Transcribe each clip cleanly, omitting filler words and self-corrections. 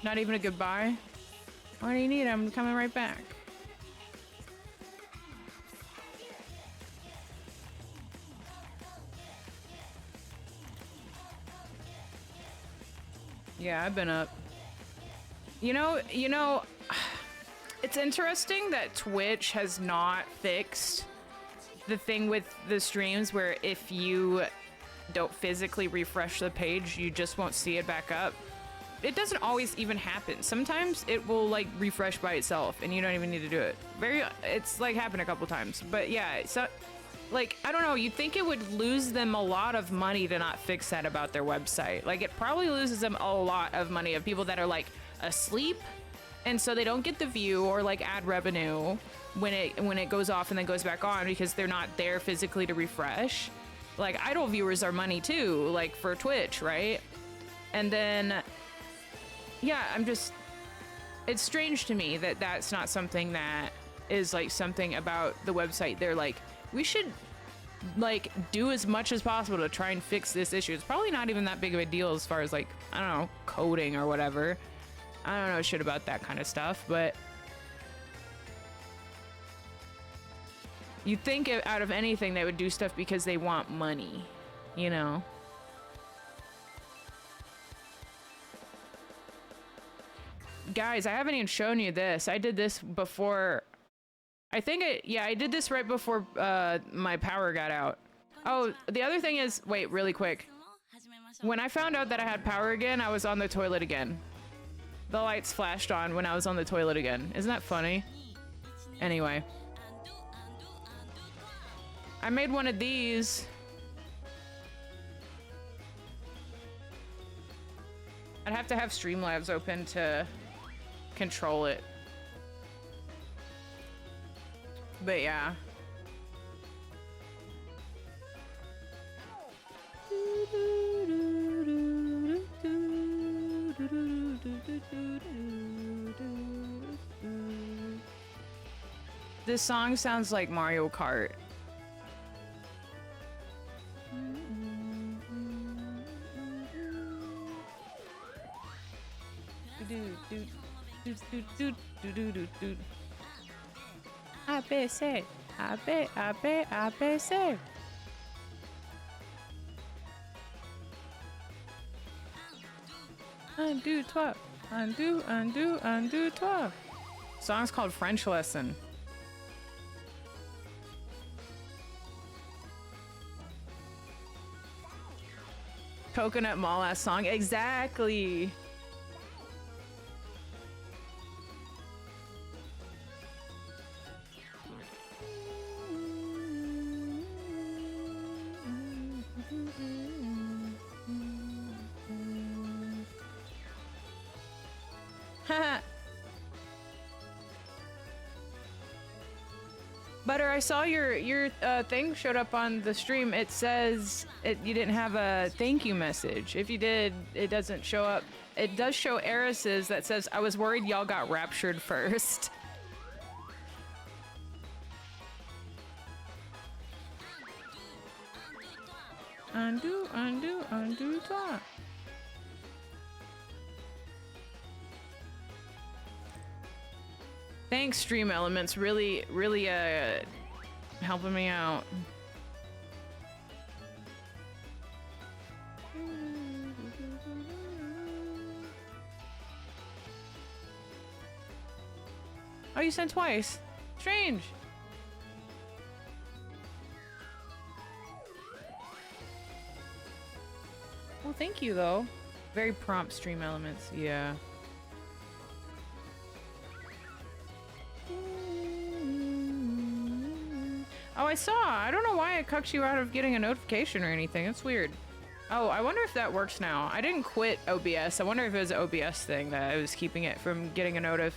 Not even a goodbye? What do you need? I'm coming right back. Yeah, I've been up. You know, it's interesting that Twitch has not fixed the thing with the streams where if you don't physically refresh the page, you just won't see it back up. It doesn't always even happen. Sometimes it will like refresh by itself and you don't even need to do it. It's like happened a couple times, but yeah, so like, I don't know, you'd think it would lose them a lot of money to not fix that about their website. Like it probably loses them a lot of money of people that are like asleep and so they don't get the view or like ad revenue when it goes off and then goes back on because they're not there physically to refresh. Like idle viewers are money too, like for Twitch, right? And then yeah, it's strange to me that that's not something that is like something about the website. They're like, we should like do as much as possible to try and fix this issue. It's probably not even that big of a deal as far as like, I don't know, coding or whatever. I don't know shit about that kind of stuff, but you'd think out of anything they would do stuff because they want money, you know? Guys, I haven't even shown you this. I did this before. I did this right before my power got out. Oh, the other thing is, wait, really quick. When I found out that I had power again, I was on the toilet again. The lights flashed on when I was on the toilet again. Isn't that funny? Anyway. I made one of these. I'd have to have Streamlabs open to control it. But yeah. This song sounds like Mario Kart. ABC, ABC. Undo toi, undo toi. Song's called French Lesson. Coconut Mall ass song, exactly. Butter, I saw your thing showed up on the stream. It says you didn't have a thank you message. If you did, it doesn't show up. It does show Eris's that says, I was worried y'all got raptured first. Undo toi. Thanks, Stream Elements. Really helping me out. Oh, you sent twice. Strange. Well, thank you, though. Very prompt, Stream Elements. Yeah. Oh, I saw. I don't know why it cucked you out of getting a notification or anything. It's weird. Oh, I wonder if that works now. I didn't quit OBS. I wonder if it was an OBS thing that I was keeping it from getting a notif.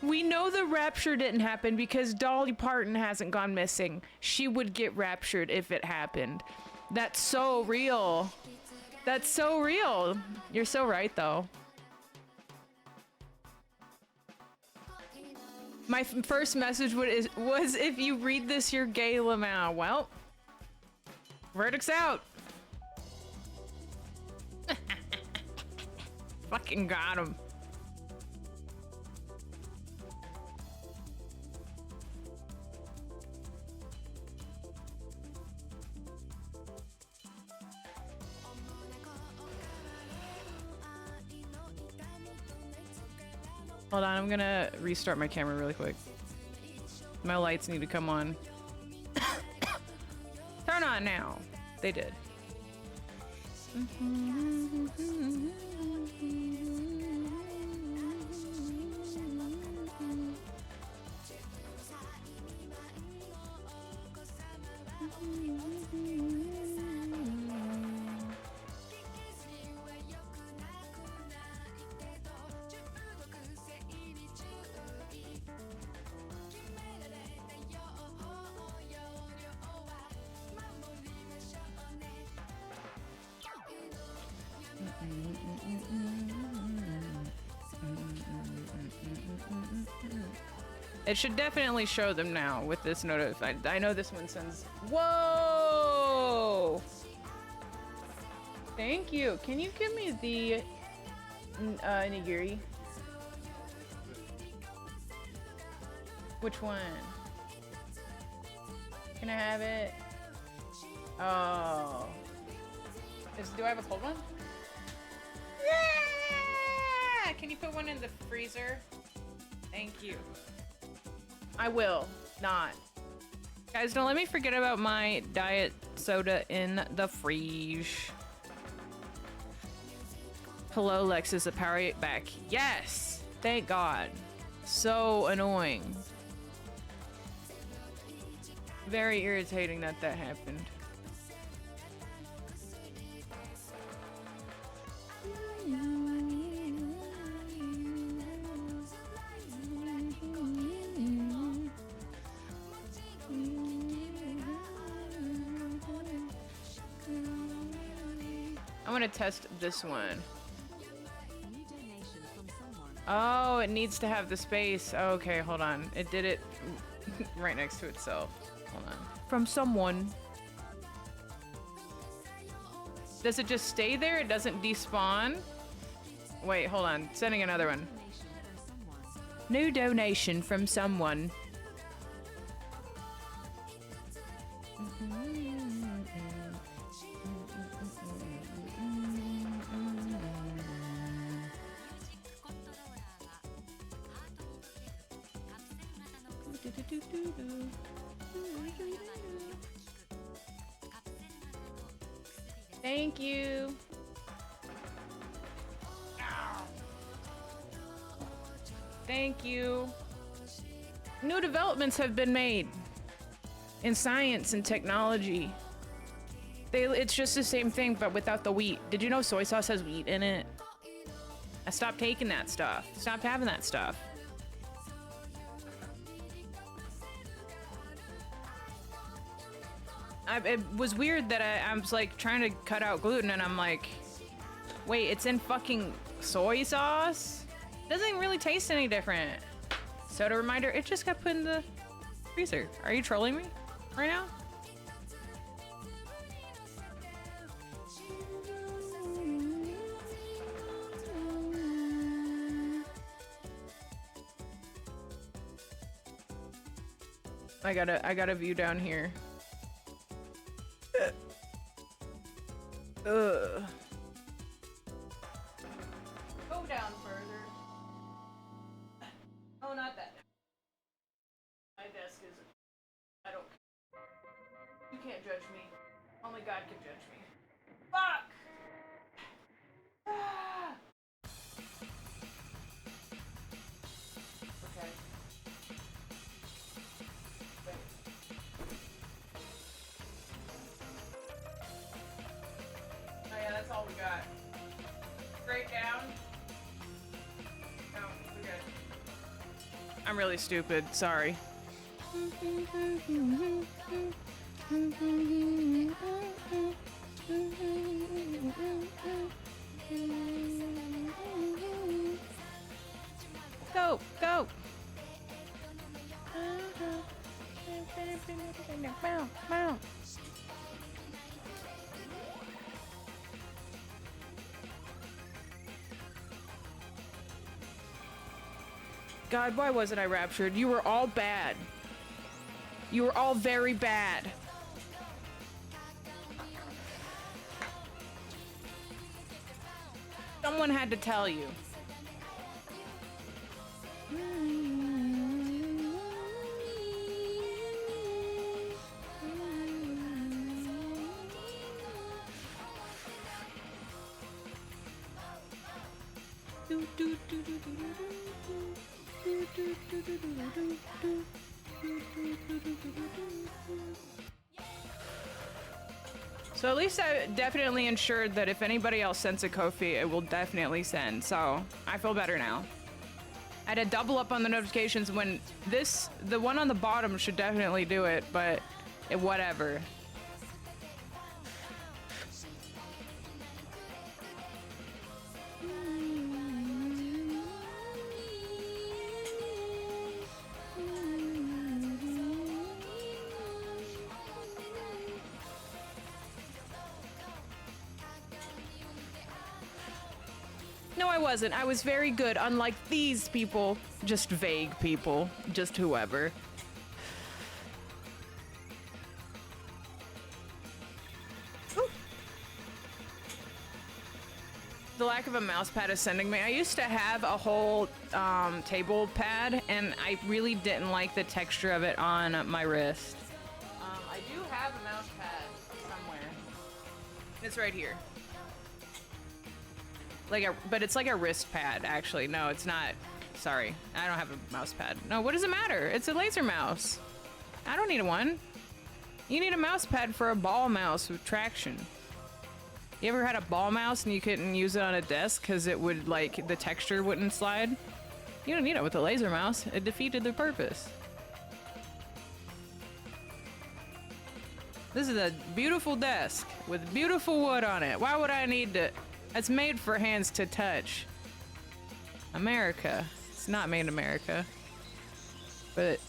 We know the rapture didn't happen because Dolly Parton hasn't gone missing. She would get raptured if it happened. That's so real. That's so real. You're so right, though. My first message was, if you read this, you're gay, Lamau. Well, verdict's out. Fucking got him. Hold on, I'm gonna restart my camera really quick. My lights need to come on. Turn on now. They did. It should definitely show them now with this notified. I know this one sends. Whoa! Thank you. Can you give me the nigiri? Which one? Can I have it? Oh. Do I have a cold one? Yeah! Can you put one in the freezer? Thank you. I will not. Guys, don't let me forget about my diet soda in the fridge. Hello, Lexus, a power back. Yes! Thank God. So annoying. Very irritating that happened. I want to test this one. Oh, it needs to have the space. Okay, hold on. It did it right next to itself. Hold on. From someone. Does it just stay there? It doesn't despawn? Wait, hold on. Sending another one. New donation from someone. Thank you. Thank you. New developments have been made in science and technology. It's just the same thing, but without the wheat. Did you know soy sauce has wheat in it? I stopped taking that stuff. Stopped having that stuff. It was weird that I was like trying to cut out gluten and I'm like, wait, it's in fucking soy sauce? Doesn't really taste any different. Soda reminder, it just got put in the freezer. Are you trolling me right now? I got a view down here. Ugh. Go down further. Oh, not that. My desk is. I don't. You can't judge me. Only God can judge me. Fuck! Ah! Okay. Wait. Oh yeah, that's all we got. Straight down. No, we're good. I'm really stupid. Sorry. Go, go. God, why wasn't I raptured? You were all bad. You were all very bad. Someone had to tell you. So at least I definitely ensured that if anybody else sends a Ko-fi, it will definitely send. So I feel better now. I had to double up on the notifications when the one on the bottom should definitely do it, but whatever. No, I wasn't. I was very good, unlike these people. Just vague people. Just whoever. Ooh. The lack of a mouse pad is sending me. I used to have a whole table pad, and I really didn't like the texture of it on my wrist. I do have a mouse pad somewhere. It's right here. But it's like a wrist pad, actually. No, it's not. Sorry, I don't have a mouse pad. No, what does it matter? It's a laser mouse. I don't need one. You need a mouse pad for a ball mouse with traction. You ever had a ball mouse and you couldn't use it on a desk because it would, like, the texture wouldn't slide? You don't need it with a laser mouse. It defeated the purpose. This is a beautiful desk with beautiful wood on it. Why would I need to... It's made for hands to touch. America. It's not made in America. But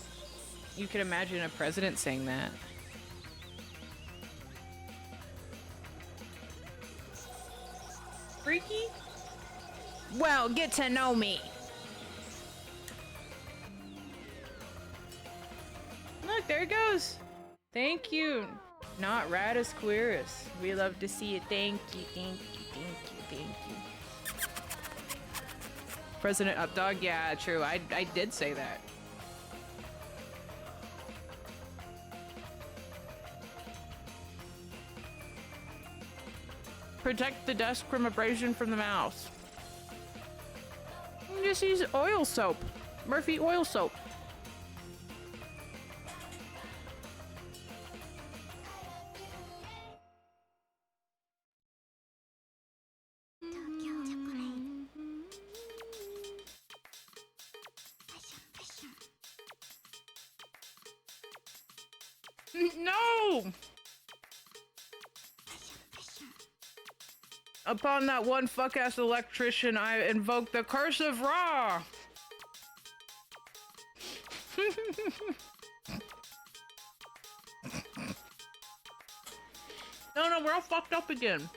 you can imagine a president saying that. Freaky? Well, get to know me. Look, there it goes. Thank you. Not Radis Queerus. We love to see it. Thank you, thank you, thank you, thank you. President Updog? Yeah, true. I did say that. Protect the desk from abrasion from the mouse. Just use oil soap. Murphy oil soap. No! Upon that one fuck-ass electrician, I invoke the curse of Ra! No, we're all fucked up again.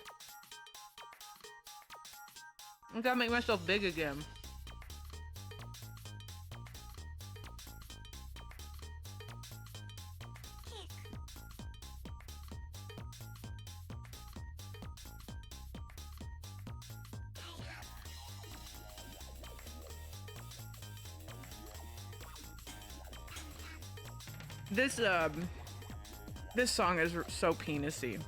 I gotta make myself big again. This song is so penisy.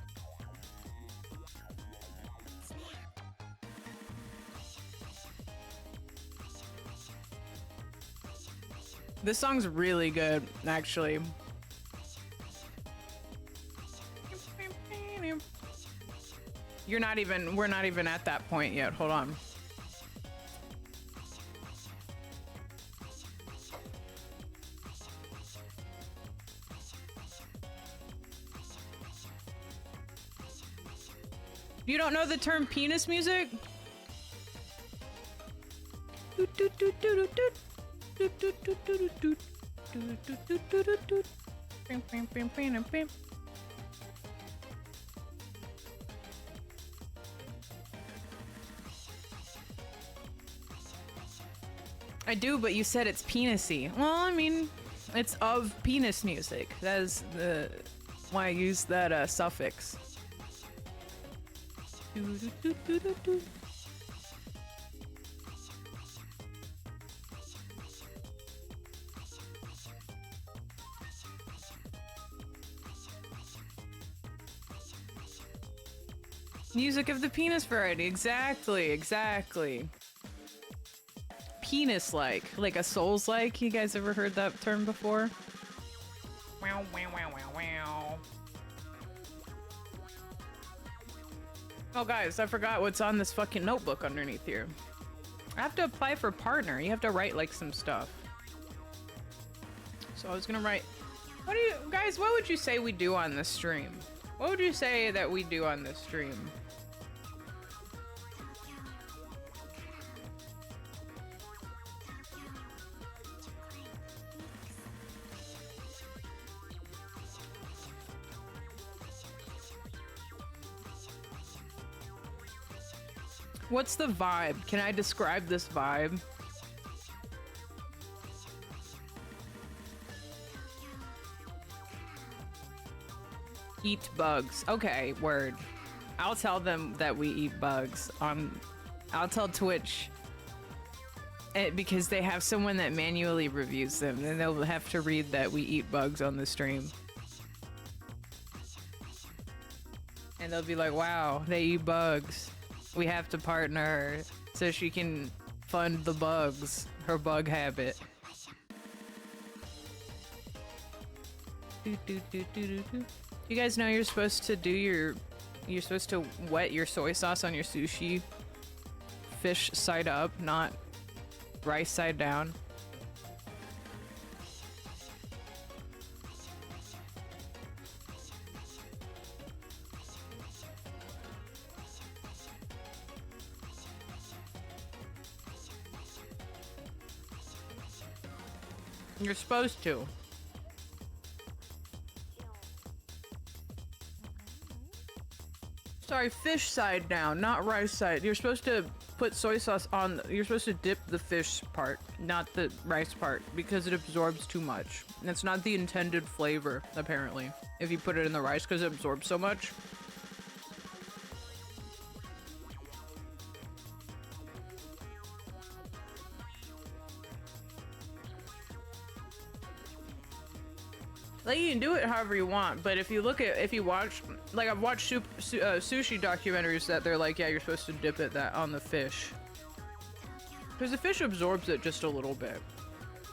This song's really good, actually. We're not even at that point yet. Hold on. You don't know the term penis music? I do, but you said it's penisy. Well, I mean, it's of penis music. That is the why I use that suffix. Music of the penis variety. Exactly, exactly. Penis-like. Like a Souls-like. You guys ever heard that term before? Wow, wow, wow, wow, wow. Oh, guys, I forgot what's on this fucking notebook underneath here. I have to apply for partner. You have to write, like, some stuff. So I was gonna write... What do you... Guys, what would you say we do on this stream? What would you say that we do on this stream? What's the vibe? Can I describe this vibe? Eat bugs. Okay, word. I'll tell them that we eat bugs. I'll tell Twitch because they have someone that manually reviews them, and they'll have to read that we eat bugs on the stream. And they'll be like, wow, they eat bugs. We have to partner her so she can fund the bugs, her bug habit. You guys know you're supposed to wet your soy sauce on your sushi fish side up, not rice side down. You're supposed to. Sorry, fish side down, not rice side. You're supposed to put soy sauce on, you're supposed to dip the fish part, not the rice part, because it absorbs too much. And it's not the intended flavor, apparently, if you put it in the rice, because it absorbs so much. Like, you can do it however you want, but if you watch, like, I've watched sushi documentaries that they're like, yeah, you're supposed to dip it on the fish. Because the fish absorbs it just a little bit.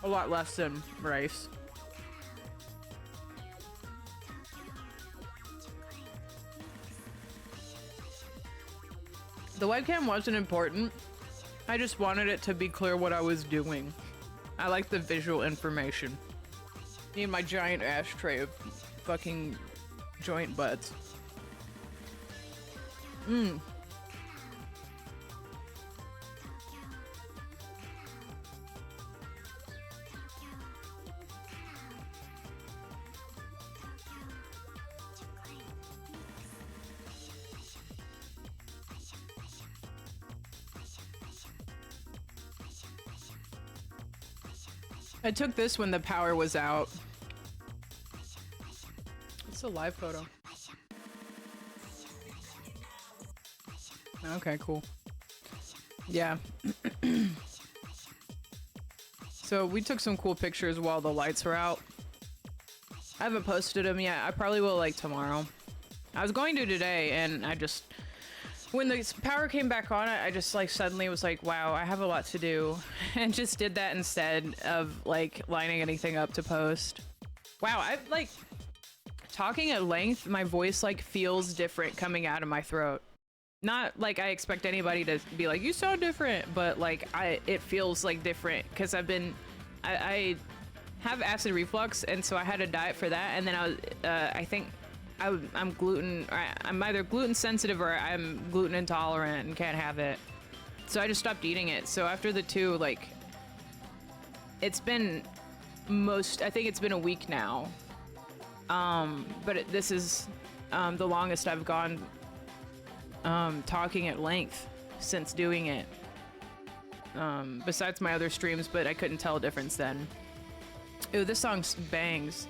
A lot less than rice. The webcam wasn't important. I just wanted it to be clear what I was doing. I like the visual information. Me and my giant ashtray of fucking joint butts. I took this when the power was out. It's a live photo. Okay, cool. Yeah. So we took some cool pictures while the lights were out. I haven't posted them yet. I probably will, like, tomorrow. I was going to today, and I just... When the power came back on, I just, like, suddenly was like, wow, I have a lot to do. And just did that instead of, like, lining anything up to post. Wow, I've, like... Talking at length, my voice, like, feels different coming out of my throat. Not like I expect anybody to be like, you sound different, but, like, it feels, like, different. Because I have acid reflux, and so I had a diet for that, and then I think I'm gluten. I'm either gluten sensitive or I'm gluten intolerant and can't have it. So I just stopped eating it. So after the 2, like, it's been I think it's been a week now. But this is the longest I've gone talking at length since doing it. Besides my other streams, but I couldn't tell a difference then. Ooh, this song bangs.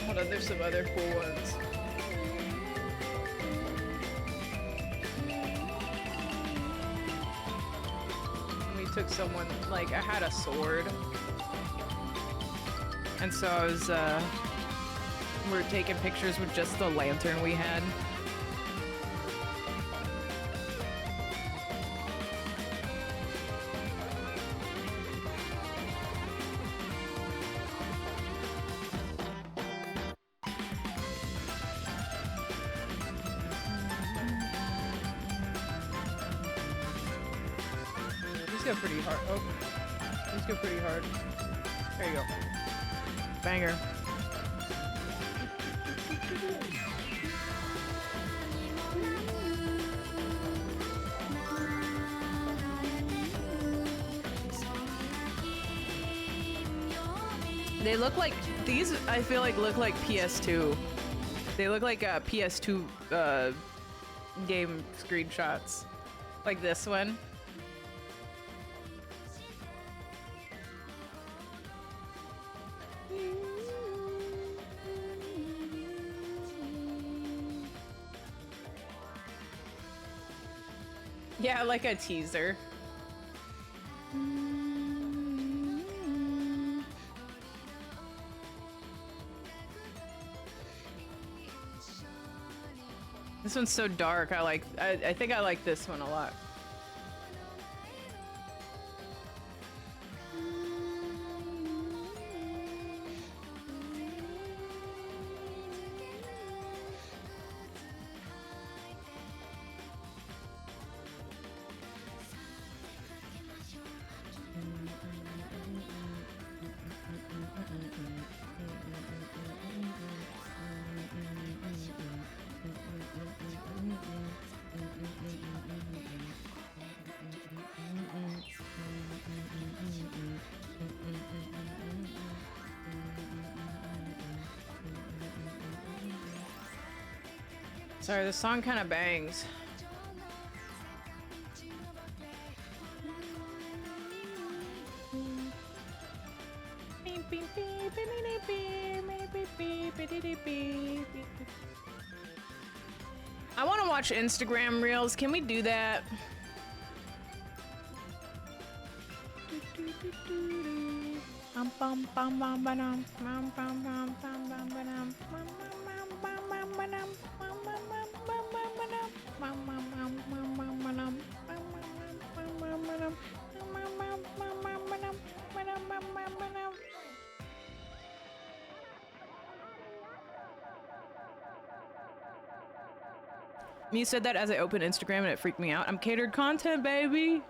Hold on, there's some other cool ones. We took someone, like, I had a sword. And so I was, we were taking pictures with just the lantern we had. These go pretty hard. Oh, these go pretty hard. There you go. Banger. They look like, these I feel like look like PS2. They look like PS2 game screenshots. Like this one. Yeah, like a teaser. This one's so dark. I think I like this one a lot. Sorry, the song kind of bangs. I want to watch Instagram Reels. Can we do that? You said that as I opened Instagram and it freaked me out. I'm catered content, baby.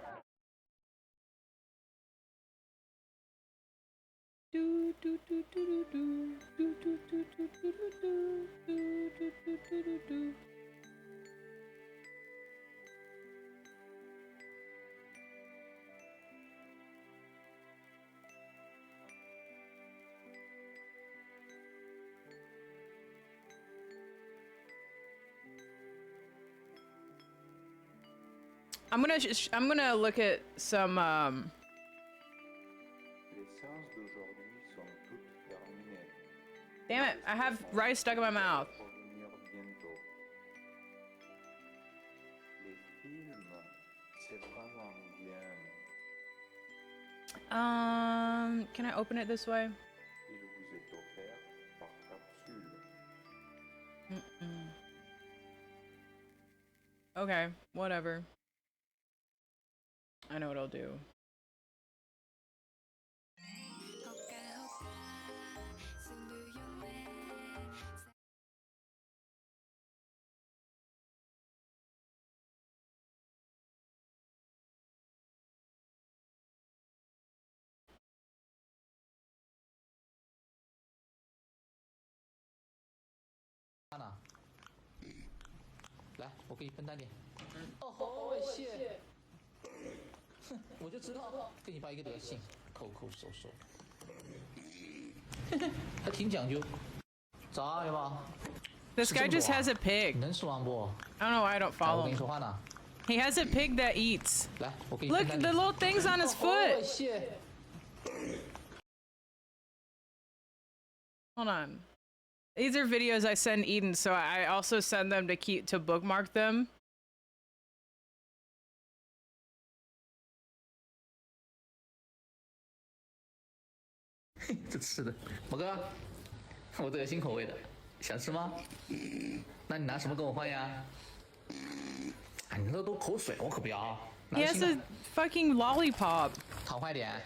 I'm gonna look at some Damn it, I have rice stuck in my mouth. Can I open it this way? Okay, whatever. I know what I'll do.来，我给你分担点。哦吼，谢。哼，我就知道，跟你爸一个德行，抠抠搜搜。还挺讲究。咋样吧？ This guy just has a pig. 能吃完不？ I don't know why I don't 我 follow 跟你 him. 说话呢。 He has a pig that eats. 来，我给你 Look, 分担 the 点。 little things on his 哦 foot. 谢。 Hold on. These are videos I send Eden, so I also send them to bookmark them. 这吃的，宝哥，我都有新口味的，想吃吗？那你拿什么跟我换呀？啊，你那都口水，我可不要。拿 He 个 has 新 a 的， fucking lollipop. 糖快点。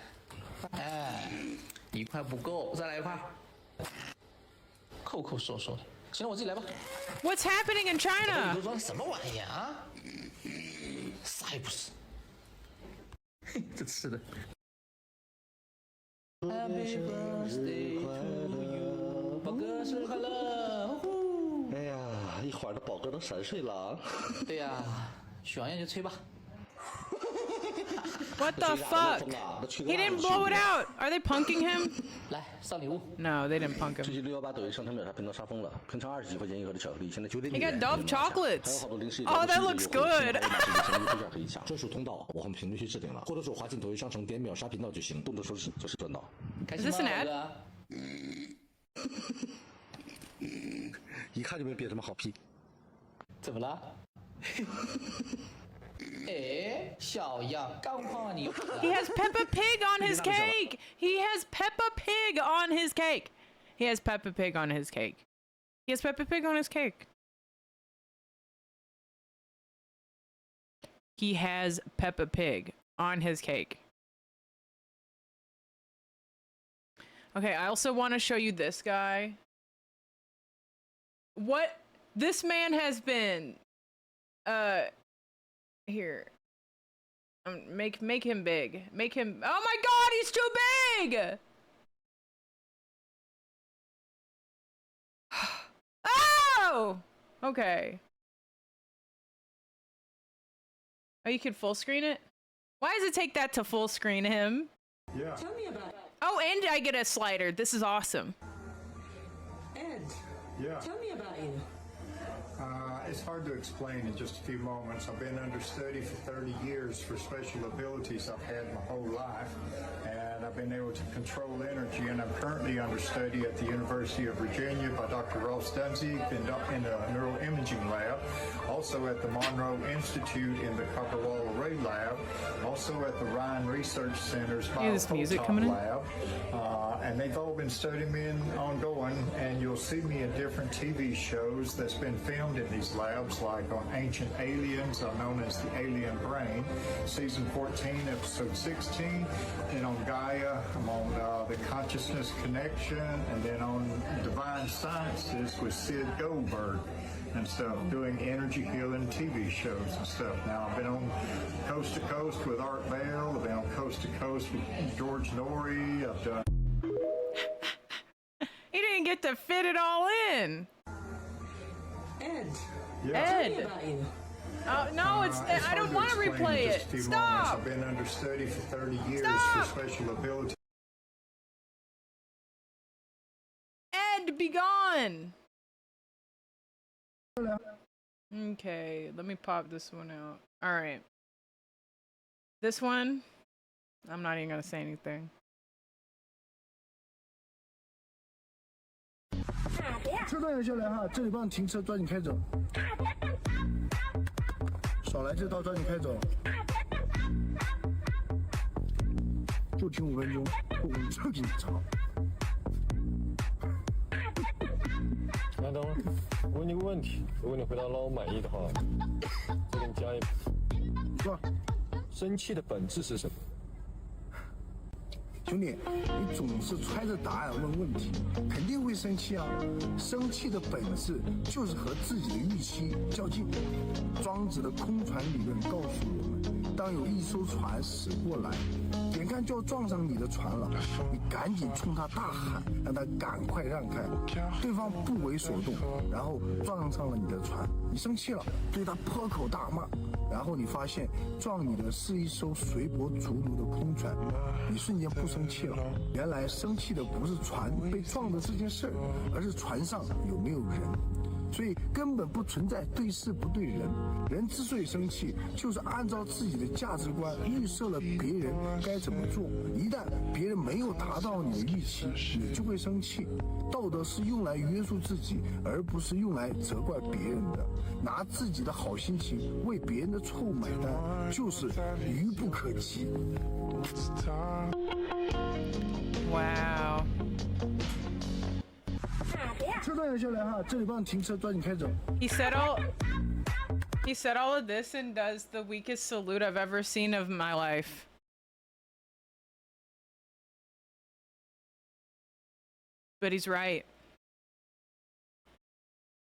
哎，一块不够，再来一块。抠抠搜搜的，行了，我自己来吧。 What's happening in 你 China? 都装什么玩意啊？啥也不是。这吃的。Happy birthday to you， 宝哥生日快乐！哎呀，一会儿这宝哥都3岁了。对呀，许完愿就吹吧。 What the fuck? He didn't blow it out. Are they punking him? 来，上礼物。 No, they didn't punk 最 him. 近618抖音上他秒杀拼到杀疯了，平常20几块钱一盒的巧克力，现在9点 He 几 got 元。 Dove 还有 chocolates. 好多零食。 Oh, that looks good. 可以抢，专属通道我们评论区置顶了，或者是滑进抖音商城点秒杀频道就行，动动手指就是赚到。开心 Is this 吗 an ad? 宝哥？一看就没憋什么好屁。怎么了？哎，小样，刚放完你又。 He has Peppa Pig on his cake. He has Peppa Pig on his cake. He has Peppa Pig on his cake. He has Peppa Pig on his cake. He has Peppa Pig on his cake. Okay, I also want to show you this guy. What this man has been here. Make him big. Make him. Oh my god, he's too big. Oh! Okay. Oh, you can full screen it? Why does it take that to full screen him? Yeah. Tell me about it. Oh, and I get a slider. This is awesome. Ed, Yeah. tell me about you. It's hard to explain in just a few moments. I've been understudy for 30 years for special abilities I've had my whole life, and I've been able to control energy, and I'm currently understudy at the University of Virginia by Dr. Ross Dunzig in the neuroimaging lab, also at the Monroe Institute in the Copper Wall Array lab, also at the Ryan Research Center's Hear this music coming in? lab, and they've all been studying me ongoing, and you'll see me in different TV shows that's been filmed in these labs, like on Ancient Aliens, I'm known as the Alien Brain, season 14, episode 16, and on Gaia, I'm on the Consciousness Connection, and then on Divine Sciences with Sid Goldberg and stuff, doing energy healing TV shows and stuff. Now, I've been on Coast to Coast with Art Bell, I've been on Coast to Coast with George Norrie, I've done... He didn't get to fit it all in. Ed, Yeah. tell Ed. me about you. Oh no, it's I hard don't to want to explain replay in it. just a few moments. Stop. I've been understudy for 30 years Stop. for special abilities. Ed, be gone. Okay, let me pop this one out. All right. This one, I'm not even gonna say anything. 车段要下来哈，这里帮你停车，抓紧开走。少来这道，抓紧开走。就停5分钟，不公车给你抄。那等会儿，我问你个问题，如果你回答让我满意的话，这个加一。你说，生气的本质是什么？兄弟，你总是揣着答案问问题，肯定会生气啊。生气的本质就是和自己的预期较劲。庄子的空船理论告诉我们，当有一艘船驶过来，眼看就要撞上你的船了，你赶紧冲他大喊，让他赶快让开。对方不为所动，然后撞上了你的船，你生气了，对他破口大骂。然后你发现撞你的是一艘随波逐流的空船，你瞬间不生气了。原来生气的不是船被撞的这件事儿，而是船上有没有人。所以根本不存在对事不对人。人之所以生气，就是按照自己的价值观预设了别人该怎么做。一旦别人没有达到你的预期，你就会生气。道德是用来约束自己，而不是用来责怪别人的。拿自己的好心情为别人的错误买单，就是愚不可及。Wow. 车站有下来哈，这里帮你停车，抓紧开走。He said all of this and does the weakest salute I've ever seen of my life. But he's right.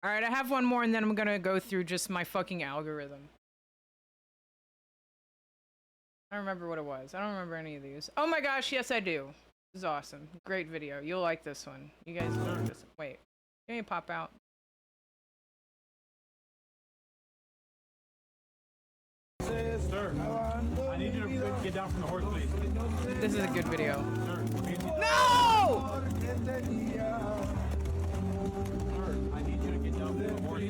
All right, I have one more and then I'm gonna go through just my fucking algorithm. I don't remember what it was. I don't remember any of these. Oh my gosh, yes I do. This is awesome. Great video. You'll like this one. You guys know this. Wait. Can you pop out? Sir, I need you to get down from the horse, please. This is a good video. Sir, No! Sir, I need you to get down from the horse.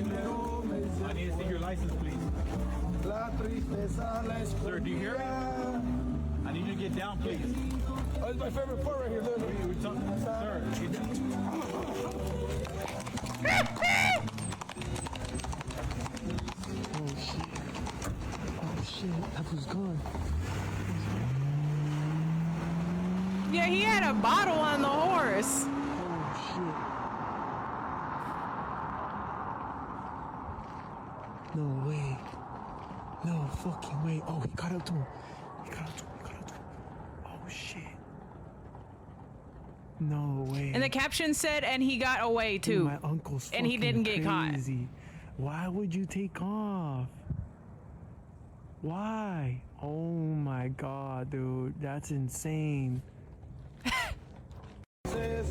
I need to see your license, please. Sir, do you hear me? I need you to get down, please. Oh, it's my favorite part right here. Look. Sir, get down. Oh shit, that was gone. Yeah, he had a bottle on the horse. Oh shit. No way. No fucking way. Oh, he got up to him. He got up to him. Oh shit. No way. And the caption said, and he got away too. Dude, my uncle's and he didn't get crazy. caught. Why would you take off? Why? Oh my god, dude. That's insane.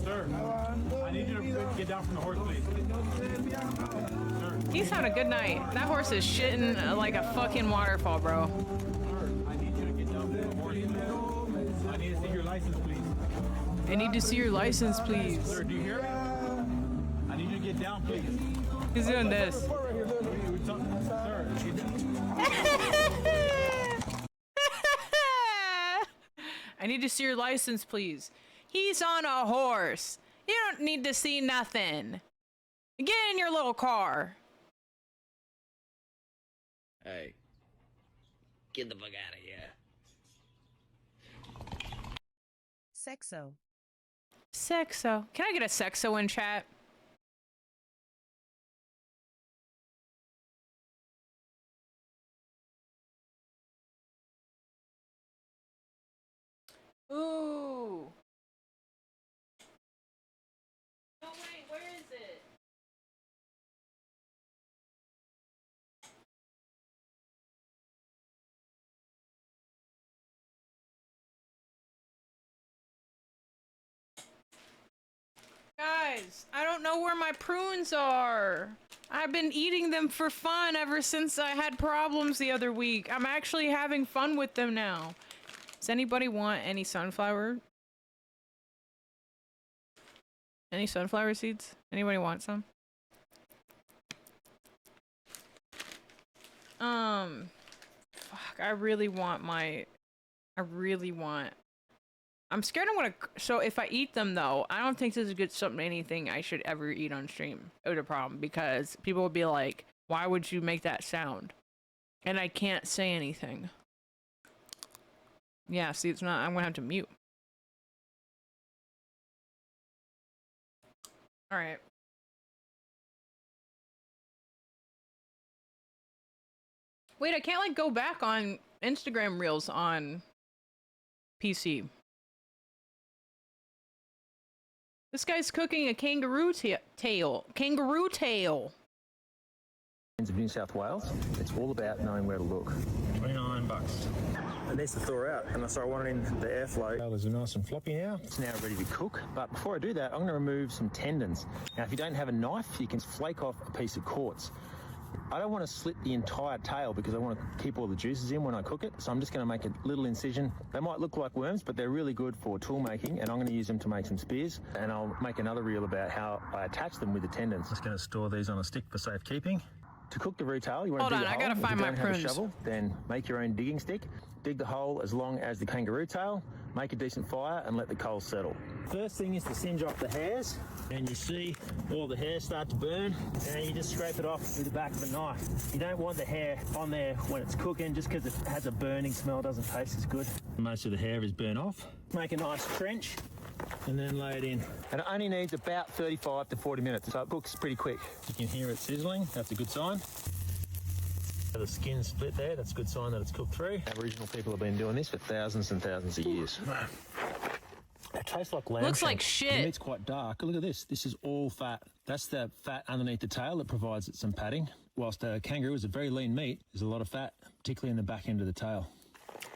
Sir, I need you to get down from the horse, please. Sir, He's had a good night. That horse is shitting like a fucking waterfall, bro. sir, I need you to get down from the horse, please. I need to see your license, please. I need to see your license, please. Sir, do you hear me? I need you to get down, please. He's doing this. Sir, get down. I need to see your license, please. He's on a horse. You don't need to see nothing. Get in your little car. Hey, get the fuck out of here. Sexo. Sexo. Can I get a sexo in chat? Ooh. Oh wait, where is it? Guys, I don't know where my prunes are. I've been eating them for fun ever since I had problems the other week. I'm actually having fun with them now. Does anybody want any sunflower? Any sunflower seeds? Anybody want some? Fuck, I really want. I'm scared I'm gonna. So if I eat them though, I don't think this is good something anything I should ever eat on stream. It's a problem because people will be like, "Why would you make that sound?" And I can't say anything. Yeah, see, it's not. I'm gonna have to mute. All right. Wait, I can't like go back on Instagram Reels on PC. This guy's cooking a kangaroo tail. Kangaroo tail. Of New South Wales, it's all about knowing where to look. $29. It needs to thaw out, and so I want it in the airflow. Is nice and floppy now. It's now ready to cook, but before I do that, I'm going to remove some tendons. Now, if you don't have a knife, you can flake off a piece of quartz. I don't want to slit the entire tail because I want to keep all the juices in when I cook it, so I'm just going to make a little incision. They might look like worms, but they're really good for tool making, and I'm going to use them to make some spears, and I'll make another reel about how I attach them with the tendons. Just going to store these on a stick for safekeeping. To cook the root tail, you want to dig a hole. I gotta find my prunes. If you don't have a shovel, then make your own digging stick. Dig the hole as long as the kangaroo tail. Make a decent fire and let the coals settle. First thing is to singe off the hairs, and you see all the hair start to burn, and you just scrape it off with the back of a knife. You don't want the hair on there when it's cooking, just because it has a burning smell, doesn't taste as good. Most of the hair is burnt off. Make a nice trench, and then lay it in. And it only needs about 35 to 40 minutes, so it cooks pretty quick. You can hear it sizzling, that's a good sign. The skin split there, that's a good sign that it's cooked through. Aboriginal people have been doing this for thousands and thousands of years. It tastes like lamb. Looks shank. like shit. The meat's quite dark. Look at this. This is all fat. That's the fat underneath the tail that provides it some padding. Whilst a kangaroo is a very lean meat, there's a lot of fat, particularly in the back end of the tail.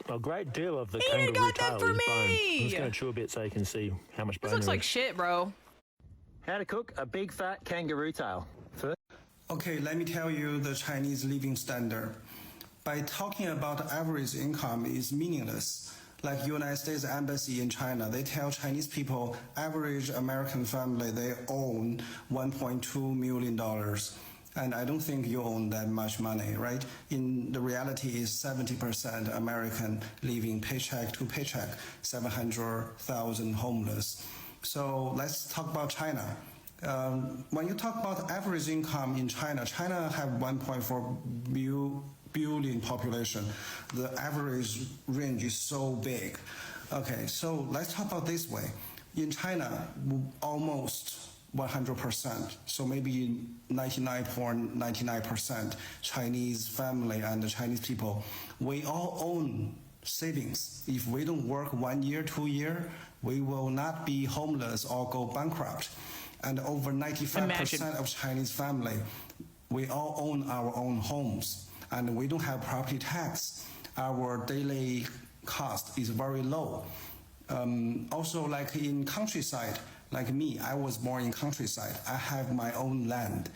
A great deal of the kangaroo tail is bone. I'm just going to chew a bit so you can see how much bone This looks like shit, bro. How to cook a big fat kangaroo tail. First. Okay, let me tell you the Chinese living standard. By talking about average income is meaningless. Like United States Embassy in China, they tell Chinese people average American family they own $1.2 million. And I don't think you own that much money, right? In the reality is 70% American living paycheck to paycheck, 700,000 homeless. So let's talk about China. When you talk about average income in China, China have 1.4 billion population. The average range is so big. Okay, so let's talk about this way. In China, almost 100%, so maybe 99.99% Chinese family and the Chinese people, we all own savings. If we don't work 1 year, 2 years, we will not be homeless or go bankrupt. And over 95% of Chinese family, we all own our own homes, and we don't have property tax. Our daily cost is very low. Also, like in countryside, like me, I was born in countryside. I have my own land,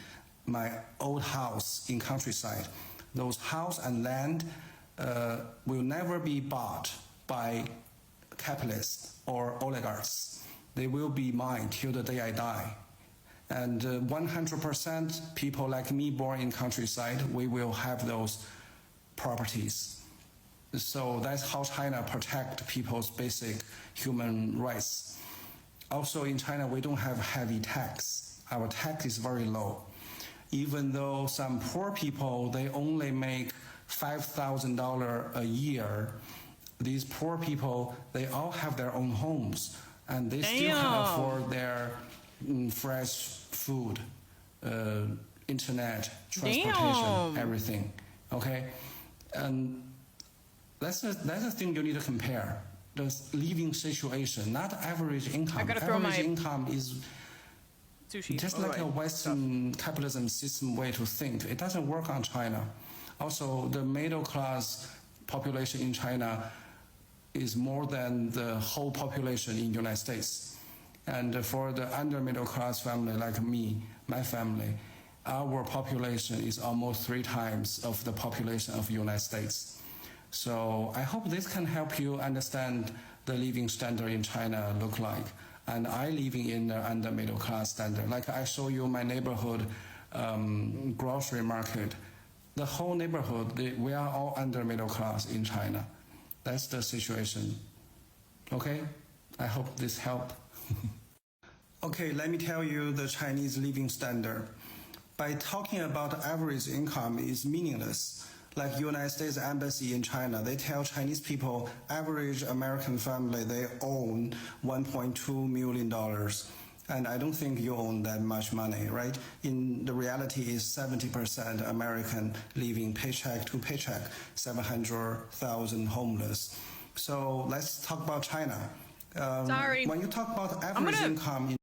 my old house in countryside. Those house and land will never be bought by capitalists or oligarchs. They will be mine till the day I die. And 100% people like me born in countryside, we will have those properties. So that's how China protect people's basic human rights. Also in China, we don't have heavy tax. Our tax is very low. Even though some poor people, they only make $5,000 a year, these poor people, they all have their own homes, and they still can afford their fresh food, internet, transportation, everything. Okay, and that's the thing you need to compare. The living situation, not average income. Average income is just like a Western capitalism system way to think. It doesn't work on China. Also, the middle class population in China is more than the whole population in the United States. And for the under middle class family like me, my family, our population is almost 3 times of the population of the United States. So I hope this can help you understand the living standard in China look like. And I living in the under middle class standard. Like I show you my neighborhood grocery market. The whole neighborhood, we are all under middle class in China. That's the situation. Okay? I hope this helped. Okay, let me tell you the Chinese living standard. By talking about average income is meaningless. Like United States Embassy in China, they tell Chinese people average American family they own $1.2 million. And I don't think you own that much money, right? In the reality is 70% American living paycheck to paycheck, 700,000 homeless. So let's talk about China. Sorry. When you talk about average income in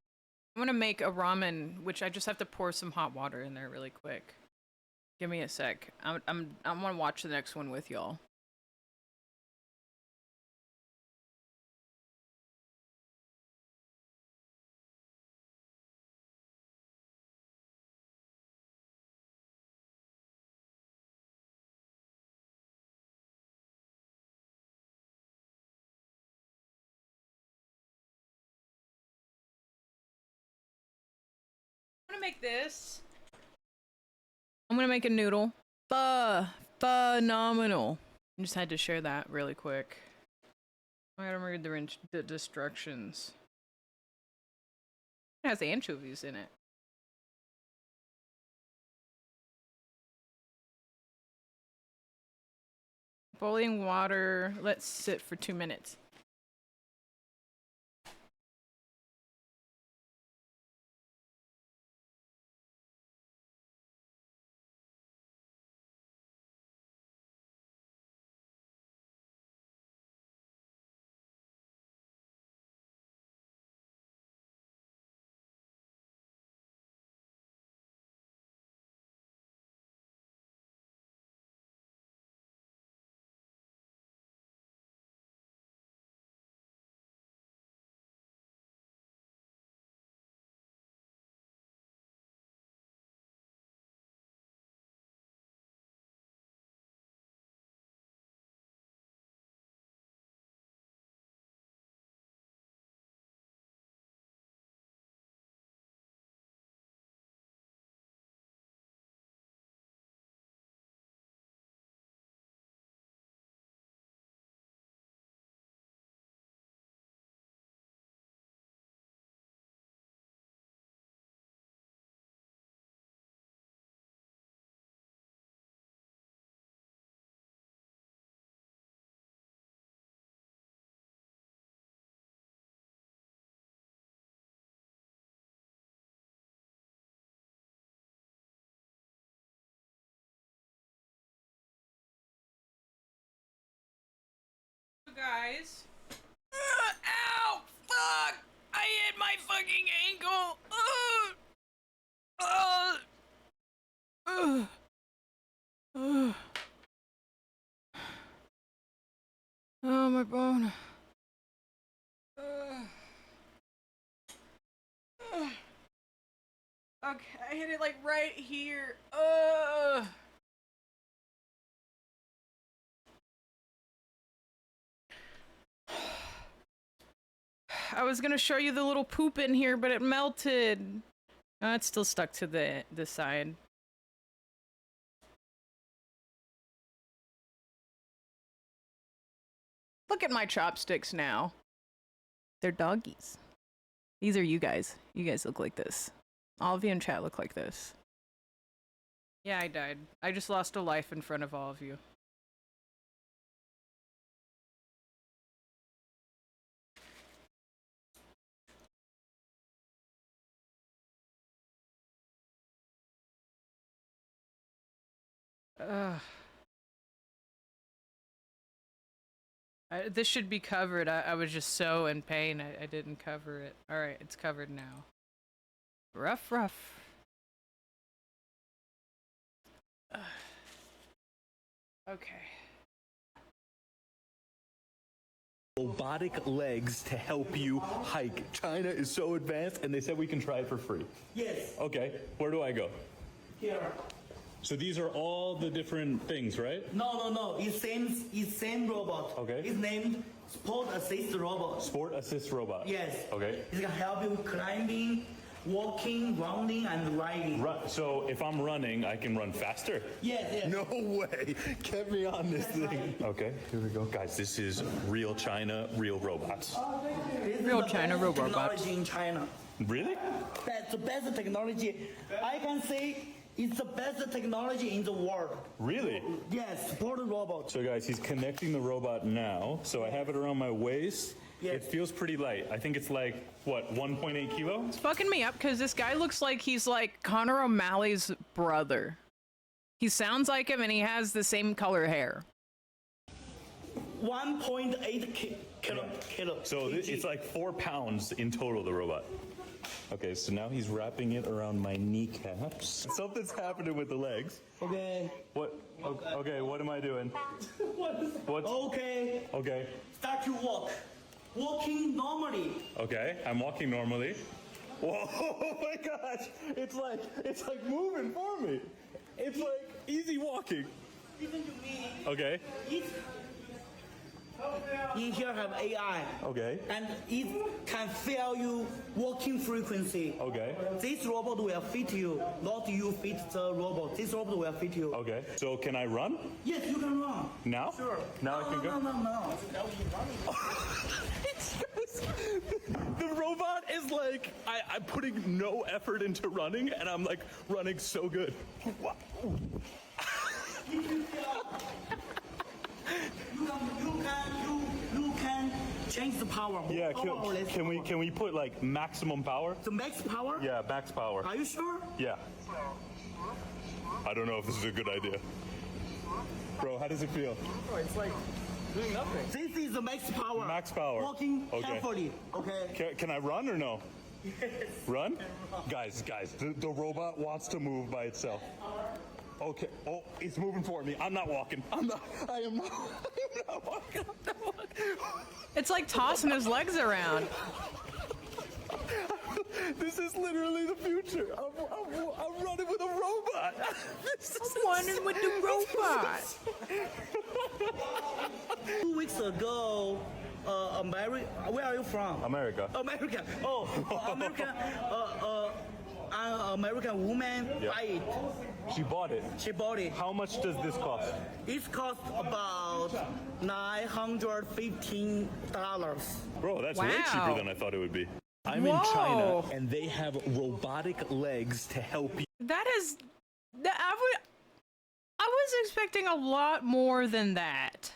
I'm gonna make a ramen, which I just have to pour some hot water in there really quick. Give me a sec. I'm gonna watch the next one with y'all. I'm gonna make this. I'm gonna make a noodle. Phenomenal. I just had to share that really quick. I gotta read the instructions. It has anchovies in it. Boiling water. Let's sit for 2 minutes. Guys. Ow! Fuck! I hit my fucking ankle! Oh, my bone. Okay, I hit it like right here. I was gonna show you the little poop in here, but it melted. It's still stuck to the side. Look at my chopsticks now. They're doggies. These are you guys. You guys look like this. All of you in chat look like this. Yeah, I died. I just lost a life in front of all of you. This should be covered. I was just so in pain. I didn't cover it. Alright, it's covered now. Rough. Okay. Robotic legs to help you hike. China is so advanced, and they said we can try it for free. Yes. Okay, where do I go? Here. So these are all the different things, right? No. It's same robot. Okay. It's named Sport Assist Robot. Sport Assist Robot. Yes. Okay. It's gonna help you climbing, walking, rounding, and riding. So if I'm running, I can run faster? Yes. No way. Get me on this thing. Okay, here we go. Guys, this is real China, real robots. Real China, real robots. Technology in China. Really? That's the best technology. I can say it's the best technology in the world. Really? Yes, Sport Robot. So guys, he's connecting the robot now. So I have it around my waist. It feels pretty light. I think it's like, what, 1.8 kilo? It's fucking me up because this guy looks like he's like Conor O'Malley's brother. He sounds like him and he has the same color hair. 1.8 kilo. So it's like 4 pounds in total, the robot. Okay, so now he's wrapping it around my kneecaps. Something's happening with the legs. Okay. What? Okay, what am I doing? What? Okay. Okay. Start to walk. Walking normally. Okay, I'm walking normally. Whoa, oh my gosh! It's like moving for me. It's like easy walking. Listen to me. Okay. In here have AI. Okay. And it can feel you walking frequency. Okay. This robot will fit you, not you fit the robot. This robot will fit you. Okay. So can I run? Yes, you can run. Now? Sure. Now I can go? No. The robot is like, I'm putting no effort into running, and I'm like running so good. Wow. You can change the power. Yeah, can we put like maximum power? The max power? Yeah, max power. Are you sure? Yeah. I don't know if this is a good idea. Bro, how does it feel? Oh, it's like doing nothing. This is the max power. Max power. Walking Okay. carefully. Okay. Can I run or no? Yes. Run? Guys, the robot wants to move by itself. Okay. Oh, it's moving for me. I'm not walking. I am not walking. I'm not walking. It's like tossing his legs around. This is literally the future. I'm running with a robot. I'm running with the robot. 2 weeks ago, where are you from? America. America. Oh, an American woman buy it. She bought it. She bought it. How much does this cost? It cost about $915. Bro, that's way Wow. cheaper than I thought it would be. I'm in Whoa. China, and they have robotic legs to help you. That is, I was expecting a lot more than that.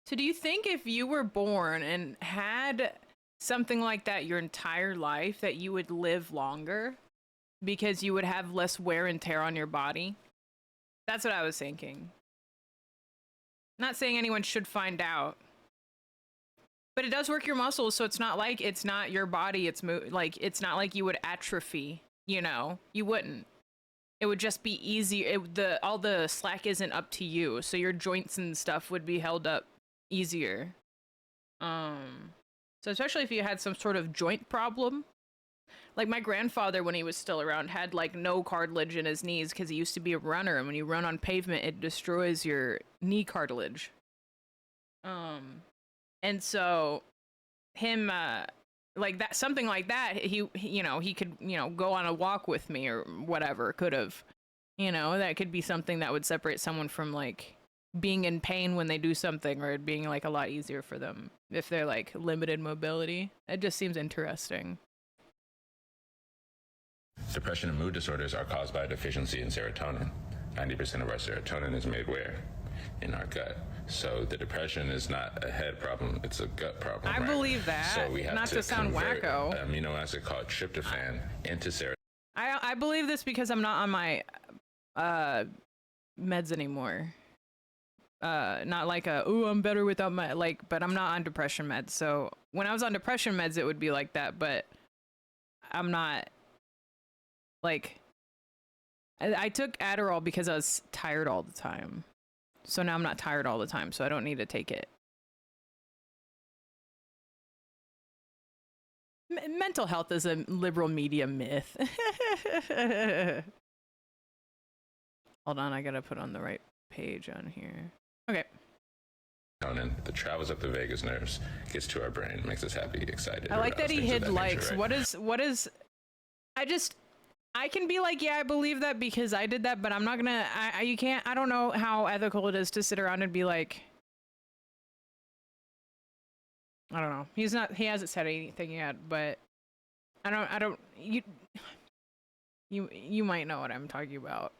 So do you think if you were born and had something like that your entire life that you would live longer because you would have less wear and tear on your body? That's what I was thinking. Not saying anyone should find out. But it does work your muscles, so it's not like it's not your body, it's it's not like you would atrophy, you know? You wouldn't. It would just be easy. All the slack isn't up to you, so your joints and stuff would be held up easier. So especially if you had some sort of joint problem. Like my grandfather, when he was still around, had like no cartilage in his knees because he used to be a runner, and when you run on pavement, it destroys your knee cartilage. And so him, like that, something like that, he could, go on a walk with me or whatever, could have, that could be something that would separate someone from like being in pain when they do something, or it being like a lot easier for them if they're like limited mobility. It just seems interesting. Depression and mood disorders are caused by a deficiency in serotonin. 90% of our serotonin is made where? In our gut. So the depression is not a head problem, it's a gut problem. I believe that. So we have not to sound convert wacko. Amino acid called tryptophan into serotonin. I believe this because I'm not on my meds anymore. Not like I'm better without my but I'm not on depression meds. So when I was on depression meds, it would be like that, but I'm not. Like, I took Adderall because I was tired all the time. So now I'm not tired all the time, so I don't need to take it. Mental health is a liberal media myth. Hold on, I gotta put on the right page on here. Okay. That travels up the vagus nerves, gets to our brain, makes us happy, excited. I like that he hid likes. Nature, right? What is? I can be like, yeah, I believe that because I did that, but I'm not gonna. You can't. I don't know how ethical it is to sit around and be like. I don't know. He's not. He hasn't said anything yet, but I don't. You might know what I'm talking about.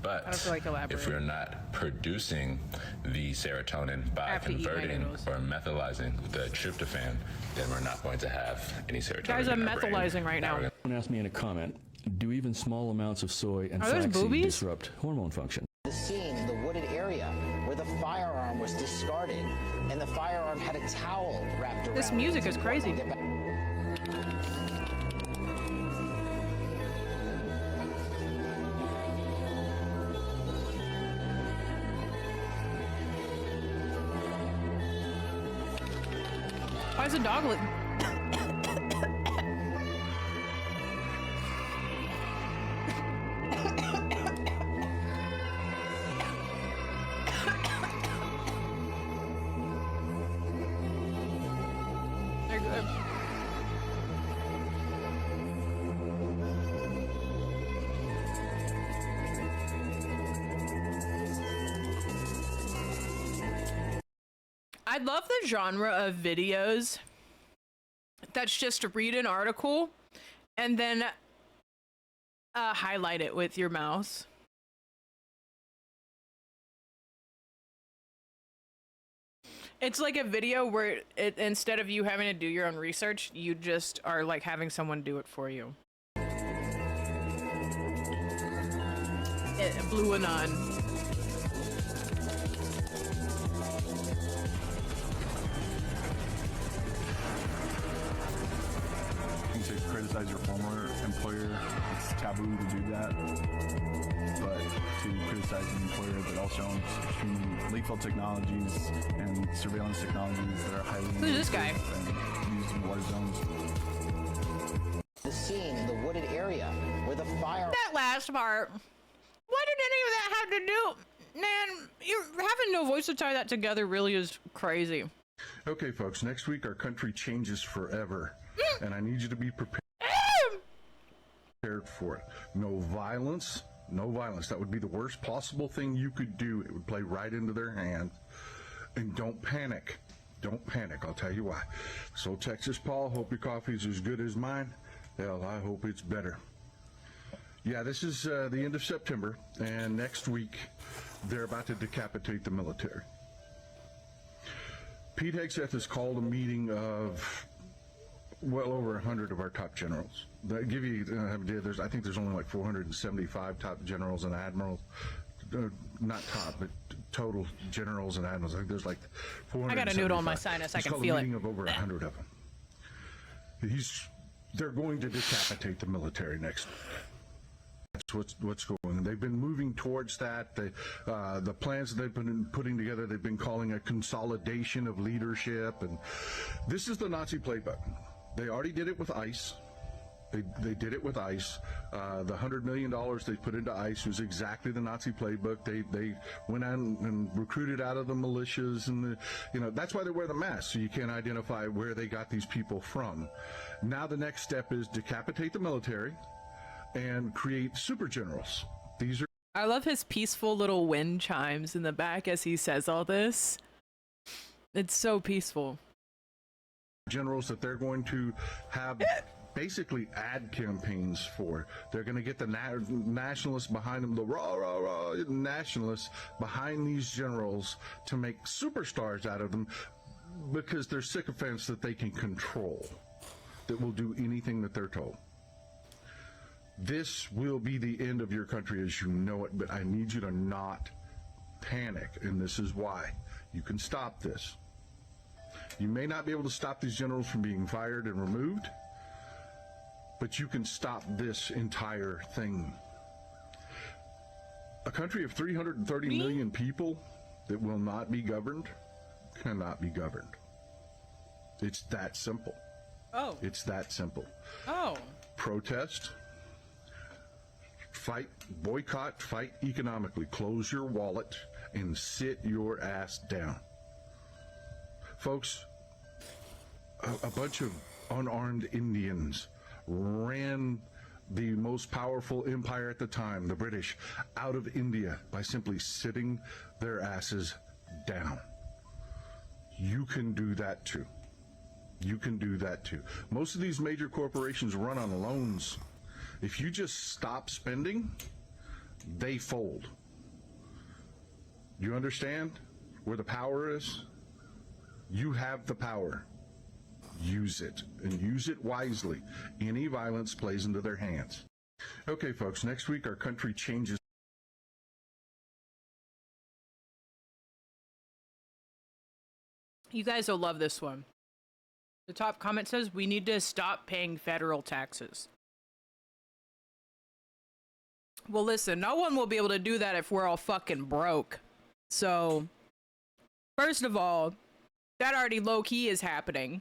But I don't feel like elaborating. if we're not producing the serotonin by have to eat my converting noodles. or methylizing the tryptophan, then we're not going to have any serotonin. Guys, I'm in our brain. methylizing right now. Someone asked me in a comment, do even small amounts of soy and Are those flaxseed boobies? disrupt hormone function? The scene, the wooded area where the firearm was discarded, and the firearm had a towel wrapped around it. This music is crazy. Why is a dog lick? They're good. I love the genre of videos that's just to read an article and then highlight it with your mouse. It's like a video where it, instead of you having to do your own research, you just are like having someone do it for you. Blue Anon. To criticize your former employer, it's taboo to do that. But to criticize an employer that also owns extremely lethal technologies and surveillance technologies that are highly Who's this guy? and used in war zones. The scene, the wooded area where the fire. That last part. What did any of that have to do? Man, you're having no voice to tie that together really is crazy. Okay, folks, next week our country changes forever, and I need you to be prepared for it. No violence, no violence. That would be the worst possible thing you could do. It would play right into their hands. And don't panic. Don't panic. I'll tell you why. So, Texas Paul, hope your coffee's as good as mine. Hell, I hope it's better. Yeah, this is the end of September, and next week they're about to decapitate the military. Pete Hegseth has called a meeting of well over 100 of our top generals. That give you an idea. I think there's only like 475 top generals and admirals. Not top, but total generals and admirals. I think there's like 475. I got a noodle on my sinus. I can feel it. He's called a meeting of over 100 of them. They're going to decapitate the military next week. That's what's going on. They've been moving towards that. The plans that they've been putting together, they've been calling a consolidation of leadership. And this is the Nazi playbook. They already did it with ICE. They did it with ICE. The $100 million they put into ICE was exactly the Nazi playbook. They went out and recruited out of the militias, and that's why they wear the mask, so you can't identify where they got these people from. Now the next step is decapitate the military and create super generals. These are. I love his peaceful little wind chimes in the back as he says all this. It's so peaceful. Generals that they're going to have basically ad campaigns for. They're going to get the nationalists behind them, the rah nationalists behind these generals to make superstars out of them because they're sycophants that they can control, that will do anything that they're told. This will be the end of your country as you know it, but I need you to not panic, and this is why. You can stop this. You may not be able to stop these generals from being fired and removed, but you can stop this entire thing. A country of 330 million people that will not be governed cannot be governed. It's that simple. Oh. It's that simple. Oh. Protest. Fight, boycott, fight economically. Close your wallet and sit your ass down. Folks, a bunch of unarmed Indians ran the most powerful empire at the time, the British, out of India by simply sitting their asses down. You can do that too. You can do that too. Most of these major corporations run on loans. If you just stop spending, they fold. You understand where the power is? You have the power. Use it, and use it wisely. Any violence plays into their hands. Okay, folks, next week our country changes. You guys will love this one. The top comment says, we need to stop paying federal taxes. Well, listen, no one will be able to do that if we're all fucking broke. So, first of all, that already low-key is happening.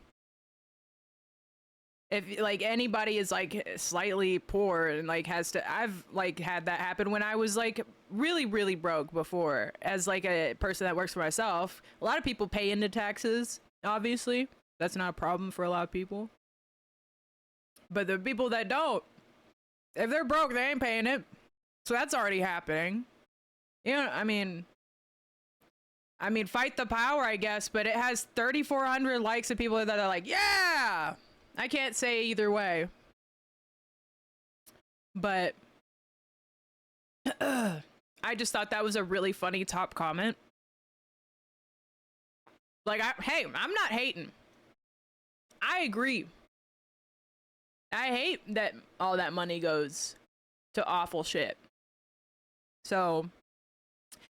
If, like, anybody is, like, slightly poor and, like, has to... I've, like, had that happen when I was, like, really, really broke before. As, like, a person that works for myself. A lot of people pay into taxes, obviously. That's not a problem for a lot of people. But the people that don't, if they're broke, they ain't paying it. So that's already happening. You know, I mean, fight the power, I guess, but it has 3,400 likes of people that are like, yeah! I can't say either way. But I just thought that was a really funny top comment. Like, hey, I'm not hating. I agree. I hate that all that money goes to awful shit. So,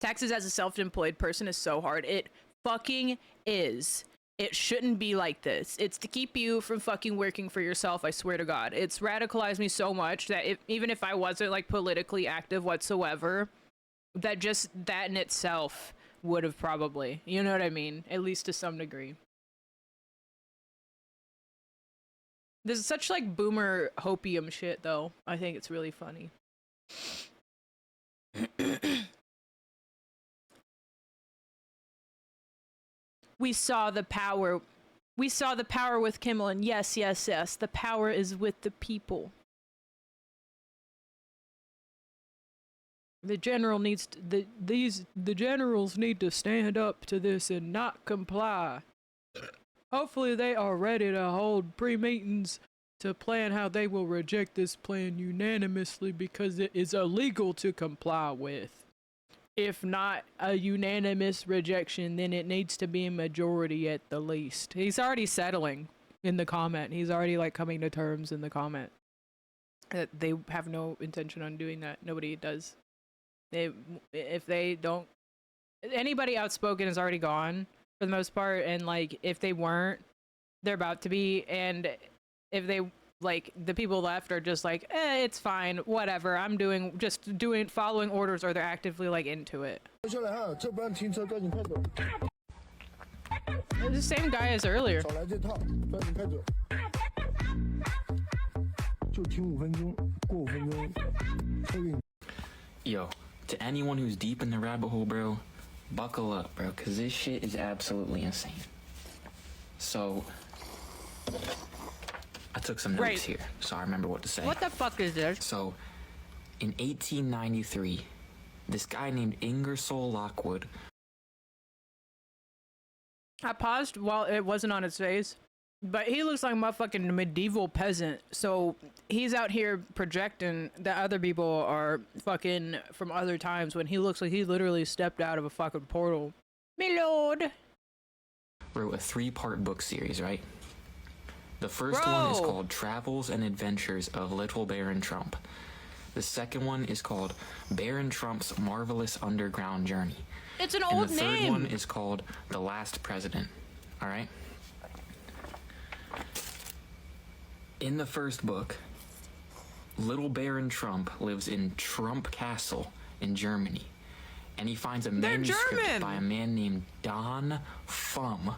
taxes as a self-employed person is so hard. It fucking is. It shouldn't be like this. It's to keep you from fucking working for yourself, I swear to God. It's radicalized me so much that even if I wasn't, like, politically active whatsoever, that just that in itself would have probably, you know what I mean? At least to some degree. This is such, like, boomer hopium shit, though. I think it's really funny. We saw the power. We saw the power with Kimmel, and yes, yes, yes, the power is with the people. The general needs to, the generals need to stand up to this and not comply. Hopefully they are ready to hold pre-meetings to plan how they will reject this plan unanimously because it is illegal to comply with. If not a unanimous rejection, then it needs to be a majority at the least. He's already settling in the comment. He's already, like, coming to terms in the comment. That they have no intention on doing that. Nobody does. If they don't... Anybody outspoken is already gone, for the most part, and, like, if they weren't, they're about to be, and if they... Like, the people left are just like, it's fine, whatever, I'm following orders, or they're actively, like, into it. It's the same guy as earlier. Yo, to anyone who's deep in the rabbit hole, bro, buckle up, bro, because this shit is absolutely insane. So... I took some notes here, so I remember what to say. What the fuck is this? So, in 1893, this guy named Ingersoll Lockwood... I paused while it wasn't on its face, but he looks like a motherfucking medieval peasant, so he's out here projecting that other people are fucking from other times when he looks like he literally stepped out of a fucking portal. Me lord! Wrote a 3-part book series, right? The first one is called Travels and Adventures of Little Baron Trump. The second one is called Baron Trump's Marvelous Underground Journey. It's an old name! And the third one is called The Last President. Alright? In the first book, Little Baron Trump lives in Trump Castle in Germany. And he finds a manuscript by a man named Don Fum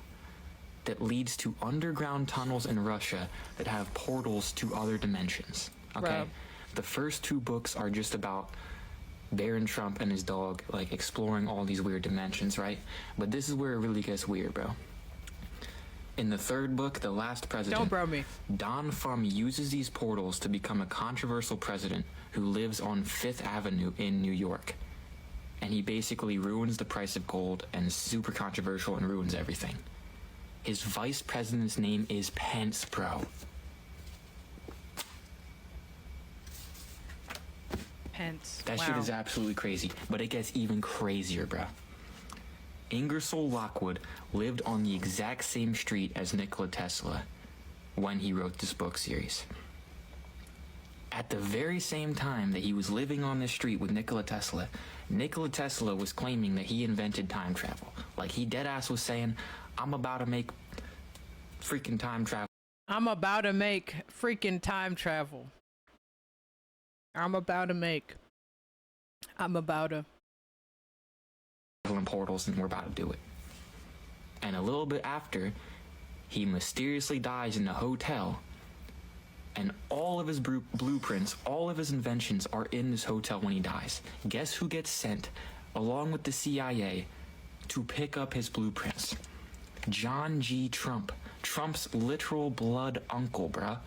that leads to underground tunnels in Russia that have portals to other dimensions. Okay? Bro. The first 2 books are just about Baron Trump and his dog, like, exploring all these weird dimensions, right? But this is where it really gets weird, bro. In the third book, The Last President, don't bro me. Don Fum uses these portals to become a controversial president who lives on 5th Avenue in New York. And he basically ruins the price of gold and is super controversial and ruins everything. His vice president's name is Pence, bro. Pence. That Wow. shit is absolutely crazy. But it gets even crazier, bro. Ingersoll Lockwood lived on the exact same street as Nikola Tesla when he wrote this book series. At the very same time that he was living on this street with Nikola Tesla was claiming that he invented time travel. Like, he deadass was saying, I'm about to make freaking time travel. I'm about to make freaking time travel. I'm about to. In portals, and we're about to do it. And a little bit after, he mysteriously dies in a hotel, and all of his blueprints, all of his inventions are in this hotel when he dies. Guess who gets sent, along with the CIA, to pick up his blueprints? John G. Trump. Trump's literal blood uncle, bruh.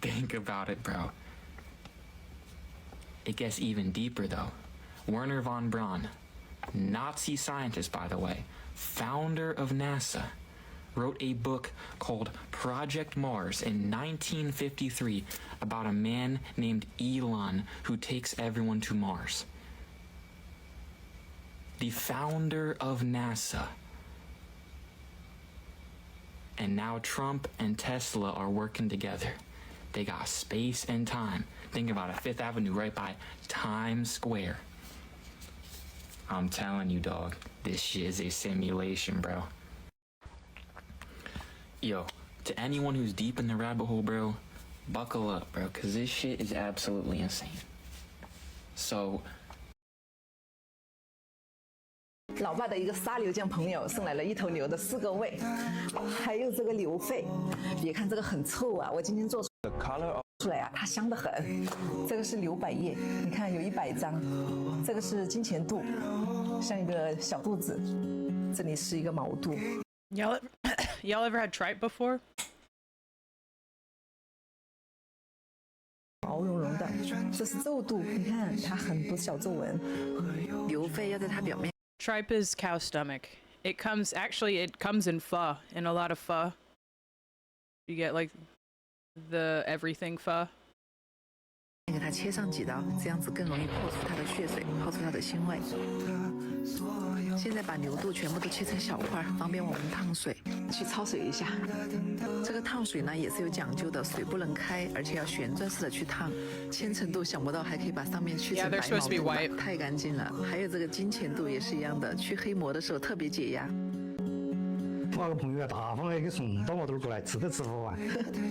Think about it, bro. It gets even deeper, though. Werner von Braun, Nazi scientist, by the way, founder of NASA, wrote a book called Project Mars in 1953 about a man named Elon who takes everyone to Mars. The founder of NASA. And now Trump and Tesla are working together. They got space and time. Think about it, Fifth Avenue right by Times Square. I'm telling you, dog, this shit is a simulation, bro. Yo, to anyone who's deep in the rabbit hole, bro, buckle up, bro, because this shit is absolutely insane. So, 老爸的一个杀牛匠朋友送来了一头牛的4个胃，还有这个牛肺。别看这个很臭啊，我今天做出来啊，它香得很。这个是牛百叶，你看有100张。这个是金钱肚，像一个小肚子。这里是一个毛肚。Y'all ever had tripe before? 毛茸茸的，这是皱肚，你看它很多小皱纹。牛肺要在它表面。Tripe is cow stomach. It comes in pho, in a lot of pho. You get like the everything pho. 给它切上几刀，这样子更容易泡出它的血水，泡出它的腥味。现在把牛肚全部都切成小块，方便我们烫水。去焯水一下。这个烫水呢也是有讲究的，水不能开，而且要旋转式的去烫。千层肚想不到还可以把上面去成白毛肚，太干净了。还有这个金钱肚也是一样的，去黑膜的时候特别解压。 我个朋友大方的给送到我这儿过来，吃都吃不完。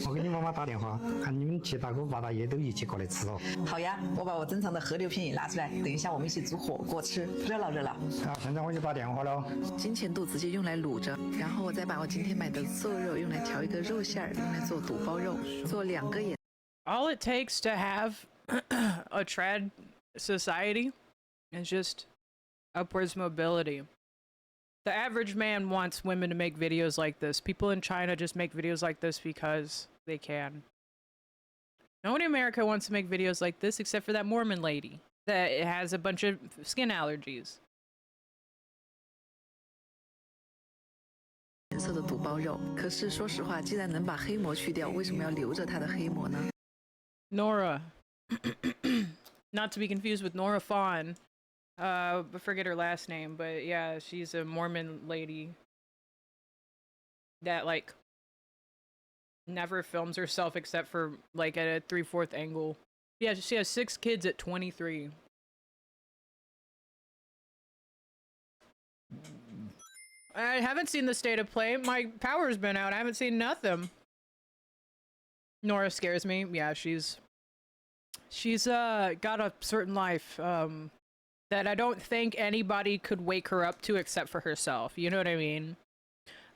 我给你妈妈打电话，喊你们七大姑八大爷都一起过来吃哦。好呀，我把我珍藏的河流片也拿出来，等一下我们一起煮火锅吃，热闹热闹。好，现在我就打电话了。金钱肚直接用来卤着，然后我再把我今天买的瘦肉用来调一个肉馅儿，用来做肚包肉，做2个眼。All it takes to have a trad society is just upwards mobility. The average man wants women to make videos like this. People in China just make videos like this because they can. No one in America wants to make videos like this except for that Mormon lady that has a bunch of skin allergies. 颜色的肚包肉，可是说实话，既然能把黑膜去掉，为什么要留着它的黑膜呢？ Nora. Not to be confused with Nora Fawn. I forget her last name, but yeah, she's a Mormon lady that like never films herself except for like at a 3/4 angle. Yeah, she has 6 kids at 23. I haven't seen the state of play. My power's been out. I haven't seen nothing. Nora scares me. Yeah, she's got a certain life that I don't think anybody could wake her up to except for herself. You know what I mean?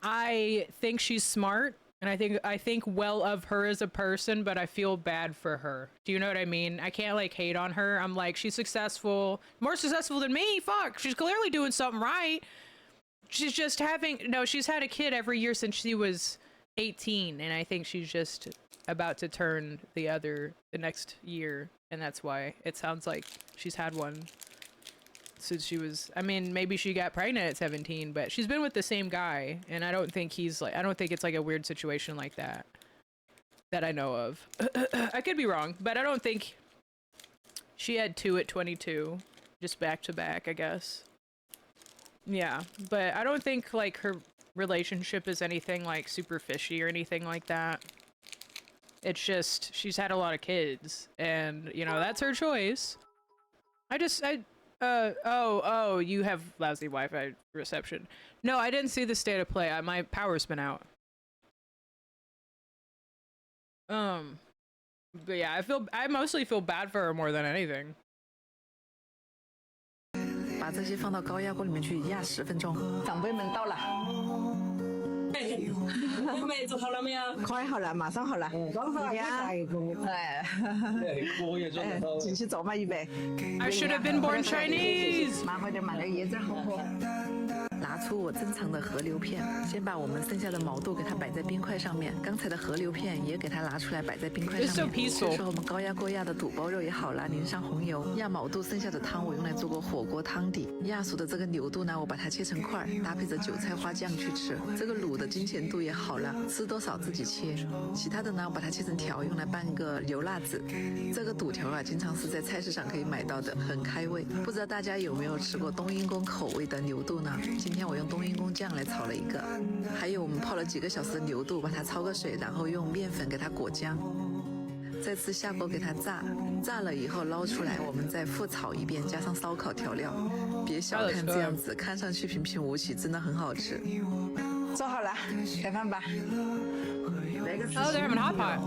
I think she's smart, and I think well of her as a person, but I feel bad for her. Do you know what I mean? I can't like hate on her. I'm like, she's successful, more successful than me. Fuck, she's clearly doing something right. She's just she's had a kid every year since she was 18, and I think she's just about to turn the next year, and that's why it sounds like she's had one since she was, I mean, maybe she got pregnant at 17, but she's been with the same guy, and I don't think it's like a weird situation like that. that I know of. I could be wrong, but I don't think she had 2 at 22, just back to back, I guess. Yeah, but I don't think like her relationship is anything like super fishy or anything like that. It's just she's had a lot of kids, and you know that's her choice. Oh, you have lousy Wi-Fi reception. No, I didn't see the state of play. My power's been out. But yeah, I mostly feel bad for her more than anything. 把这些放到高压锅里面去压10分钟。长辈们到了。妹妹做好了没有？快好了，马上好了。刚好呀。哎。我也做好。继续做嘛，预备。I should have been born Chinese。麻烦点，买点椰子好喝。拿出我珍藏的河流片，先把我们剩下的毛肚给它摆在冰块上面，刚才的河流片也给它拿出来摆在冰块上面。这时候我们高压锅压的肚包肉也好了，淋上红油。压毛肚剩下的汤我用来做过火锅汤底。压熟的这个牛肚呢，我把它切成块，搭配着韭菜花酱去吃。这个卤的金钱肚也好了，吃多少自己切。其他的呢，我把它切成条，用来拌个油辣子。这个肚条啊，经常是在菜市场可以买到的，很开胃。不知道大家有没有吃过冬阴功口味的牛肚呢？今天我用冬阴功酱来炒了一个。还有我们泡了几个小时的牛肚，把它焯个水，然后用面粉给它裹浆。再次下锅给它炸，炸了以后捞出来，我们再复炒一遍，加上烧烤调料。别小看这样子，看上去平平无奇，真的很好吃。做好了，开饭吧。来个。Oh, they're having hot pot.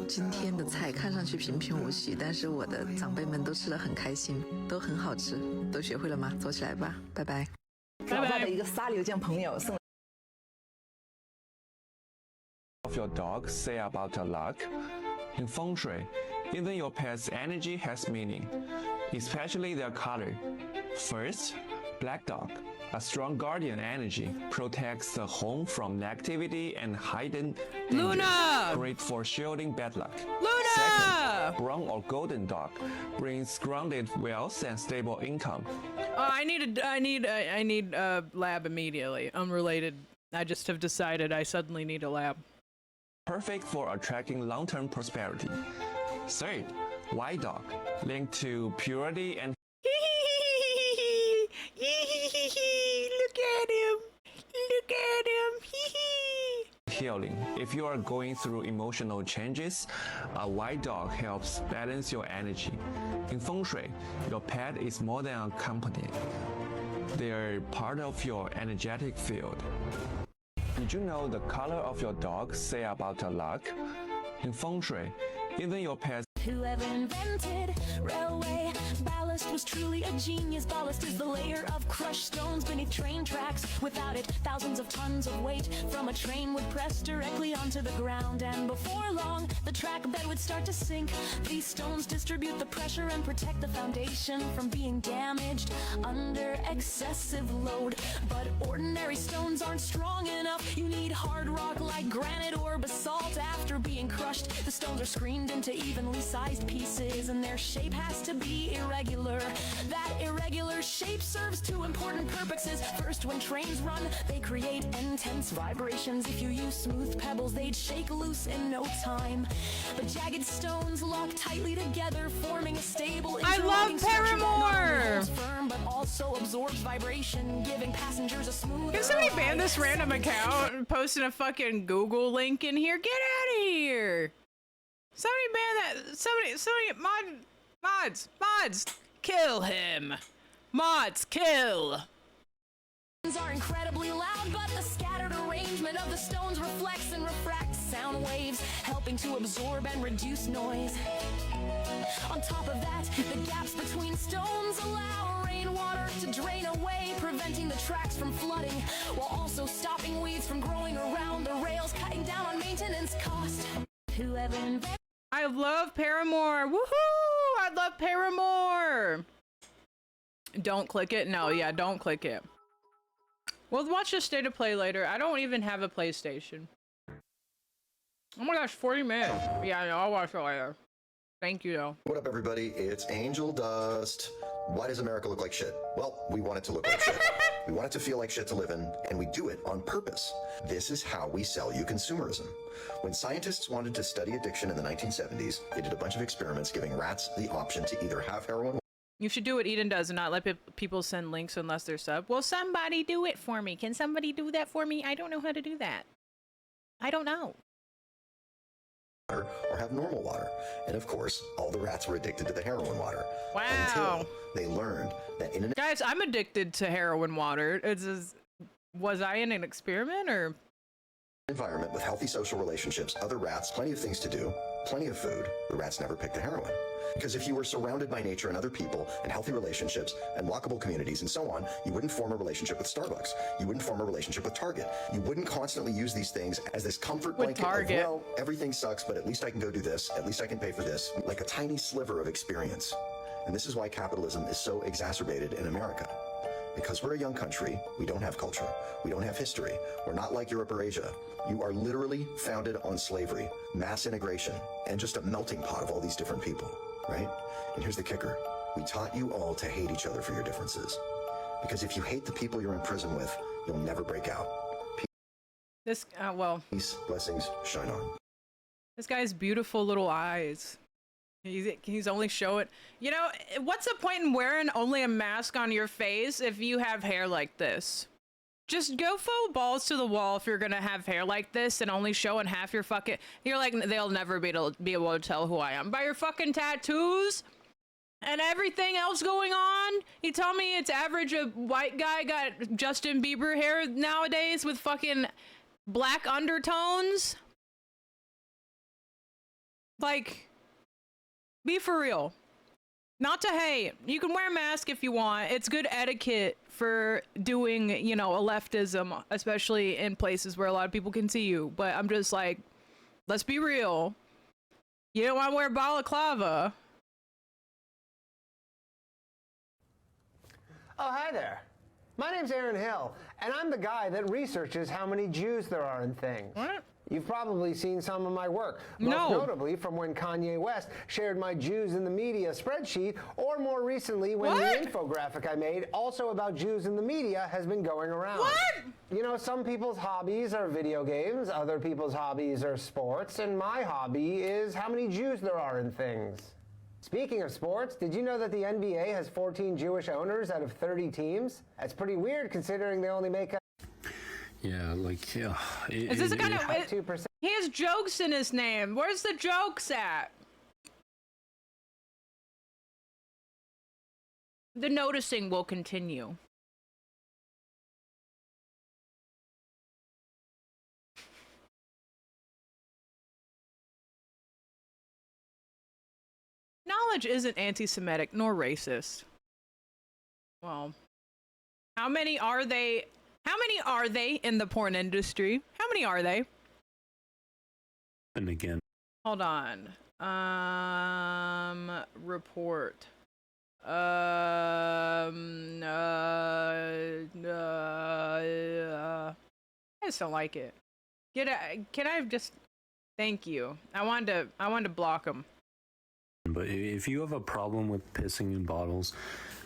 今天的菜看上去平平无奇，但是我的长辈们都吃得很开心，都很好吃。都学会了吗？做起来吧，拜拜。拜拜。的一个沙流酱朋友送。Of your dog say about your luck? In feng shui, even your pet's energy has meaning, especially their color. First, black dog. A strong guardian energy protects the home from negativity and hidden danger. Luna! Great for shielding bad luck. Luna! Second, brown or golden dog brings grounded wealth and stable income. I need a lab immediately. Unrelated. I just have decided I suddenly need a lab. Perfect for attracting long-term prosperity. Third, white dog, linked to purity and Look at him. Look at him. healing. If you are going through emotional changes, a white dog helps balance your energy. In feng shui, your pet is more than a companion. They are part of your energetic field. Did you know the color of your dog say about your luck? In feng shui, even your pet's Whoever invented railway ballast was truly a genius. Ballast is the layer of crushed stones beneath train tracks. Without it, thousands of tons of weight from a train would press directly onto the ground. And before long, the track bed would start to sink. These stones distribute the pressure and protect the foundation from being damaged under excessive load. But ordinary stones aren't strong enough. You need hard rock like granite or basalt. After being crushed, the stones are screened into evenly sized pieces, and their shape has to be irregular. That irregular shape serves two important purposes. First, when trains run, they create intense vibrations. If you use smooth pebbles, they'd shake loose in no time. But jagged stones lock tightly together, forming a stable interlocking structure that not only holds firm but also absorbs vibration, giving passengers a smoother. Can somebody ban this random account and posting a fucking Google link in here? Get out of here! Somebody ban that. Somebody mods, kill him. Mods, kill. Are incredibly loud, but the scattered arrangement of the stones reflects and refracts sound waves, helping to absorb and reduce noise. On top of that, the gaps between stones allow rainwater to drain away, preventing the tracks from flooding, while also stopping weeds from growing around the rails, cutting down on maintenance cost. Whoever invented I love Paramore. Woohoo! I love Paramore. Don't click it. No, yeah, don't click it. We'll watch the state of play later. I don't even have a PlayStation. Oh my gosh, 40 minutes. Yeah, no, I'll watch it later. Thank you. What up, everybody? It's Angel Dust. Why does America look like shit? Well, we want it to look like shit. We want it to feel like shit to live in, and we do it on purpose. This is how we sell you consumerism. When scientists wanted to study addiction in the 1970s, they did a bunch of experiments giving rats the option to either have heroin. You should do what Eden does and not let people send links unless they're sub. Well, somebody do it for me. Can somebody do that for me? I don't know how to do that. I don't know. Or have normal water. And of course, all the rats were addicted to the heroin water. Wow. Until they learned that in an Guys, I'm addicted to heroin water. Was I in an experiment or? environment with healthy social relationships, other rats, plenty of things to do, plenty of food, the rats never picked the heroin. Because if you were surrounded by nature and other people and healthy relationships and walkable communities and so on, you wouldn't form a relationship with Starbucks. You wouldn't form a relationship with Target. You wouldn't constantly use these things as this comfort blanket of, well, everything sucks, but at least I can go do this. At least I can pay for this. Like a tiny sliver of experience. And this is why capitalism is so exacerbated in America. Because we're a young country, we don't have culture, we don't have history, we're not like Europe or Asia. You are literally founded on slavery, mass integration, and just a melting pot of all these different people, right? And here's the kicker. We taught you all to hate each other for your differences. Because if you hate the people you're in prison with, you'll never break out. This, well. Peace, blessings, shine on. This guy's beautiful little eyes. He's only showing, you know, what's the point in wearing only a mask on your face if you have hair like this? Just go full balls to the wall if you're gonna have hair like this and only showing half your fucking, you're like, they'll never be able to tell who I am. By your fucking tattoos and everything else going on? You tell me it's average a white guy got Justin Bieber hair nowadays with fucking black undertones? Like, be for real. Not to hate. You can wear a mask if you want. It's good etiquette for doing, you know, a leftism, especially in places where a lot of people can see you. But I'm just like, let's be real. You don't want to wear balaclava. Oh, hi there. My name's Aaron Hill, and I'm the guy that researches how many Jews there are in things. What? You've probably seen some of my work, most notably from when Kanye West shared my Jews in the media spreadsheet, or more recently when the infographic I made, also about Jews in the media, has been going around. What? You know, some people's hobbies are video games, other people's hobbies are sports, and my hobby is how many Jews there are in things. Speaking of sports, did you know that the NBA has 14 Jewish owners out of 30 teams? That's pretty weird considering they only make up. Yeah, like, yeah. Is this a kind of... He has jokes in his name. Where's the jokes at? The noticing will continue. Knowledge isn't anti-Semitic nor racist. Well, how many are they? How many are they in the porn industry? How many are they? And again. Hold on. Report. I just don't like it. Can I just? Thank you. I wanted to block them. But if you have a problem with pissing in bottles,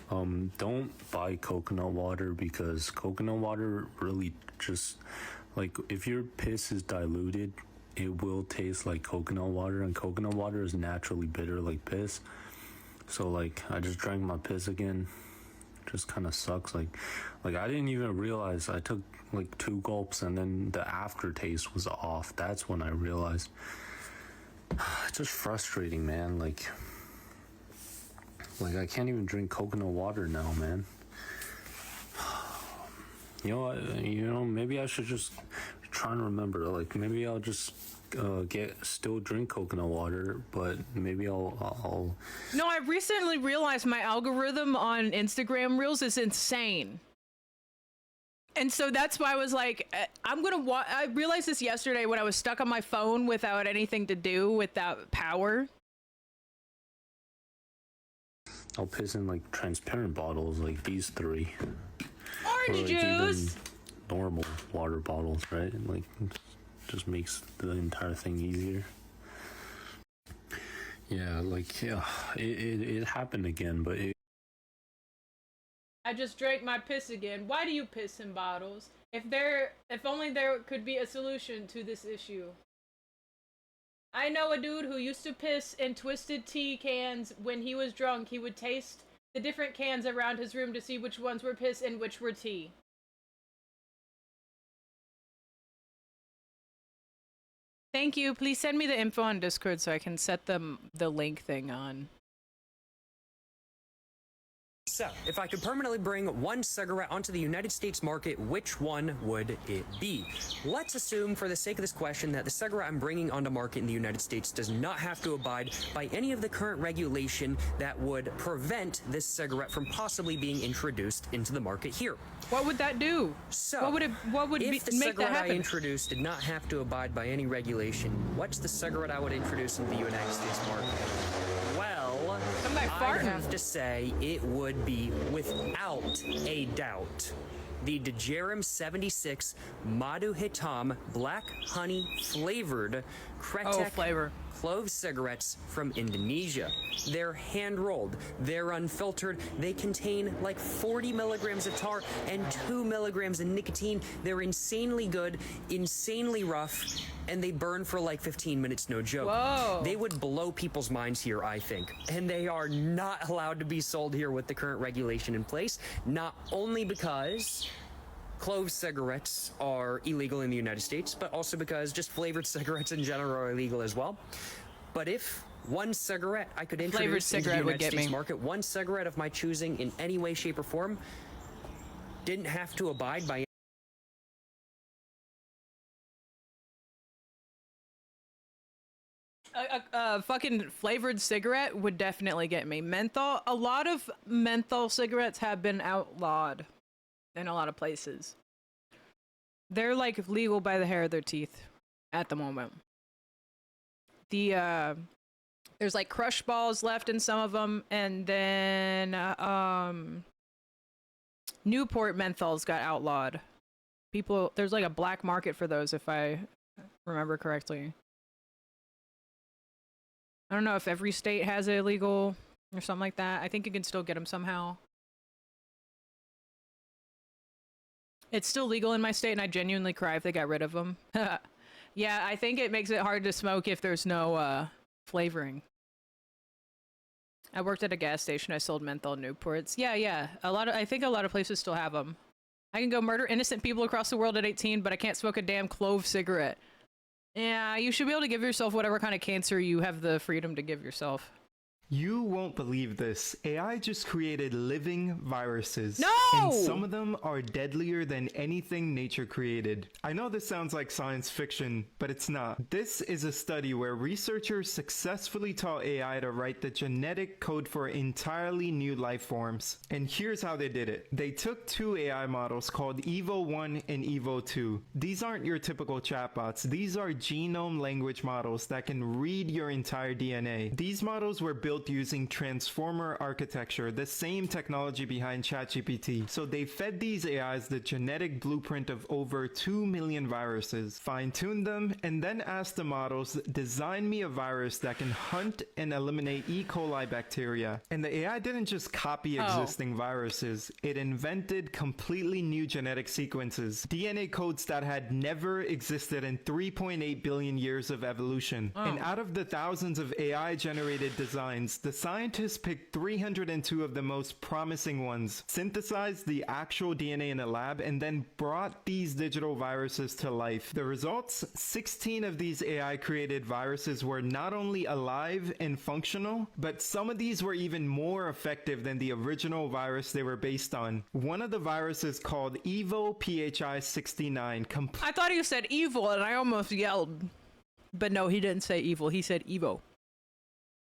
don't buy coconut water, because coconut water really just, like, if your piss is diluted, it will taste like coconut water, and coconut water is naturally bitter like piss. So, like, I just drank my piss again. Just kind of sucks. Like I didn't even realize. I took like 2 gulps and then the aftertaste was off. That's when I realized. It's just frustrating, man. Like I can't even drink coconut water now, man. You know, maybe I should just try and remember. Like, maybe I'll just still drink coconut water, but maybe I'll. No, I recently realized my algorithm on Instagram Reels is insane. And so that's why I was like, I realized this yesterday when I was stuck on my phone without anything to do, without power. I'll piss in like transparent bottles like these 3. Orange juice! Normal water bottles, right? Like, just makes the entire thing easier. Yeah, like it happened again, but I just drank my piss again. Why do you piss in bottles? If only there could be a solution to this issue. I know a dude who used to piss in twisted tea cans. When he was drunk, he would taste the different cans around his room to see which ones were piss and which were tea. Thank you. Please send me the info on Discord so I can set the link thing on. So, if I could permanently bring one cigarette onto the United States market, which one would it be? Let's assume, for the sake of this question, that the cigarette I'm bringing onto market in the United States does not have to abide by any of the current regulation that would prevent this cigarette from possibly being introduced into the market here. What would that do? So, what would if the make that cigarette I happen? introduced did not have to abide by any regulation, what's the cigarette I would introduce into the United States market? Well, I'd have to say it would be, without a doubt, the Dejarum 76 Madu Hitam Black Honey Flavored Kretek flavor. Clove cigarettes from Indonesia. They're hand-rolled, they're unfiltered, they contain like 40 milligrams of tar and 2 milligrams of nicotine. They're insanely good, insanely rough, and they burn for like 15 minutes, no joke. Whoa. They would blow people's minds here, I think. And they are not allowed to be sold here with the current regulation in place, not only because clove cigarettes are illegal in the United States, but also because just flavored cigarettes in general are illegal as well. But if one cigarette I could introduce into the United States market, one cigarette of my choosing in any way, shape, or form, didn't have to abide by A fucking flavored cigarette would definitely get me. Menthol, a lot of menthol cigarettes have been outlawed in a lot of places. They're like legal by the hair of their teeth at the moment. There's like crush balls left in some of them, and then Newport menthols got outlawed. There's like a black market for those, if I remember correctly. I don't know if every state has it illegal or something like that. I think you can still get them somehow. It's still legal in my state, and I genuinely cry if they got rid of them. Yeah, I think it makes it hard to smoke if there's no flavoring. I worked at a gas station. I sold menthol Newports. Yeah. I think a lot of places still have them. I can go murder innocent people across the world at 18, but I can't smoke a damn clove cigarette. Yeah, you should be able to give yourself whatever kind of cancer you have the freedom to give yourself. You won't believe this. AI just created living viruses. No! And some of them are deadlier than anything nature created. I know this sounds like science fiction, but it's not. This is a study where researchers successfully taught AI to write the genetic code for entirely new life forms. And here's how they did it. They took two AI models called Evo1 and Evo2. These aren't your typical chatbots. These are genome language models that can read your entire DNA. These models were built using transformer architecture, the same technology behind ChatGPT. So they fed these AIs the genetic blueprint of over 2 million viruses, fine-tuned them, and then asked the models, design me a virus that can hunt and eliminate E. coli bacteria. And the AI didn't just copy existing viruses, it invented completely new genetic sequences, DNA codes that had never existed in 3.8 billion years of evolution. And out of the thousands of AI-generated designs, the scientists picked 302 of the most promising ones, synthesized the actual DNA in a lab, and then brought these digital viruses to life. The results? 16 of these AI-created viruses were not only alive and functional, but some of these were even more effective than the original virus they were based on. One of the viruses, called Evo PHI-69, I thought he said evil, and I almost yelled. But no, he didn't say evil, he said Evo.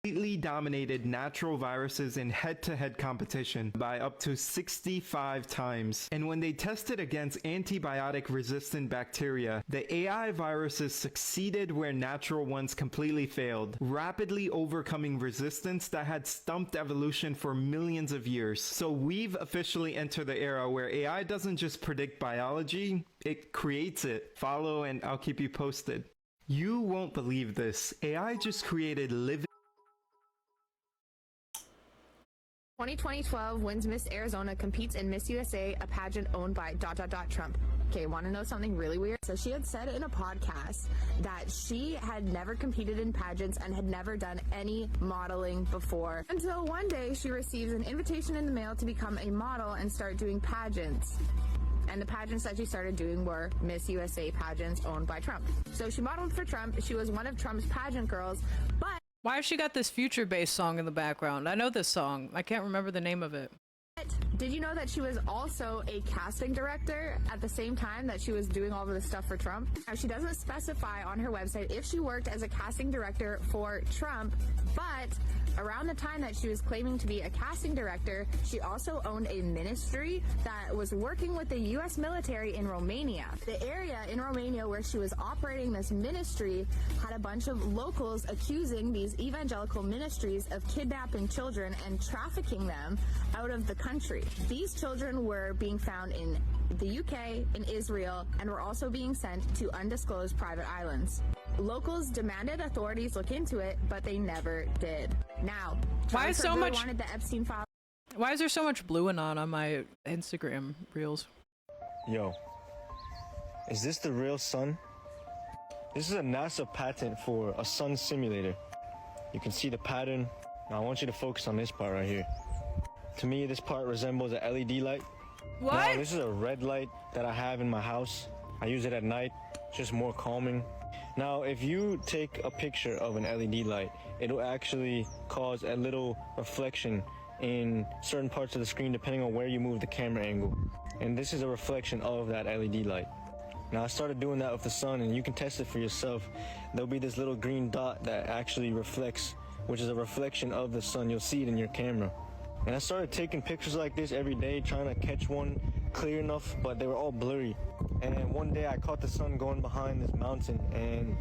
Completely dominated natural viruses in head-to-head competition by up to 65 times. And when they tested against antibiotic-resistant bacteria, the AI viruses succeeded where natural ones completely failed, rapidly overcoming resistance that had stumped evolution for millions of years. So we've officially entered the era where AI doesn't just predict biology, it creates it. Follow and I'll keep you posted. You won't believe this. AI just created living 2012 wins Miss Arizona competes in Miss USA, a pageant owned by ... Trump. Okay, want to know something really weird? So she had said in a podcast that she had never competed in pageants and had never done any modeling before, until one day she receives an invitation in the mail to become a model and start doing pageants. And the pageants that she started doing were Miss USA pageants owned by Trump. So she modeled for Trump. She was one of Trump's pageant girls, but... Why has she got this future-based song in the background? I know this song. I can't remember the name of it. Did you know that she was also a casting director at the same time that she was doing all of this stuff for Trump? Now, she doesn't specify on her website if she worked as a casting director for Trump, but around the time that she was claiming to be a casting director, she also owned a ministry that was working with the U.S. military in Romania. The area in Romania where she was operating this ministry had a bunch of locals accusing these evangelical ministries of kidnapping children and trafficking them out of the country. These children were being found in the UK, in Israel, and were also being sent to undisclosed private islands. Locals demanded authorities look into it, but they never did. Now, why is so much wanted the Epstein file? Why is there so much blue anon on my Instagram reels? Yo, is this the real sun? This is a NASA patent for a sun simulator. You can see the pattern. Now I want you to focus on this part right here. To me, this part resembles an LED light. What? Now, this is a red light that I have in my house. I use it at night, just more calming. Now, if you take a picture of an LED light, it'll actually cause a little reflection in certain parts of the screen depending on where you move the camera angle. And this is a reflection of that LED light. Now, I started doing that with the sun, and you can test it for yourself. There'll be this little green dot that actually reflects, which is a reflection of the sun. You'll see it in your camera. And I started taking pictures like this every day, trying to catch one clear enough, but they were all blurry. And one day I caught the sun going behind this mountain, and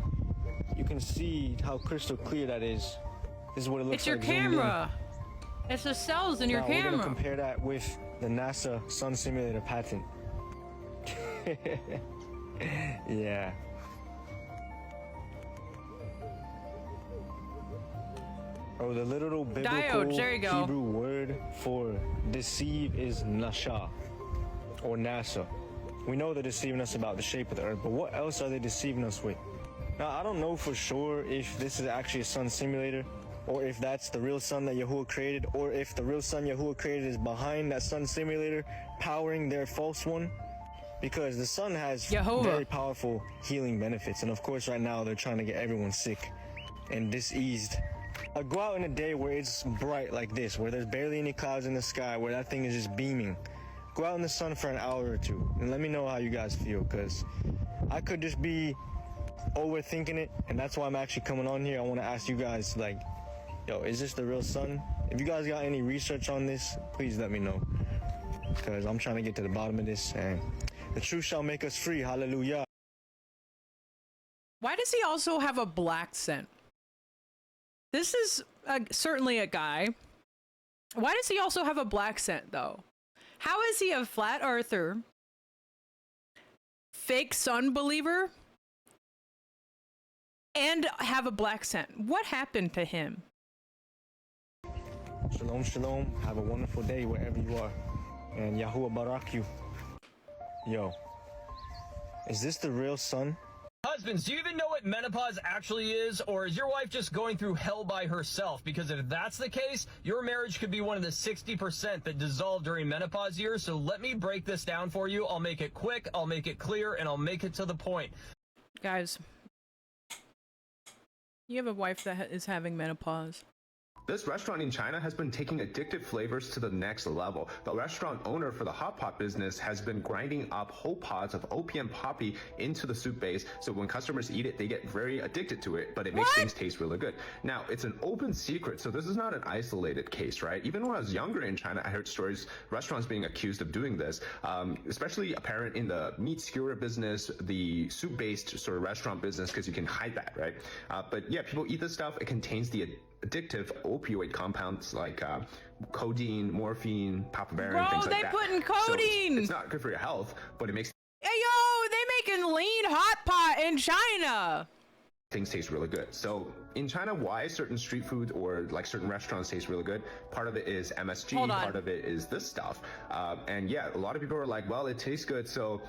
you can see how crystal clear that is. This is what it looks like. It's your camera. It's the cells in your camera. We're gonna compare that with the NASA Sun Simulator patent. Yeah. Oh, the little biblical Hebrew word for deceive is nasha, or NASA. We know they're deceiving us about the shape of the earth, but what else are they deceiving us with? Now, I don't know for sure if this is actually a sun simulator, or if that's the real sun that Yahuwah created, or if the real sun Yahuwah created is behind that sun simulator, powering their false one. Because the sun has very powerful healing benefits, and of course right now they're trying to get everyone sick and diseased. Go out in a day where it's bright like this, where there's barely any clouds in the sky, where that thing is just beaming. Go out in the sun for an hour or two, and let me know how you guys feel, because I could just be overthinking it, and that's why I'm actually coming on here. I want to ask you guys, like, yo, is this the real sun? If you guys got any research on this, please let me know, because I'm trying to get to the bottom of this, and the truth shall make us free. Hallelujah. Why does he also have a black scent? This is certainly a guy. Why does he also have a black scent, though? How is he a flat earther, fake sun believer, and have a black scent? What happened to him? Shalom, shalom. Have a wonderful day wherever you are. And Yahuwah barak you. Yo, is this the real sun? Husbands, do you even know what menopause actually is? Or is your wife just going through hell by herself? Because if that's the case, your marriage could be one of the 60% that dissolve during menopause years. So let me break this down for you. I'll make it quick, I'll make it clear, and I'll make it to the point. Guys, you have a wife that is having menopause. This restaurant in China has been taking addictive flavors to the next level. The restaurant owner for the hot pot business has been grinding up whole pods of opium poppy into the soup base, so when customers eat it, they get very addicted to it, but it makes things taste really good. Now, it's an open secret, so this is not an isolated case, right? Even when I was younger in China, I heard stories, restaurants being accused of doing this, especially apparent in the meat skewer business, the soup-based sort of restaurant business, because you can hide that, right? But yeah, people eat this stuff. It contains the addictive opioid compounds like codeine, morphine, papaverine, things like that. Bro, they putting codeine! So it's not good for your health, but it makes... Hey, yo, they making lean hot pot in China! things taste really good. So in China, why certain street food or like certain restaurants taste really good? Part of it is MSG, part of it is this stuff. And yeah, a lot of people are like, well, it tastes good, so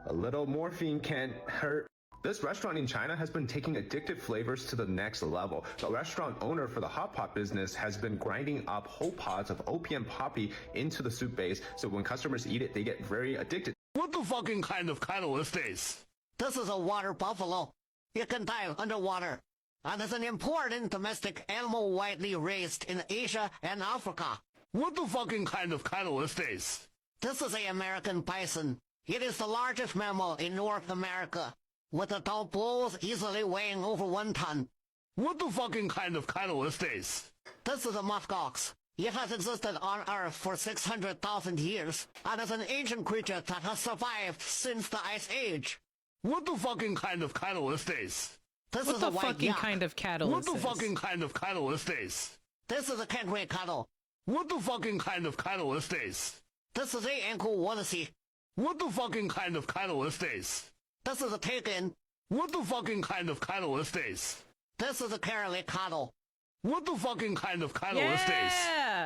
a little morphine can't hurt. This restaurant in China has been taking addictive flavors to the next level. The restaurant owner for the hot pot business has been grinding up whole pods of opium poppy into the soup base, so when customers eat it, they get very addicted. What the fucking kind of cattle is this? This is a water buffalo. It can dive underwater, and is an important domestic animal widely raised in Asia and Africa. What the fucking kind of cattle is this? This is the American bison. It is the largest mammal in North America, with adult bulls easily weighing over 1 ton. What the fucking kind of cattle is this? This is a muskox. It has existed on Earth for 600,000 years, and is an ancient creature that has survived since the Ice Age. What the fucking kind of cattle is this? This what is the a white fucking yak. kind of cattle What is the this? fucking kind of cattle is this? This is a kangaroo cattle. What the fucking kind of cattle is this? This is a ankle wallasey. What the fucking kind of cattle is this? This is a taken. What the fucking kind of cattle is this? This is a Kerala cattle. What the fucking kind of cattle is this?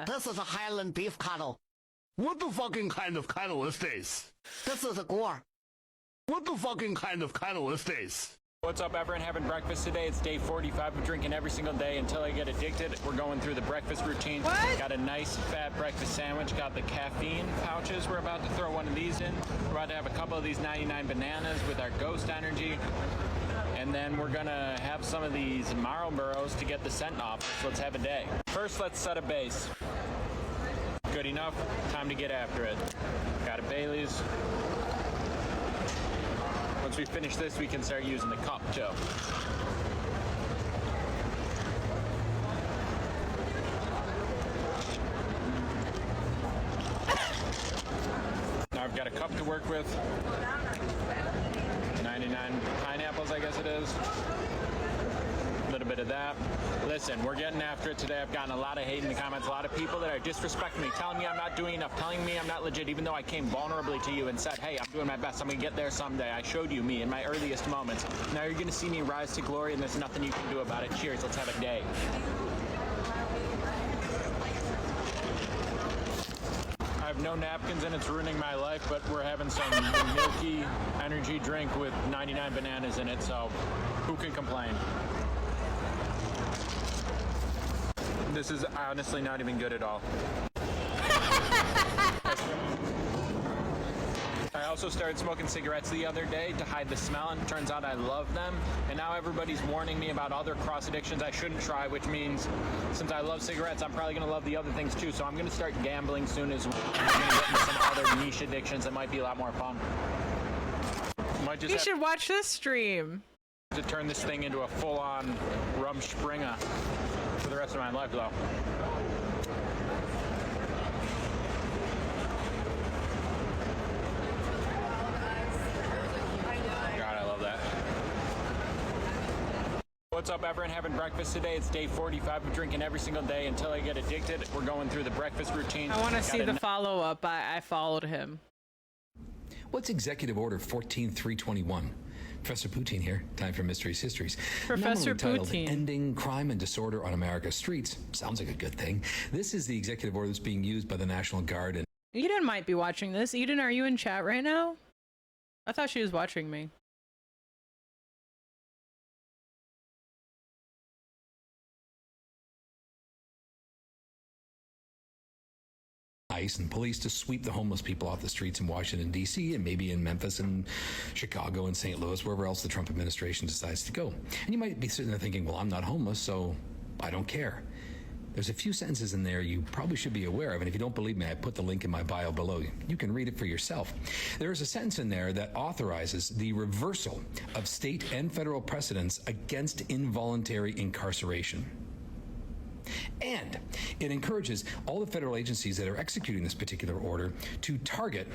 This is a Highland beef cattle. What the fucking kind of cattle is this? This is a gore. What the fucking kind of cattle is this? What's up, everyone? Having breakfast today. It's day 45 of drinking every single day until I get addicted. We're going through the breakfast routine. Got a nice fat breakfast sandwich. Got the caffeine pouches. We're about to throw one of these in. We're about to have a couple of these 99 bananas with our ghost energy. And then we're gonna have some of these Marlboros to get the scent off. So let's have a day. First, let's set a base. Good enough. Time to get after it. Got a Bailey's. Once we finish this, we can start using the cup too. Now I've got a cup to work with. 99 pineapples, I guess it is. A little bit of that. Listen, we're getting after it today. I've gotten a lot of hate in the comments. A lot of people that are disrespecting me, telling me I'm not doing enough, telling me I'm not legit, even though I came vulnerably to you and said, hey, I'm doing my best. I'm going to get there someday. I showed you me in my earliest moments. Now you're going to see me rise to glory, and there's nothing you can do about it. Cheers. Let's have a day. I have no napkins and it's ruining my life, but we're having some milky energy drink with 99 bananas in it, so who can complain? This is honestly not even good at all. I also started smoking cigarettes the other day to hide the smell, and it turns out I love them. And now everybody's warning me about other cross addictions I shouldn't try, which means since I love cigarettes, I'm probably going to love the other things too. So I'm going to start gambling soon as well. I'm going to get into some other niche addictions that might be a lot more fun. Might just You should watch this stream. to turn this thing into a full-on Rumspringa for the rest of my life, though. God, I love that. What's up, everyone? Having breakfast today. It's day 45 of drinking every single day until I get addicted. We're going through the breakfast routine. I want to see the follow-up. I followed him. What's Executive Order 14321? Professor Poutine here. Time for Mysteries Histories. Professor Nominally titled Poutine. Ending Crime and Disorder on America's Streets. Sounds like a good thing. This is the executive order that's being used by the National Guard and Eden might be watching this. Eden, are you in chat right now? I thought she was watching me. ICE and police to sweep the homeless people off the streets in Washington, D.C., and maybe in Memphis and Chicago and St. Louis, wherever else the Trump administration decides to go. And you might be sitting there thinking, well, I'm not homeless, so I don't care. There's a few sentences in there you probably should be aware of, and if you don't believe me, I put the link in my bio below. You can read it for yourself. There is a sentence in there that authorizes the reversal of state and federal precedents against involuntary incarceration. And it encourages all the federal agencies that are executing this particular order to target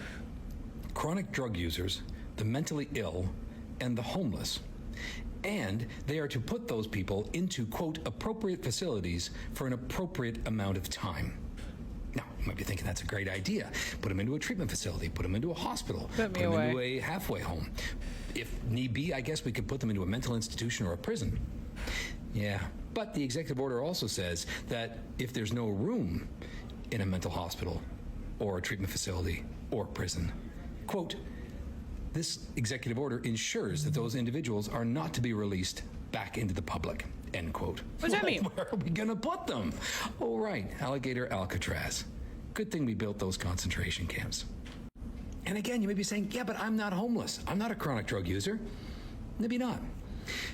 chronic drug users, the mentally ill, and the homeless. And they are to put those people into, quote, appropriate facilities for an appropriate amount of time. Now, You might be thinking that's a great idea. Put them into a treatment facility, put them into a hospital, Put them into a halfway home. If need be, I guess we could put them into a mental institution or a prison. Yeah, but the executive order also says that if there's no room in a mental hospital or a treatment facility or prison, quote, this executive order ensures that those individuals are not to be released back into the public, end quote. What does that mean? Where are we gonna put them? Oh, right, Alligator Alcatraz. Good thing we built those concentration camps. And again, you may be saying, yeah, but I'm not homeless. I'm not a chronic drug user. Maybe not.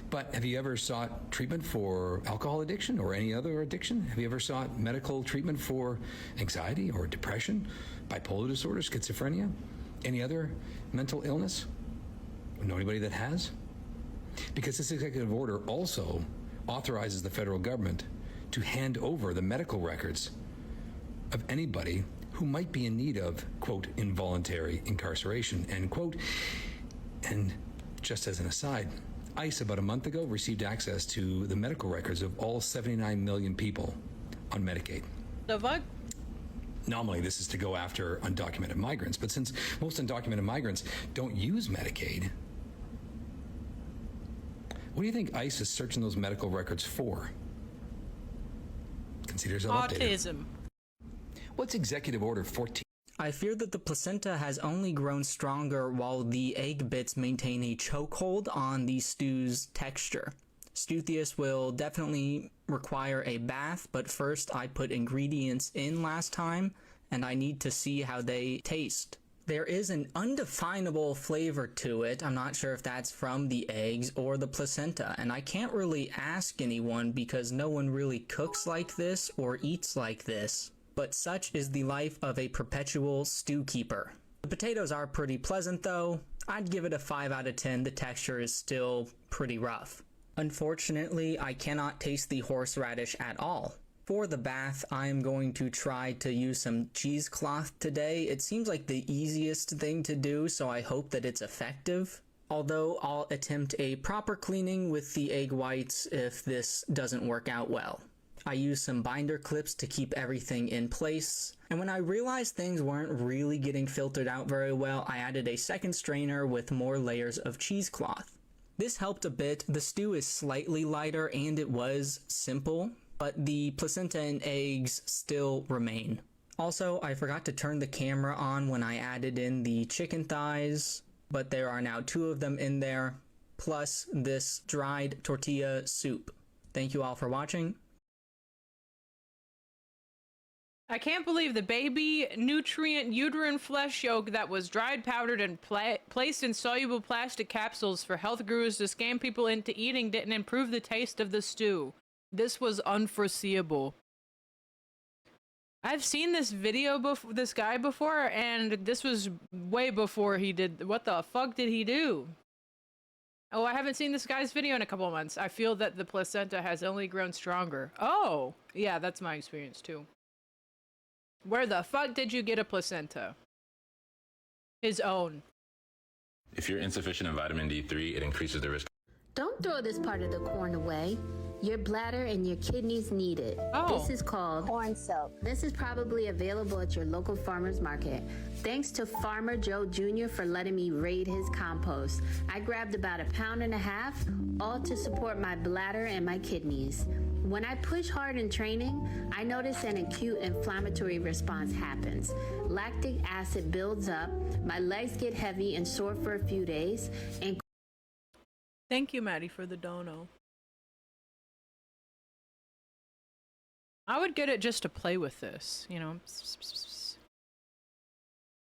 But have you ever sought treatment for alcohol addiction or any other addiction? Have you ever sought medical treatment for anxiety or depression, bipolar disorder, schizophrenia, any other mental illness? Know anybody that has? Because this executive order also authorizes the federal government to hand over the medical records of anybody who might be in need of, quote, involuntary incarceration, end quote. And just as an aside, ICE about a month ago received access to the medical records of all 79 million people on Medicaid. The fuck? Normally, this is to go after undocumented migrants, but since most undocumented migrants don't use Medicaid, what do you think ICE is searching those medical records for? Consider yourself updated. Autism. What's Executive Order 14? I fear that the placenta has only grown stronger while the egg bits maintain a chokehold on the stew's texture. Stuthius will definitely require a bath, but first I put ingredients in last time, and I need to see how they taste. There is an undefinable flavor to it. I'm not sure if that's from the eggs or the placenta, and I can't really ask anyone because no one really cooks like this or eats like this. But such is the life of a perpetual stew keeper. The potatoes are pretty pleasant though. I'd give it a 5 out of 10. The texture is still pretty rough. Unfortunately, I cannot taste the horseradish at all. For the bath, I am going to try to use some cheesecloth today. It seems like the easiest thing to do, so I hope that it's effective. Although I'll attempt a proper cleaning with the egg whites if this doesn't work out well. I used some binder clips to keep everything in place, and when I realized things weren't really getting filtered out very well, I added a second strainer with more layers of cheesecloth. This helped a bit. The stew is slightly lighter and it was simple, but the placenta and eggs still remain. Also, I forgot to turn the camera on when I added in the chicken thighs, but there are now 2 of them in there, plus this dried tortilla soup. Thank you all for watching. I can't believe the baby nutrient uterine flesh yolk that was dried, powdered, and placed in soluble plastic capsules for health gurus to scam people into eating didn't improve the taste of the stew. This was unforeseeable. I've seen this video before, this guy before, and this was way before he did. What the fuck did he do? Oh, I haven't seen this guy's video in a couple of months. I feel that the placenta has only grown stronger. Oh, yeah, that's my experience too. Where the fuck did you get a placenta? His own. If you're insufficient in vitamin D3, it increases the risk. Don't throw this part of the corn away. Your bladder and your kidneys need it. Oh. This is called corn silk. This is probably available at your local farmer's market. Thanks to Farmer Joe Jr. for letting me raid his compost. I grabbed about 1.5 pounds, all to support my bladder and my kidneys. When I push hard in training, I notice an acute inflammatory response happens. Lactic acid builds up, my legs get heavy and sore for a few days, and thank you, Maddie, for the dono. I would get it just to play with this, you know.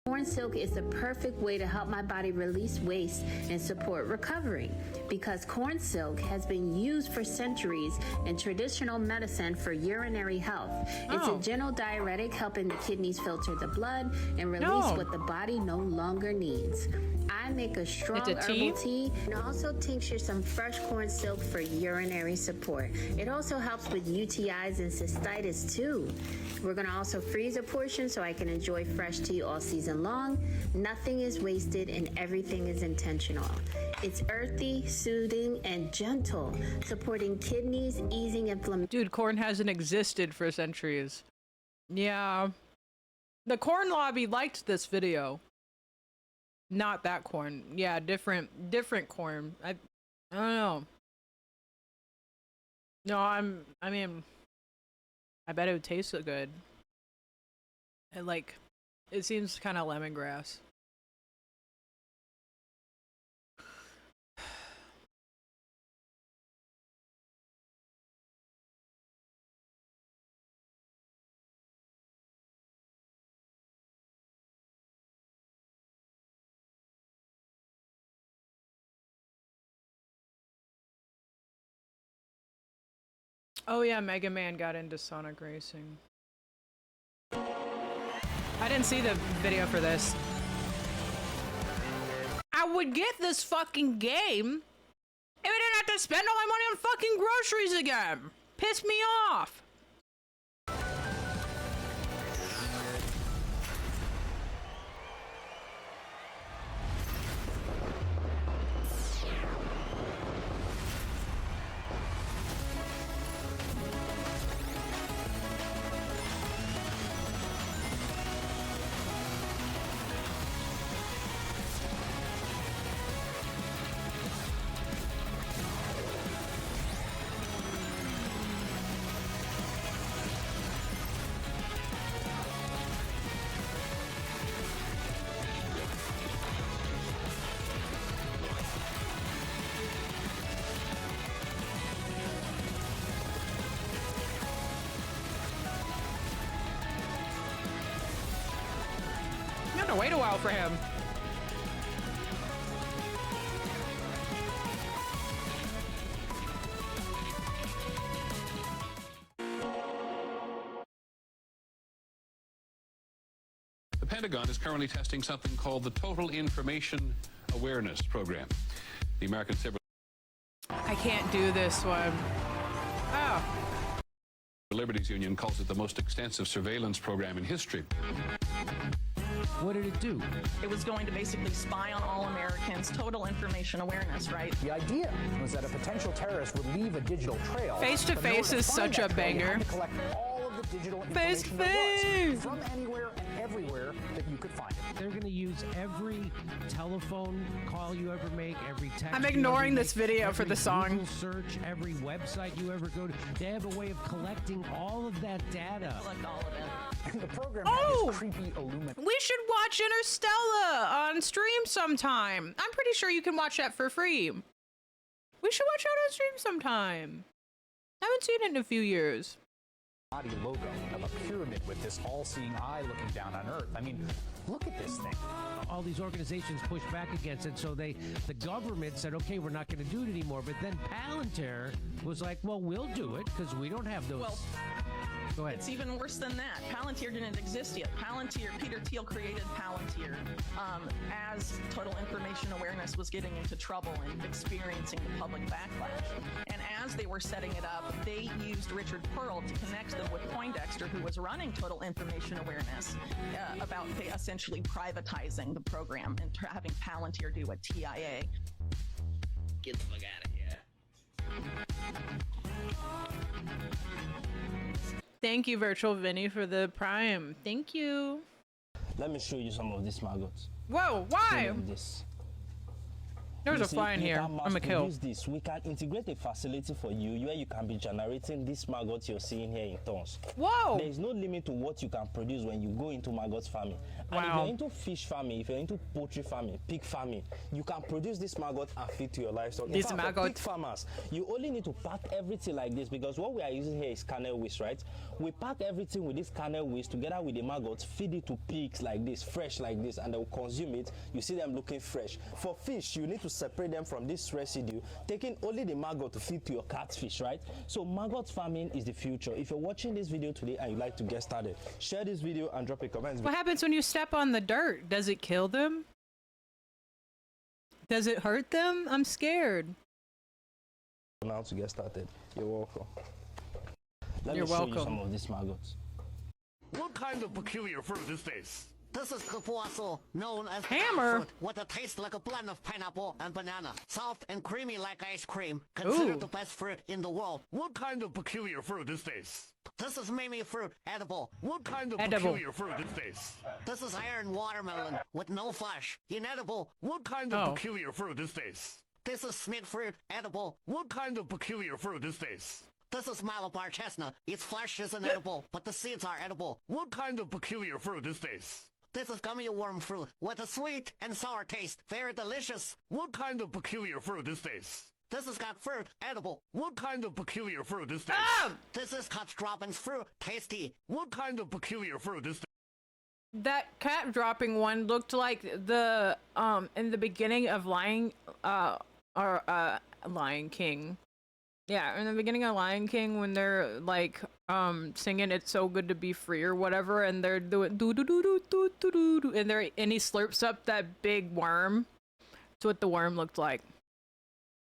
corn silk is the perfect way to help my body release waste and support recovery, because corn silk has been used for centuries in traditional medicine for urinary health. It's a gentle diuretic, helping the kidneys filter the blood and release what the body no longer needs. I make a strong herbal tea and also tincture some fresh corn silk for urinary support. It also helps with UTIs and cystitis too. We're gonna also freeze a portion so I can enjoy fresh tea all season long. Nothing is wasted and everything is intentional. It's earthy, soothing, and gentle, supporting kidneys, easing inflammation. Dude, corn hasn't existed for centuries. Yeah. The corn lobby liked this video. Not that corn. Yeah, different corn. I don't know. No, I mean, I bet it would taste so good. And like, it seems kind of lemongrass. Oh yeah, Mega Man got into Sonic Racing. I didn't see the video for this. I would get this fucking game if I didn't have to spend all my money on fucking groceries again. Piss me off. You had to wait a while for him. The Pentagon is currently testing something called the Total Information Awareness Program. The American Civil I can't do this one. Oh. Liberties Union calls it the most extensive surveillance program in history. What did it do? It was going to basically spy on all Americans, total information awareness, right? The idea was that a potential terrorist would leave a digital trail. Face to face is such a banger. Collect all of the digital Face to face from anywhere and everywhere that you could find it. They're going to use every telephone call you ever make, every text. I'm ignoring this video for the song. Google search, every website you ever go to. They have a way of collecting all of that data. Collect all of it. The program Oh! has creepy illumination. We should watch Interstellar on stream sometime. I'm pretty sure you can watch that for free. We should watch it on stream sometime. I haven't seen it in a few years. Body logo of a pyramid with this all-seeing eye looking down on Earth. I mean, look at this thing. All these organizations pushed back against it, so the government said, okay, we're not going to do it anymore. But then Palantir was like, well, we'll do it because we don't have those. Well, go ahead. It's even worse than that. Palantir didn't exist yet. Peter Thiel created Palantir as total information awareness was getting into trouble and experiencing the public backlash. And as they were setting it up, they used Richard Pearl to connect them with Poindexter, who was running total information awareness, about essentially privatizing the program and having Palantir do a TIA. Get the fuck out of here. Thank you, Virtual Vinny, for the Prime. Thank you. Let me show you some of these maggots. Whoa, why? This. There's a fly in here. I'm a kill. This. We can integrate a facility for you where you can be generating these maggots you're seeing here in tons. Whoa! There is no limit to what you can produce when you go into maggot farming. And if Wow. you're into fish farming, if you're into poultry farming, pig farming, you can produce this maggot and feed to your livestock. In These fact, for maggots. pig farmers, you only need to pack everything like this because what we are using here is kernel waste, right? We pack everything with this kernel waste together with the maggots, feed it to pigs like this, fresh like this, and they will consume it. You see them looking fresh. For fish, you need to separate them from this residue, taking only the maggot to feed to your catfish, right? So maggot farming is the future. If you're watching this video today and you'd like to get started, share this video and drop a comment. What happens when you step on the dirt? Does it kill them? Does it hurt them? I'm scared. Now to get started. You're welcome. You're Let me show welcome. you some of these maggots. What kind of peculiar fruit is this? This is kapuaso, known as Hammer. fruit, with a taste like a blend of pineapple and banana. Soft and creamy like ice cream. Considered the best fruit in the world. What kind of peculiar fruit is this? This is Mimi fruit, edible. What kind of peculiar fruit is this? This is iron watermelon, with no flesh. Inedible. What kind of peculiar fruit is this? This is Smith fruit, edible. What kind of peculiar fruit is this? This is Malabar chestnut. Its flesh is inedible, but the seeds are edible. What kind of peculiar fruit is this? This is gummy worm fruit, with a sweet and sour taste. Very delicious. What kind of peculiar fruit is this? This is got fruit, edible. What kind of peculiar fruit is this? This is cat droppings fruit, tasty. What kind of peculiar fruit is this? That cat dropping one looked like the in the beginning of Lion King. Yeah, in the beginning of Lion King when they're like singing "It's So Good to Be Free" or whatever, and they're doing do do do do do do do, and he slurps up that big worm. That's what the worm looked like.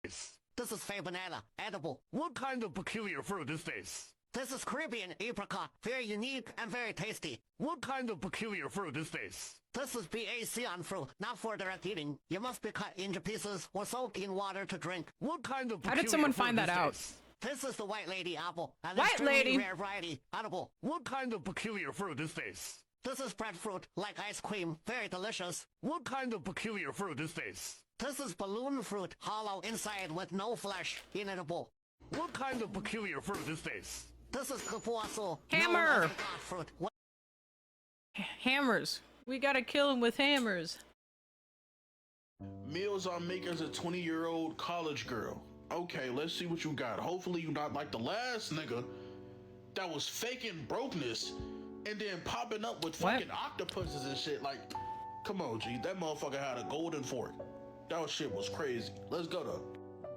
This is fake banana, edible. What kind of peculiar fruit is this? This is Caribbean apricot, very unique and very tasty. What kind of peculiar fruit is this? This is Bacian fruit, not for direct eating. You must be cut into pieces or soaked in water to drink. What kind of peculiar How did someone fruit find that is out? This is the white lady apple, an White extremely lady. rare variety, edible. What kind of peculiar fruit is this? This is breadfruit, like ice cream, very delicious. What kind of peculiar fruit is this? This is balloon fruit, hollow inside with no flesh, inedible. What kind of peculiar fruit is this? This is kapuaso. Hammer. Fruit. Hammers. We gotta kill him with hammers. Meals I'm making as a 20-year-old college girl. Okay, let's see what you got. Hopefully you're not like the last nigga that was faking brokenness and then popping up with fucking octopuses and shit. Like, come on, G. That motherfucker had a golden fork. That shit was crazy. Let's go though.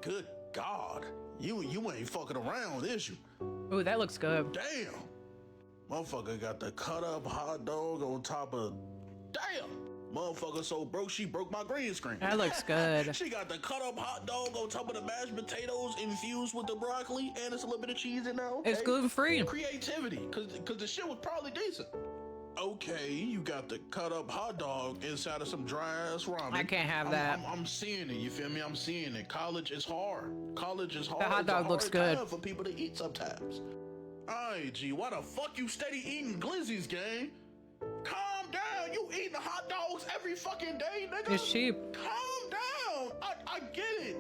Good God. You ain't fucking around, is you? Ooh, that looks good. Damn. Motherfucker got the cut up hot dog on top of... Damn. Motherfucker so broke she broke my green screen. That looks good. She got the cut up hot dog on top of the mashed potatoes infused with the broccoli, and it's a little bit of cheese in there. It's gluten free. Creativity, cause the shit was probably decent. Okay, you got the cut up hot dog inside of some dry ass ramen. I can't have that. I'm seeing it. You feel me? I'm seeing it. College is hard. College is hard. The hot dog looks good for people to eat sometimes. Alright, G, why the fuck you steady eating glizzies, gang? Calm down. You eating hot dogs every fucking day, nigga. It's cheap. Calm down. I get it.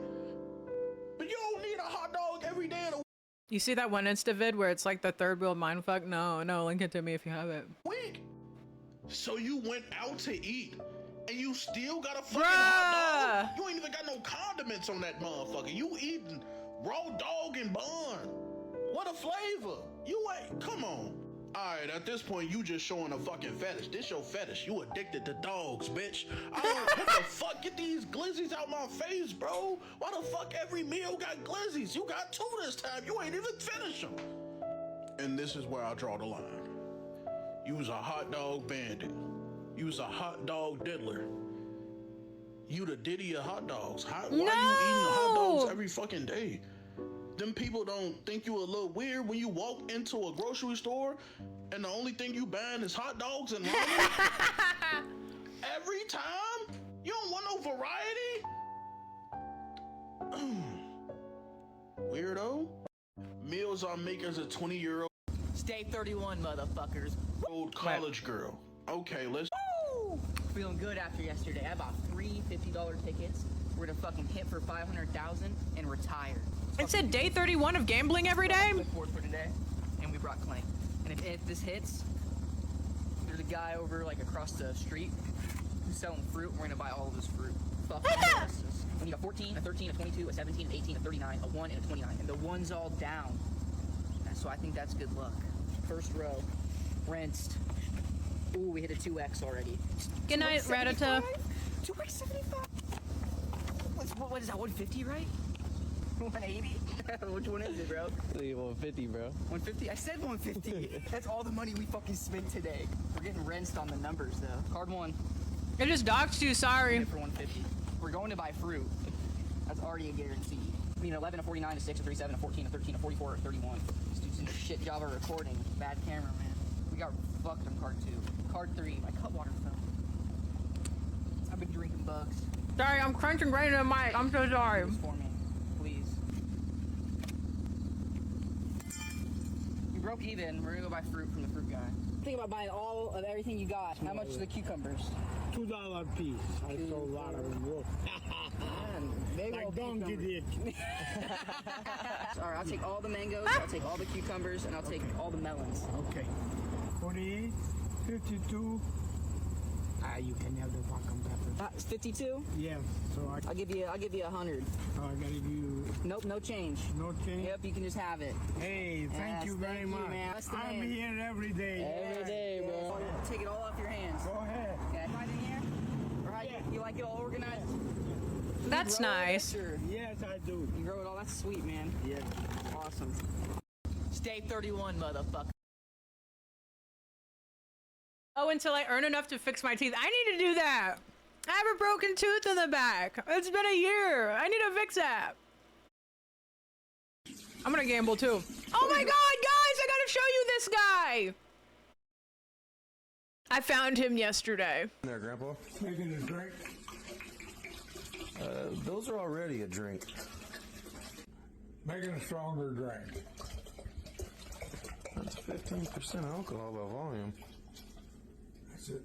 But you don't need a hot dog every day of the You see that one Insta-vid where it's like the third wheel mindfuck? No, link it to me if you have it. week. So you went out to eat and you still got a fucking hot dog? You ain't even got no condiments on that motherfucker. You eating raw dog and bun. What a flavor. You ain't, come on. Alright, at this point, you just showing a fucking fetish. This your fetish. You addicted to dogs, bitch. I don't, what the fuck? Get these glizzies out my face, bro. Why the fuck every meal got glizzies? You got 2 this time. You ain't even finished them. And this is where I draw the line. You was a hot dog bandit. You was a hot dog diddler. You the Diddy of hot dogs. Why are you eating hot dogs every fucking day? Them people don't think you a little weird when you walk into a grocery store and the only thing you buying is hot dogs and ramen? Every time? You don't want no variety? Weirdo. Meals I'm making as a 20-year-old. Stay 31, motherfuckers. Old college girl. Okay, let's... Woo! Feeling good after yesterday. I bought 3 $50 tickets. We're gonna fucking hit for 500,000 and retire. It said day 31 of gambling every day? For today, and we brought Clank. And if this hits, there's a guy over like across the street who's selling fruit. We're gonna buy all of this fruit. Fuck. When you got 14, a 13, a 22, a 17, an 18, a 39, a 1, and a 29, and the one's all down. And so I think that's good luck. First row, rinsed. Ooh, we hit a 2x already. Good night, Ratata. 2x75. What is that? 150, right? 180? Which one is it, bro? 150, bro. 150? I said 150. That's all the money we fucking spent today. We're getting rinsed on the numbers, though. Card 1. It just doxed you, sorry. For 150. We're going to buy fruit. That's already a guarantee. I mean, 11, a 49, a 6, a 37, a 14, a 13, a 44, a 31. This dude's in a shit job of recording. Bad camera, man. We got fucked on card 2. Card 3, my Cutwater film. I've been drinking bugs. Sorry, I'm crunching right in the mic. I'm so sorry. Please for me, please. You broke even. We're gonna go buy fruit from the fruit guy. Think about buying all of everything you got. How much are the cucumbers? $2 a piece. I sold a lot of them. Like donkey did. Alright, I'll take all the mangoes, I'll take all the cucumbers, and I'll take all the melons. Okay. 48, 52. You can have the welcome peppers. 52? Yeah. So I'll give you 100. I gotta give you. Nope, no change. No change. Yep, you can just have it. Hey, thank you very much. Man. I'm here every day. Every day, bro. Take it all off your hands. Go ahead. Okay. Right in here? Or how you like it all organized? That's nice. Yes, I do. You grow it all? That's sweet, man. Yeah. Awesome. Stay 31, motherfucker. Oh, until I earn enough to fix my teeth. I need to do that. I have a broken tooth in the back. It's been a year. I need to fix that. I'm gonna gamble too. Oh my god, guys, I gotta show you this guy. I found him yesterday. There, Grandpa. Making a drink. Those are already a drink. Making a stronger drink. That's 15% alcohol by volume. That's it.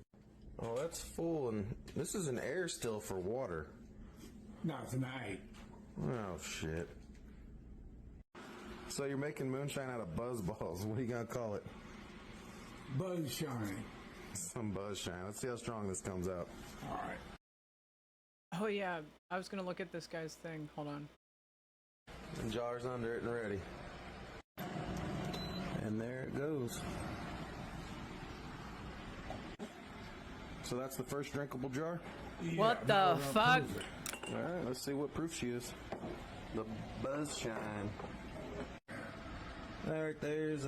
Oh, that's full, and this is an air still for water. Not tonight. Oh, shit. So you're making moonshine out of buzz balls. What are you gonna call it? Buzz shine. Some buzz shine. Let's see how strong this comes out. All right. Oh yeah, I was gonna look at this guy's thing. Hold on. And jar's under it and ready. And there it goes. So that's the first drinkable jar? Yeah, What the fuck? Alright, let's see what proof she is. The buzz shine. Alright, there's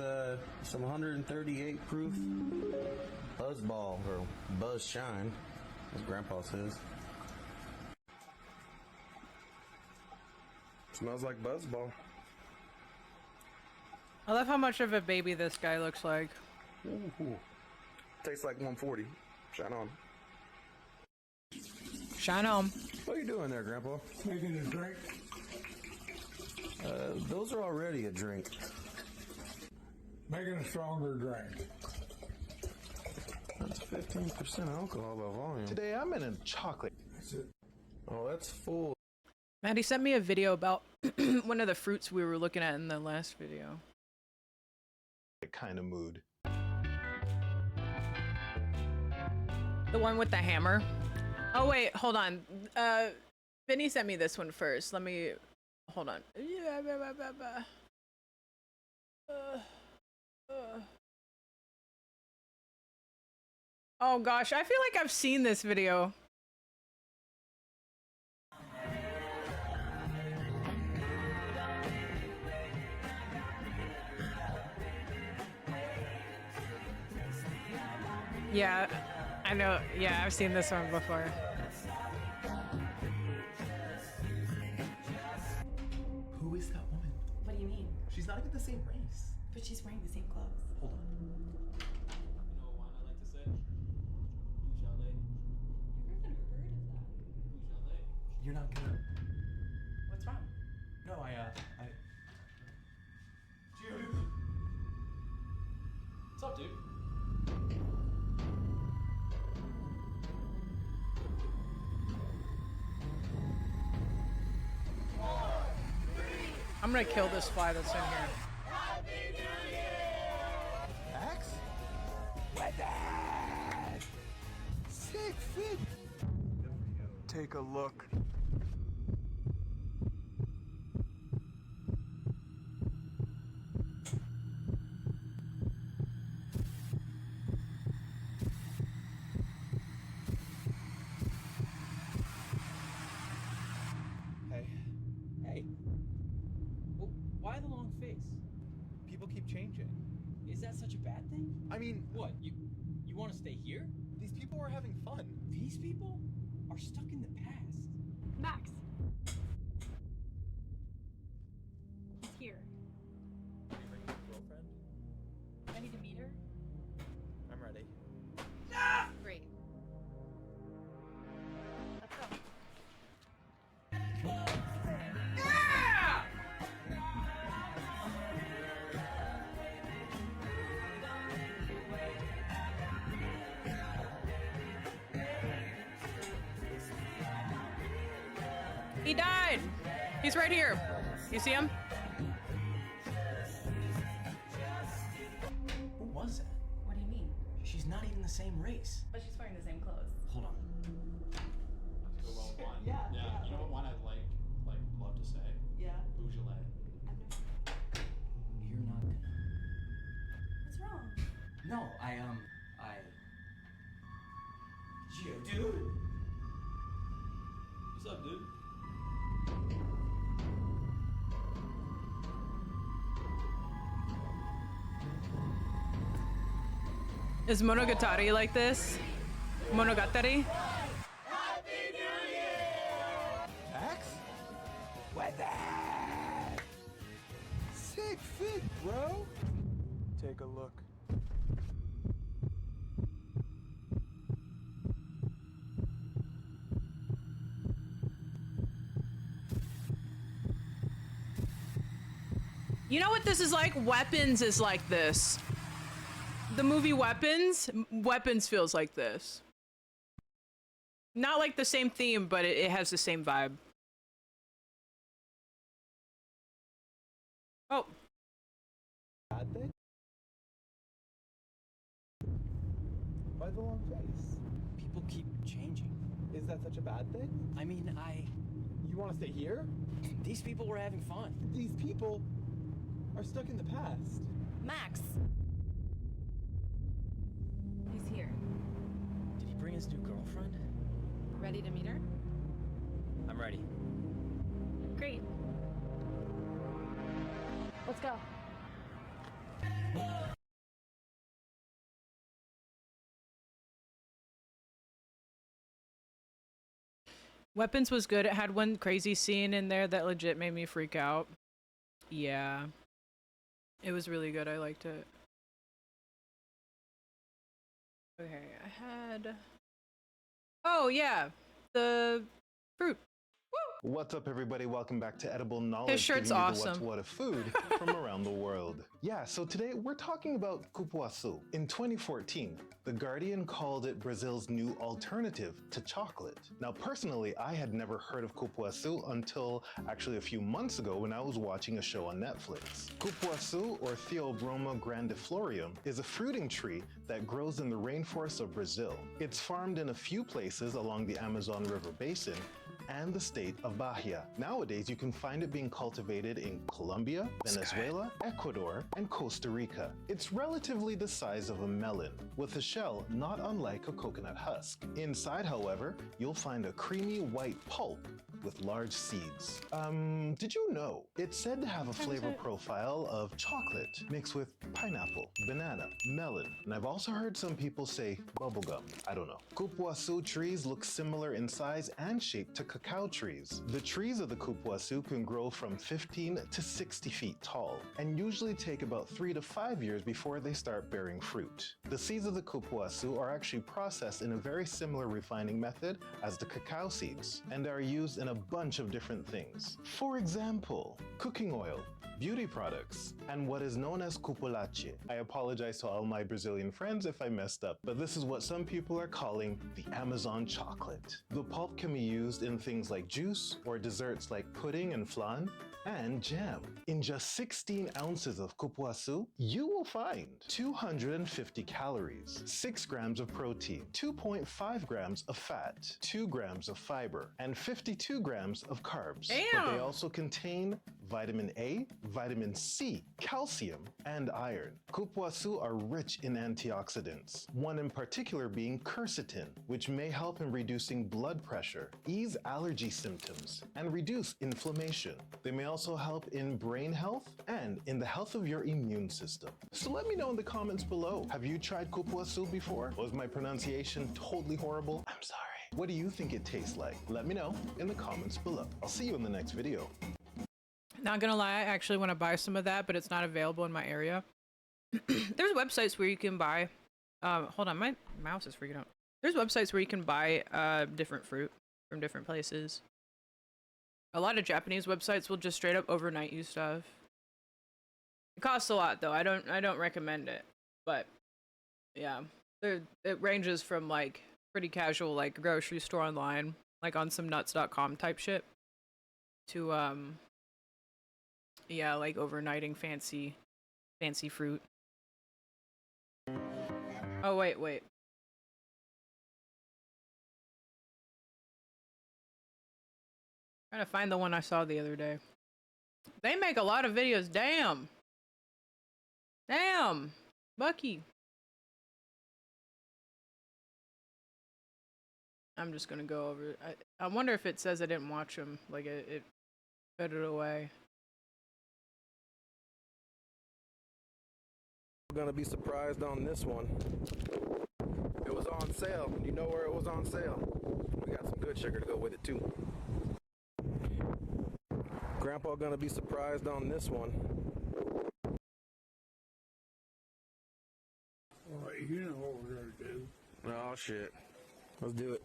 some 138 proof buzz ball, or buzz shine, as Grandpa says. Smells like buzz ball. I love how much of a baby this guy looks like. Ooh. Tastes like 140. Shine on. Shine on. What are you doing there, Grandpa? Making a drink. Those are already a drink. Making a stronger drink. That's 15% alcohol by volume. Today I'm in a chocolate. That's it. Oh, that's full. Maddie sent me a video about one of the fruits we were looking at in the last video. Kind of mood. The one with the hammer. Oh wait, hold on. Vinny sent me this one first. Let me hold on. Oh gosh, I feel like I've seen this video. Yeah, I know. Yeah, I've seen this one before. Who is that woman? What do you mean? She's not even the same race. But she's wearing the same clothes. Hold on. You know what wine I like to say? Bouchalet. Never even heard of that. Bouchalet. You're not gonna. What's wrong? No, Dude. What's up, dude? I'm gonna kill this fly that's in here. Max? What that? 6 feet. Take a look. Hey. Well, why the long face? People keep changing. Is that such a bad thing? I mean, What, you want to stay here? these people are having fun. These people are stuck in the past. Max. He's here. Are you bringing your girlfriend? I need to meet her. I'm He died. He's right here. You see him? Who was that? What do you mean? She's not even the same race. But she's wearing the same clothes. Hold on. Let's go well one. Yeah. You know what one I like love to say? Yeah. Beaujolais. You're not gonna. What's wrong? No, Gio, dude. What's up, dude? Is Monogatari like this? Monogatari? Max? What that? Sick fit, bro. Take a look. You know what this is like? Weapons is like this. The movie Weapons feels like this. Not like the same theme, but it has the same vibe. Oh. Bad thing? Why the long face? People keep changing. Is that such a bad thing? I mean, You want to stay here? These people were having fun. These people are stuck in the past. Max. He's here. Did he bring his new girlfriend? Ready to meet her? I'm ready. Great. Let's go. Weapons was good. It had one crazy scene in there that legit made me freak out. Yeah. It was really good. I liked it. Okay, I had... Oh, yeah. The fruit. What's up, everybody? Welcome back to Edible Knowledge. His shirt's giving you awesome. The what of food from around the world. Yeah, so today we're talking about cupuaçu. In 2014, The Guardian called it Brazil's new alternative to chocolate. Now, personally, I had never heard of cupuaçu until actually a few months ago when I was watching a show on Netflix. Cupuaçu, or Theobroma grandiflorium, is a fruiting tree that grows in the rainforests of Brazil. It's farmed in a few places along the Amazon River basin and the state of Bahia. Nowadays, you can find it being cultivated in Colombia, Venezuela, Ecuador, and Costa Rica. It's relatively the size of a melon, with a shell not unlike a coconut husk. Inside, however, you'll find a creamy white pulp with large seeds. Did you know? It's said to have a flavor profile of chocolate mixed with pineapple, banana, melon, and I've also heard some people say bubblegum. I don't know. Cupuaçu trees look similar in size and shape to cacao trees. The trees of the cupuaçu can grow from 15 to 60 feet tall and usually take about 3 to 5 years before they start bearing fruit. The seeds of the cupuaçu are actually processed in a very similar refining method as the cacao seeds and are used in a bunch of different things. For example, cooking oil, beauty products, and what is known as cupulache. I apologize to all my Brazilian friends if I messed up, but this is what some people are calling the Amazon chocolate. The pulp can be used in things like juice or desserts like pudding and flan, and jam. In just 16 ounces of cupuaçu, you will find 250 calories, 6 grams of protein, 2.5 grams of fat, 2 grams of fiber, and 52 grams of carbs. But they also contain vitamin A, vitamin C, calcium, and iron. Cupuaçu are rich in antioxidants, one in particular being quercetin, which may help in reducing blood pressure, ease allergy symptoms, and reduce inflammation. They may also help in brain health and in the health of your immune system. So let me know in the comments below. Have you tried cupuaçu before? Was my pronunciation totally horrible? I'm sorry. What do you think it tastes like? Let me know in the comments below. I'll see you in the next video. Not gonna lie, I actually want to buy some of that, but it's not available in my area. There's websites where you can buy, hold on, my mouse is freaking out. There's websites where you can buy different fruit from different places. A lot of Japanese websites will just straight up overnight you stuff. It costs a lot though. I don't recommend it, but yeah, it ranges from like pretty casual, like grocery store online, like on some nuts.com type shit, to yeah, like overnighting fancy fruit. Oh wait. Trying to find the one I saw the other day. They make a lot of videos. Damn, Bucky. I'm just gonna go over it. I wonder if it says I didn't watch them. Like it put it away. We're gonna be surprised on this one. It was on sale. You know where it was on sale? We got some good sugar to go with it too. Grandpa gonna be surprised on this one. Alright, you know what we're gonna do. Oh shit. Let's do it.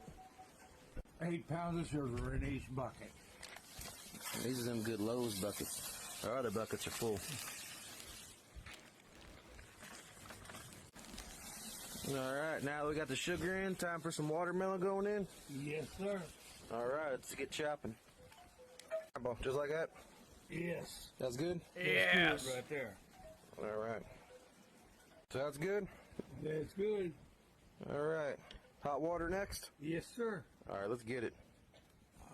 8 pounds of sugar in each bucket. These are them good Lowe's buckets. Our other buckets are full. Alright, now we got the sugar in. Time for some watermelon going in? Yes, sir. Alright, let's get chopping. Just like that? Yes. That's good? That's good right there. Alright. Sounds good? That's good. Alright. Hot water next? Yes, sir. Alright, let's get it.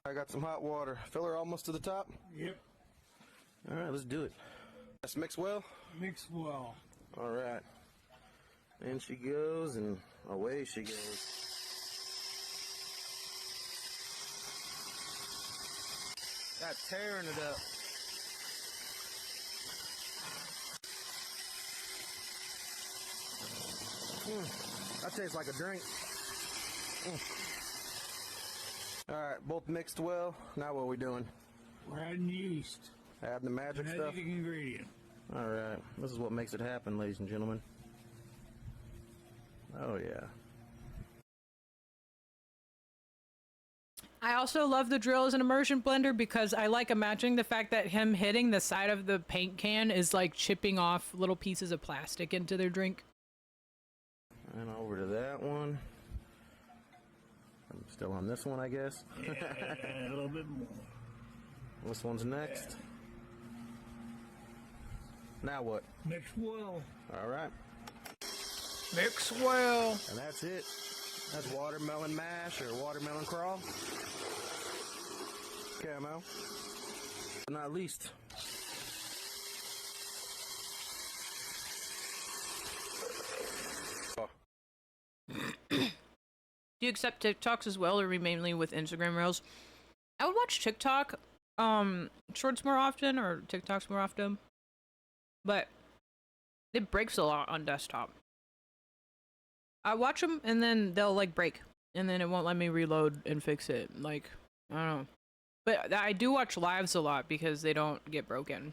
I got some hot water. Fill her almost to the top? Yep. Alright, let's do it. Let's mix well? Mix well. Alright. In she goes, and away she goes. Got tearing it up. That tastes like a drink. Alright, both mixed well. Now what are we doing? We're adding yeast. Adding the magic stuff? Magic ingredient. Alright, this is what makes it happen, ladies and gentlemen. Oh yeah. I also love the drill as an immersion blender because I like imagining the fact that him hitting the side of the paint can is like chipping off little pieces of plastic into their drink. And over to that one. I'm still on this one, I guess. Yeah, a little bit more. This one's next. Now what? Mix well. Alright. Mix well. And that's it. That's watermelon mash or watermelon crawl. Camo. But not least. Do you accept TikToks as well, or are we mainly with Instagram Reels? I would watch TikTok shorts more often, or TikToks more often. But it breaks a lot on desktop. I watch them and then they'll like break, and then it won't let me reload and fix it. Like, I don't know. But I do watch lives a lot because they don't get broken.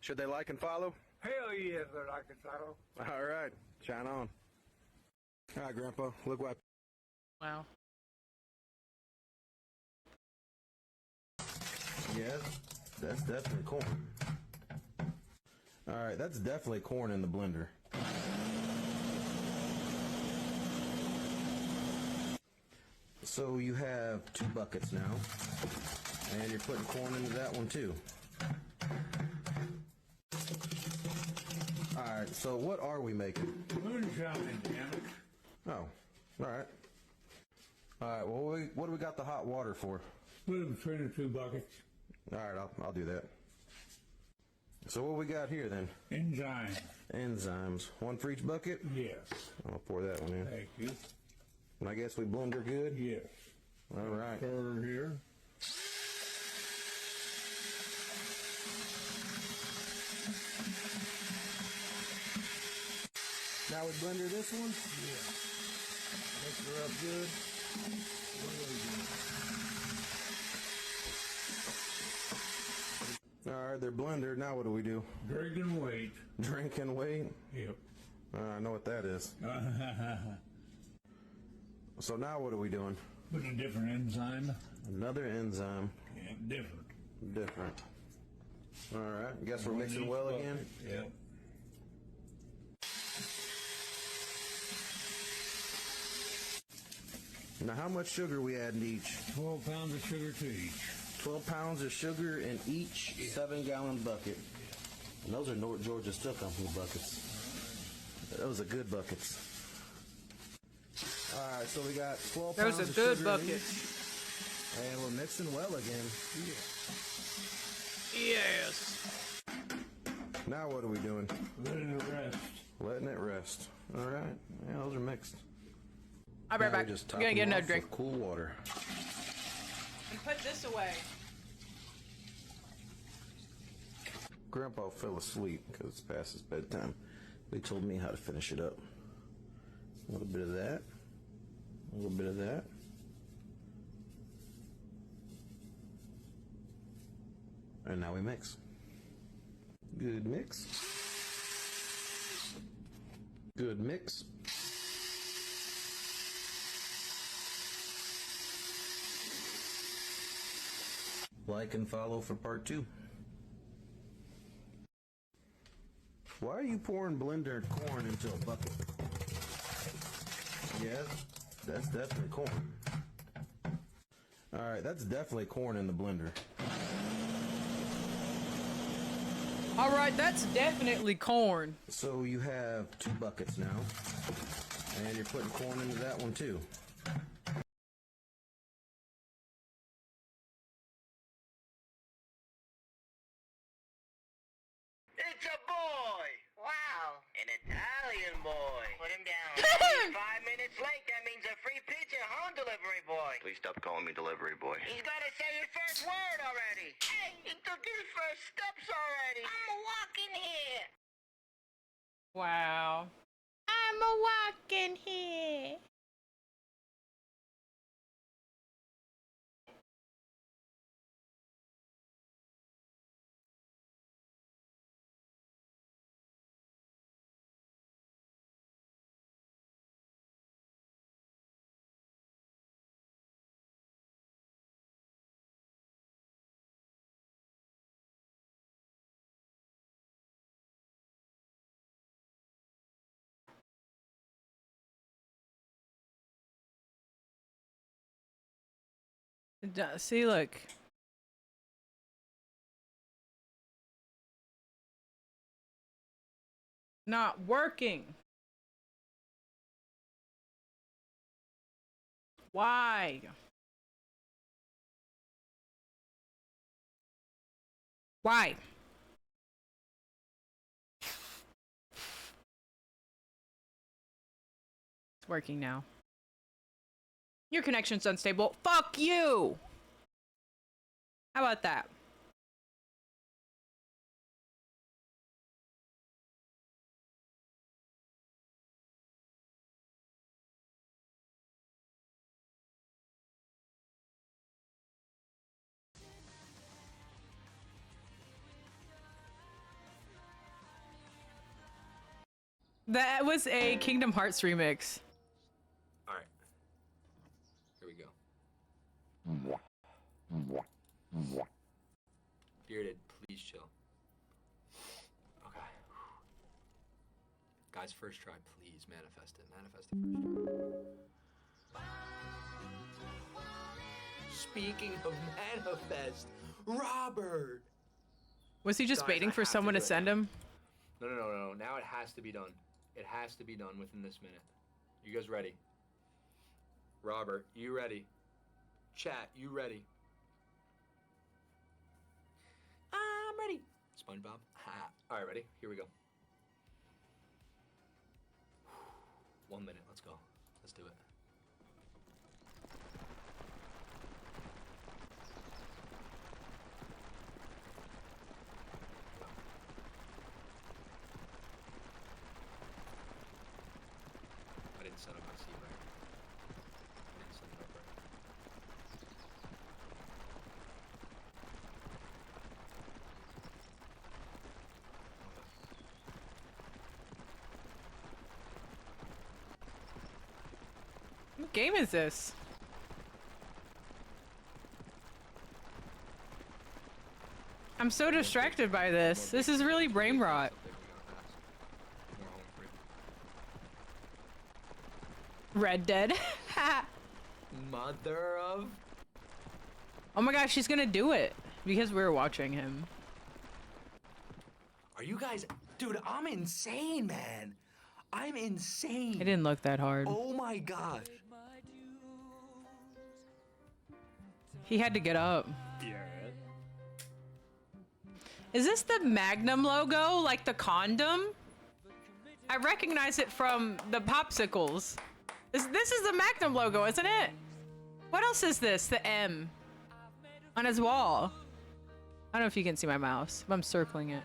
Should they like and follow? Hell yes, I like it, follow. All right, shine on. All right, Grandpa, look what. Wow. Yeah, that's definitely corn. All right, that's definitely corn in the blender. So you have 2 buckets now, and you're putting corn into that one too. All right, so what are we making? Moonshine, damn it. Oh, all right. All right, well, what do we got the hot water for? Put them between the 2 buckets. All right, I'll do that. So what we got here then? Enzymes. Enzymes. 1 for each bucket? Yes. I'll pour that one in. Thank you. And I guess we blender good? Yes. All right. Stir here. Now we blender this one? Yeah. Mix her up good. All right, they're blended. Now what do we do? Drink and wait. Drink and wait? Yep. I know what that is. So now what are we doing? Put a different enzyme. Another enzyme. Yeah, different. Different. All right. Guess we're mixing well again? Yep. Now, how much sugar we adding to each? 12 pounds of sugar to each. 12 pounds of sugar in each 7-gallon bucket. And those are North Georgia Steel Company buckets. Those are good buckets. All right, so we got 12 pounds of sugar. Those are good buckets. And we're mixing well again. Yes. Now what are we doing? Letting it rest. Letting it rest. All right. Yeah, those are mixed. I'll be right back. I'm gonna get another drink. Cool water. And put this away. Grandpa fell asleep because it's past his bedtime. They told me how to finish it up. A little bit of that. A little bit of that. And now we mix. Good mix. Good mix. Like and follow for part 2. Why are you pouring blender corn into a bucket? Yeah, that's definitely corn. Alright, that's definitely corn in the blender. Alright, that's definitely corn. So you have 2 buckets now. And you're putting corn into that one too. It's a boy! Wow, an Italian boy. Put him down. 5 minutes late, that means a free pizza, home delivery boy. Please stop calling me delivery boy. He's gotta say his first word already. Hey, he took his first steps already. I'm walking here. Wow. I'm a walking here. See, look. Not working. Why? Why? It's working now. Your connection's unstable. Fuck you! How about that? That was a Kingdom Hearts remix. Alright. Here we go. Bearded, please chill. Okay. Guys, first try, please manifest it. Manifest it first try. Speaking of manifest, Robert! Was he just waiting for someone to send him? No. Now it has to be done. It has to be done within this minute. You guys ready? Robert, you ready? Chat, you ready? I'm ready. SpongeBob. All right, ready? Here we go. 1 minute. Let's go. Let's do it. I didn't set up my seat right. I didn't set it up right. What game is this? I'm so distracted by this. This is really brain rot. Red Dead. Mother of. Oh my gosh, she's gonna do it because we were watching him. Are you guys, dude? I'm insane, man. I'm insane. It didn't look that hard. Oh my gosh. He had to get up. Yeah. Is this the Magnum logo, like the condom? I recognize it from the popsicles. This is the Magnum logo, isn't it? What else is this? The M on his wall. I don't know if you can see my mouse, but I'm circling it.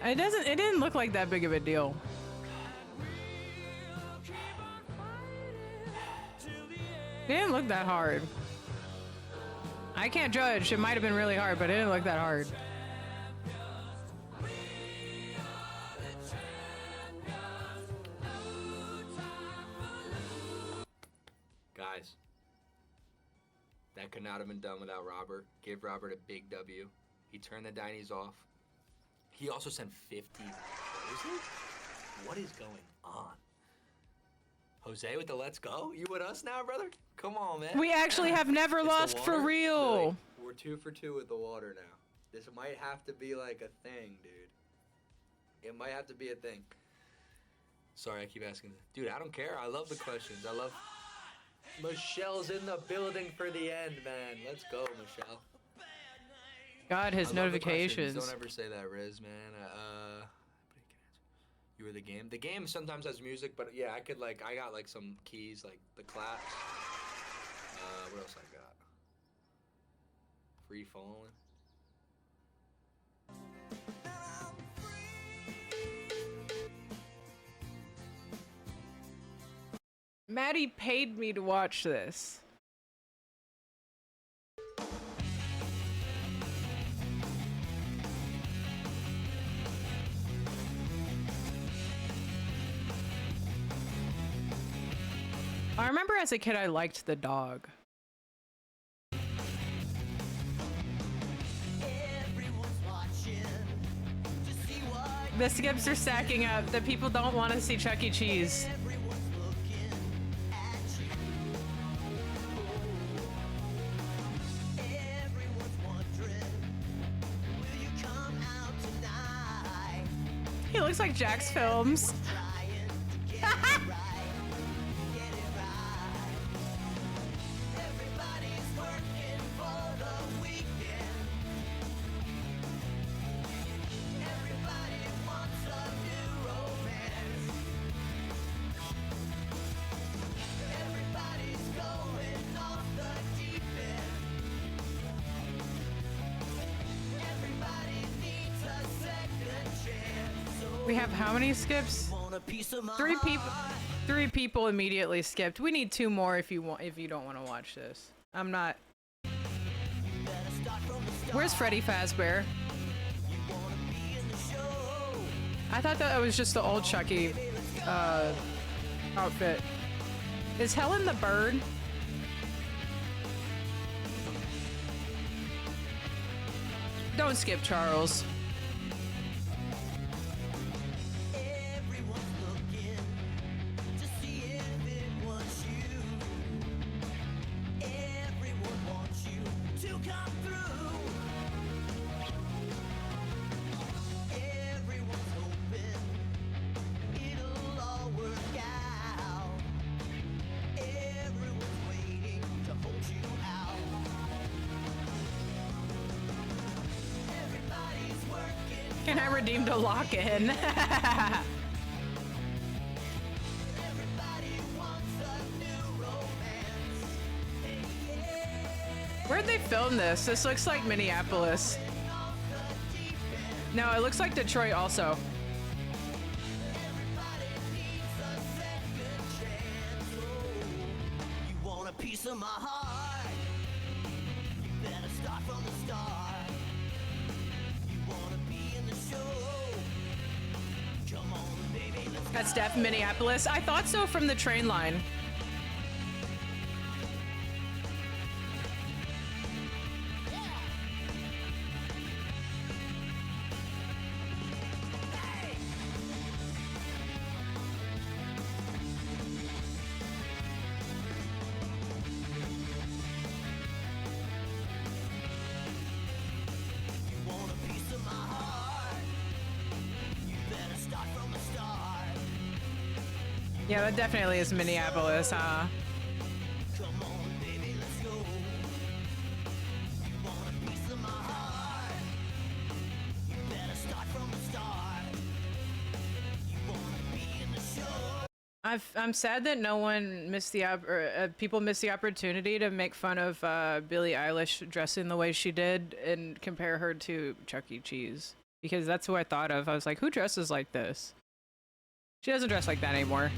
It didn't look like that big of a deal. It didn't look that hard. I can't judge. It might have been really hard, but it didn't look that hard. Guys, that could not have been done without Robert. Give Robert a big W. He turned the Dinies off. He also sent 50. What is going on? Jose with the let's go? You with us now, brother? Come on, man. We actually have never It's lost the for water? real. Really? We're 2 for 2 with the water now. This might have to be like a thing, dude. It might have to be a thing. Sorry, I keep asking. Dude, I don't care. I love the questions. I love... Michelle's in the building for the end, man. Let's go, Michelle. God, his I love the notifications. questions. Don't ever say that, Riz, man. You were the game. The game sometimes has music, but yeah, I got like some keys, like the claps. What else I got? Free falling. Maddie paid me to watch this. I remember as a kid I liked the dog. The skips are stacking up. The people don't want to see Chuck E. Cheese. He looks like Jack's Films. We have how many skips? 3 people. 3 people immediately skipped. We need 2 more if you don't want to watch this. I'm not. Where's Freddy Fazbear? I thought that was just the old Chucky outfit. Is Helen the bird? Don't skip, Charles. And I redeemed a lock-in. Where'd they film this? This looks like Minneapolis. No, it looks like Detroit also. You want a piece of my heart? You better start from the start. You wanna be in the show? Come on, baby, let's That's Def Minneapolis. I thought so from the train line. Yeah, that definitely is Minneapolis, huh? I'm sad that no one missed the people missed the opportunity to make fun of Billie Eilish dressing the way she did and compare her to Chuck E. Cheese, because that's who I thought of. I was like, who dresses like this? She doesn't dress like that anymore.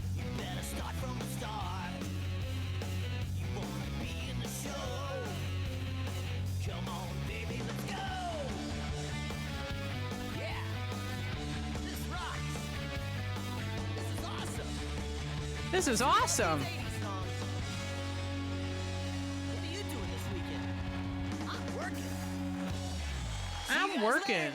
This is awesome. What are you doing this weekend? I'm working. I'm working.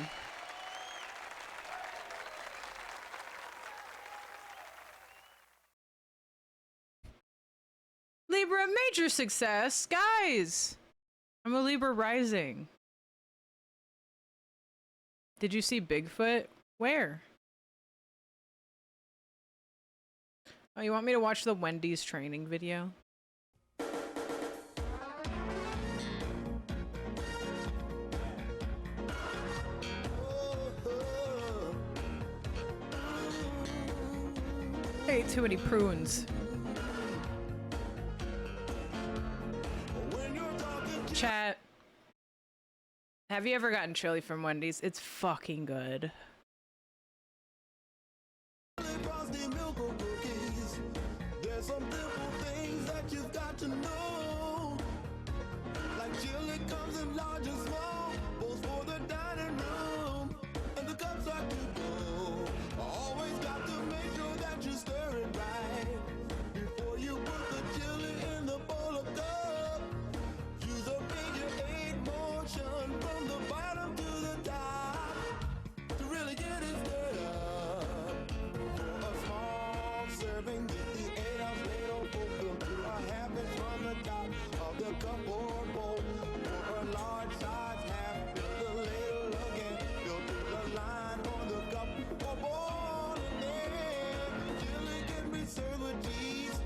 Libra, major success, guys. I'm a Libra rising. Did you see Bigfoot? Where? Oh, you want me to watch the Wendy's training video? I ate too many prunes. Chat. Have you ever gotten chili from Wendy's? It's fucking good. There's some simple things that you've got to know. Like chili comes in large and small, both for the dining room, and the cups are to go. Always got to make sure that you stir it right before you put the chili in the bowl of cup. Use a figure 8 motion from the bottom to the top to really get it stirred up. For a small serving, get the 8-ounce ladle full to a half inch from the top of the cup or bowl. For a large size half, fill the ladle again, fill to the line for the cup or bowl. And then chili can be served with cheese.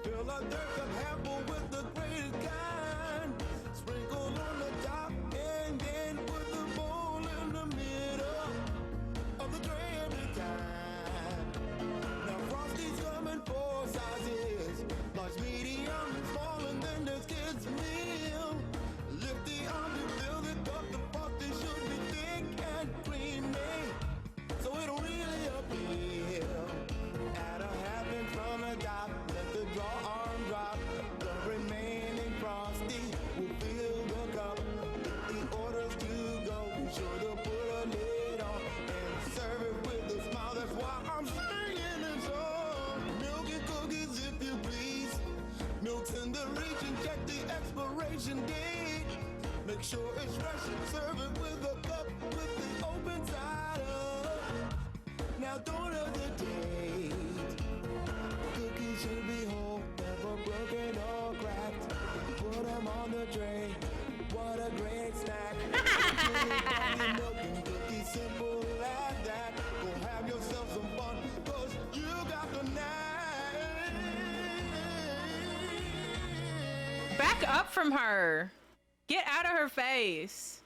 Fill a third cup half full with the grated kind. Sprinkle on the top and then put the bowl in the middle of the tray every time. Now Frosty's come in 4 sizes, large, medium, and small, and then there's kids meal. Lift the arm to fill the cup. The Frosty should be thick and creamy, so it'll really appeal. Add a half inch from the top, let the draw arm drop. The remaining Frosty will fill the cup. If the orders to go, be sure to put a lid on and serve it with a smile. That's why I'm singing this song. Milk and cookies, if you please. Milk's in the reach and check the expiration date. Make sure it's fresh and serve it with a cup with the open side up. Now don't hesitate. Cookies should be whole, never broken or cracked. Put them on the tray. What a great snack. Chili, milk and cookies, simple as that. Go have yourself some fun, 'cause you got the knack. Back up from her. Get out of her face.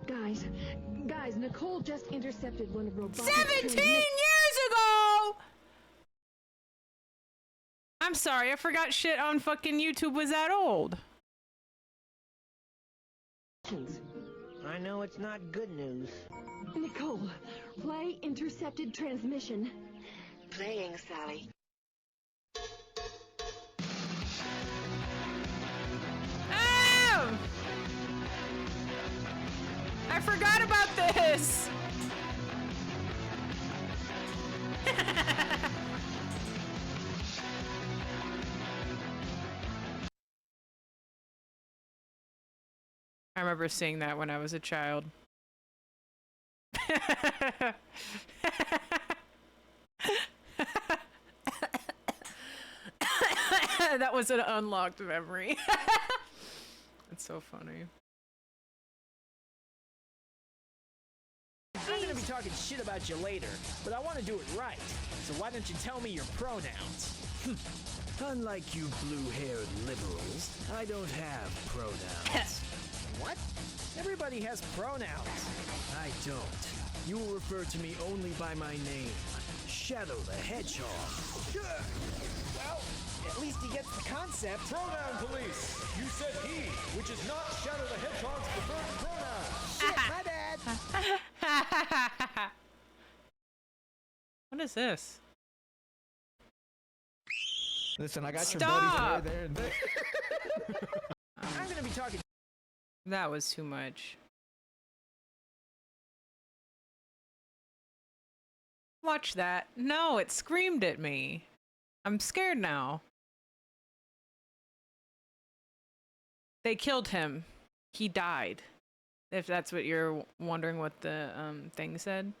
Guys, Nicole just intercepted one of robotic 17 years ago! I'm sorry, I forgot shit on fucking YouTube was that old. I know it's not good news. Nicole, play intercepted transmission. Playing, Sally. Oh! I forgot about this! I remember seeing that when I was a child. That was an unlocked memory. It's so funny. I'm gonna be talking shit about you later, but I want to do it right. So why don't you tell me your pronouns? Unlike you blue-haired liberals, I don't have pronouns. What? Everybody has pronouns. I don't. You will refer to me only by my name, Shadow the Hedgehog. Well, at least he gets the concept. Pronoun police! You said he, which is not Shadow the Hedgehog's preferred pronoun. Shit, my bad. What is this? Listen, I got Stop! your buddies there and there. I'm gonna be talking. That was too much. Watch that. No, it screamed at me. I'm scared now. They killed him. He died. If that's what you're wondering what the thing said.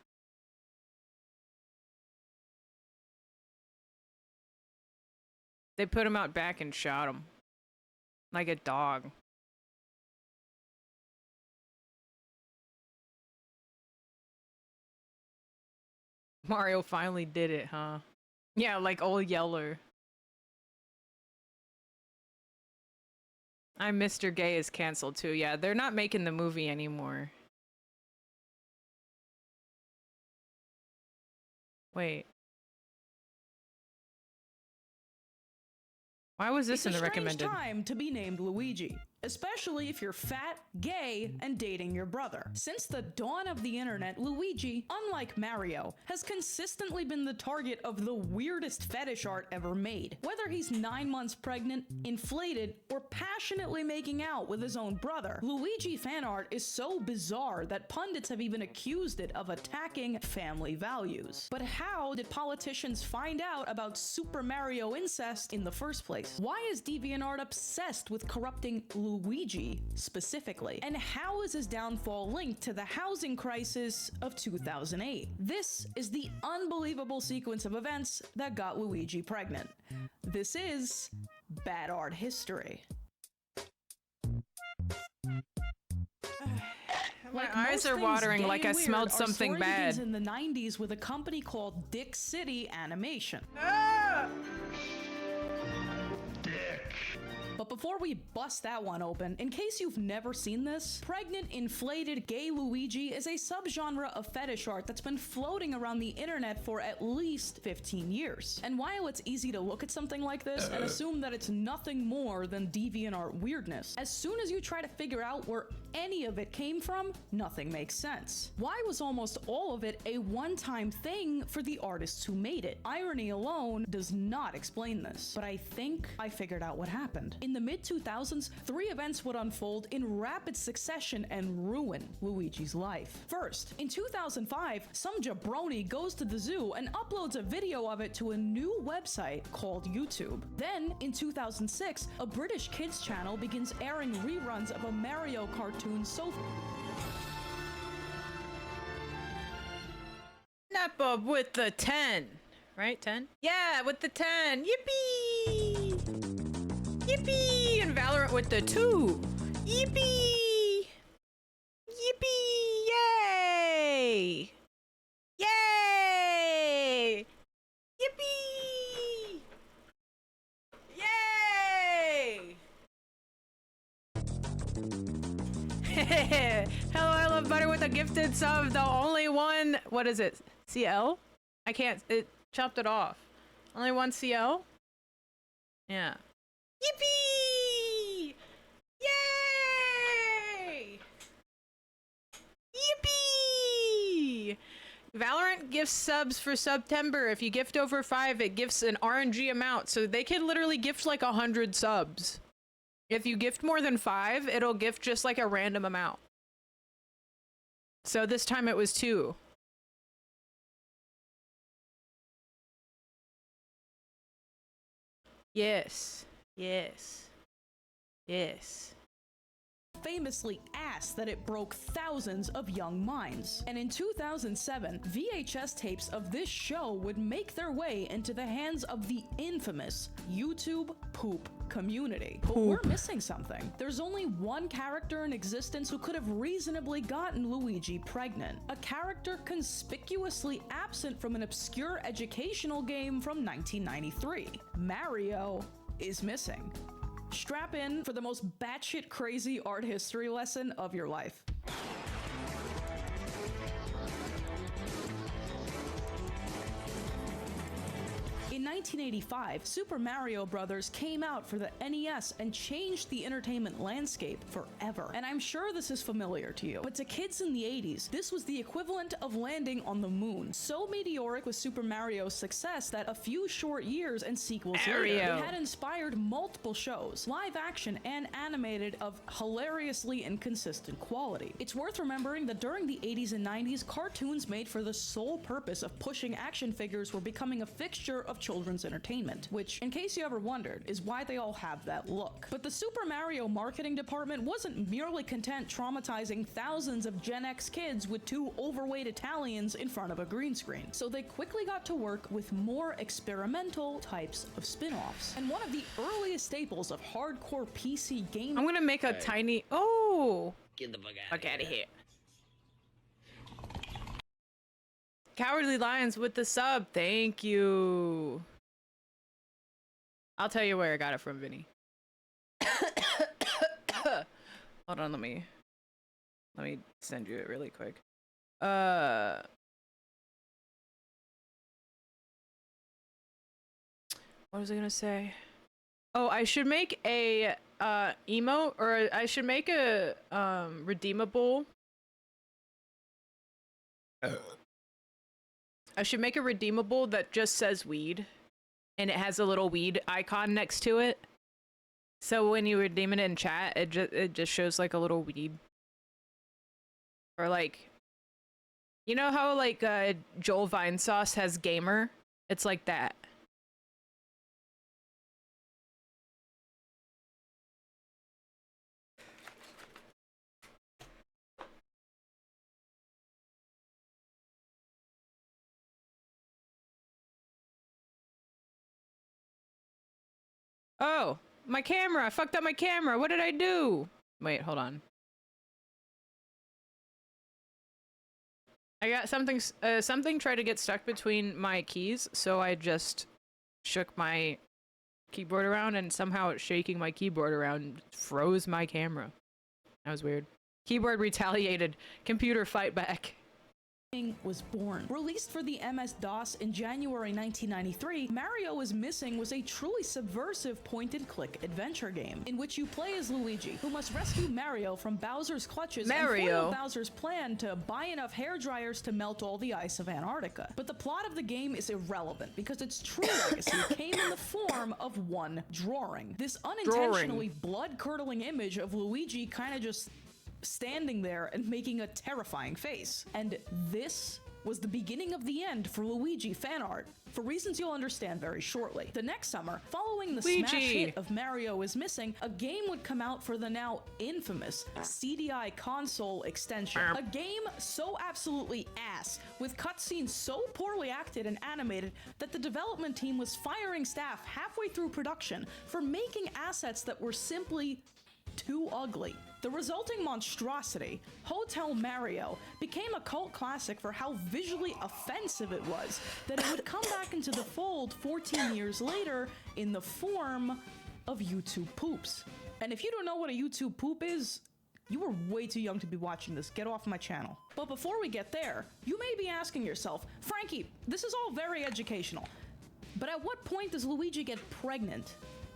They put him out back and shot him. Like a dog. Mario finally did it, huh? Yeah, like old Yeller. I'm Mr. Gay is canceled too. Yeah, they're not making the movie anymore. Wait. Why was this in the recommended? It's a strange time to be named Luigi, especially if you're fat, gay, and dating your brother. Since the dawn of the internet, Luigi, unlike Mario, has consistently been the target of the weirdest fetish art ever made. Whether he's 9 months pregnant, inflated, or passionately making out with his own brother, Luigi fan art is so bizarre that pundits have even accused it of attacking family values. But how did politicians find out about Super Mario incest in the first place? Why is DeviantArt obsessed with corrupting Luigi specifically? And how is his downfall linked to the housing crisis of 2008? This is the unbelievable sequence of events that got Luigi pregnant. This is bad art history. My eyes are watering like I smelled something bad. In the 90s with a company called Dick City Animation. But before we bust that one open, in case you've never seen this, pregnant, inflated, gay Luigi is a subgenre of fetish art that's been floating around the internet for at least 15 years. And while it's easy to look at something like this and assume that it's nothing more than DeviantArt weirdness, as soon as you try to figure out where any of it came from, nothing makes sense. Why was almost all of it a one-time thing for the artists who made it? Irony alone does not explain this, but I think I figured out what happened. In the mid-2000s, 3 events would unfold in rapid succession and ruin Luigi's life. First, in 2005, some jabroni goes to the zoo and uploads a video of it to a new website called YouTube. Then, in 2006, a British kids channel begins airing reruns of a Mario cartoon soap. Nappa with the 10. Right? 10? Yeah, with the 10. Yippee! Yippee! And Valorant with the 2. Yippee! Yippee! Yay! Yay! Yippee! Yay! Hello, I love butter with a gifted sub. The only one. What is it? CL? I can't. It chopped it off. Only one CL? Yeah. Yippee! Yay! Yippee! Valorant gifts subs for September. If you gift over 5, it gifts an RNG amount. So they can literally gift like 100 subs. If you gift more than 5, it'll gift just like a random amount. So this time it was 2. Yes. Yes. Yes. famously ass that it broke thousands of young minds. And in 2007, VHS tapes of this show would make their way into the hands of the infamous YouTube poop community. But we're missing something. There's only one character in existence who could have reasonably gotten Luigi pregnant. A character conspicuously absent from an obscure educational game from 1993. Mario is missing. Strap in for the most batshit crazy art history lesson of your life. In 1985, Super Mario Bros. Came out for the NES and changed the entertainment landscape forever. And I'm sure this is familiar to you, but to kids in the 80s, this was the equivalent of landing on the moon. So meteoric was Super Mario's success that a few short years and sequels later, it had inspired multiple shows, live action and animated, of hilariously inconsistent quality. It's worth remembering that during the 80s and 90s, cartoons made for the sole purpose of pushing action figures were becoming a fixture of children's entertainment, which, in case you ever wondered, is why they all have that look. But the Super Mario marketing department wasn't merely content traumatizing thousands of Gen X kids with two overweight Italians in front of a green screen. So they quickly got to work with more experimental types of spin-offs. And one of the earliest staples of hardcore PC gaming— I'm gonna make a tiny— oh! Get the fuck out of here. Cowardly Lions with the sub. Thank you. I'll tell you where I got it from, Vinny. Hold on, let me send you it really quick. What was I gonna say? Oh, I should make a emote, or I should make a redeemable. I should make a redeemable that just says weed, and it has a little weed icon next to it. So when you redeem it in chat, it just shows like a little weed. Or like, you know how like Joel Vinesauce has gamer? It's like that. Oh, my camera! I fucked up my camera! What did I do? Wait, hold on. I got something, something tried to get stuck between my keys, so I just shook my keyboard around, and somehow shaking my keyboard around froze my camera. That was weird. Keyboard retaliated. Computer fight back. Was born. Released for the MS-DOS in January 1993, Mario is Missing was a truly subversive point-and-click adventure game in which you play as Luigi, who must rescue Mario from Bowser's clutches and foil Bowser's plan to buy enough hairdryers to melt all the ice of Antarctica. But the plot of the game is irrelevant because its true legacy came in the form of one drawing. This unintentionally blood-curdling image of Luigi kind of just standing there and making a terrifying face. And this was the beginning of the end for Luigi fan art, for reasons you'll understand very shortly. The next summer, following the smash hit of Mario is Missing, a game would come out for the now infamous CDI console extension. A game so absolutely ass, with cutscenes so poorly acted and animated that the development team was firing staff halfway through production for making assets that were simply too ugly. The resulting monstrosity, Hotel Mario, became a cult classic for how visually offensive it was that it would come back into the fold 14 years later in the form of YouTube poops. And if you don't know what a YouTube poop is, you are way too young to be watching this. Get off my channel. But before we get there, you may be asking yourself, Frankie, this is all very educational, but at what point does Luigi get pregnant?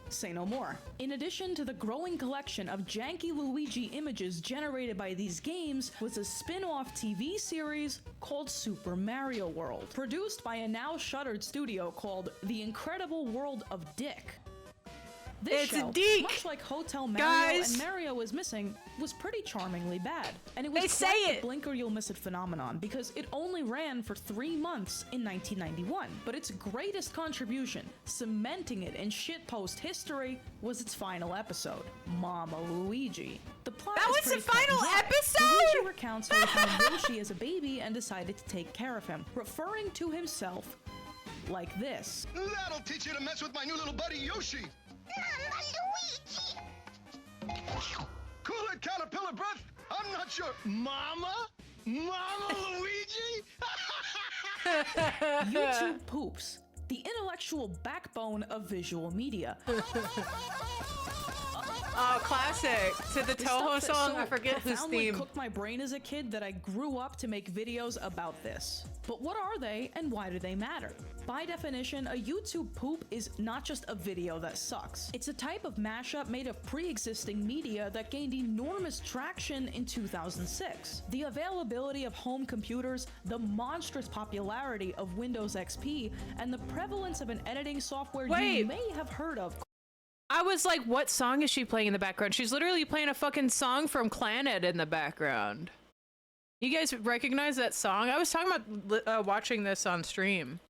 Say no more. In addition to the growing collection of janky Luigi images generated by these games was a spin-off TV series called Super Mario World, produced by a now shuttered studio called The Incredible World of Dick. This It's show, Deke. much like Hotel Mario Guys. and Mario is Missing, was pretty charmingly bad. And it was They quite say the it. blink or you'll miss it phenomenon because it only ran for 3 months in 1991. But its greatest contribution, cementing it in shitpost history, was its final episode, Mama Luigi. The plot That is was the pretty cut and final dry. episode? Luigi recounts how he found Yoshi as a baby and decided to take care of him, referring to himself like this. That'll teach you to mess with my new little buddy Yoshi. Cool it, caterpillar breath. I'm not your mama. Mama Luigi. YouTube poops, the intellectual backbone of visual media. Oh, classic. To the Toho song, I forget whose profoundly theme. cooked my brain as a kid that I grew up to make videos about this. But what are they and why do they matter? By definition, a YouTube poop is not just a video that sucks. It's a type of mashup made of pre-existing media that gained enormous traction in 2006. The availability of home computers, the monstrous popularity of Windows XP, and the prevalence of an editing software you Wait. may have heard of. I was like, what song is she playing in the background? She's literally playing a fucking song from Planet in the background. You guys recognize that song? I was talking about watching this on stream.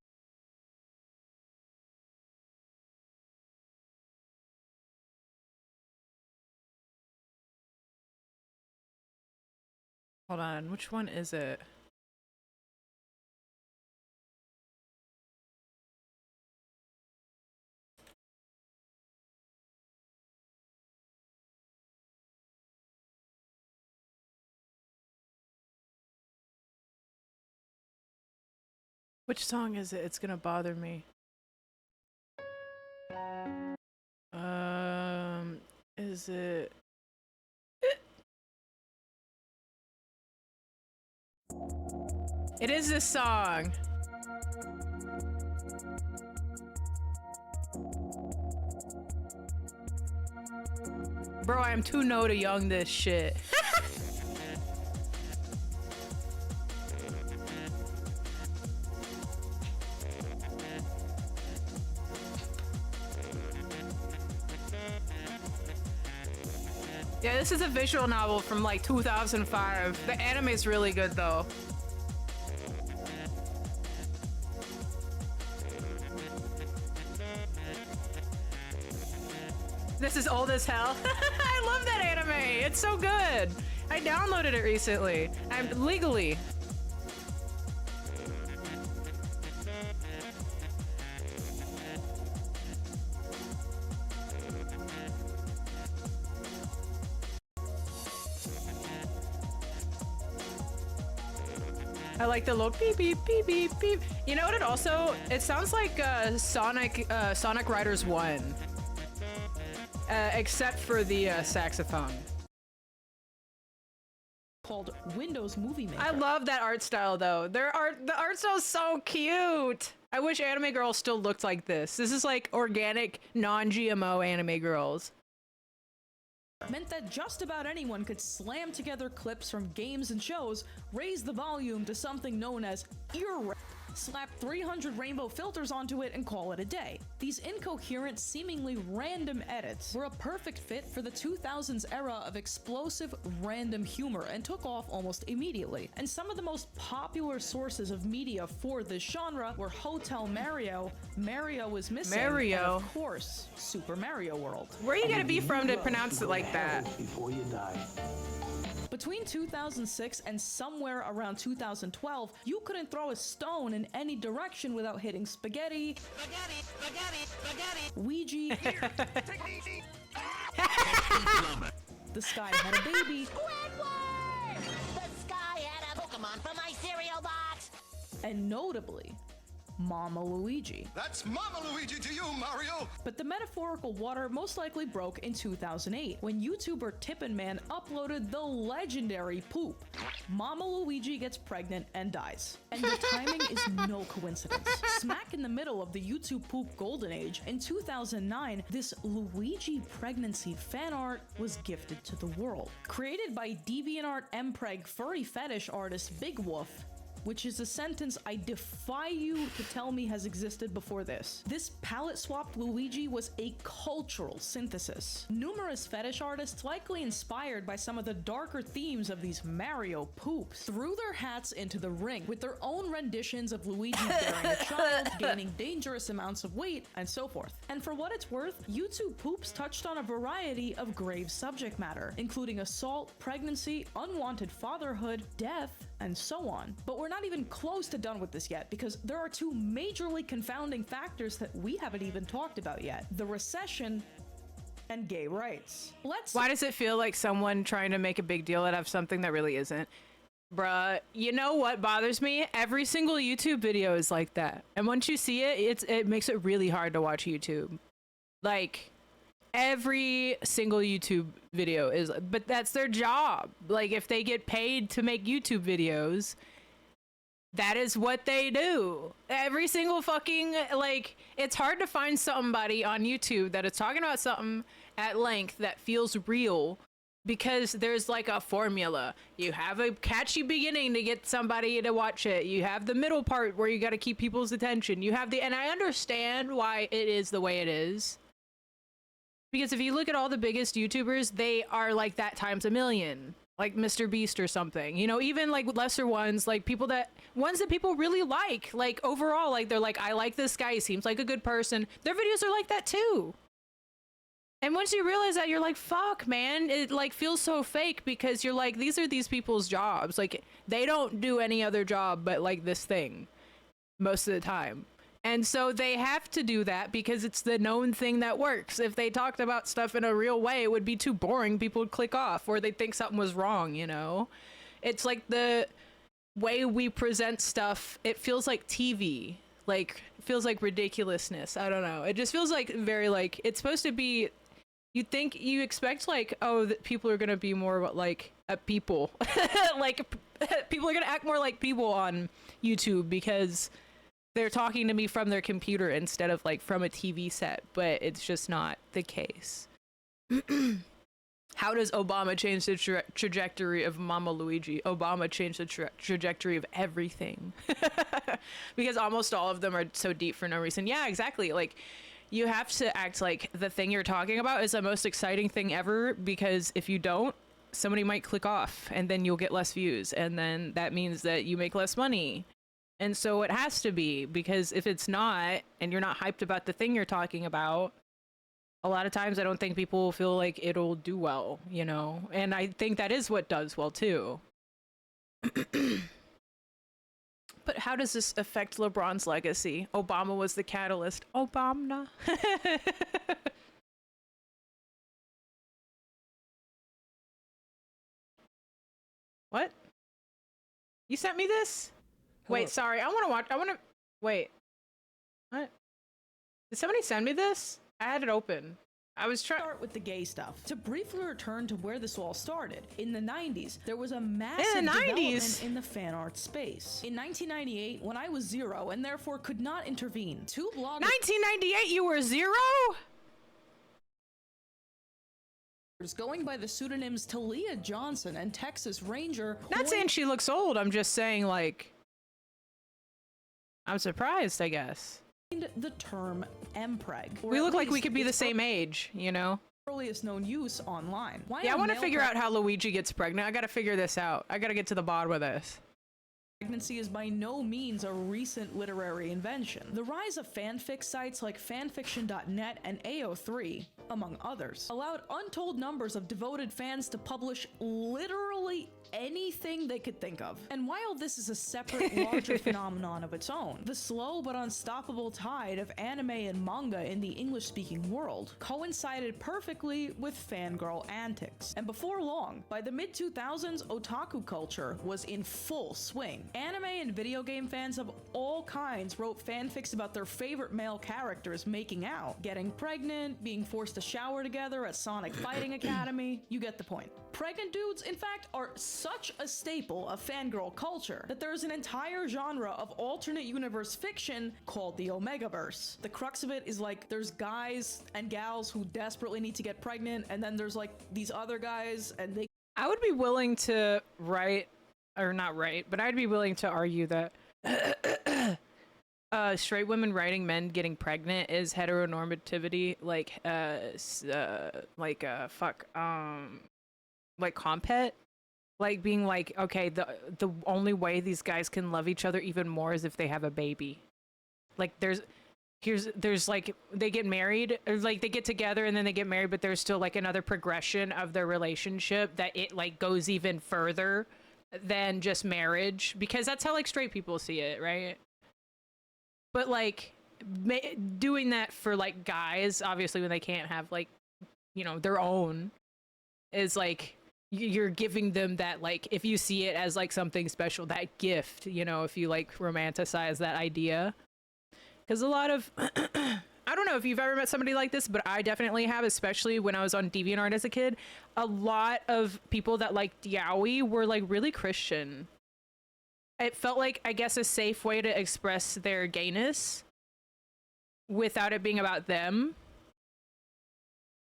Hold on, which one is it? Which song is it? It's gonna bother me. Is it? It is this song. Bro, I am too no to young this shit. Yeah, this is a visual novel from like 2005. The anime is really good though. This is old as hell. I love that anime. It's so good. I downloaded it recently. I'm legally. I like the little beep beep beep beep beep. You know what? It sounds like Sonic Riders 1, except for the saxophone. Called Windows Movie Maker. I love that art style though. The art style is so cute. I wish anime girls still looked like this. This is like organic, non-GMO anime girls. Meant that just about anyone could slam together clips from games and shows, raise the volume to something known as ear rape, slap 300 rainbow filters onto it and call it a day. These incoherent, seemingly random edits were a perfect fit for the 2000s era of explosive, random humor and took off almost immediately. And some of the most popular sources of media for this genre were Hotel Mario, Mario is Missing, Mario. and of course, Super Mario World. Where are you gonna be from to pronounce it like that? Before you die. Between 2006 and somewhere around 2012, you couldn't throw a stone in any direction without hitting spaghetti, Ouija, the sky had a baby, The sky had a Pokemon from my cereal box. and notably, Mama Luigi. That's Mama Luigi to you, Mario. But the metaphorical water most likely broke in 2008 when YouTuber Tippin' Man uploaded the legendary poop. Mama Luigi gets pregnant and dies. And the timing is no coincidence. Smack in the middle of the YouTube poop golden age, in 2009, this Luigi pregnancy fan art was gifted to the world. Created by DeviantArt Mpreg furry fetish artist Big Wolf, which is a sentence I defy you to tell me has existed before this. This palette-swapped Luigi was a cultural synthesis. Numerous fetish artists, likely inspired by some of the darker themes of these Mario poops, threw their hats into the ring with their own renditions of Luigi bearing a child, gaining dangerous amounts of weight, and so forth. And for what it's worth, YouTube poops touched on a variety of grave subject matter, including assault, pregnancy, unwanted fatherhood, death, and so on. But we're not even close to done with this yet, because there are two majorly confounding factors that we haven't even talked about yet: the recession and gay rights. Why does it feel like someone trying to make a big deal out of something that really isn't? Bruh, you know what bothers me? Every single YouTube video is like that. And once you see it, it makes it really hard to watch YouTube. Like, every single YouTube video is, but that's their job. Like, if they get paid to make YouTube videos, that is what they do. Every single fucking, like, it's hard to find somebody on YouTube that is talking about something at length that feels real, because there's like a formula. You have a catchy beginning to get somebody to watch it. You have the middle part where you got to keep people's attention. You have the, and I understand why it is the way it is. Because if you look at all the biggest YouTubers, they are like that times a million. Like Mr. Beast or something. You know, even like lesser ones, like ones that people really like overall, like they're like, I like this guy, he seems like a good person. Their videos are like that too. And once you realize that, you're like, fuck, man, it like feels so fake, because you're like, these are these people's jobs. Like, they don't do any other job but like this thing most of the time. And so they have to do that because it's the known thing that works. If they talked about stuff in a real way, it would be too boring. People would click off, or they'd think something was wrong, you know? It's like the way we present stuff, it feels like TV. Like, it feels like ridiculousness. I don't know. It just feels like very like, it's supposed to be, you expect like, oh, that people are gonna be more like people. Like, people are gonna act more like people on YouTube because they're talking to me from their computer instead of like from a TV set, but it's just not the case. How does Obama change the trajectory of Mama Luigi? Obama changed the trajectory of everything. Because almost all of them are so deep for no reason. Yeah, exactly. Like, you have to act like the thing you're talking about is the most exciting thing ever, because if you don't, somebody might click off and then you'll get less views, and then that means that you make less money. And so it has to be, because if it's not, and you're not hyped about the thing you're talking about, a lot of times I don't think people will feel like it'll do well, you know? And I think that is what does well too. But how does this affect LeBron's legacy? Obama was the catalyst. Obama. What? You sent me this? Wait, sorry. Wait. What? Did somebody send me this? I had it open. I was trying to start with the gay stuff. To briefly return to where this all started, in the 90s, there was a massive development in the fan art space. In 1998, when I was 0 and therefore could not intervene, two bloggers— 1998, you were 0? Going by the pseudonyms Talia Johnson and Texas Ranger— Not saying she looks old, I'm just saying, like, I'm surprised, I guess. The term MPreg. We look like we could be the same age, you know? Earliest known use online. Yeah, I want to figure out how Luigi gets pregnant. I gotta figure this out. I gotta get to the bottom of this. Pregnancy is by no means a recent literary invention. The rise of fanfic sites like fanfiction.net and AO3, among others, allowed untold numbers of devoted fans to publish literally anything they could think of. And while this is a separate, larger phenomenon of its own, the slow but unstoppable tide of anime and manga in the English-speaking world coincided perfectly with fangirl antics. And before long, by the mid-2000s, otaku culture was in full swing. Anime and video game fans of all kinds wrote fanfics about their favorite male characters making out, getting pregnant, being forced to shower together at Sonic Fighting Academy. You get the point. Pregnant dudes, in fact, are such a staple of fangirl culture that there's an entire genre of alternate universe fiction called the Omegaverse. The crux of it is like there's guys and gals who desperately need to get pregnant, and then there's like these other guys and they— I would be willing to write or not right, but I'd be willing to argue that straight women writing men getting pregnant is heteronormativity, like compet, like being like, okay, the only way these guys can love each other even more is if they have a baby. Like there's like they get married, or like they get together and then they get married, but there's still like another progression of their relationship that it like goes even further than just marriage, because that's how like straight people see it, right? But like doing that for like guys, obviously when they can't have like, you know, their own, is like you're giving them that, like, if you see it as like something special, that gift, you know, if you like romanticize that idea. Because a lot of I don't know if you've ever met somebody like this, but I definitely have, especially when I was on DeviantArt as a kid. A lot of people that liked yaoi were like really Christian. It felt like, I guess, a safe way to express their gayness without it being about them.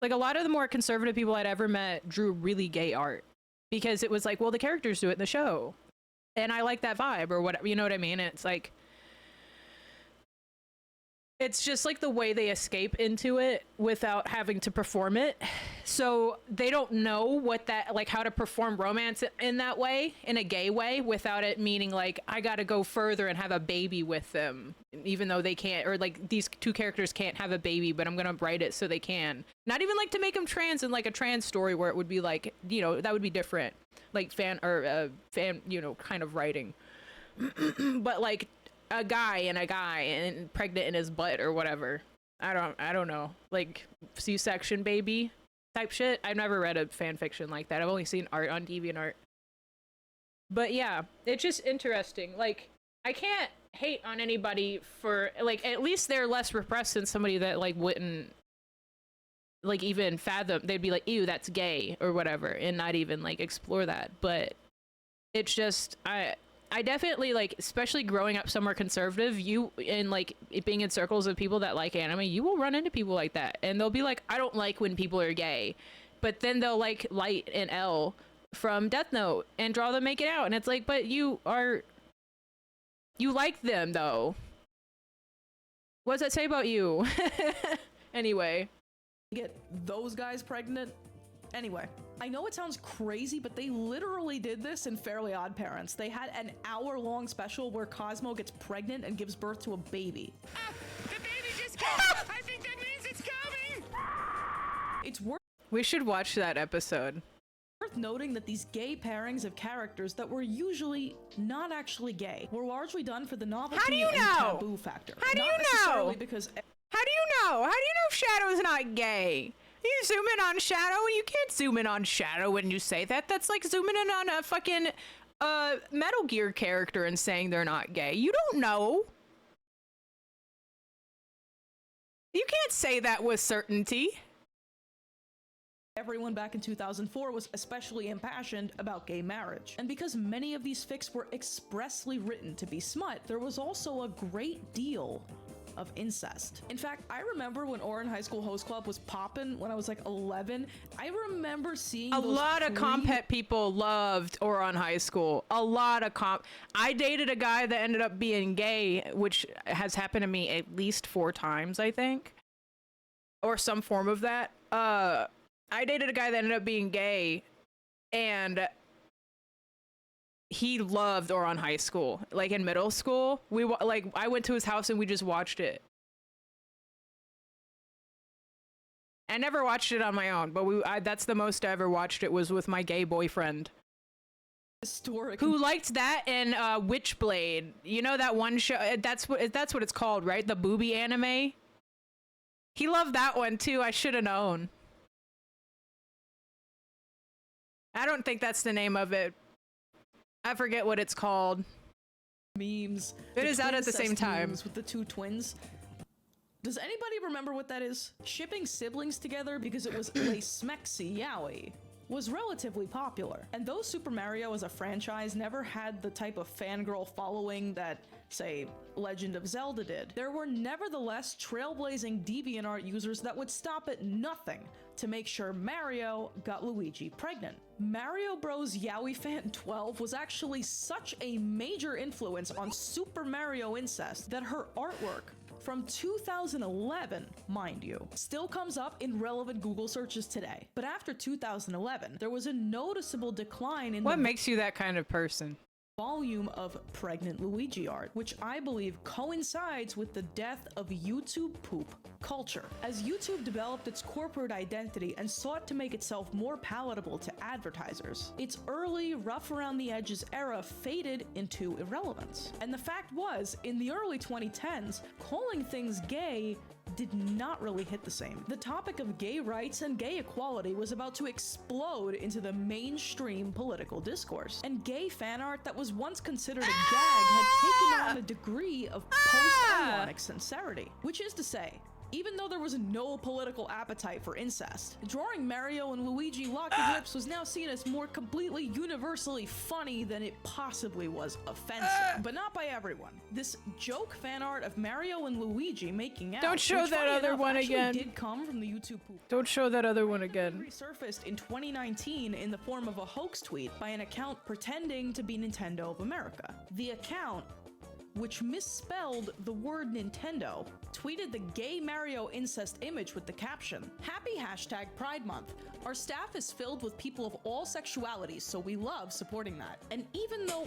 Like a lot of the more conservative people I'd ever met drew really gay art because it was like, well, the characters do it in the show. And I like that vibe or whatever, you know what I mean? It's like, it's just like the way they escape into it without having to perform it. So they don't know what that, like how to perform romance in that way, in a gay way, without it meaning like, I gotta go further and have a baby with them, even though they can't, or like these two characters can't have a baby, but I'm gonna write it so they can. Not even like to make them trans in like a trans story where it would be like, you know, that would be different. Like fan, you know, kind of writing. But like, a guy and pregnant in his butt or whatever. I don't know. Like C-section baby type shit. I've never read a fan fiction like that. I've only seen art on DeviantArt. But yeah, it's just interesting. Like, I can't hate on anybody for, like, at least they're less repressed than somebody that like wouldn't like even fathom. They'd be like, ew, that's gay or whatever, and not even like explore that. But it's just, I definitely, like, especially growing up somewhere conservative, you, and like being in circles of people that like anime, you will run into people like that, and they'll be like, I don't like when people are gay, but then they'll like Light and L from Death Note and draw them making out, and it's like, but you like them though. What does that say about you? Anyway, get those guys pregnant. Anyway, I know it sounds crazy, but they literally did this in Fairly Odd Parents. They had an hour-long special where Cosmo gets pregnant and gives birth to a baby. The baby just came! I think that means it's coming! It's worth We should watch that episode. noting that these gay pairings of characters that were usually not actually gay were largely done for the novelty and taboo factor. How do not you necessarily know? Because How do you know? How do you know Shadow's not gay? You zoom in on Shadow, and you can't zoom in on Shadow when you say that. That's like zooming in on a fucking Metal Gear character and saying they're not gay. You don't know. You can't say that with certainty. everyone back in 2004 was especially impassioned about gay marriage. And because many of these fics were expressly written to be smut, there was also a great deal of incest. In fact, I remember when Orin High School Host Club was poppin' when I was like 11. I remember seeing a lot of compet people loved Oron High School. A lot of I dated a guy that ended up being gay, which has happened to me at least 4 times, I think, or some form of that. I dated a guy that ended up being gay, and he loved Oron High School. Like in middle school, I went to his house and we just watched it. I never watched it on my own, but that's the most I ever watched it, was with my gay boyfriend. Historic. Who liked that and Witchblade. You know that one show? That's what it's called, right? The booby anime. He loved that one too. I should have known. I don't think that's the name of it. I forget what it's called. Memes. It is out at the same time. With the 2 twins. Does anybody remember what that is? Shipping siblings together because it was a smexy yaoi. was relatively popular. And though Super Mario as a franchise never had the type of fangirl following that, say, Legend of Zelda did, there were nevertheless trailblazing DeviantArt users that would stop at nothing to make sure Mario got Luigi pregnant. Mario Bros. Yowie Fan 12 was actually such a major influence on Super Mario incest that her artwork from 2011, mind you, still comes up in relevant Google searches today. But after 2011, there was a noticeable decline in What makes you that kind of person? volume of pregnant Luigi art, which I believe coincides with the death of YouTube poop culture. As YouTube developed its corporate identity and sought to make itself more palatable to advertisers, its early rough around the edges era faded into irrelevance. And the fact was, in the early 2010s, calling things gay did not really hit the same. The topic of gay rights and gay equality was about to explode into the mainstream political discourse, and gay fan art that was once considered a gag had taken on a degree of post-ironic sincerity. Which is to say, even though there was no political appetite for incest, drawing Mario and Luigi locking lips was now seen as more completely universally funny than it possibly was offensive. But not by everyone. This joke fan art of Mario and Luigi making out— Don't show that other one again. did come from the YouTube poop. Don't show that other one again. Resurfaced in 2019 in the form of a hoax tweet by an account pretending to be Nintendo of America. The account, which misspelled the word Nintendo, tweeted the gay Mario incest image with the caption, "Happy #Pride Month. Our staff is filled with people of all sexualities, so we love supporting that." And even though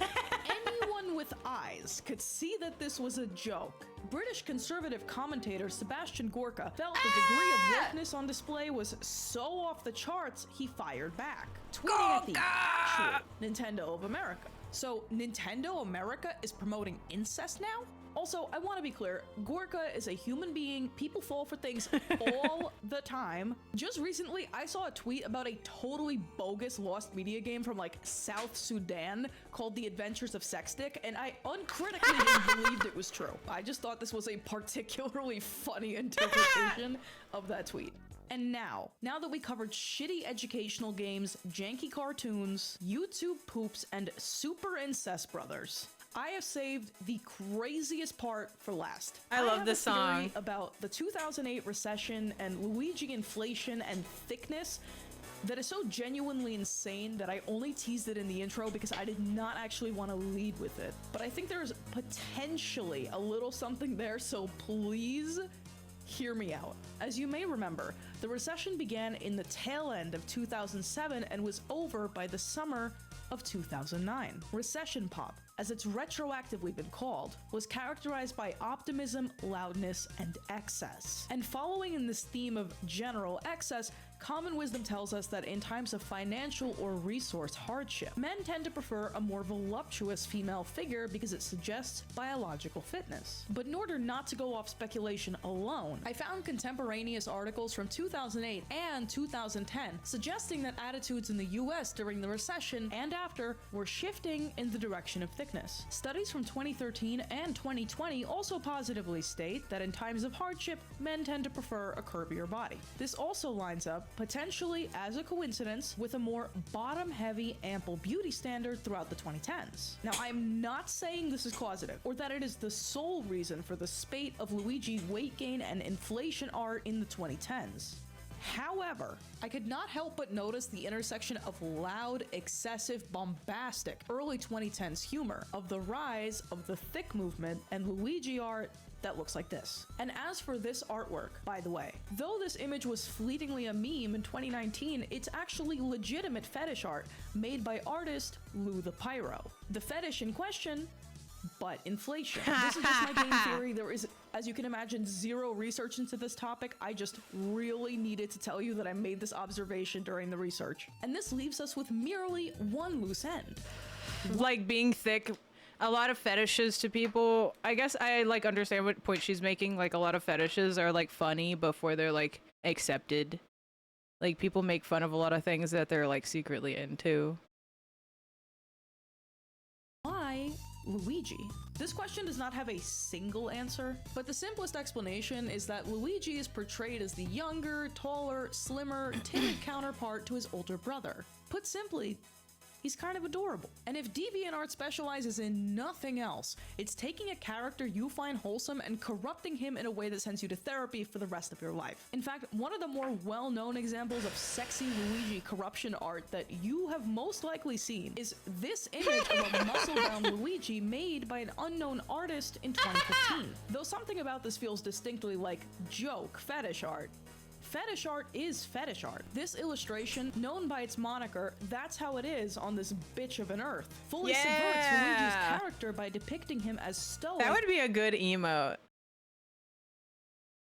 anyone with eyes could see that this was a joke, British conservative commentator Sebastian Gorka felt the degree of wokeness on display was so off the charts, he fired back, tweeting at the actual Nintendo of America. So Nintendo America is promoting incest now? Also, I want to be clear, Gorka is a human being. People fall for things all the time. Just recently, I saw a tweet about a totally bogus lost media game from like South Sudan called The Adventures of Sexstick, and I uncritically believed it was true. I just thought this was a particularly funny interpretation of that tweet. And now that we covered shitty educational games, janky cartoons, YouTube poops, and super incest brothers, I have saved the craziest part for last. I love this have a theory song. about the 2008 recession and Luigi inflation and thickness that is so genuinely insane that I only teased it in the intro because I did not actually want to lead with it. But I think there's potentially a little something there, so please hear me out. As you may remember, the recession began in the tail end of 2007 and was over by the summer of 2009. Recession pop, as it's retroactively been called, was characterized by optimism, loudness, and excess. And following in this theme of general excess, common wisdom tells us that in times of financial or resource hardship, men tend to prefer a more voluptuous female figure because it suggests biological fitness. But in order not to go off speculation alone, I found contemporaneous articles from 2008 and 2010 suggesting that attitudes in the US during the recession and after were shifting in the direction of thickness. Studies from 2013 and 2020 also positively state that in times of hardship, men tend to prefer a curvier body. This also lines up, potentially as a coincidence, with a more bottom-heavy, ample beauty standard throughout the 2010s. Now, I'm not saying this is causative, or that it is the sole reason for the spate of Luigi weight gain and inflation art in the 2010s. However, I could not help but notice the intersection of loud, excessive, bombastic early 2010s humor of the rise of the thick movement and Luigi art that looks like this. And as for this artwork, by the way, though this image was fleetingly a meme in 2019, it's actually legitimate fetish art made by artist Lou the Pyro. The fetish in question, but inflation. This is just my game theory. There is, as you can imagine, zero research into this topic. I just really needed to tell you that I made this observation during the research. And this leaves us with merely one loose end. Like being thick, a lot of fetishes to people, I guess I like understand what point she's making. Like a lot of fetishes are like funny before they're like accepted. Like people make fun of a lot of things that they're like secretly into. Why Luigi? This question does not have a single answer, but the simplest explanation is that Luigi is portrayed as the younger, taller, slimmer, timid counterpart to his older brother. Put simply, he's kind of adorable. And if DeviantArt specializes in nothing else, it's taking a character you find wholesome and corrupting him in a way that sends you to therapy for the rest of your life. In fact, one of the more well-known examples of sexy Luigi corruption art that you have most likely seen is this image of a muscle-bound Luigi made by an unknown artist in 2015. Though something about this feels distinctly like joke fetish art, fetish art is fetish art. This illustration, known by its moniker, That's How It Is on This Bitch of an Earth, fully subverts Luigi's character by depicting him as stoic. That would be a good emote.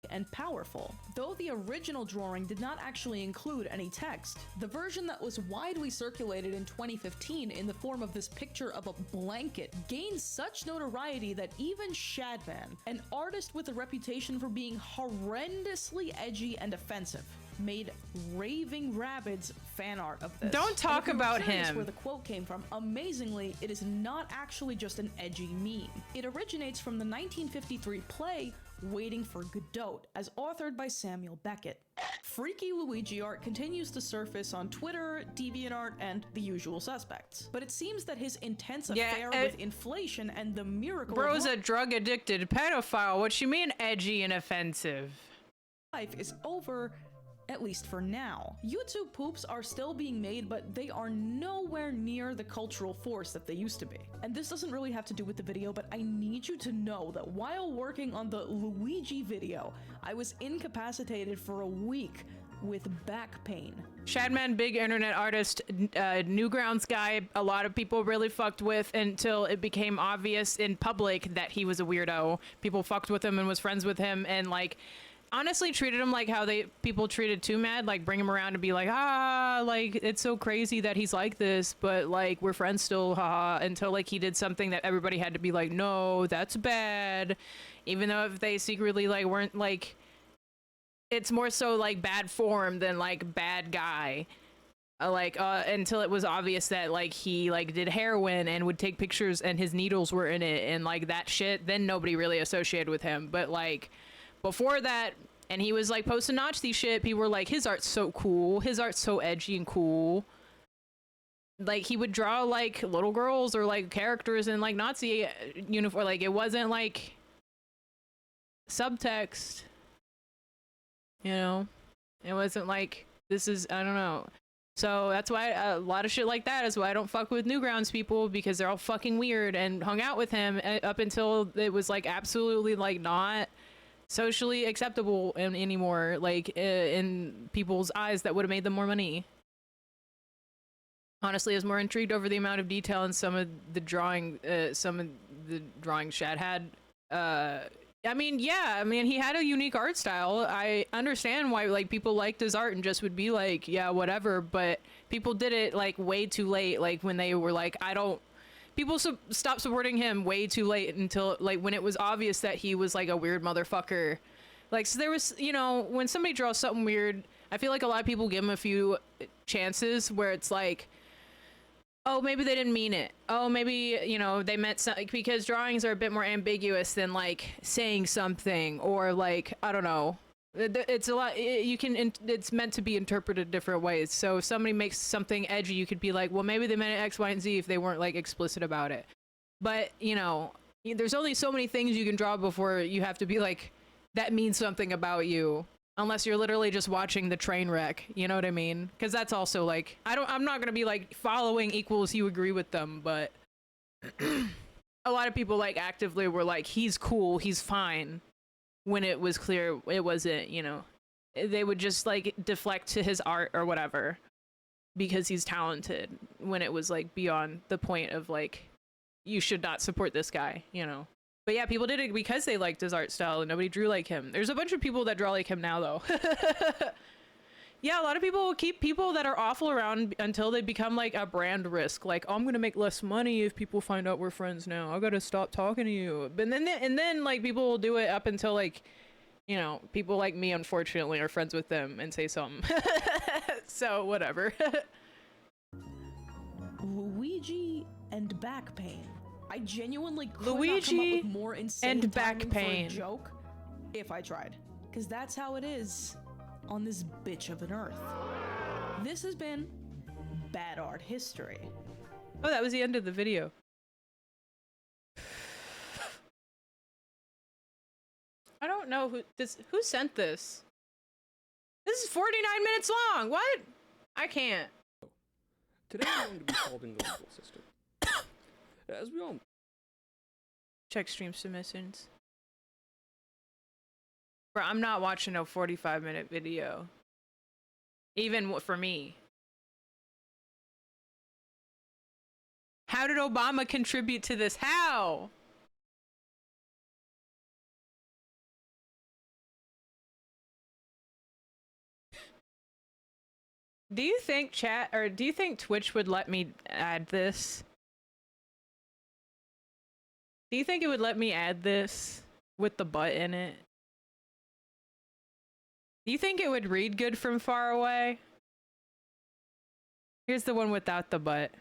And powerful. Though the original drawing did not actually include any text, the version that was widely circulated in 2015 in the form of this picture of a blanket gained such notoriety that even Shadman, an artist with a reputation for being horrendously edgy and offensive, made raving rabbids fan art of this. Don't talk about him. Where the quote came from, amazingly, it is not actually just an edgy meme. It originates from the 1953 play Waiting for Godot, as authored by Samuel Beckett. Freaky Luigi art continues to surface on Twitter, DeviantArt, and the usual suspects. But it seems that his intense affair with inflation and the miracle Bro's a drug-addicted pedophile. What you mean edgy and offensive? Life is over, at least for now. YouTube poops are still being made, but they are nowhere near the cultural force that they used to be. And this doesn't really have to do with the video, but I need you to know that while working on the Luigi video, I was incapacitated for a week with back pain. Shadman, big internet artist, Newgrounds guy, a lot of people really fucked with until it became obvious in public that he was a weirdo. People fucked with him and was friends with him and like honestly treated him like how people treated Too Mad, like bring him around to be like, like it's so crazy that he's like this, but like we're friends still, haha, until like he did something that everybody had to be like, no, that's bad, even though if they secretly like weren't like, it's more so like bad form than like bad guy. Until it was obvious that like he like did heroin and would take pictures and his needles were in it and like that shit, then nobody really associated with him. But like before that, and he was like posting Nazi shit, people were like, his art's so cool, his art's so edgy and cool. Like he would draw like little girls or like characters in like Nazi uniform, like it wasn't like subtext, you know, it wasn't like this is, I don't know. So that's why a lot of shit like that is why I don't fuck with Newgrounds people, because they're all fucking weird, and hung out with him up until it was like absolutely like not socially acceptable anymore, like in people's eyes that would have made them more money. Honestly, I was more intrigued over the amount of detail in some of the drawings Shad had. I mean, yeah, I mean, he had a unique art style. I understand why like people liked his art and just would be like, yeah, whatever, but people did it like way too late, like when they were like, people stopped supporting him way too late until like when it was obvious that he was like a weird motherfucker. Like, so there was, you know, when somebody draws something weird, I feel like a lot of people give him a few chances where it's like, oh, maybe they didn't mean it. Oh, maybe, you know, they meant something, because drawings are a bit more ambiguous than like saying something, or like, I don't know. It's a lot, it's meant to be interpreted different ways. So if somebody makes something edgy, you could be like, well, maybe they meant X, Y, and Z if they weren't like explicit about it. But, you know, there's only so many things you can draw before you have to be like, that means something about you. Unless you're literally just watching the train wreck, you know what I mean? Because that's also like, I'm not gonna be like following equals you agree with them, but a lot of people like actively were like, he's cool, he's fine, when it was clear it wasn't, you know. They would just like deflect to his art or whatever because he's talented, when it was like beyond the point of like, you should not support this guy, you know. But yeah, people did it because they liked his art style and nobody drew like him. There's a bunch of people that draw like him now, though. Yeah, a lot of people will keep people that are awful around until they become like a brand risk. Like, oh, I'm gonna make less money if people find out we're friends now. I gotta stop talking to you. But then like people will do it up until like, you know, people like me, unfortunately, are friends with them and say something. So whatever. Luigi and back pain. I genuinely could not come up Luigi with more insane and back timing pain. for a joke if I tried. Because that's how it is on this bitch of an earth. This has been Bad Art History. Oh, that was the end of the video. I don't know who sent this. This is 49 minutes long. What? I can't. Today I'm going to be solving the legal system. As we all Check stream submissions. Bro, I'm not watching a 45-minute video. Even for me. How did Obama contribute to this? How? Do you think do you think Twitch would let me add this? Do you think it would let me add this with the butt in it? Do you think it would read good from far away? Here's the one without the butt.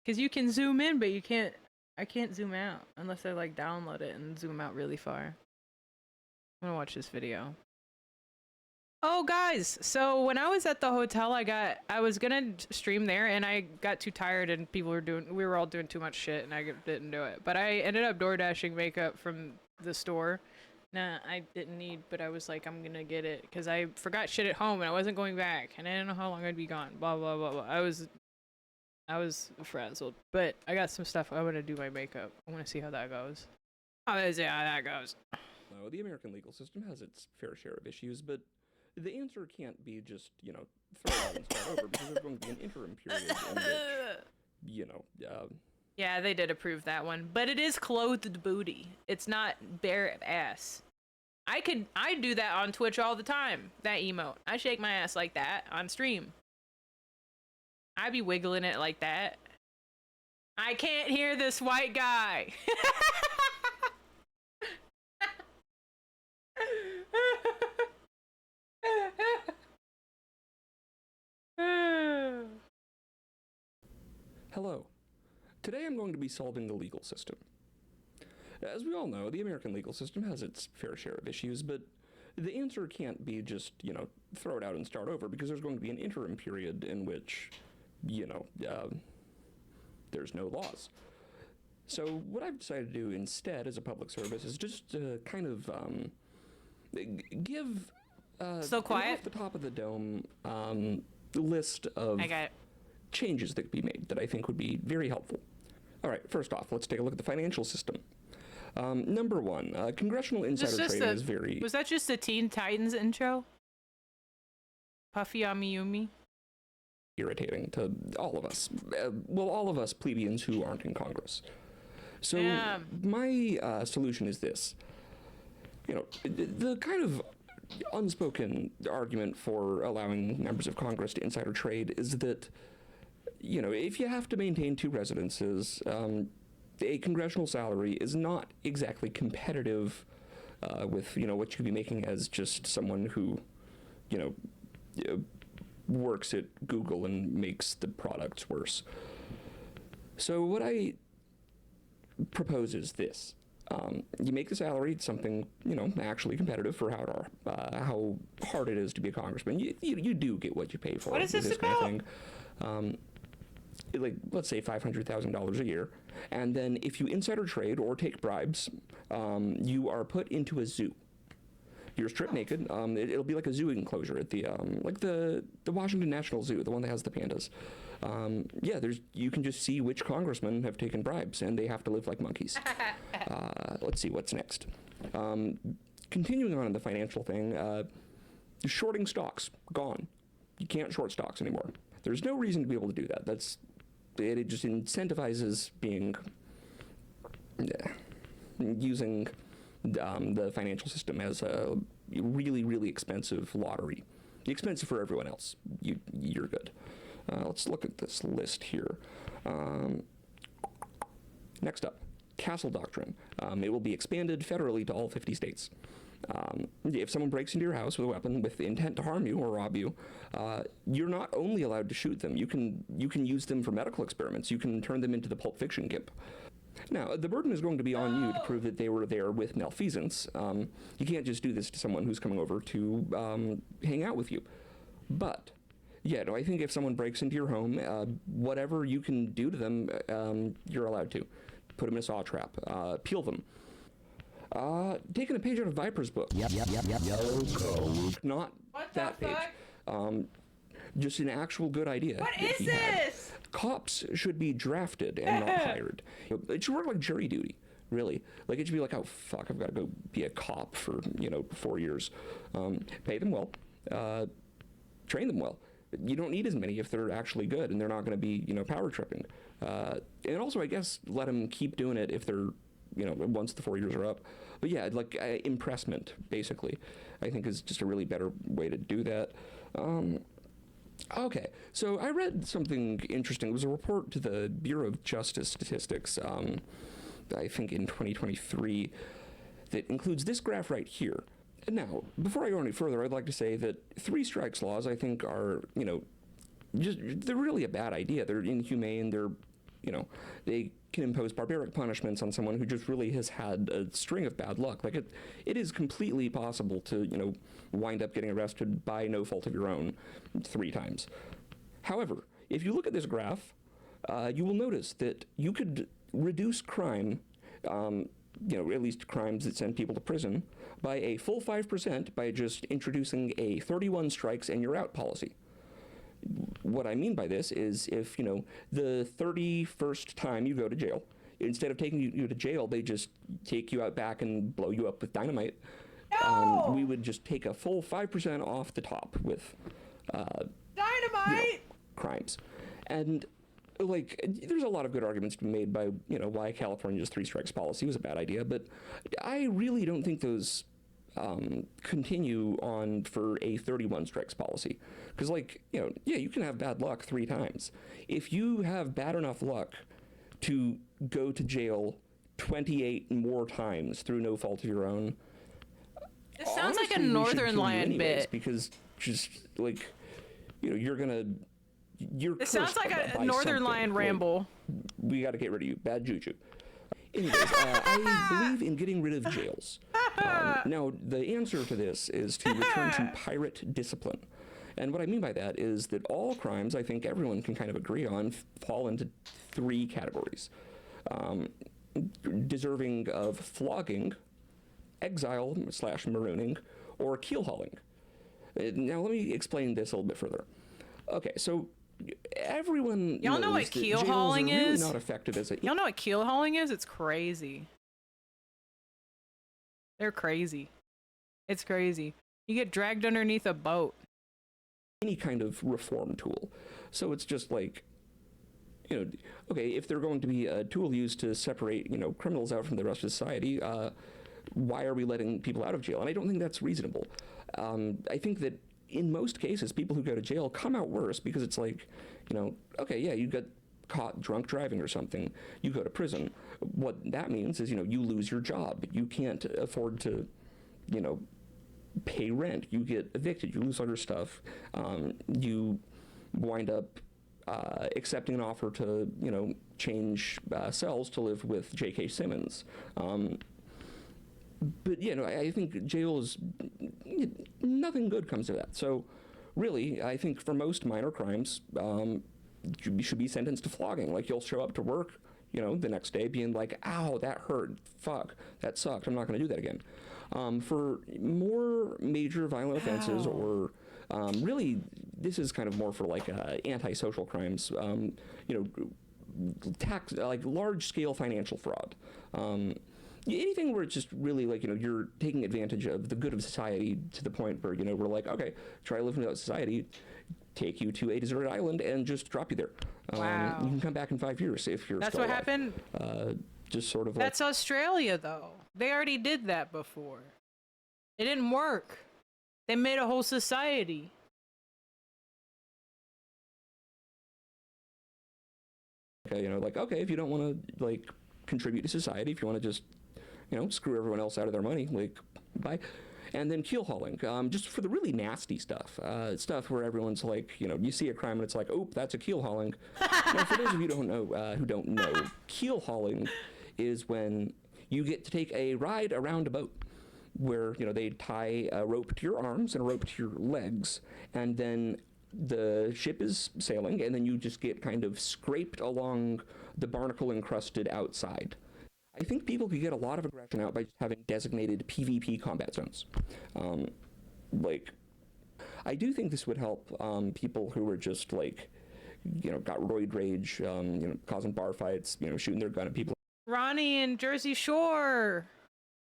Because you can zoom in, but I can't zoom out unless I like download it and zoom out really far. I'm gonna watch this video. Oh guys, so when I was at the hotel, I was gonna stream there and I got too tired and we were all doing too much shit and I didn't do it. But I ended up door dashing makeup from the store. Nah, I didn't need, but I was like, I'm gonna get it because I forgot shit at home and I wasn't going back and I didn't know how long I'd be gone. Blah blah blah blah. I was frazzled, but I got some stuff. I want to do my makeup. I want to see how that goes. I want to see how that goes. No, the American legal system has its fair share of issues, but the answer can't be just, throw it out and start over, because there's going to be an interim period in which, Yeah, they did approve that one, but it is clothed booty. It's not bare ass. I do that on Twitch all the time, that emote. I shake my ass like that on stream. I be wiggling it like that. I can't hear this white guy. Hello. Today I'm going to be solving the legal system. As we all know, the American legal system has its fair share of issues, but the answer can't be just, throw it out and start over, because there's going to be an interim period in which, there's no laws. So what I've decided to do instead as a public service is just kind of give so quiet off the top of the dome list of changes that could be made that I think would be very helpful. All right, first off, let's take a look at the financial system. Number one, congressional insider trading is very... Was that just the Teen Titans intro? Puffy Amiyumi? Irritating to all of us. Well, all of us plebeians who aren't in Congress. So my solution is this. The kind of unspoken argument for allowing members of Congress to insider trade is that, if you have to maintain two residences, a congressional salary is not exactly competitive with, what you could be making as just someone who, works at Google and makes the products worse. So what I propose is this. You make the salary something, actually competitive for how hard it is to be a congressman. You do get what you pay for. What is this about? Kind of thing. Let's say $500,000 a year. And then if you insider trade or take bribes, you are put into a zoo. You're stripped naked. It'll be like a zoo enclosure at the Washington National Zoo, the one that has the pandas. You can just see which congressmen have taken bribes, and they have to live like monkeys. Let's see what's next. Continuing on in the financial thing, shorting stocks, gone. You can't short stocks anymore. There's no reason to be able to do that. It just incentivizes using the financial system as a really, really expensive lottery. Expensive for everyone else. You're good. Let's look at this list here. Next up, castle doctrine. It will be expanded federally to all 50 states. If someone breaks into your house with a weapon with the intent to harm you or rob you, you're not only allowed to shoot them, you can use them for medical experiments. You can turn them into the Pulp Fiction gimp. Now, the burden is going to be on you to prove that they were there with malfeasance. You can't just do this to someone who's coming over to hang out with you. But, yeah, no, I think if someone breaks into your home, whatever you can do to them, you're allowed to. Put them in a saw trap, peel them. Taking a page out of Viper's book. Not that page. Just an actual good idea. What is this? Cops should be drafted and not hired. It should work like jury duty, really. Like, it should be like, oh, fuck, I've got to go be a cop for, 4 years. Pay them well. Train them well. You don't need as many if they're actually good and they're not going to be, power tripping. And also, I guess, let them keep doing it if they're, once the 4 years are up. But yeah, like impressment, basically, I think is just a really better way to do that. Okay, so I read something interesting. It was a report to the Bureau of Justice Statistics, I think in 2023, that includes this graph right here. Now, before I go any further, I'd like to say that 3 strikes laws, I think, are, they're really a bad idea. They're inhumane. They're, they can impose barbaric punishments on someone who just really has had a string of bad luck. Like, it is completely possible to, wind up getting arrested by no fault of your own 3 times. However, if you look at this graph, you will notice that you could reduce crime, at least crimes that send people to prison, by a full 5% by just introducing a 31 strikes and you're out policy. What I mean by this is if, the 31st time you go to jail, instead of taking you to jail, they just take you out back and blow you up with dynamite. No! We would just take a full 5% off the top with dynamite crimes. And like, there's a lot of good arguments to be made by, why California's 3 strikes policy was a bad idea, but I really don't think those continue on for a 31 strikes policy. Because, you can have bad luck 3 times. If you have bad enough luck to go to jail 28 more times through no fault of your own, it sounds like a honestly, Northern Lion bit. Because just, you're gonna... It sounds like a Northern Lion ramble. We got to get rid of you. Bad juju. Anyways, I believe in getting rid of jails. Now, the answer to this is to return to pirate discipline. And what I mean by that is that all crimes, I think everyone can kind of agree on, fall into 3 categories. Deserving of flogging, exile/marooning, or keel hauling. Now, let me explain this a little bit further. Okay, so everyone Y'all know what keel hauling really is? Not effective as a... Y'all know what keel hauling is? It's crazy. They're crazy. It's crazy. You get dragged underneath a boat. Any kind of reform tool. So it's just like, okay, if they're going to be a tool used to separate, criminals out from the rest of society, why are we letting people out of jail? And I don't think that's reasonable. I think that in most cases, people who go to jail come out worse because it's like, okay, yeah, you got caught drunk driving or something, you go to prison. What that means is, you lose your job. You can't afford to, pay rent. You get evicted. You lose all your stuff. You wind up accepting an offer to, change cells to live with J.K. Simmons. But, I think jail is... nothing good comes of that. So, really, I think for most minor crimes, you should be sentenced to flogging. Like, you'll show up to work, the next day being like, ow, that hurt. Fuck, that sucked. I'm not going to do that again. For more major violent offenses or... really, this is kind of more for, antisocial crimes. Tax, large-scale financial fraud. Anything where it's just really you're taking advantage of the good of society to the point where, we're like, okay, try living without society, take you to a deserted island and just drop you there. Wow. You can come back in 5 years if you're That's still what alive. happened? Just sort of That's Australia, though. They already did that before. It didn't work. They made a whole society. Okay, okay, if you don't want to, contribute to society, if you want to just, screw everyone else out of their money, like, bye. And then keel hauling, just for the really nasty stuff, stuff where everyone's like, you see a crime and it's like, oh, that's a keel hauling. Now, for those of you who don't know, keel hauling is when you get to take a ride around a boat where, they tie a rope to your arms and a rope to your legs, and then the ship is sailing, and then you just get kind of scraped along the barnacle-encrusted outside. I think people could get a lot of aggression out by just having designated PvP combat zones. I do think this would help people who are just got roid rage, causing bar fights, shooting their gun at people. Ronnie and Jersey Shore.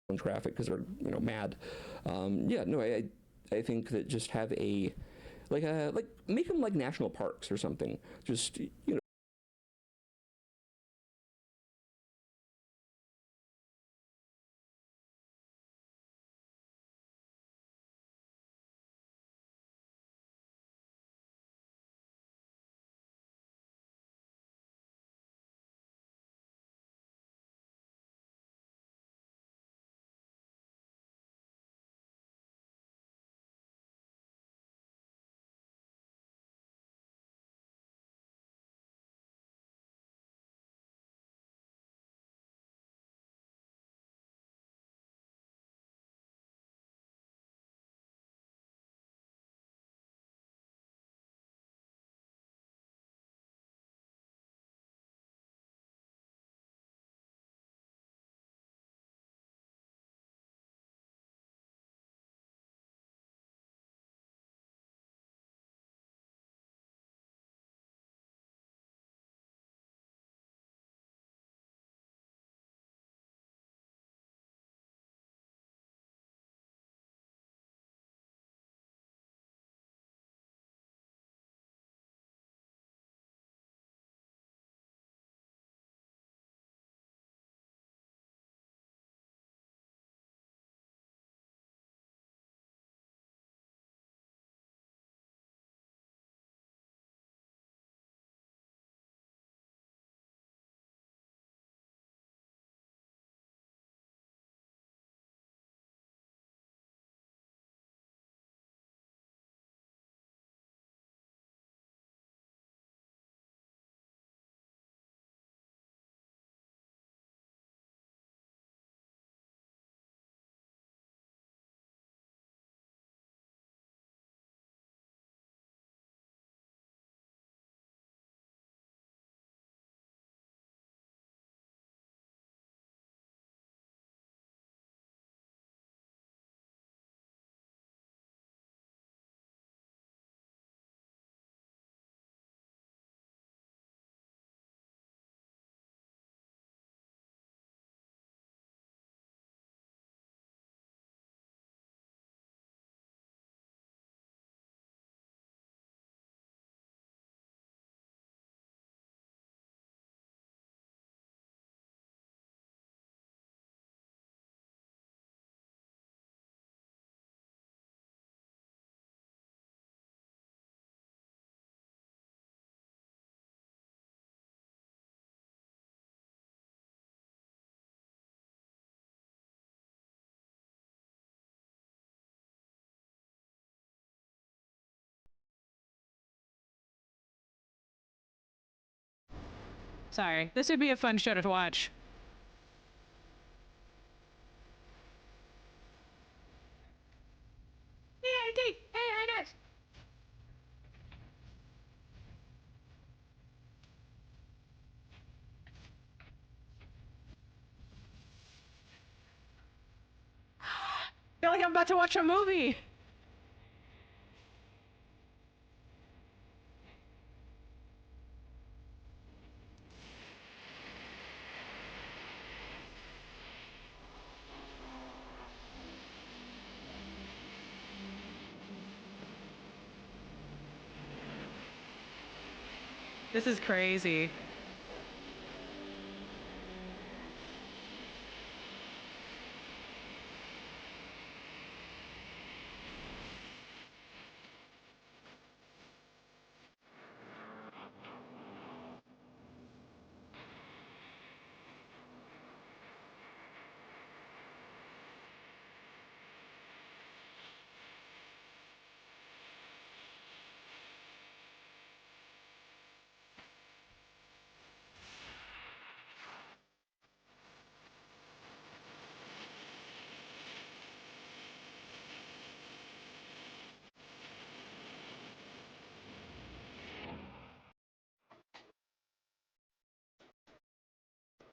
In traffic because they're mad. I think that just have make them like national parks or something. Just Sorry, this would be a fun show to watch. I feel like I'm about to watch a movie. This is crazy.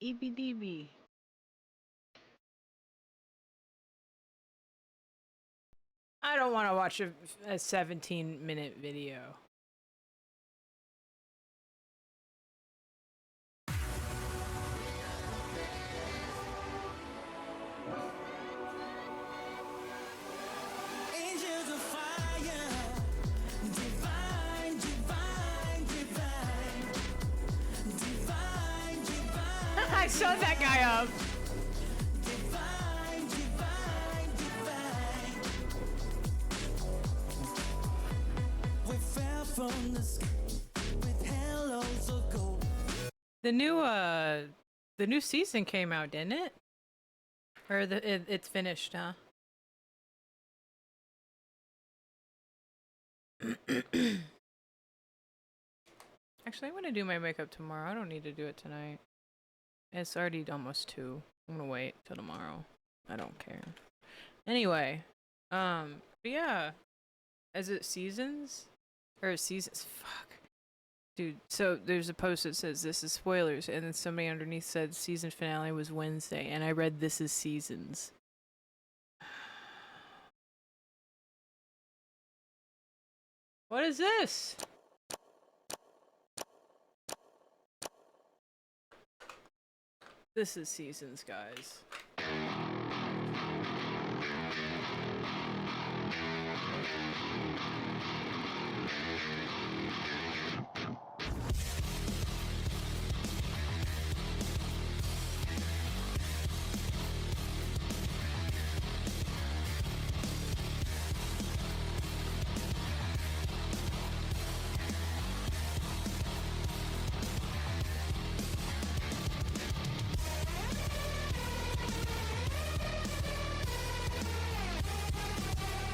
EBDB. I don't want to watch a 17-minute video. Angels of fire, divine, divine, divine, divine, divine. I showed that guy up. Divine, divine, divine. We fell from the sky with halos of gold. The new season came out, didn't it? Or it's finished, huh? Actually, I'm gonna do my makeup tomorrow. I don't need to do it tonight. It's already almost 2. I'm gonna wait till tomorrow. I don't care. Anyway, but yeah. Is it seasons? Or seasons? Fuck. Dude, so there's a post that says this is spoilers, and then somebody underneath said season finale was Wednesday, and I read this is seasons. What is this? This is seasons, guys.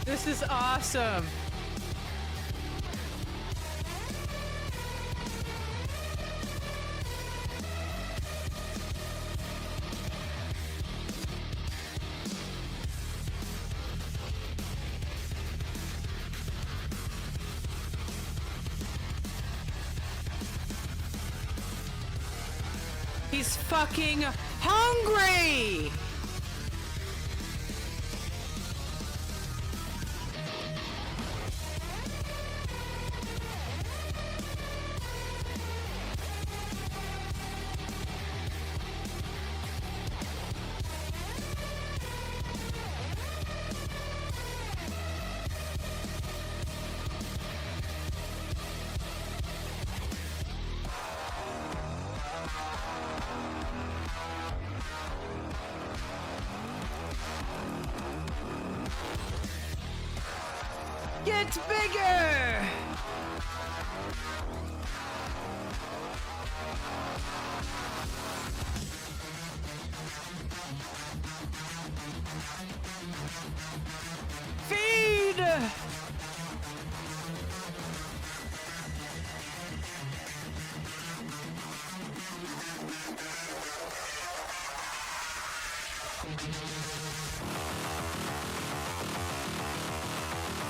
This is awesome. He's fucking hungry! Get bigger! Feed!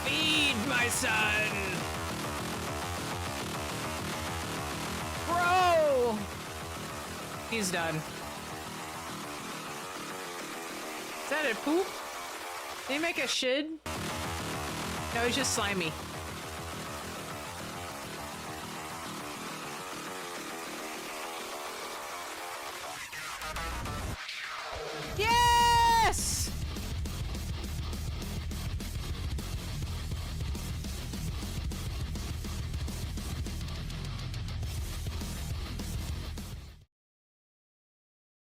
Feed my son! Bro! He's done. Is that a poop? Did he make a shit? No, he's just slimy. Yes!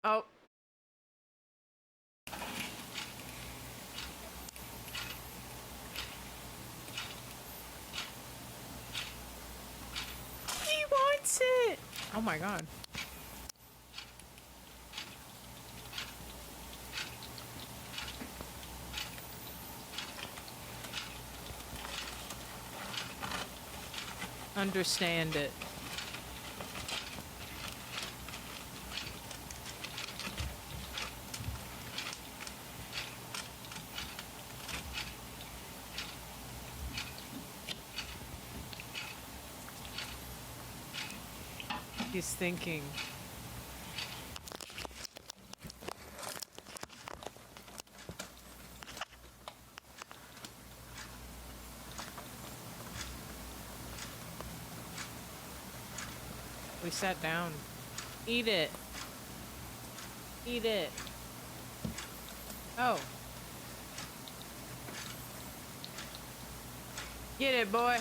Oh. He wants it! Oh my god. Understand it. He's thinking. We sat down. Eat it. Eat it. Oh. Get it, boy.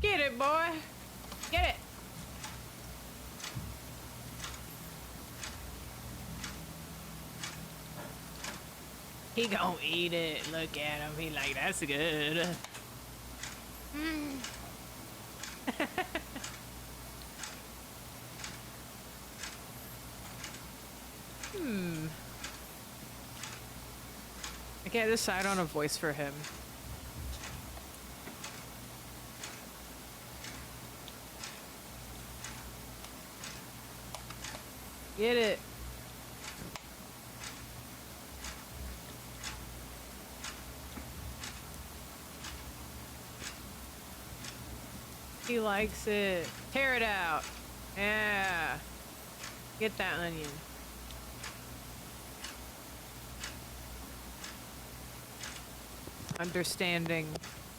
Get it, boy. Get it. He gon' eat it. Look at him. He like, that's good. Mm. I can't decide on a voice for him. Get it. He likes it. Tear it out. Yeah. Get that onion. Understanding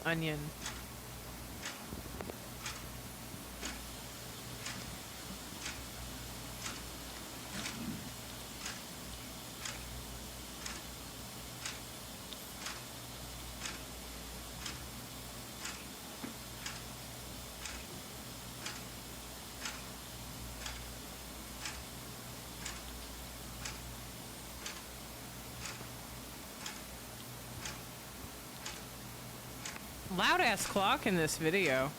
onion. Loud ass clock in this video.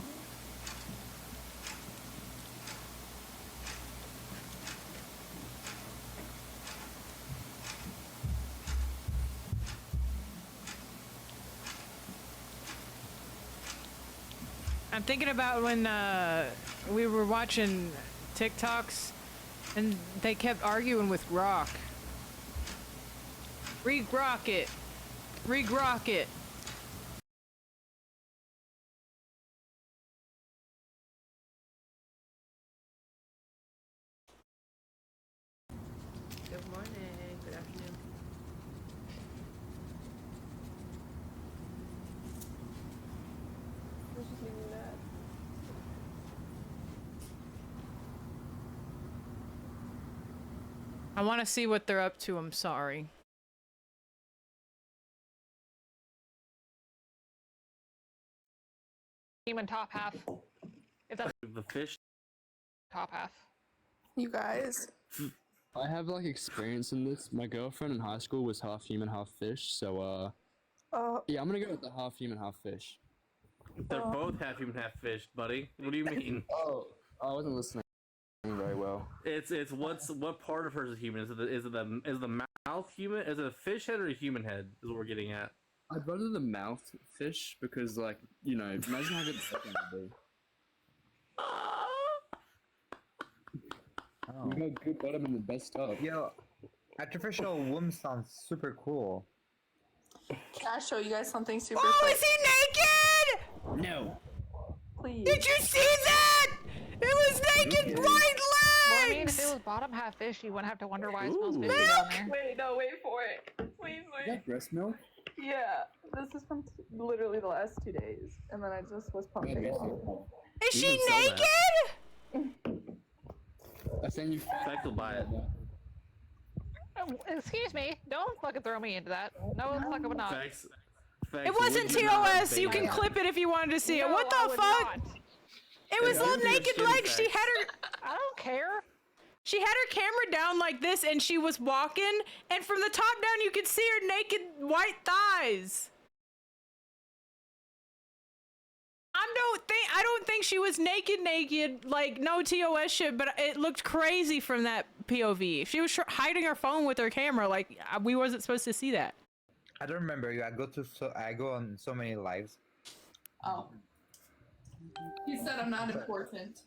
I'm thinking about when we were watching TikToks and they kept arguing with Grok. Re-grok it. Re-grok it. Good morning. Good afternoon. I want to see what they're up to. I'm sorry. Human top half. If that's The fish. top half. You guys. I have like experience in this. My girlfriend in high school was half human, half fish. So yeah, I'm gonna go with the half human, half fish. They're both half human, half fish, buddy. What do you mean? Oh, I wasn't listening very well. It's what part of her is human? Is the mouth human? Is it a fish head or a human head? Is what we're getting at. I'd rather the mouth fish because, like, you know, imagine how good the second would be. Oh. You know, good bottom and the best top. Yo, artificial womb sounds super cool. Can I show you guys something super Oh, quick? is he naked? No. Please. Did you see that? It was naked right legs! Well, I mean, if it was bottom half fish, you wouldn't have to wonder why it smells fishy down there. Wait, no, wait for it. Please, Is wait. that breast milk? Yeah, this is from literally the last 2 days, and then I just was pumping it. Is she naked? I think you will buy it. Excuse me, don't fucking throw me into that. No, fuck of a not. Facts, It wasn't TOS. You can clip it if you wanted to see it. What the fuck? It was little naked legs. She had her. I don't care. She had her camera down like this, and she was walking, and from the top down, you could see her naked white thighs. I don't think she was naked, like no TOS shit, but it looked crazy from that POV. She was hiding her phone with her camera, like we wasn't supposed to see that. I don't remember you. I go on so many lives. Oh. He said I'm not important.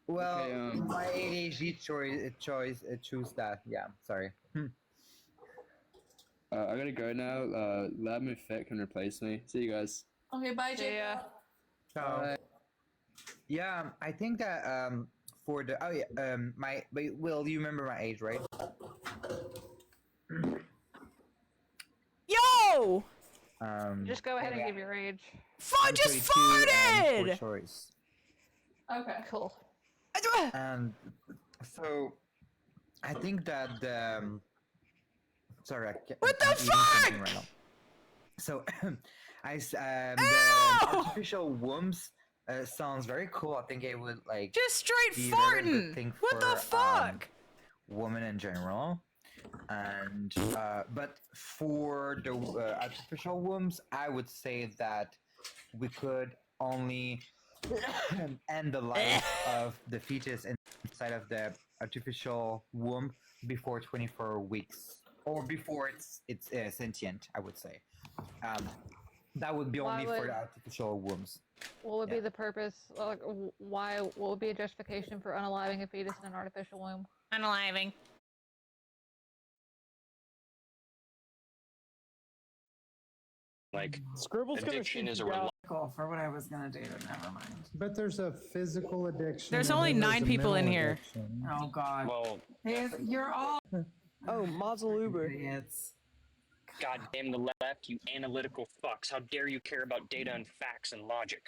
Well, Okay, my ADHD choose that. Yeah, sorry. I gotta go now. Lab and Fet can replace me. See you guys. Okay, bye, Jay. Yeah. So, yeah, I think that for the Will, you remember my age, right? Yo! Just go ahead and give your age. Just farted! Okay. Cool. And so I think that sorry, What the I'm eating something right now. So the artificial wombs sounds very cool. I think it would like just straight be a very good farting. thing What for the fuck? women in general. And but for the artificial wombs, I would say that we could only end the life of the fetus inside of the artificial womb before 24 weeks, or before it's sentient. I would say that would be only for the artificial wombs. What would be the purpose? Like, why? What would be a justification for unaliving a fetus in an artificial womb? Unaliving. Like, Scribble's addiction is a for what I was gonna do. Never mind. But there's a physical addiction. There's and only then 9 there's a people in mental here. addiction. Oh God. Well, You're all. Oh, Mazaluber. Idiots. God damn the left, you analytical fucks. How dare you care about data and facts and logic?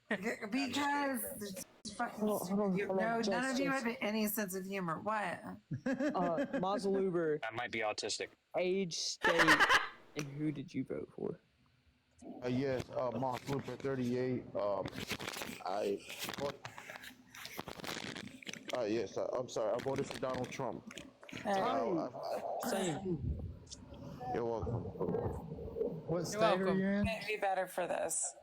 Because it's fucking stupid. No, none of you have any sense of humor. What? Mazaluber. I might be autistic. Age, state, and who did you vote for? Yes, Moss Looper 38. Yes, I'm sorry. I voted for Donald Trump. Same. You're welcome. What state are you in? Might be better for this.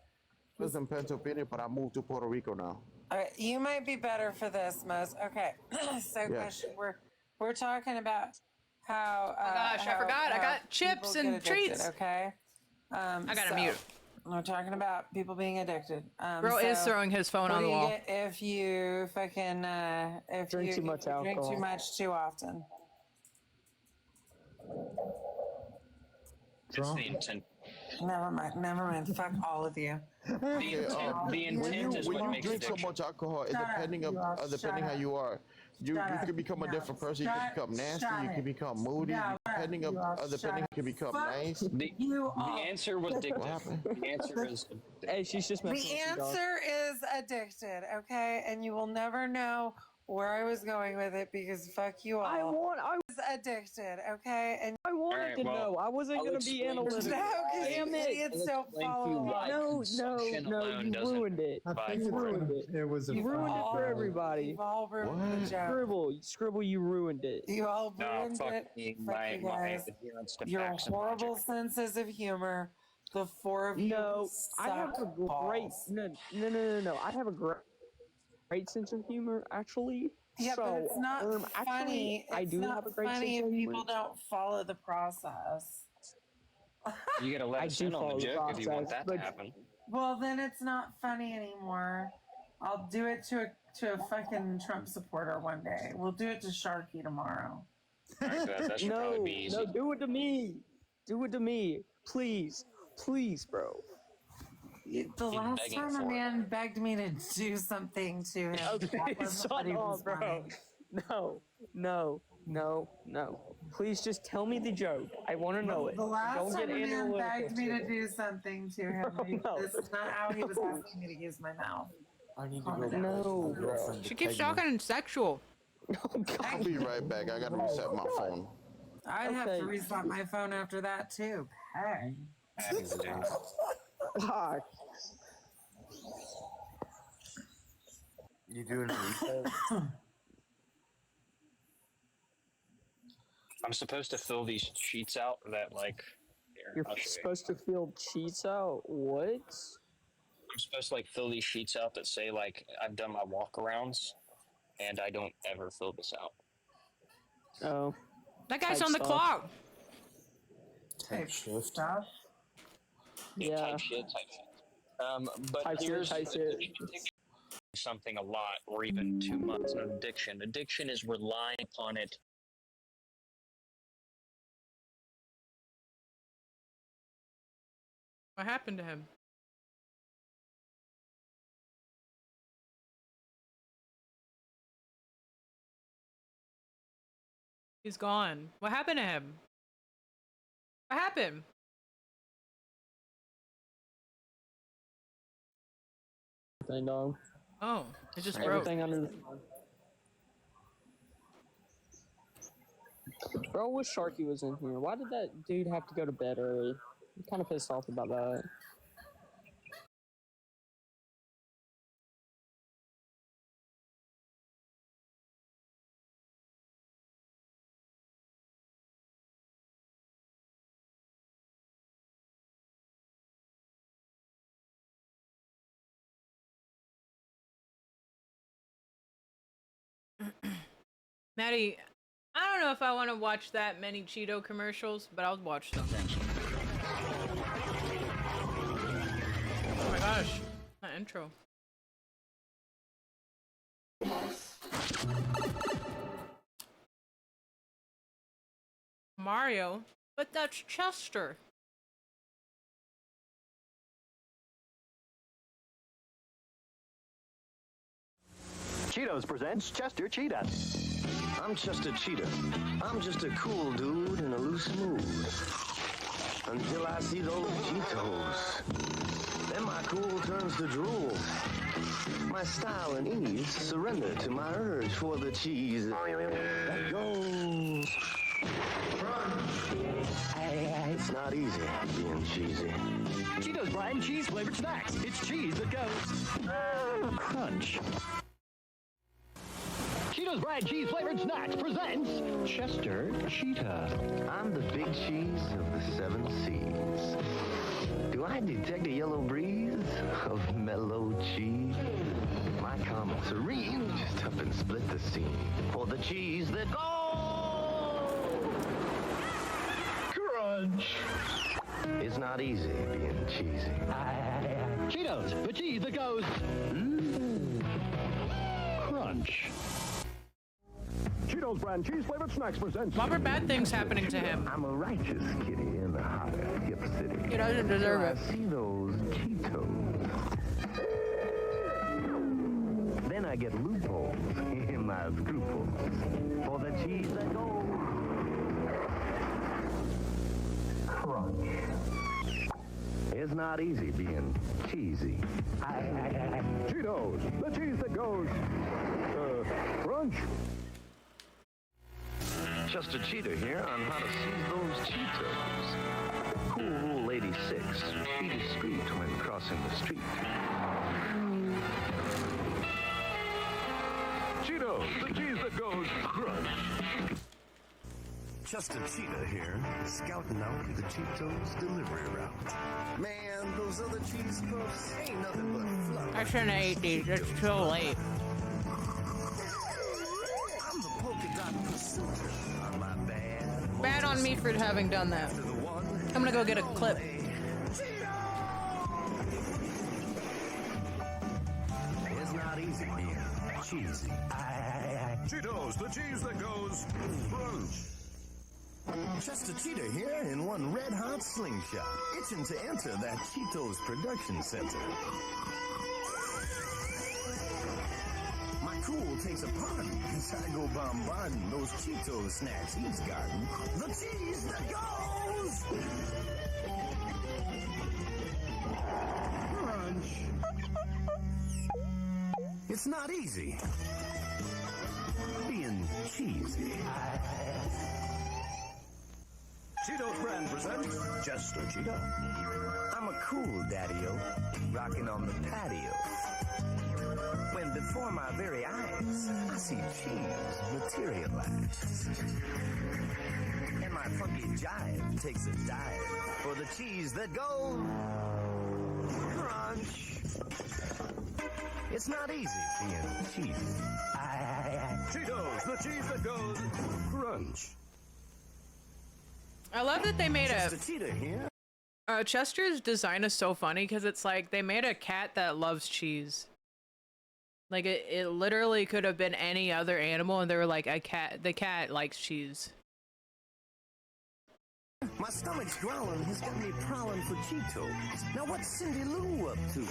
I was in Pennsylvania, but I moved to Puerto Rico now. All right, you might be better for this, Mose. Okay, so Yes. question, we're talking about how. Oh gosh, I forgot. I got chips people and get addicted, treats. Okay. I gotta mute. We're talking about people being addicted. Bro is so throwing his phone what on do the you wall. get if you fucking Drink too much drink alcohol. too much too often? It's the intent. Never mind. Fuck all of you. The intent is what when you makes drink so addiction. much alcohol, Shut up, depending you all. depending Shut how you are, you Shut up. can become a No. different person. You can become nasty. Shut You can it. become moody. No, Depending you all. depending, Shut you can become Fuck nice. you The all. answer was What addictive. happened? The answer is Hey, she's just messing The with you, dog. answer is addicted, okay? And you will never know where I was going with it because fuck you all. I was addicted, okay? And wanted Alright, to well, know. I wasn't I'll gonna be explain to analytical. no, because Damn you it! idiots I'll don't explain to follow you along. why consumption No, alone you doesn't ruined it. provide You for it. ruined it. It was You've ruined it for all- everybody. You've all ruined the What? joke. Scribble, you ruined it. You all No, ruined fuck it. me, Fuck my you guys. adherence to Your facts and horrible logic. senses of humor. The four of you. No, I have a suck great balls. no. I have a great sense of humor, actually. Yeah, so, but it's not actually, funny. I It's do not have a great funny sense if of humor. people don't follow the process. You gotta let I us do in on follow the the joke if you want process, that to but- happen. Well, then it's not funny anymore. I'll do it to a fucking Trump supporter one day. We'll do it to Sharky tomorrow. Alright, that should probably be easy. No, do it to me. Do it to me. Please, bro. The last begging time a for it. man begged me to do something to him, that wasn't what he was bro. wanting. No. Please just tell me the joke. I want to know it. The last Don't time get a man analytical begged me to it. do something to him, No. this is not how he was asking me to use my mouth. I need to go back. No, bro. She keeps talking sexual. I'll be right back. I gotta reset my phone. I'd have Okay. to reset my phone after that too. Hey. Fuck. You doing reset? I'm supposed to fill these sheets out that like. Here, You're I'll show you. supposed to fill cheats out? What? I'm supposed to like fill these sheets out that say like I've done my walkarounds, and I don't ever fill this out. Oh. That guy's Type on the stuff. clock. Type stuff. Yeah. Type shit. But Type shit, here's type shit. something a lot, or even too much. An addiction. Addiction is relying upon it. What happened to him? He's gone. What happened to him? What happened? Thing, dog. Oh, it just broke. Everything under the Bro, I wish Sharky was in here. Why did that dude have to go to bed early? I'm kind of pissed off about that. Maddie, I don't know if I want to watch that many Cheeto commercials, but I'll watch them. Oh my gosh, that intro. Mario, but that's Chester. Cheetos presents Chester Cheetah. I'm Chester Cheetah. I'm just a cool dude in a loose mood. Until I see those Cheetos. Then my cool turns to drool. My style and ease surrender to my urge for the cheese that goes. It's not easy being cheesy. Cheetos brand cheese flavored snacks. It's cheese that goes. Crunch. Cheetos brand cheese flavored snacks presents Chester Cheetah. I'm the big cheese of the 7 seas. Do I detect a yellow breeze of mellow cheese? My calm and serene just up and split the scene for the cheese that goes. Crunch. It's not easy being cheesy. Cheetos, the cheese that goes. Crunch. Cheetos brand cheese flavored snacks presents. What were bad things happening to him? I'm a righteous kitty in the hot hip city. He doesn't deserve it. I see those Cheetos. Then I get loopholes in my scruples for the cheese that goes. Crunch. It's not easy being cheesy. Cheetos, the cheese that goes. Crunch. Chester Cheetah here on how to seize those Cheetos. Cool Rule 86. Be discreet when crossing the street. Cheetos, the cheese that goes. Crunch. Chester Cheetah here, scouting out the Cheetos delivery route. Man, those other cheese puffs ain't nothing but fluff. I shouldn't have ate these. It's too late. I'm the polka dot pursuiter on my bad. Bad on me for having done that. I'm gonna go get a clip. It's not easy being cheesy. Cheetos, the cheese that goes. Crunch. Chester Cheetah here in one red-hot slingshot, itching to enter that Cheetos production center. My cool takes a pardon as I go bombarding those Cheetos snacks he's gotten. The cheese that goes! Crunch. It's not easy being cheesy. Cheetos brand presents Chester Cheetah. I'm a cool daddy-o, rocking on the patio. When before my very eyes, I see cheese materialize. And my funky jive takes a dive for the cheese that goes crunch. It's not easy being cheesy. Cheetos, the cheese that goes. Crunch. I love that they made Chester Cheetah here. Chester's design is so funny because it's like they made a cat that loves cheese. Like it literally could have been any other animal, and they were like, the cat likes cheese. My stomach's growling has got me prowling for Cheetos. Now what's Cindy Lou up to?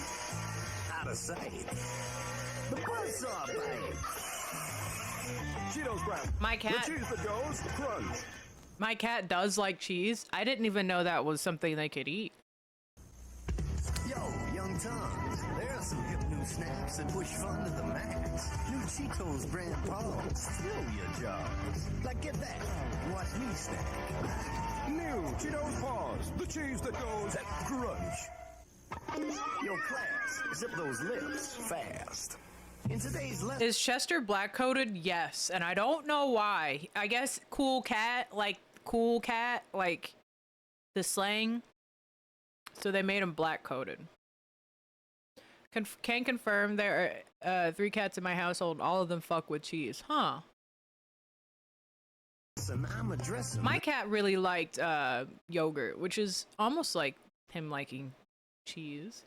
Out of sight. The buzzsaw bite. Cheetos brand. My cat. The cheese that goes. Crunch. My cat does like cheese. I didn't even know that was something they could eat. Yo, young Tom, there's some hip new snacks that push fun to the max. New Cheetos brand paws thrill your jaws. Like get that, watch me snack. New Cheetos paws, the cheese that goes crunch. Yo, class, zip those lips fast. In today's lesson, Is Chester black coated? Yes, and I don't know why. I guess cool cat, like the slang. So they made him black coated. Can confirm there are 3 cats in my household. All of them fuck with cheese. Huh. I'm addressing My cat really liked yogurt, which is almost like him liking cheese.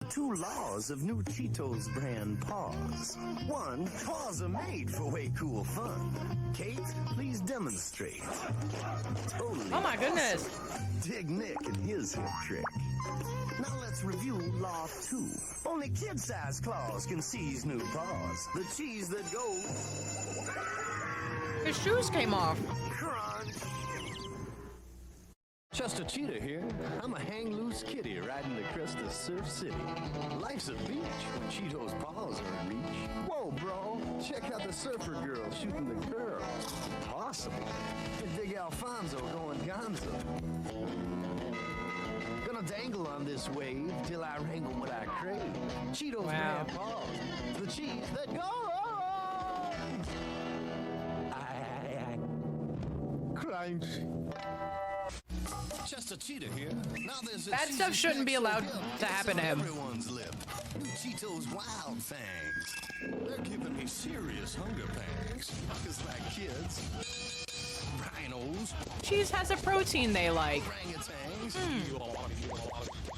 2 laws of new Cheetos brand paws. 1, paws are made for way cool fun. Kate, please demonstrate. Totally Oh my goodness. awesome. Dig Nick and his hip trick. Now let's review law 2. Only kid-sized claws can seize new paws. The cheese that goes... His shoes came off. Crunch. Chester Cheetah here. I'm a hang-loose kitty riding the crest of Surf City. Life's a beach when Cheeto's paws are in reach. Whoa, bro. Check out the surfer girl shooting the curl. Awesome. And dig Alfonso going gonzo. Gonna dangle on this wave till I wrangle what I crave. Cheeto's Wow. brand paws. The cheese that goes. Crunch. Chester Cheetah here. Now there's a Bad cheesy stuff shouldn't be snack so allowed hip, to it's happen to on him. Everyone's lip. New Cheetos Wild Fangs. They're giving me serious hunger pangs. Cause like kids, rhinos, Cheese has a protein they like. orangutans,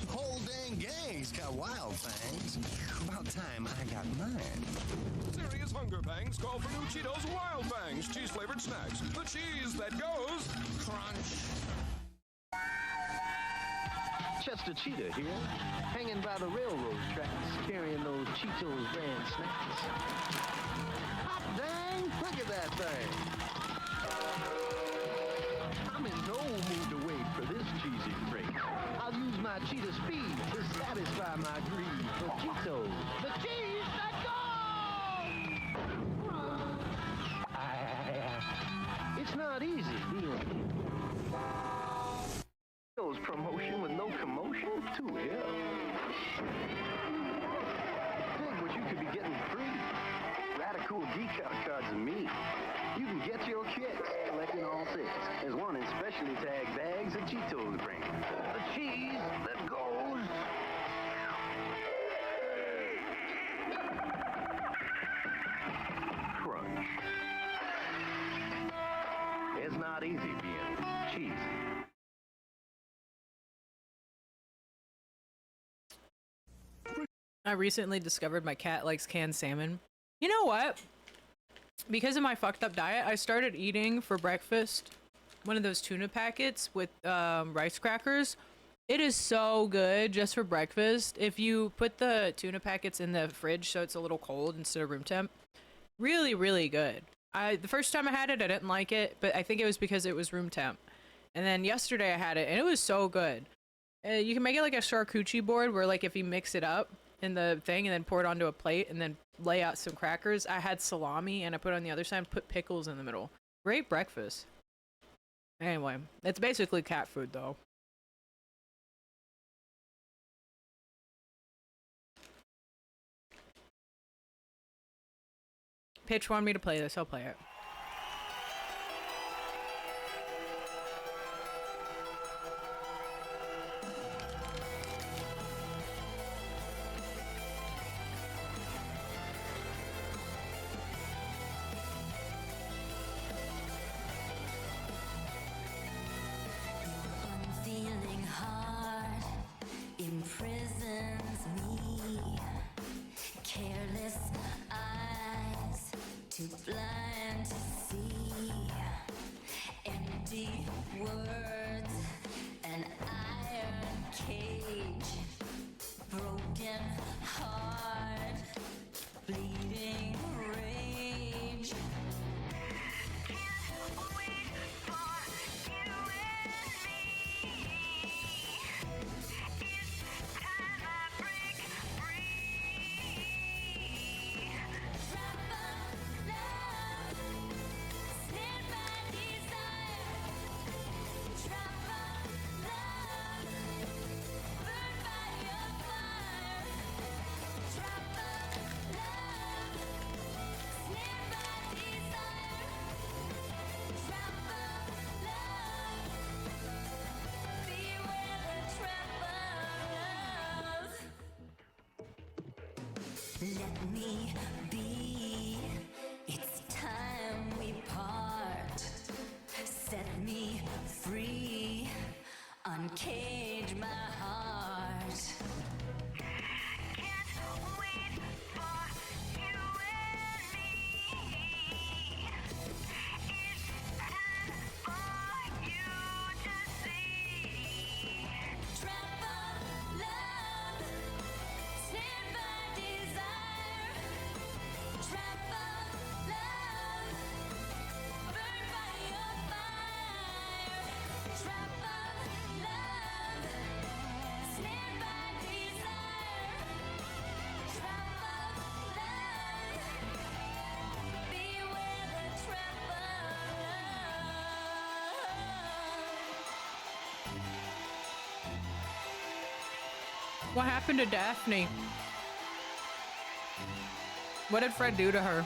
whole dang gangs got wild fangs. About time I got mine. Serious hunger pangs call for new Cheetos Wild Fangs, cheese-flavored snacks. The cheese that goes crunch. Chester Cheetah here, hanging by the railroad tracks, carrying those Cheetos brand snacks. Hot dang, look at that thing. I'm in no mood to wait for this cheesy freight. I'll use my cheetah speed to satisfy my greed for Cheetos, the cheese that goes! It's not easy being Cheetos promotion with no commotion? Too hip. Dig what you could be getting free. Radical decal cards of me. You can get your kicks collecting all 6 as one in specially tagged bags of Cheetos brand. The cheese that goes. Crunch. It's not easy being cheesy. I recently discovered my cat likes canned salmon. You know what? Because of my fucked up diet, I started eating for breakfast one of those tuna packets with rice crackers. It is so good just for breakfast. If you put the tuna packets in the fridge so it's a little cold instead of room temp, really, really good. The first time I had it, I didn't like it, but I think it was because it was room temp. And then yesterday I had it, and it was so good. You can make it like a charcuterie board where, like, if you mix it up in the thing and then pour it onto a plate and then lay out some crackers. I had salami and I put it on the other side and put pickles in the middle. Great breakfast. Anyway, it's basically cat food though. Pitch wanted me to play this, I'll play it. Feeling hard imprisons me. Careless eyes too blind to see. Empty words, an iron cage. Broken heart, bleeding rage. Let me be. It's time we part. Set me free. Uncage my heart. Can't wait for you and me. It's time for you to see. Trap of love, snared by desire. Trap of love, burned by your fire. Trap of love, snared by desire. Trap of love, beware the trap of love. What happened to Daphne? What did Fred do to her?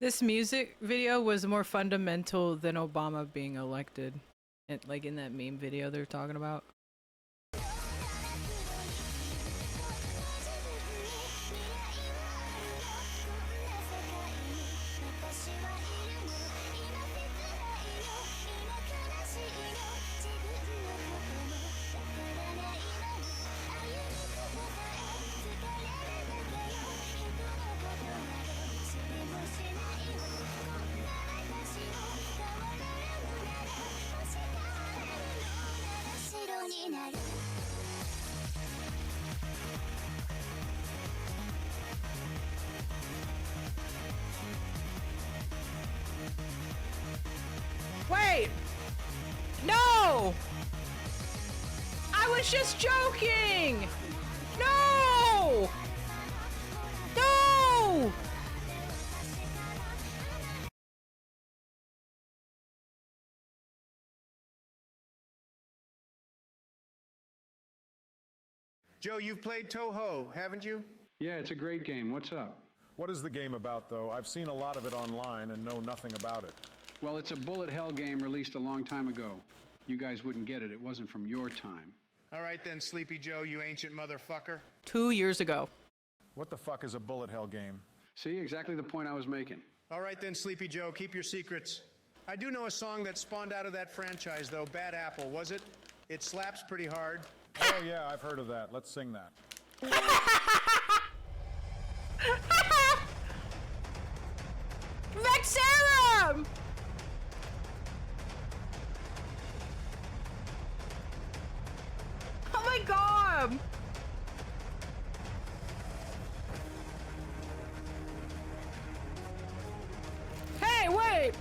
This music video was more fundamental than Obama being elected. Like in that meme video they're talking about. Wait! No! I was just joking! No! No! Joe, you've played Toho, haven't you? Yeah, it's a great game. What's up? What is the game about, though? I've seen a lot of it online and know nothing about it. Well, it's a bullet hell game released a long time ago. You guys wouldn't get it. It wasn't from your time. All right then, Sleepy Joe, you ancient motherfucker. 2 years ago. What the fuck is a bullet hell game? See, exactly the point I was making. All right then, Sleepy Joe, keep your secrets. I do know a song that spawned out of that franchise, though. Bad Apple, was it? It slaps pretty hard. Oh, yeah, I've heard of that. Let's sing that. Vexarum! Oh my god! Hey, wait!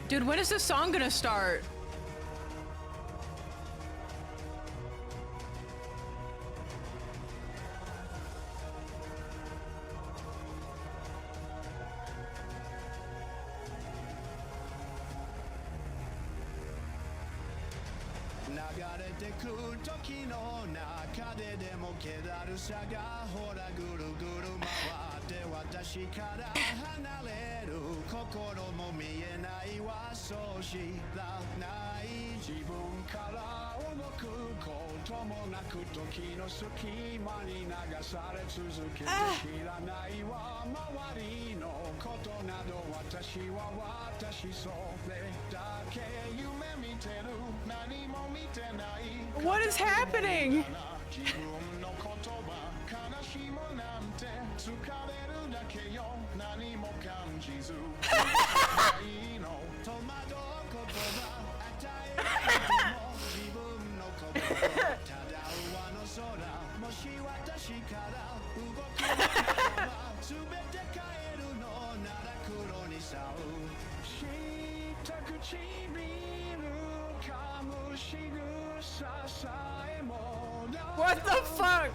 Dude, when is this song gonna start? What is happening? What the fuck?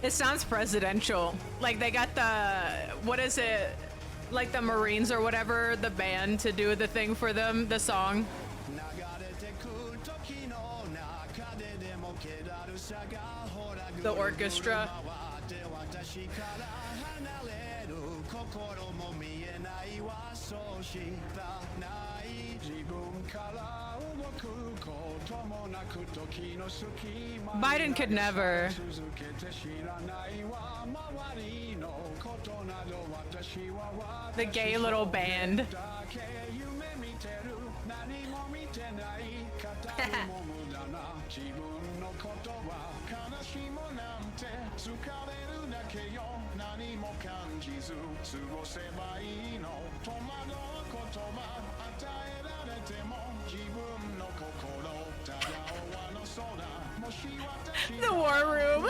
It sounds presidential. Like they got the, what is it? Like the Marines or whatever, the band to do the thing for them, the song. The orchestra. Biden could never. The gay little band. The war room.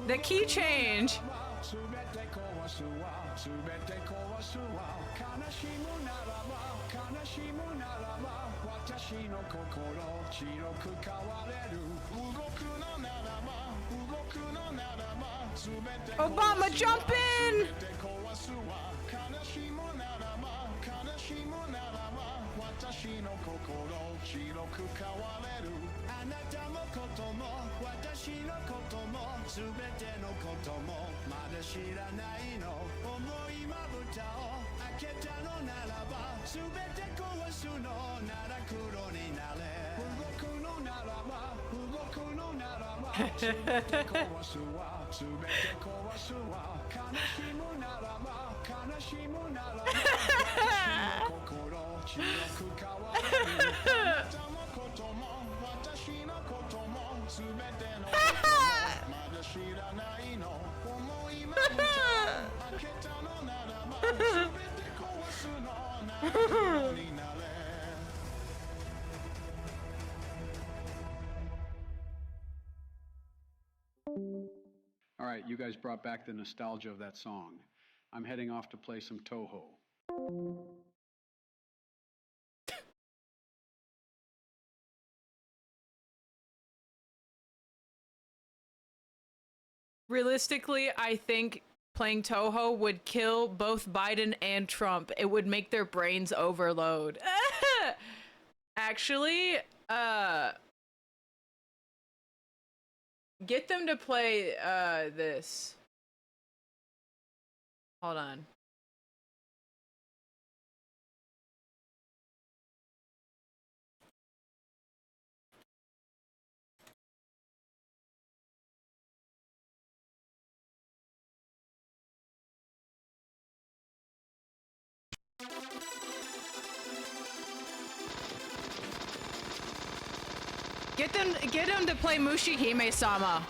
The key change. Obama, jump in! All right, you guys brought back the nostalgia of that song. I'm heading off to play some Toho. Realistically, I think playing Toho would kill both Biden and Trump. It would make their brains overload. actually, get them to play this. Hold on. Get them to play Mushihime-sama.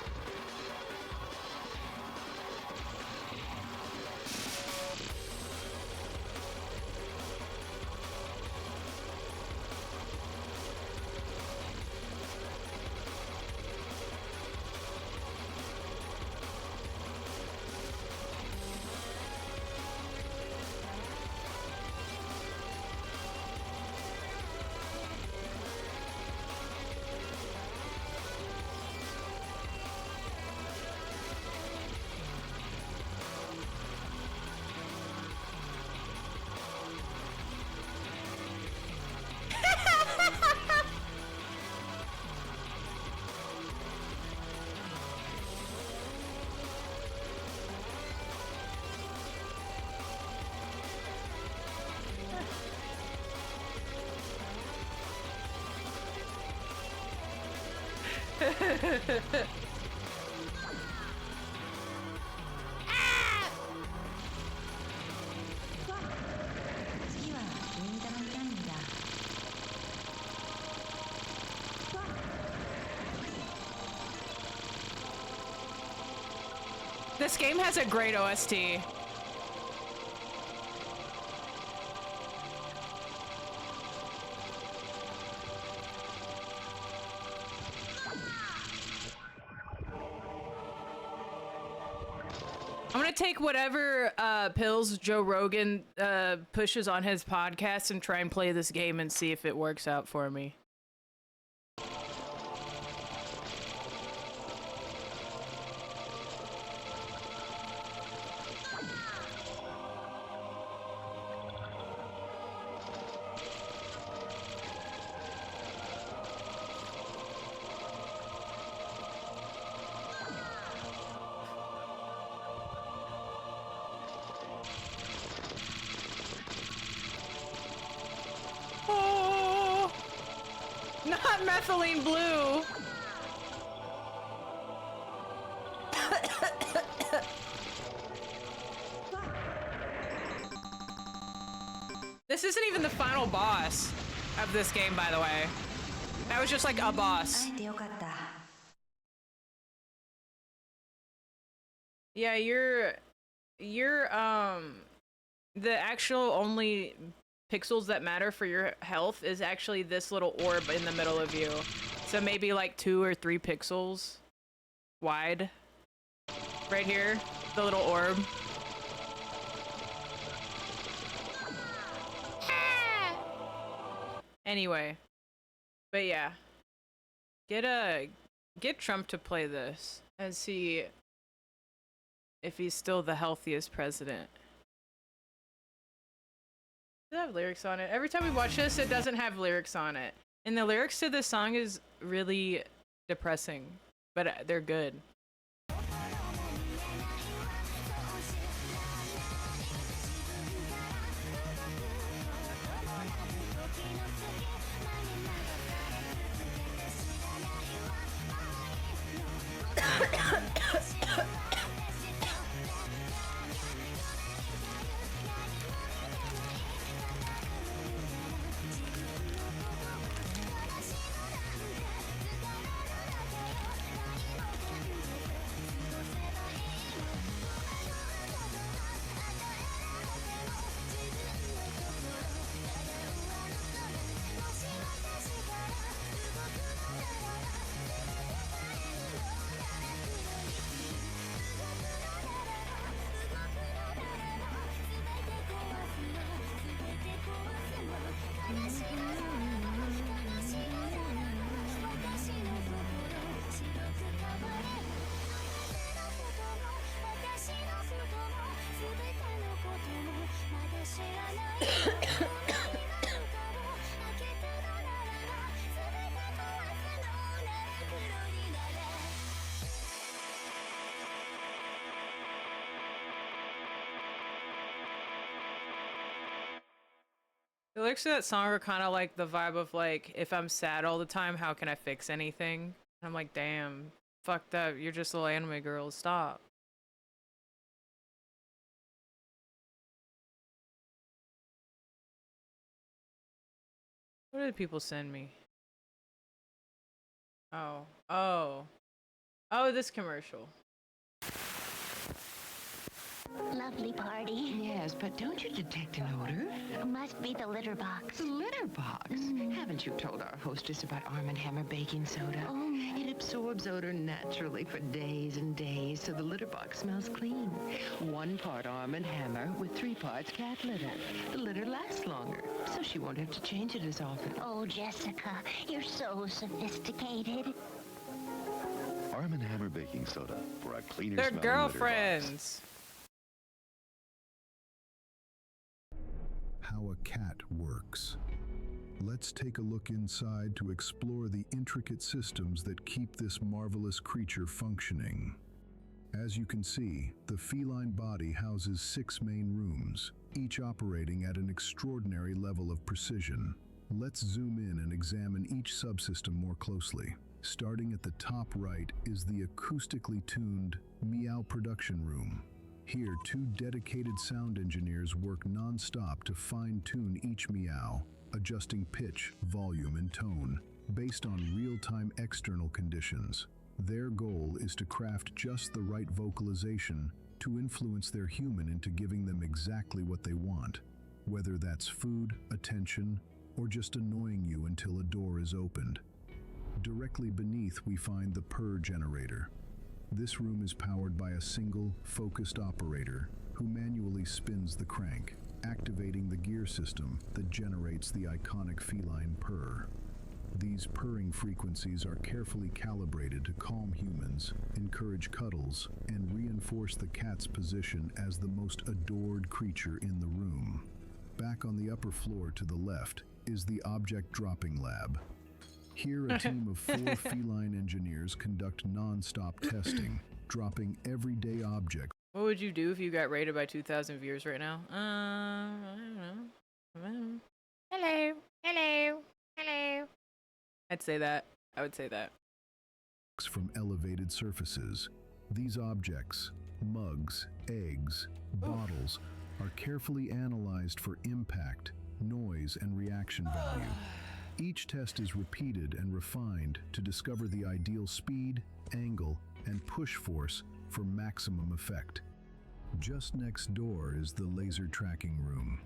This game has a great OST. I'm gonna take whatever pills Joe Rogan pushes on his podcast and try and play this game and see if it works out for me. Not methylene blue. This isn't even the final boss of this game, by the way. That was just like a boss. Yeah, you're the actual only pixels that matter for your health is actually this little orb in the middle of you. So maybe like 2 or 3 pixels wide. Right here, the little orb. Anyway, but yeah, get Trump to play this and see if he's still the healthiest president. Does it have lyrics on it? Every time we watch this, it doesn't have lyrics on it. And the lyrics to this song is really depressing, but they're good. lyrics to that song are kind of like the vibe of like, if I'm sad all the time, how can I fix anything? And I'm like, damn, fuck that. You're just a little anime girl. Stop. What did people send me? Oh, this commercial. Lovely party. Yes, but don't you detect an odor? Must be the litter box. The litter box? Haven't you told our hostess about Arm & Hammer baking soda? Oh. It absorbs odor naturally for days and days, so the litter box smells clean. 1 part Arm & Hammer with 3 parts cat litter. The litter lasts longer, so she won't have to change it as often. Oh, Jessica, you're so sophisticated. Arm & Hammer baking soda for a cleaner They're smelling girlfriends. How a cat works. Let's take a look inside to explore the intricate systems that keep this marvelous creature functioning. As you can see, the feline body houses 6 main rooms, each operating at an extraordinary level of precision. Let's zoom in and examine each subsystem more closely. Starting at the top right is the acoustically tuned meow production room. Here, 2 dedicated sound engineers work non-stop to fine-tune each meow, adjusting pitch, volume, and tone based on real-time external conditions. Their goal is to craft just the right vocalization to influence their human into giving them exactly what they want, whether that's food, attention, or just annoying you until a door is opened. Directly beneath, we find the purr generator. This room is powered by a single, focused operator who manually spins the crank, activating the gear system that generates the iconic feline purr. These purring frequencies are carefully calibrated to calm humans, encourage cuddles, and reinforce the cat's position as the most adored creature in the room. Back on the upper floor to the left is the object dropping lab. Here, a team of 4 feline engineers conduct non-stop testing, dropping everyday objects. What would you do if you got rated by 2,000 viewers right now? I don't know. Hello, hello, hello. I'd say that. I would say that. From elevated surfaces. These objects, mugs, eggs, bottles, are carefully analyzed for impact, noise, and reaction value. Each test is repeated and refined to discover the ideal speed, angle, and push force for maximum effect. Just next door is the laser tracking room.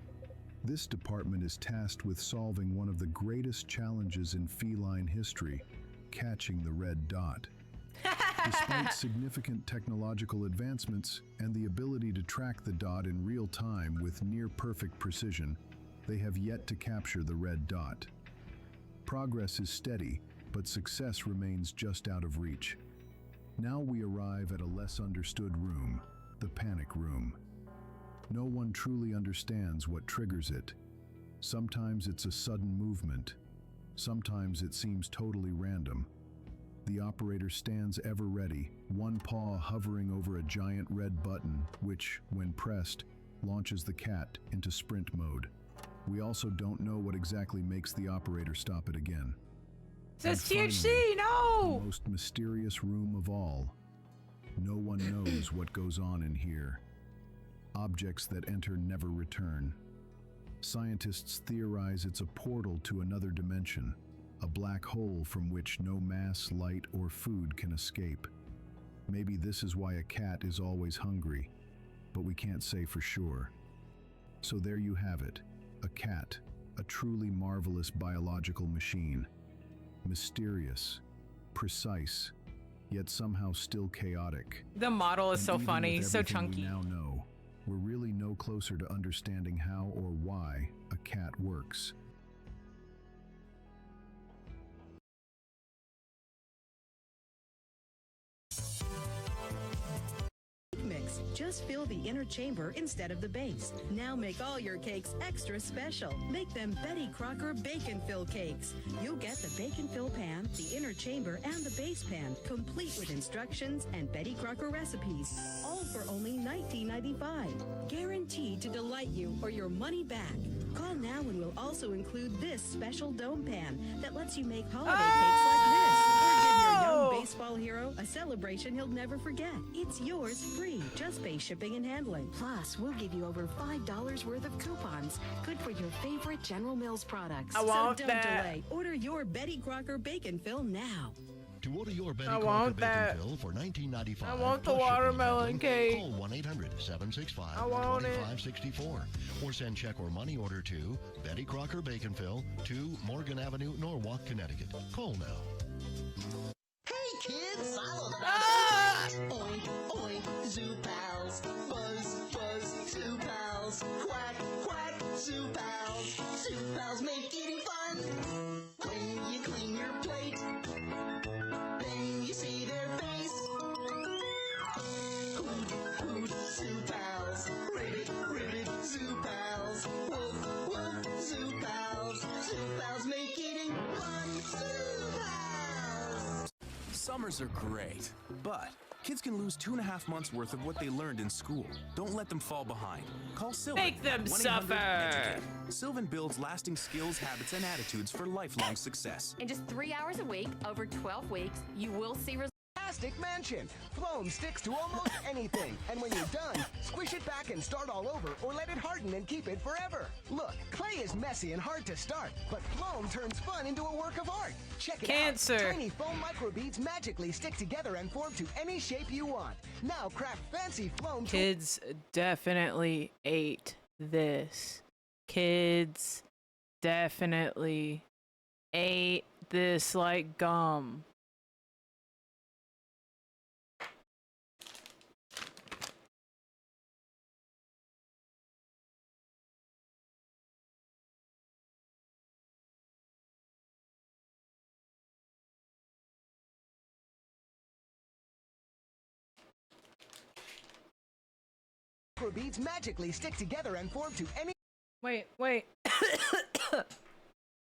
This department is tasked with solving one of the greatest challenges in feline history, catching the red dot. Despite significant technological advancements and the ability to track the dot in real time with near-perfect precision, they have yet to capture the red dot. Progress is steady, but success remains just out of reach. Now we arrive at a less understood room, the panic room. No one truly understands what triggers it. Sometimes it's a sudden movement. Sometimes it seems totally random. The operator stands ever ready, one paw hovering over a giant red button, which, when pressed, launches the cat into sprint mode. We also don't know what exactly makes the operator stop it again. It says And THC, finally, no! the most mysterious room of all. No one knows what goes on in here. Objects that enter never return. Scientists theorize it's a portal to another dimension, a black hole from which no mass, light, or food can escape. Maybe this is why a cat is always hungry, but we can't say for sure. So there you have it, a cat, a truly marvelous biological machine. Mysterious, precise, yet somehow still chaotic. The model is And so even funny, with so everything chunky. We now know, we're really no closer to understanding how or why a cat works. Mix. Just fill the inner chamber instead of the base. Now make all your cakes extra special. Make them Betty Crocker Bacon Fill cakes. You'll get the bacon fill pan, the inner chamber, and the base pan, complete with instructions and Betty Crocker recipes, all for only $19.95. Guaranteed to delight you or your money back. Call now and we'll also include this special dome pan that lets you make holiday cakes like this. Or give your young baseball hero a celebration he'll never forget. It's yours free. Just pay shipping and handling. Plus, we'll give you over $5 worth of coupons. Good for your favorite General Mills products. I want so don't that. delay. Order your Betty Crocker Bacon Fill now. To order your Betty I Crocker want Bacon that. Fill for $19.95. I want the plus shipping watermelon and cake. handling, Call 1-800-765-2564 I want it. or send check or money order to Betty Crocker Bacon Fill, 2 Morgan Avenue, Norwalk, Connecticut. Call now. Hey kids, follow the Oink, oink, zoo pals. Buzz, buzz, zoo pals. Quack, quack, zoo pals. Zoo pals make eating fun. When you clean your plate, then you see their face. Hoot, hoot, zoo pals. Ribbit, ribbit, zoo pals. Woof, woof, zoo pals. Zoo pals make eating fun. Zoo pals. Summers are great, but kids can lose 2.5 months worth of what they learned in school. Don't let them fall behind. Call Sylvan. Make them at 1-800-EDUCATE. suffer. Sylvan builds lasting skills, habits, and attitudes for lifelong success. In just 3 hours a week, over 12 weeks, you will see results. Plastic Mansion. Foam sticks to almost anything, and when you're done, squish it back and start all over, or let it harden and keep it forever. Look, clay is messy and hard to start, but foam turns fun into a work of art. Check it Cancer. out. Tiny foam microbeads magically stick together and form to any shape you want. Now craft fancy foam. Kids definitely ate this. Kids definitely ate this like gum. Microbeads magically stick together and form to any Wait.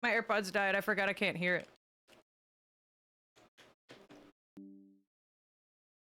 My AirPods died. I forgot I can't hear it.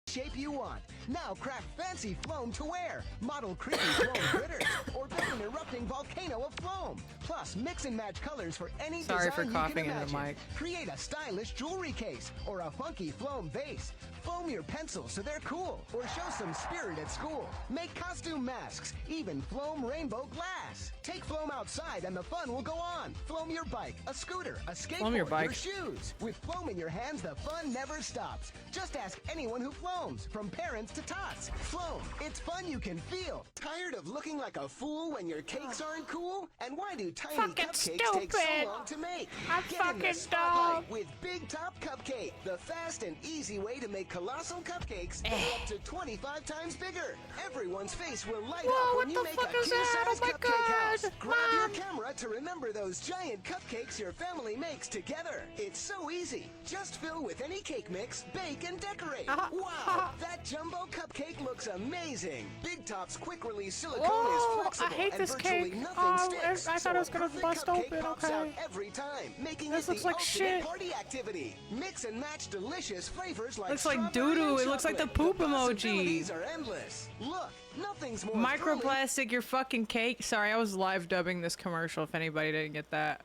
shape you want. Now craft fancy foam to wear. Model creepy foam critters. Or build an erupting volcano of foam. Plus, mix and match colors for any Sorry for design coughing you can into the imagine. mic. Create a stylish jewelry case or a funky foam vase. Foam your pencils so they're cool or show some spirit at school. Make costume masks, even foam rainbow glass. Take foam outside and the fun will go on. Foam your bike, a scooter, a skateboard, Foam your bike. shoes. With foam in your hands, the fun never stops. Just ask anyone who foams, from parents to tots. Foam, it's fun you can feel. Tired of looking like a fool when your cakes aren't cool? And why do tiny Fucking cupcakes take so stupid. long to make? I'm Get in the fucking spotlight dumb. with Big Top Cupcake, the fast and easy way to make colossal cupcakes that are up to 25 times bigger. Everyone's face will light Whoa, up what when you the make fuck a is that? king-size Oh my cupcake house. God, Grab Mom. your camera to remember those giant cupcakes your family makes together. It's so easy. Just fill with any cake mix, bake, and decorate. Wow, that jumbo cupcake looks amazing. Big Top's quick-release silicone is Whoa, flexible I hate and this virtually cake. nothing Oh, sticks. I thought it was gonna perfect bust cupcake open, pops okay. out every time, making This it looks the like ultimate shit. party activity. Mix and match delicious flavors like Looks like strawberry doo-doo. and It looks like the chocolate. poop emoji. Possibilities are endless. Look, nothing's more thrilling Microplastic your fucking cake. Sorry, I was live dubbing this commercial if anybody didn't get that.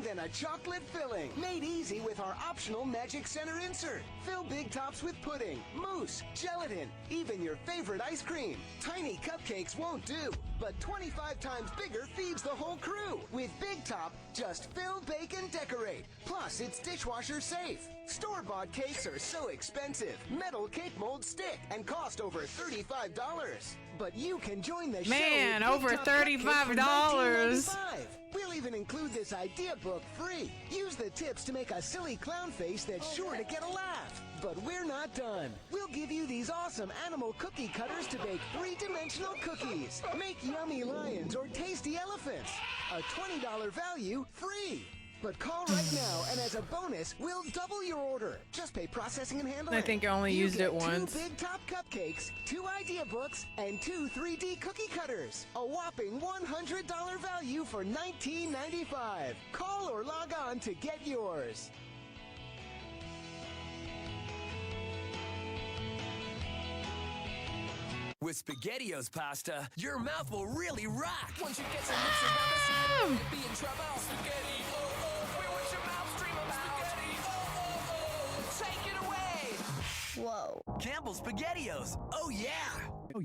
than a chocolate filling. Made easy with our optional Magic Center insert. Fill Big Tops with pudding, mousse, gelatin, even your favorite ice cream. Tiny cupcakes won't do, but 25 times bigger feeds the whole crew. With Big Top, just fill, bake, and decorate. Plus, it's dishwasher safe. Store-bought cakes are so expensive. Metal cake molds stick and cost over $35. But you can join the Man, show with over Big Top Cupcakes for $35. $19.95. We'll even include this idea book free. Use the tips to make a silly clown face that's sure to get a laugh. But we're not done. We'll give you these awesome animal cookie cutters to bake three-dimensional cookies. Make yummy lions or tasty elephants. A $20 value free. But call right now, and as a bonus, we'll double your order. Just pay processing and handling. I think I only You used get it once. 2 Big Top cupcakes, 2 idea books, and 2 3D cookie cutters. A whopping $100 value for $19.95. Call or log on to get yours. With SpaghettiOs pasta, your mouth will really rock. Once you get some lips around us, you won't be in trouble. Spaghetti, we want your mouth stream about. Spaghetti, take it away. Whoa. Campbell's SpaghettiOs, oh yeah.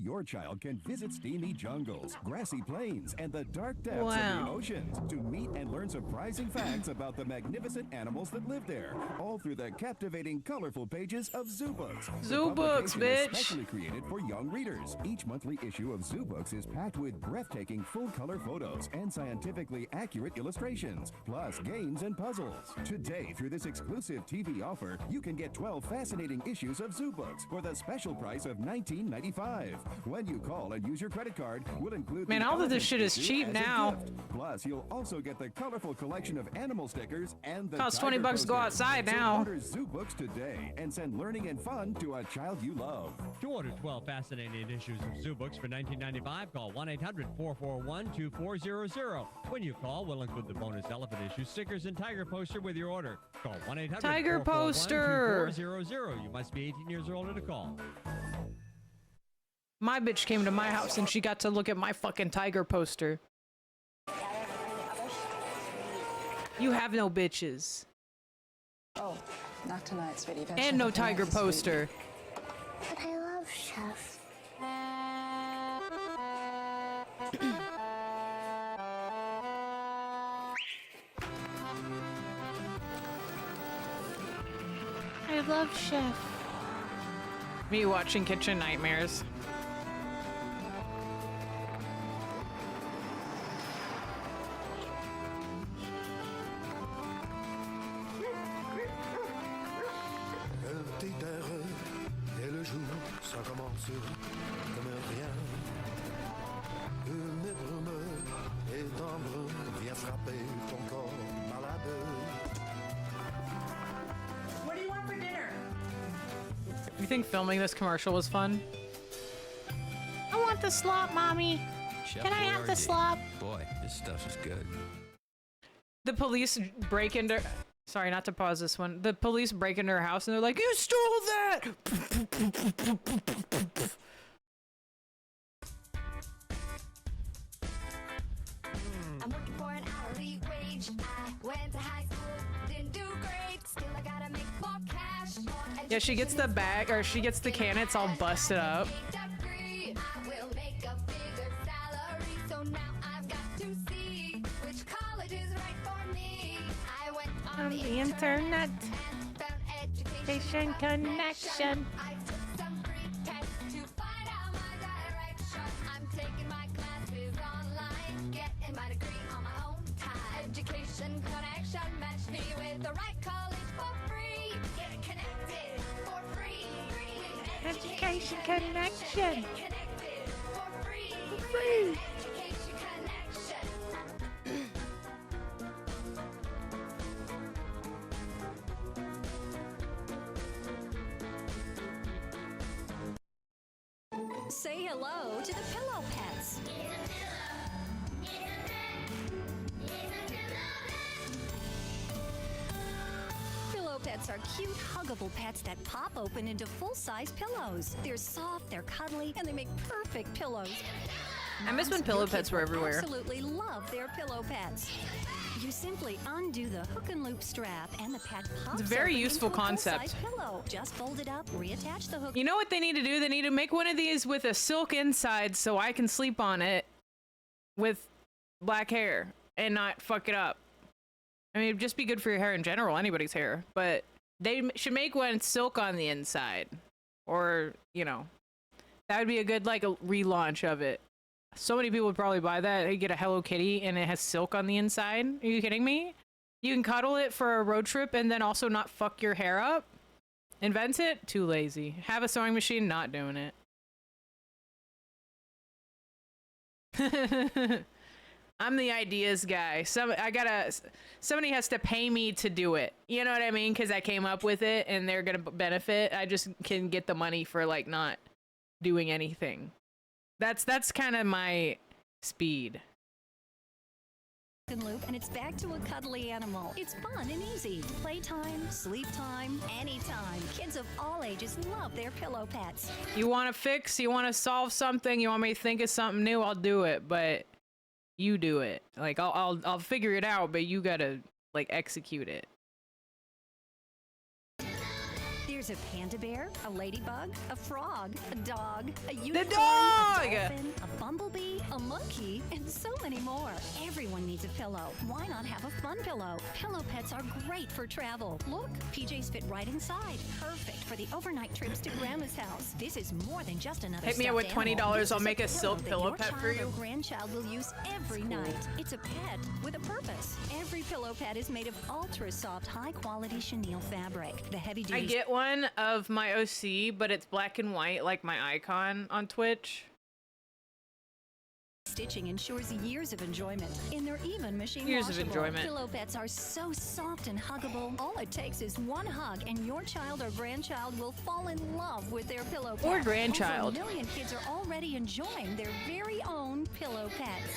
Your child can visit steamy jungles, grassy plains, and the dark depths of Wow. the oceans to meet and learn surprising facts about the magnificent animals that live there, all through the captivating, colorful pages of Zoo Books. Zoo The Books, publication is bitch. Specially created for young readers. Each monthly issue of Zoo Books is packed with breathtaking full-color photos and scientifically accurate illustrations, plus games and puzzles. Today, through this exclusive TV offer, you can get 12 fascinating issues of Zoo Books for the special price of $19.95. When you call and use your credit card, we'll include Man, the all of this elephant shit is issue cheap as a now. gift. Plus, you'll also get the colorful collection of animal stickers and the Costs tiger $20 to go poster. outside So now. order Zoo Books today and send learning and fun to a child you love. To order 12 fascinating issues of Zoo Books for $19.95, call 1-800-441-2400. When you call, we'll include the bonus elephant issue, stickers, and tiger poster with your order. Call 1-800-441-2400. Tiger poster. You must be 18 years or older to call. My bitch came to my house and she got to look at my fucking tiger poster. You have no bitches. Oh, not tonight, sweetie. And no tiger poster. But I love Chef. I love Chef. Me watching Kitchen Nightmares. Un petit heureux et le jour, ça commence comme rien. Une brume et d'ombre vient frapper ton corps malade. What do you want for dinner? You think filming this commercial was fun? I want the slop, mommy. Chef Can I have the Boyardee. slop? Boy, this stuff is good. The police break into. Sorry, not to pause this one. The police break into her house and they're like, "You stole that!" I'm working for an hourly wage. I went to high school, didn't do great. Still, I gotta make more cash. Yeah, she gets the bag, or she gets the can. It's all busted up. Degree. I will make a bigger salary. So now I've got to see which college is right for me. I went on the internet. found Education connection. I took some free tests to find out my direction. I'm taking my classes online, getting my degree on my own time. Education connection, match me with the right college for free. Get connected for free. Education connection. Connected for free. Free. Education connection. Say hello to the Pillow Pets. Pillow Pets are cute, huggable pets that pop open into full-size pillows. They're soft, they're cuddly, and they make perfect pillows. I miss when Moms, Pillow your Pets kids were will everywhere. Absolutely love their Pillow Pets. You simply undo the hook and loop strap, and the pad pops. It's a very open useful into a concept. full-size pillow. Just fold it up, reattach the hook. You know what they need to do? They need to make one of these with a silk inside so I can sleep on it with black hair and not fuck it up. I mean, it'd just be good for your hair in general, anybody's hair. But they should make one silk on the inside. Or, you know, that would be a good, like, a relaunch of it. So many people would probably buy that. They get a Hello Kitty and it has silk on the inside. Are you kidding me? You can cuddle it for a road trip and then also not fuck your hair up. Invent it? Too lazy. Have a sewing machine? Not doing it. I'm the ideas guy. Somebody has to pay me to do it. You know what I mean? Because I came up with it and they're gonna benefit. I just can get the money for like not doing anything. That's kind of my speed. Loop, and it's back to a cuddly animal. It's fun and easy. Playtime, sleep time, anytime. Kids of all ages love their pillow pets. You want to fix? You want to solve something? You want me to think of something new? I'll do it, but you do it. Like I'll figure it out, but you gotta like execute it. There's a panda bear, a ladybug, a frog, a dog, a unicorn, The dog! a dolphin, a bumblebee, a monkey, and so many more. Everyone needs a pillow. Why not have a fun pillow? Pillow pets are great for travel. Look, PJs fit right inside. Perfect for the overnight trips to Grandma's house. This is more than just another Hit me up with stuffed $20. animal. This I'll is make a silk pillow that pet your for child you. or grandchild will use every night. It's a pet with a purpose. Every pillow pet is made of ultra soft, high quality chenille fabric. The heavy duty I get one of my OC, but it's black and white like my icon on Twitch. stitching ensures years of enjoyment. And they're even machine Years of washable. enjoyment. Pillow pets are so soft and huggable. All it takes is one hug, and your child or grandchild will fall in love with their pillow pet. Or grandchild. Over 1 million kids are already enjoying their very own pillow pets.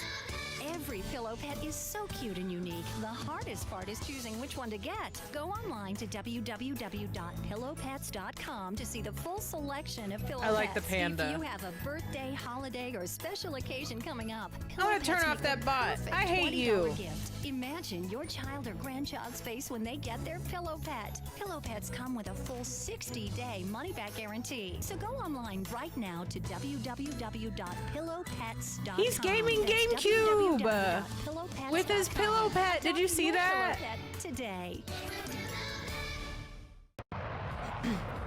Every pillow pet is so cute and unique. The hardest part is choosing which one to get. Go online to www.pillowpets.com to see the full selection of pillow I like the pets. panda. If you have a birthday, holiday, or special occasion coming up, I want to turn off that bot. I hate you. Gift. Imagine your child or grandchild's face when they get their pillow pet. Pillow pets come with a full 60-day money-back guarantee. So go online right now to www.pillowpets.com. He's gaming That's GameCube www.pillowpets.com. with his pillow pet. Did you see Your that? pillow pet today.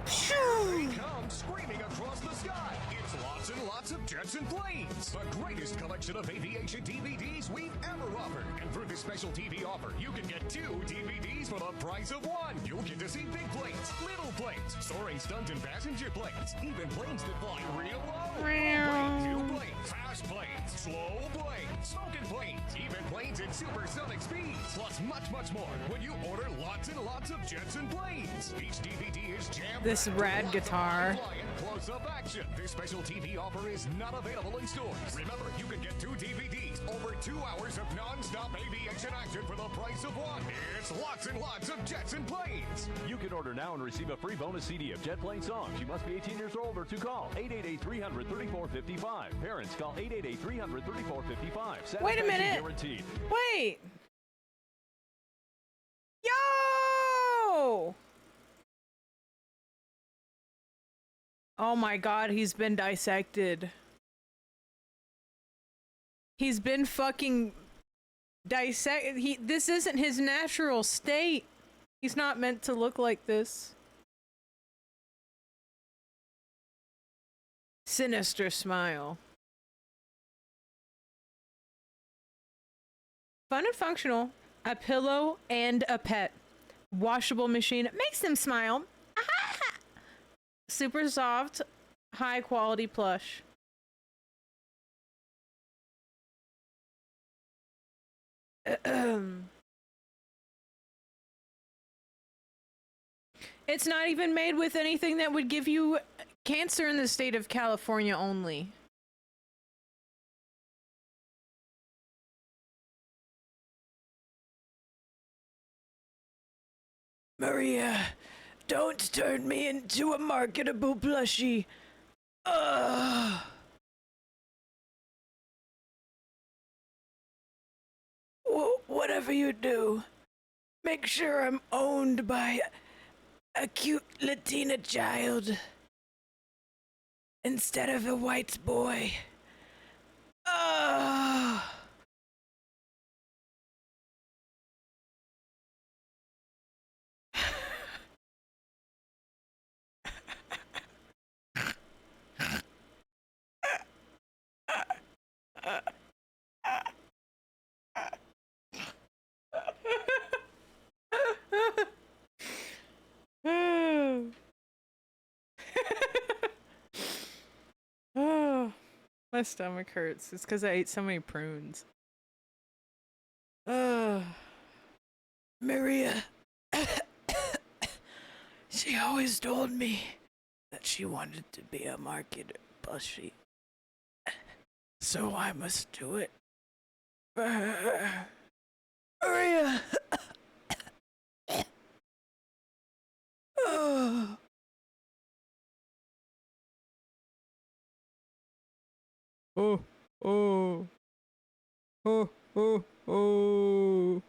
They come screaming across the sky. It's lots and lots of jets and planes. The greatest collection of aviation DVDs we've ever offered. And through this special TV offer, you can get 2 DVDs for the price of 1. You'll get to see big planes, little planes, soaring stunt and passenger planes, even planes that fly real low. Planes, new planes, fast planes, slow planes, smoking planes, even planes in supersonic speeds, plus much, much more when you order lots and lots of jets and planes. Each DVD is jammed. This rad guitar. Close-up action. This special TV offer is not available in stores. Remember, you can get 2 DVDs, over 2 hours of non-stop aviation action for the price of 1. It's lots and lots of jets and planes. You can order now and receive a free bonus CD of Jet Plane songs. You must be 18 years or older to call 888-300-3455. Parents call 888-300-3455. Wait a minute. Guaranteed. Wait. Yo! Oh my god, he's been dissected. He's been fucking dissected. This isn't his natural state. He's not meant to look like this. Sinister smile. Fun and functional. A pillow and a pet. Washable machine. Makes them smile. Super soft, high quality plush. It's not even made with anything that would give you cancer in the state of California only. Maria, don't turn me into a marketable plushie. Ugh. Whatever you do, make sure I'm owned by a cute Latina child instead of a white boy. Ugh. Oh, my stomach hurts. It's because I ate so many prunes. Maria, she always told me that she wanted to be a marketer, Bushy. So I must do it for her. Maria! Oh. Oh, oh, oh, oh, oh.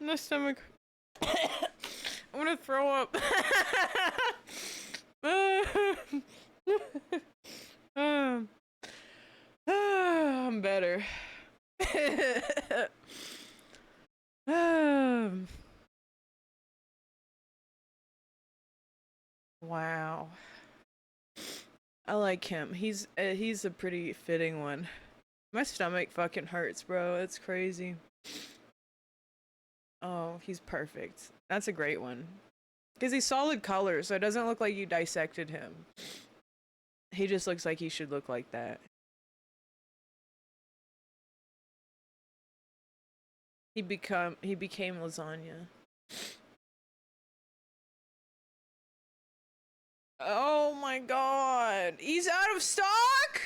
My stomach. I'm gonna throw up. I'm better. Wow. I like him. He's a pretty fitting one. My stomach fucking hurts, bro. It's crazy. Oh, he's perfect. That's a great one. Because he's solid color, so it doesn't look like you dissected him. He just looks like he should look like that. He became lasagna. Oh my god. He's out of stock?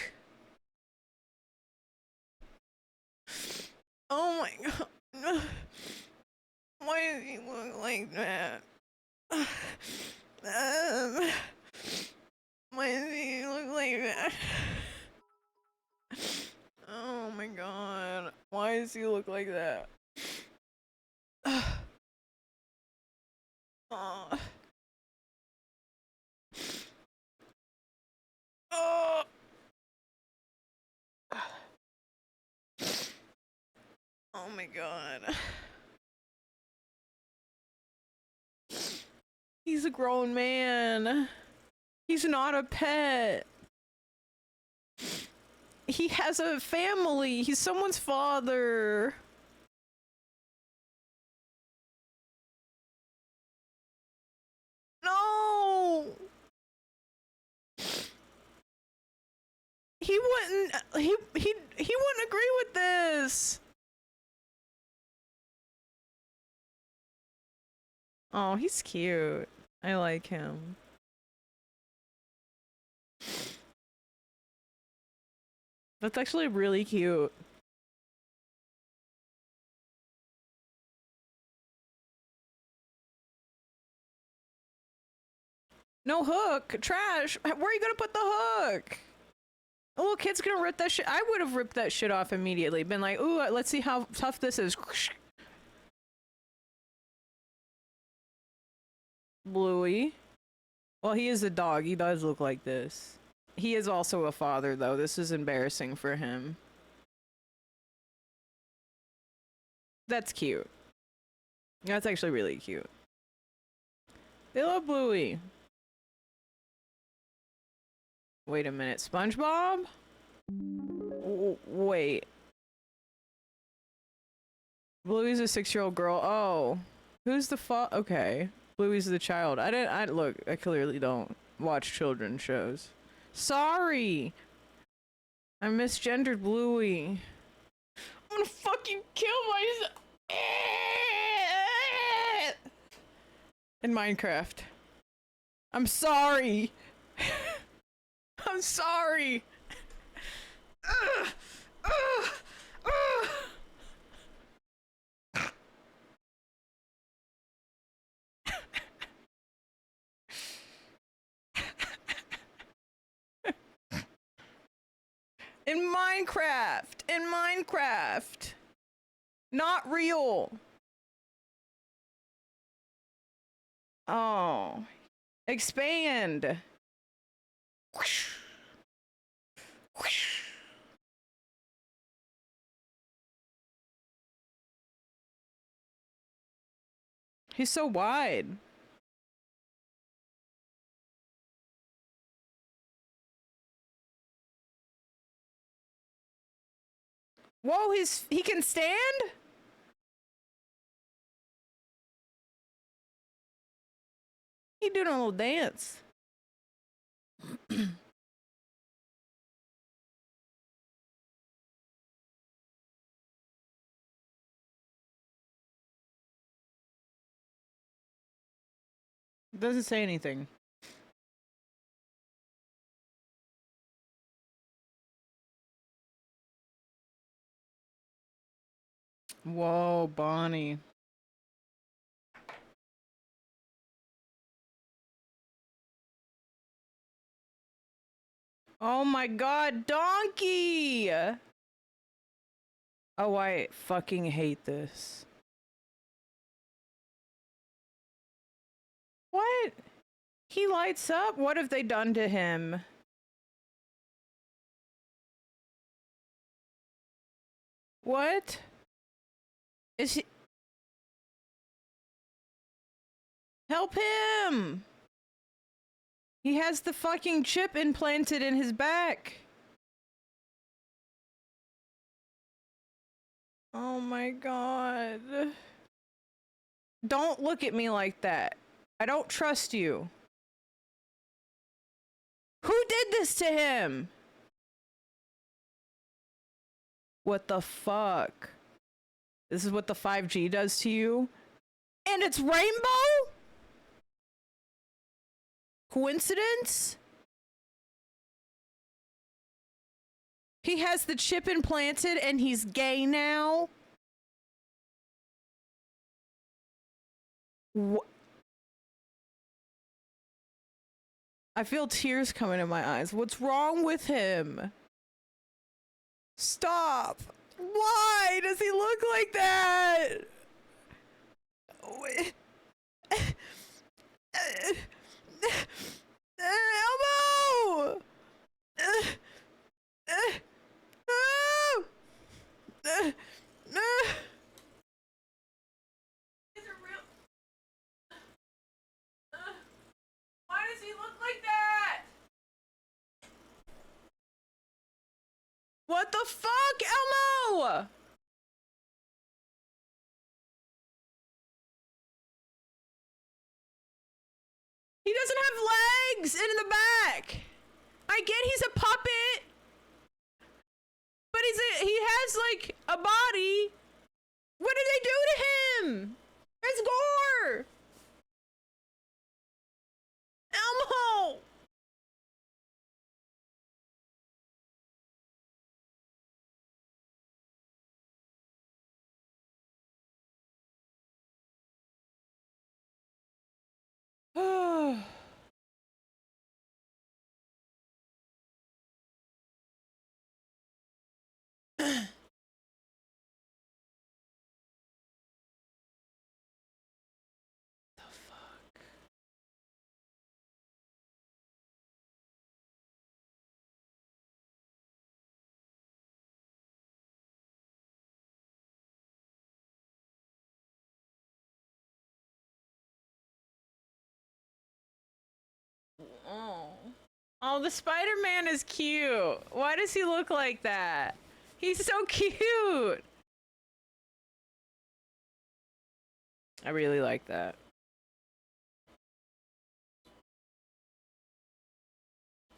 Oh my god. Why does he look like that? Why does he look like that? Oh my god. Why does he look like that? Oh. Oh. Oh my god. He's a grown man. He's not a pet. He has a family. He's someone's father. No. He wouldn't wouldn't agree with this. Oh, he's cute. I like him. That's actually really cute. No hook. Trash. Where are you gonna put the hook? A little kid's gonna rip that shit. I would have ripped that shit off immediately. Been like, ooh, let's see how tough this is. Bluey. Well, he is a dog. He does look like this. He is also a father, though. This is embarrassing for him. That's cute. That's actually really cute. They love Bluey. Wait a minute. SpongeBob? Wait. Bluey's a 6-year-old girl. Oh. Who's the okay. Bluey's the child. Look, I clearly don't watch children's shows. Sorry! I misgendered Bluey. I'm gonna fucking kill myself! In Minecraft. I'm sorry! I'm sorry! In Minecraft. In Minecraft. Not real. Oh. Expand. Whoosh. Whoosh. He's so wide. Whoa, he can stand? He doing a little dance. Doesn't say anything. Whoa, Bonnie. Oh my god, donkey! Oh, I fucking hate this. What? He lights up? What have they done to him? What? Is he... Help him! He has the fucking chip implanted in his back. Oh my god. Don't look at me like that. I don't trust you. Who did this to him? What the fuck? This is what the 5G does to you? And it's rainbow? Coincidence? He has the chip implanted and he's gay now? I feel tears coming in my eyes. What's wrong with him? Stop. Why does he look like that? Elmo! Why does he look like that? What the fuck, Elmo? He doesn't have legs in the back. I get he's a puppet, but he has like a body. What did they do to him? It's gore. Elmo. Oh, the Spider-Man is cute. Why does he look like that? He's so cute. I really like that.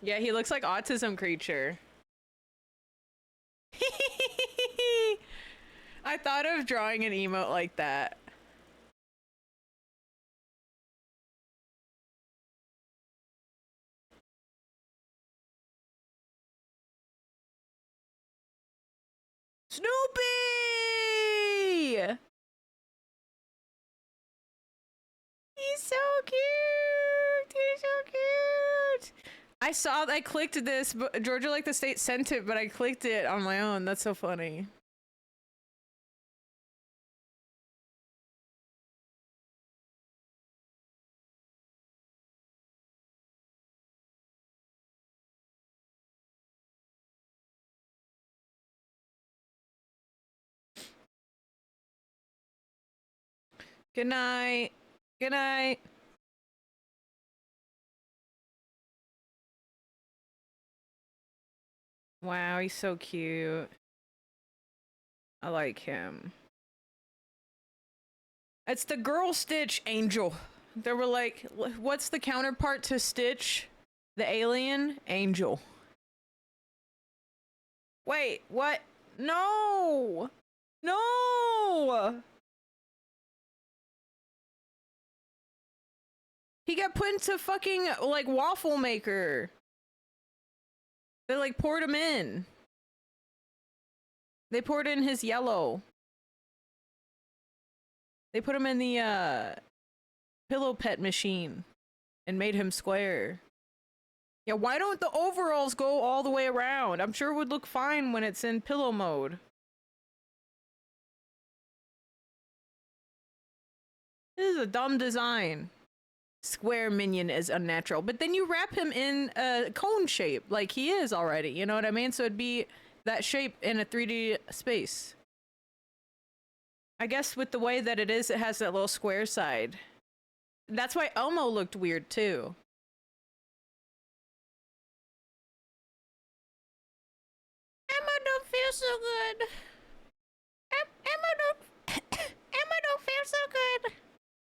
Yeah, he looks like Autism Creature. I thought of drawing an emote like that. Snoopy! He's so cute! He's so cute! I clicked this, but Georgia Like the State sent it, but I clicked it on my own. That's so funny. Good night. Good night. Wow, he's so cute. I like him. It's the girl Stitch Angel. They were like, what's the counterpart to Stitch? The alien? Angel. Wait, what? No! No! He got put into fucking, like, waffle maker. They, like, poured him in. They poured in his yellow. They put him in the, pillow pet machine and made him square. Yeah, why don't the overalls go all the way around? I'm sure it would look fine when it's in pillow mode. This is a dumb design. Square minion is unnatural, but then you wrap him in a cone shape like he is already, you know what I mean? So it'd be that shape in a 3D space. I guess with the way that it is, it has that little square side. That's why Elmo looked weird too. Emma don't feel so good. Emma don't feel so good.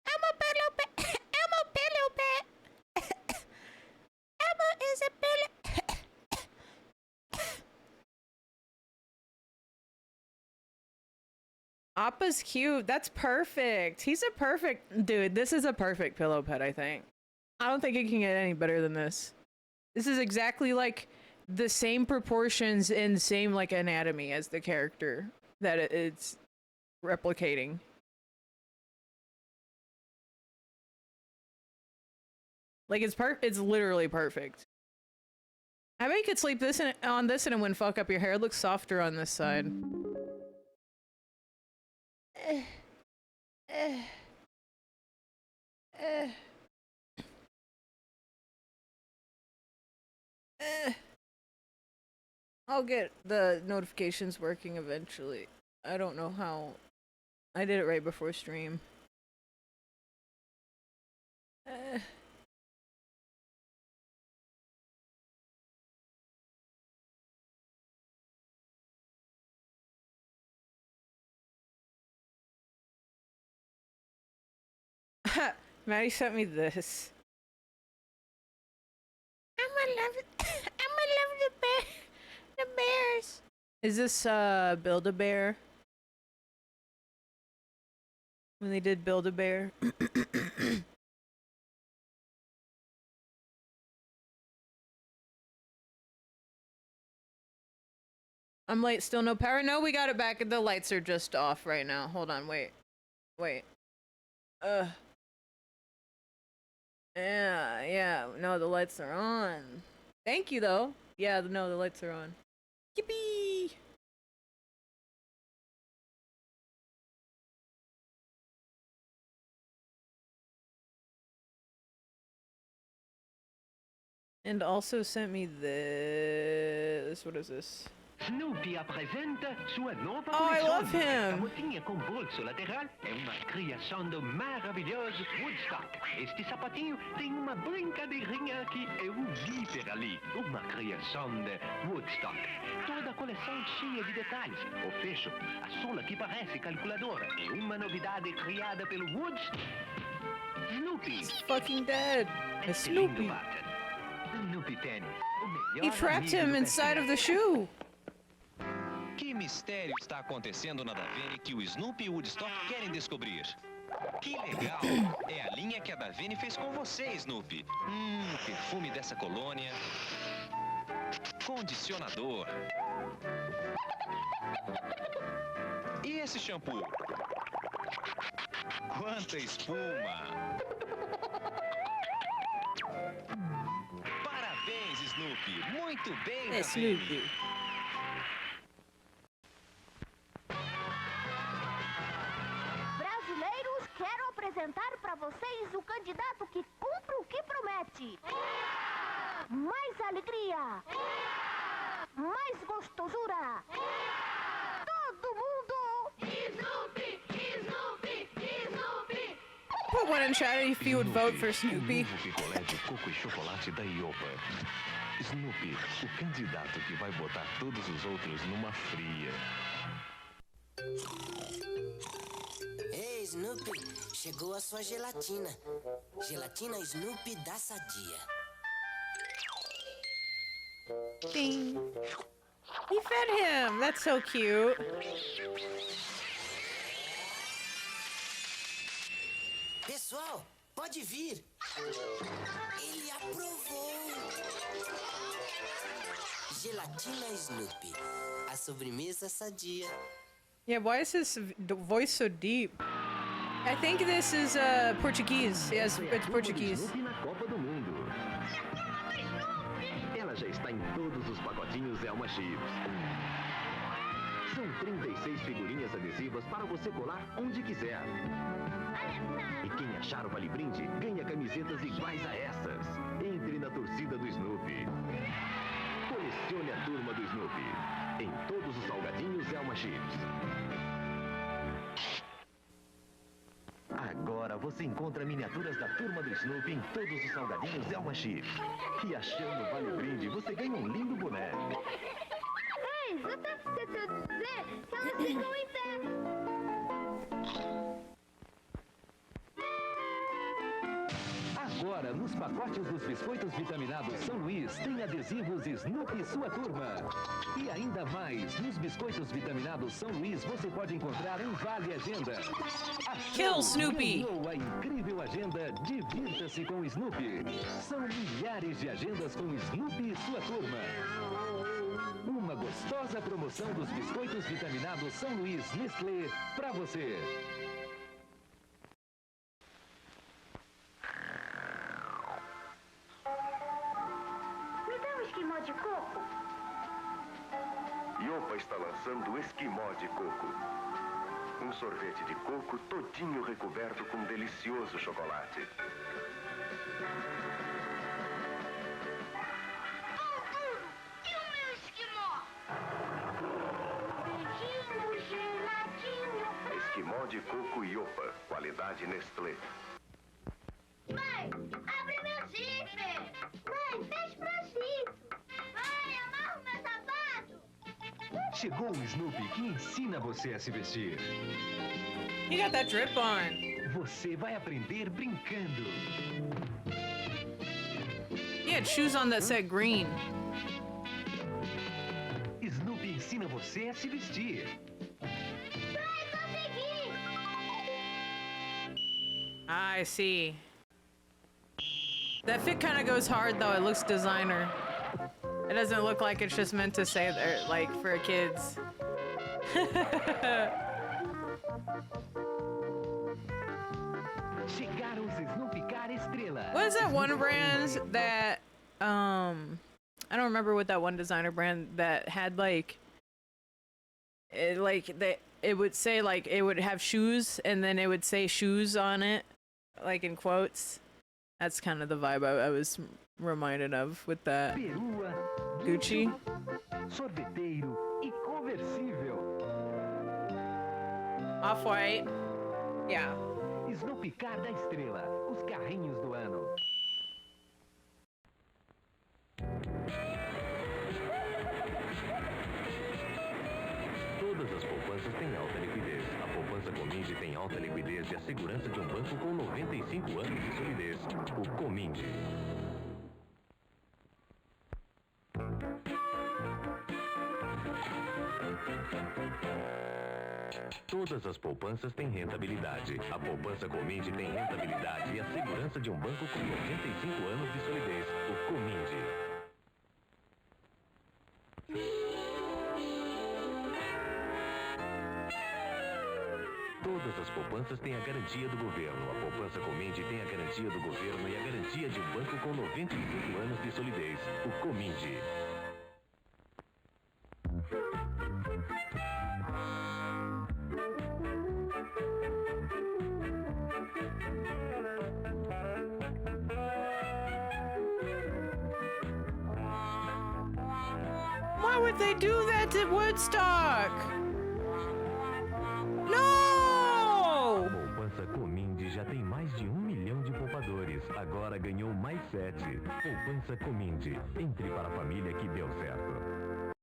Emma pillow pet. Emma is a pillow. Appa's cute. That's perfect. He's a perfect dude. This is a perfect pillow pet, I think. I don't think it can get any better than this. This is exactly like the same proportions and same like anatomy as the character that it's replicating. Like it's literally perfect. I bet you could sleep on this and it wouldn't fuck up your hair. It looks softer on this side. I'll get the notifications working eventually. I don't know how. I did it right before stream. Maddie sent me this. I'ma love the bears. Is this Build-A-Bear? When they did Build-A-Bear? I'm late, still no power? No, we got it back. The lights are just off right now. Hold on, wait. Yeah, no, the lights are on. Thank you, though. Yeah, no, the lights are on. Yippee! And also sent me this. What is this? Snoopy apresenta sua nova Oh, I love him. A botinha com bolso lateral é uma criação do maravilhoso Woodstock. Este sapatinho tem uma brincadeirinha que eu vi per ali. Uma criação de Woodstock. Toda a coleção cheia de detalhes. O fecho, a sola que parece calculadora. E uma novidade criada pelo Woodstock. Snoopy. He's fucking dead. It's Snoopy. Snoopy Tennis. He trapped him inside of the shoe. Que mistério está acontecendo na Davene que o Snoopy e o Woodstock querem descobrir? Que legal! É a linha que a Davene fez com você, Snoopy. O perfume dessa colônia. Condicionador. E esse shampoo? Quanta espuma! Parabéns, Snoopy. Muito bem, É, Snoopy. Brasileiros, quero apresentar para vocês o candidato que cumpre o que promete. Mais alegria. Mais gostosura. Todo mundo. Snoopy, Snoopy, Snoopy. Put one in chat if you would vote for Snoopy. O picolé de coco e chocolate da Iopa. Snoopy, o candidato que vai botar todos os outros numa fria. Ei, Snoopy, chegou a sua gelatina. Gelatina Snoopy da Sadia. Ding. He fed him. That's so cute. Pessoal, pode vir. Ele aprovou. Gelatina Snoopy, a sobremesa sadia. Yeah, why is his voice so deep? I think this is Portuguese. Yes, it's Portuguese. Snoopy na Copa do Mundo. Ela já está em todos os pacotinhos Elma Chips. São 36 figurinhas adesivas para você colar onde quiser. E quem achar o Vale Brinde ganha camisetas iguais a essas. Entre na torcida do Snoopy. Colecione a turma do Snoopy. Em todos os salgadinhos Elma Chips. Agora você encontra miniaturas da turma do Snoopy em todos os salgadinhos Elma Chips. E achando o Vale Brinde, você ganha um lindo boneco. Ei, você tá esquecendo de dizer que elas ficam em pé. Agora, nos pacotes dos biscoitos vitaminados São Luís, tem adesivos Snoopy Sua Turma. E ainda mais, nos biscoitos vitaminados São Luís, você pode encontrar um Vale Agenda. Kill Snoopy! Ganhou a incrível agenda Divirta-se com Snoopy. São milhares de agendas com Snoopy e Sua Turma. Uma gostosa promoção dos biscoitos vitaminados São Luís Nestlé pra você. Me dá um esquimó de coco. Iopa está lançando Esquimó de Coco. Um sorvete de coco todinho recoberto com delicioso chocolate. E o meu esquimó? Beijinho, geladinho. Esquimó de Coco Iopa. Qualidade Nestlé. Mãe, abre meu zíper. Mãe, fecha meu zíper. Mãe, amarra o meu sapato. Chegou o Snoopy que ensina você a se vestir. He got that drip on. Você vai aprender brincando. He had shoes on that said green. Snoopy ensina você a se vestir. Mãe, consegui. I see. That fit kind of goes hard though. It looks designer. It doesn't look like it's just meant to say that, like, for kids. Chegaram os Snoopy Car Estrela. What is that one brand that I don't remember what that one designer brand that had like it would say, like, it would have shoes and then it would say shoes on it, like in quotes. That's kind of the vibe I was reminded of with that. Perua, Gucci. sorveteiro e conversível. Off-White. Yeah. Snoopy Car da Estrela, os carrinhos do ano. Todas as poupanças têm alta liquidez. A poupança Cominde tem alta liquidez e a segurança de um banco com 95 anos de solidez. O Cominde. Todas as poupanças têm rentabilidade. A poupança Cominde tem rentabilidade e a segurança de um banco com 95 anos de solidez. O Cominde. Todas as poupanças têm a garantia do governo. A poupança Comindi tem a garantia do governo e a garantia de um banco com 98 anos de solidez. O Comindi. Why would they do that at Woodstock? No! Poupança Comindi já tem mais de 1 milhão de poupadores. Agora ganhou mais 7. Poupança Comindi. Entre para a família que deu certo.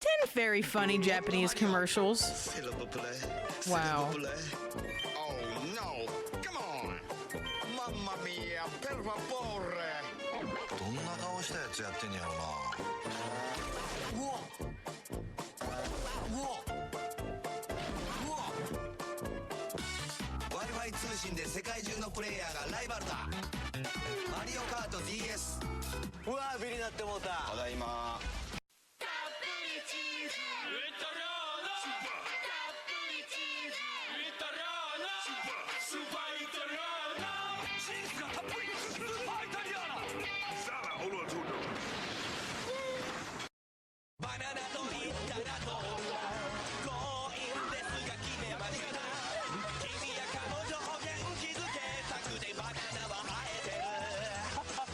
10 very funny Japanese commercials. Wow. Oh no! Come on! Mamma mia! Per favore! どんな顔したやつやってんやろな。うわうわうわ Wi-Fi 通信で世界中のプレイヤーがライバルだ。マリオカート DS。うわビリになってもうた。ただいま。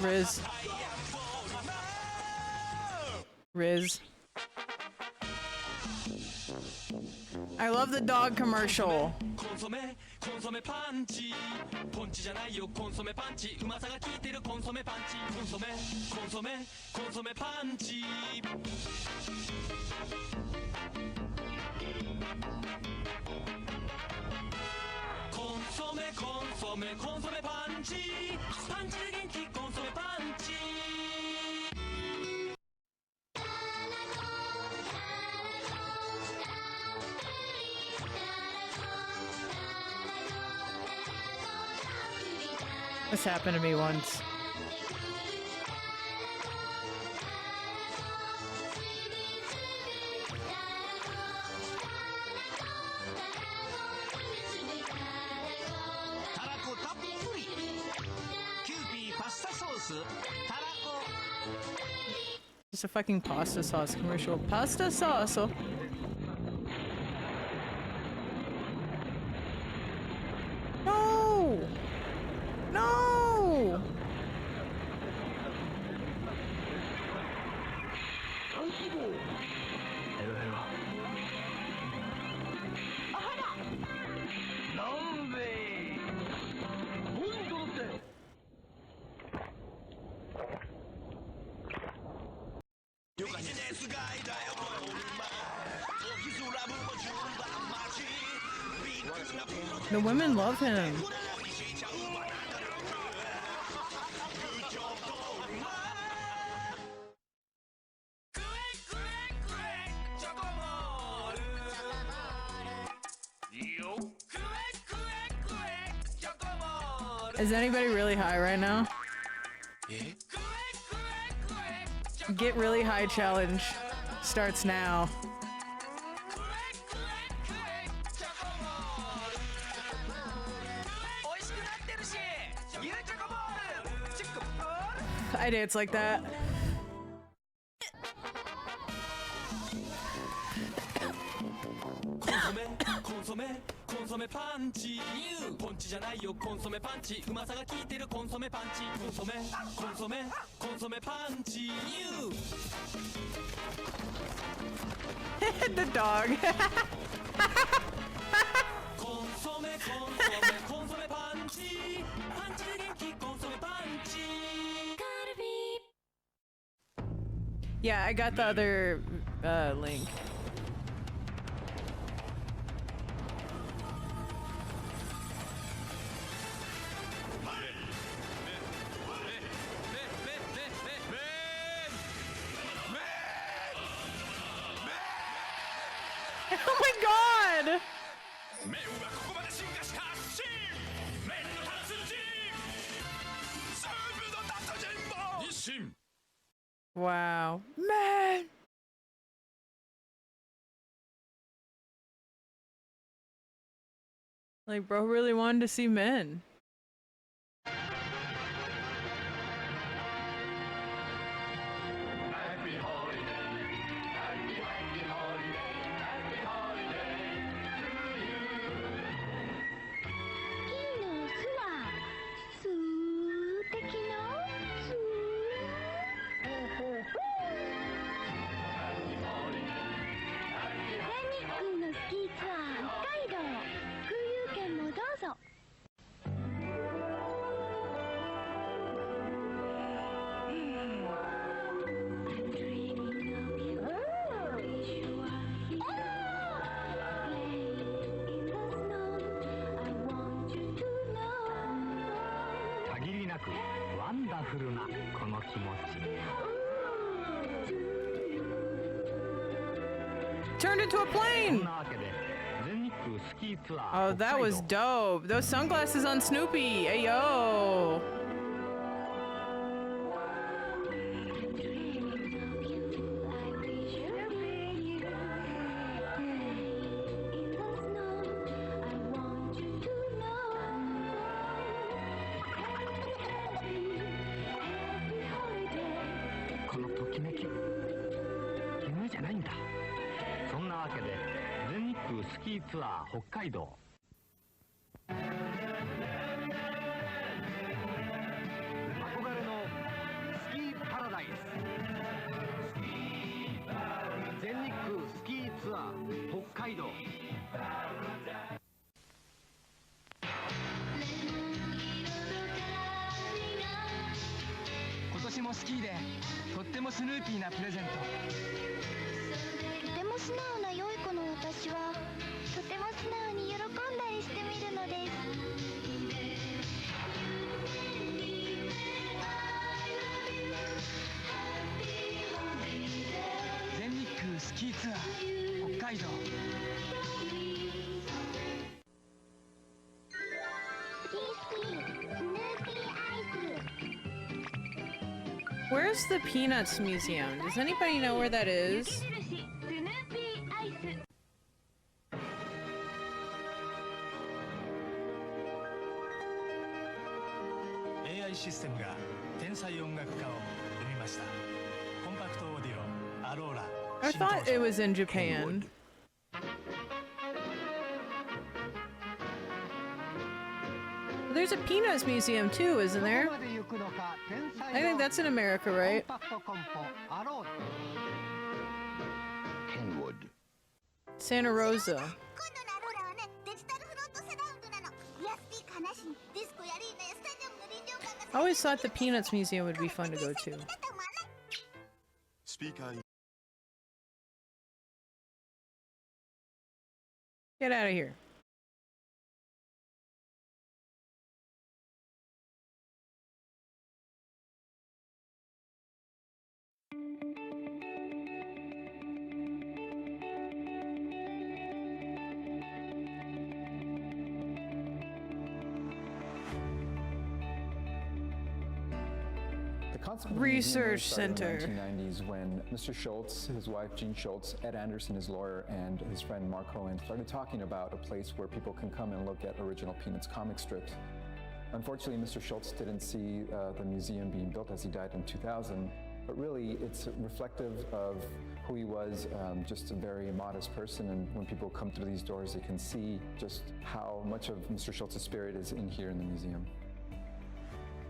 Riz. Riz. I love the dog commercial. コンソメパンチポンチじゃないよコンソメパンチうまさが効いてるコンソメパンチコンソメパンチコンソメパンチパンチで元気コンソメパンチ This happened to me once. Just a fucking pasta sauce commercial. Pasta sauce. No! No! The women love him. Is anybody really high right now? Get really high challenge starts now. I dance like that. Consome パンチポンチじゃないよコンソメパンチうまさが効いてるコンソメパンチコンソメパンチ The dog. コンソメパンチパンチで元気コンソメパンチ Yeah, I got the other link. Oh my god! Wow. Man! Like, bro really wanted to see men. Turned into a plane! Oh, that was dope. Those sunglasses on Snoopy. Hey, yo. Where's the Peanuts Museum? Does anybody know where that is? I thought it was in Japan. There's a Peanuts Museum too, isn't there? I think that's in America, right? Kenwood. Santa Rosa. I always thought the Peanuts Museum would be fun to go to. Get out of here. Research Center. In the 1990s, when Mr. Schultz, his wife Jean Schultz, Ed Anderson, his lawyer, and his friend Mark Cohen started talking about a place where people can come and look at original Peanuts comic strips. Unfortunately, Mr. Schultz didn't see the museum being built as he died in 2000, but really it's reflective of who he was, just a very modest person, and when people come through these doors, they can see just how much of Mr. Schultz's spirit is in here in the museum.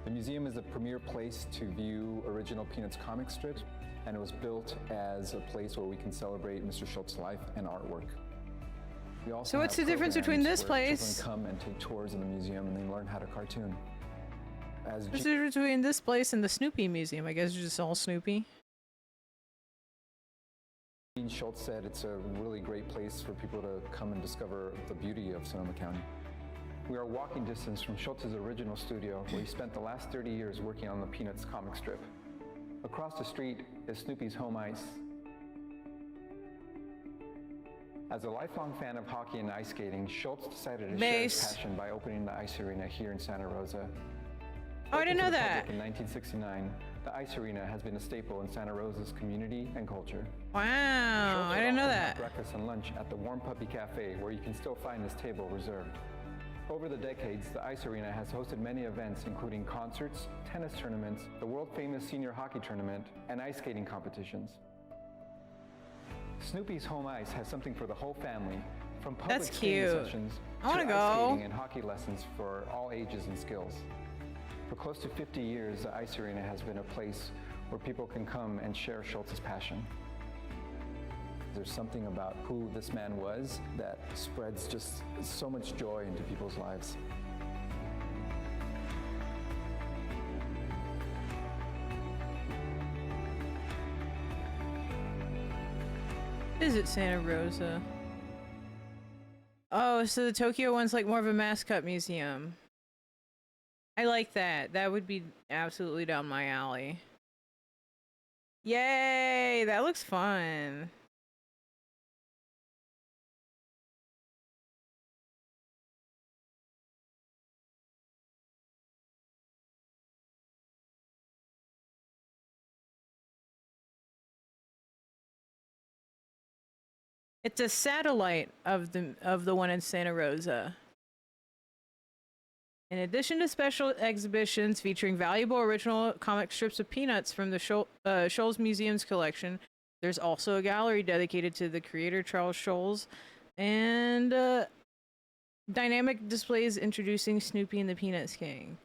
The museum is a premier place to view original Peanuts comic strips, and it was built as a place where we can celebrate Mr. Schultz's life and artwork. We also So what's the difference between this place? Children come and take tours in the museum and they learn how to cartoon. What's the difference between this place and the Snoopy Museum? I guess it's just all Snoopy. Jean Schultz said it's a really great place for people to come and discover the beauty of Sonoma County. We are walking distance from Schultz's original studio, where he spent the last 30 years working on the Peanuts comic strip. Across the street is Snoopy's home ice. As a lifelong fan of hockey and ice skating, Schultz decided to share his passion by opening the ice arena here in Santa Rosa. Oh, I didn't know that. In 1969, the ice arena has been a staple in Santa Rosa's community and culture. Wow, I didn't know that. Breakfast and lunch at the Warm Puppy Cafe, where you can still find this table reserved. Over the decades, the Ice Arena has hosted many events including concerts, tennis tournaments, the world-famous senior hockey tournament, and ice skating competitions. Snoopy's Home Ice has something for the whole family, from public That's skating cute. sessions I wanna to go. ice skating and hockey lessons for all ages and skills. For close to 50 years, the Ice Arena has been a place where people can come and share Schultz's passion. There's something about who this man was that spreads just so much joy into people's lives. Visit Santa Rosa. Oh, so the Tokyo one's like more of a mascot museum. I like that. That would be absolutely down my alley. Yay! That looks fun. It's a satellite of the one in Santa Rosa. In addition to special exhibitions featuring valuable original comic strips of Peanuts from the Scholl's Museum's collection, there's also a gallery dedicated to the creator Charles Scholl's and dynamic displays introducing Snoopy and the Peanuts King.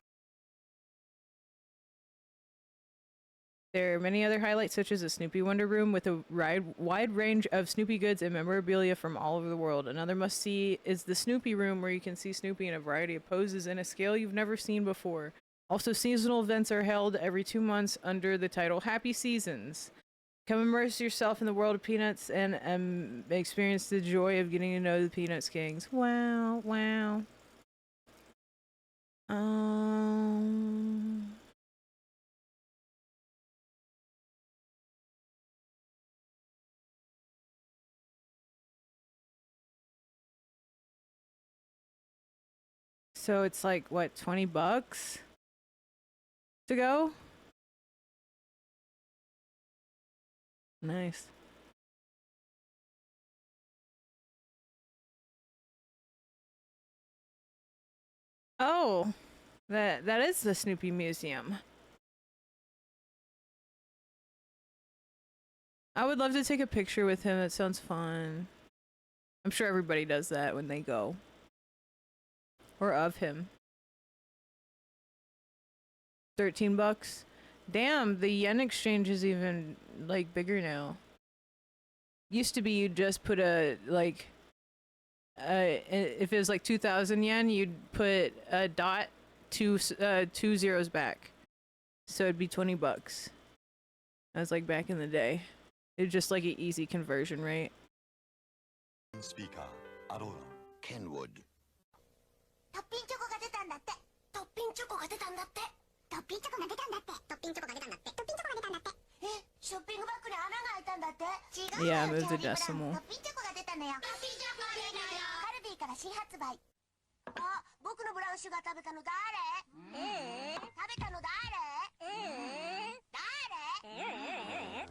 There are many other highlights, such as a Snoopy Wonder Room with a wide range of Snoopy goods and memorabilia from all over the world. Another must-see is the Snoopy Room, where you can see Snoopy in a variety of poses and a scale you've never seen before. Also, seasonal events are held every 2 months under the title Happy Seasons. Come immerse yourself in the world of Peanuts and experience the joy of getting to know the Peanuts Kings. Wow, wow. So it's like, what, $20 to go? Nice. Oh, that is the Snoopy Museum. I would love to take a picture with him. That sounds fun. I'm sure everybody does that when they go. Or of him. $13. Damn, the yen exchange is even like bigger now. Used to be you'd just put a like if it was like 2,000 yen, you'd put a dot two zeros back. So it'd be $20. That was like back in the day. It was just like an easy conversion rate. Speaker, Aurora. Kenwood. トッピンチョコが出たんだって。トッピンチョコが出たんだって。トッピンチョコが出たんだって。トッピンチョコが出たんだって。トッピンチョコが出たんだって。え、ショッピングバッグに穴が開いたんだって。違うよ。 Yeah, move the decimal. トッピンチョコが出たのよ。トッピンチョコが出たよ。カルビーから新発売。あ、僕のブラウンシュガー食べたの誰？食べたの誰？誰？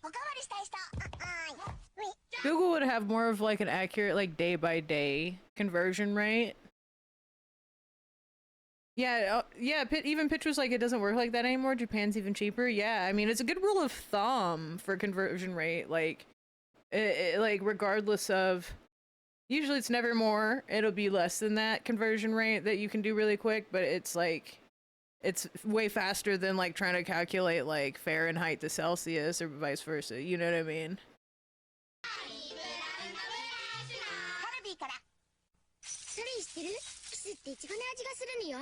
おかわりしたい人。Google would have more of like an accurate like day by day conversion rate. Yeah, yeah, even Pitch was like, it doesn't work like that anymore. Japan's even cheaper. Yeah, I mean, it's a good rule of thumb for conversion rate. Like, like regardless of, usually it's never more. It'll be less than that conversion rate that you can do really quick, but it's like, it's way faster than like trying to calculate like Fahrenheit to Celsius or vice versa. You know what I mean?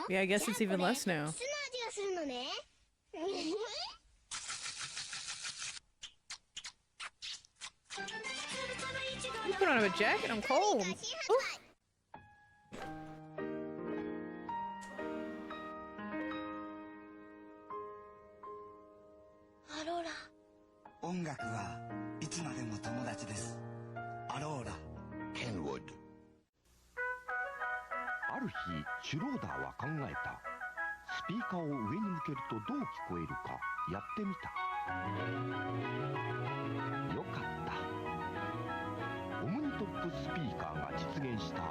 Yeah, I guess it's even less now. You put on a jacket, I'm cold. Ooh. アローラ。音楽はいつまでも友達です。アローラ。Kenwood。ある日、シュローダーは考えた。スピーカーを上に向けるとどう聞こえるかやってみた。よかった。オムニトップスピーカーが実現した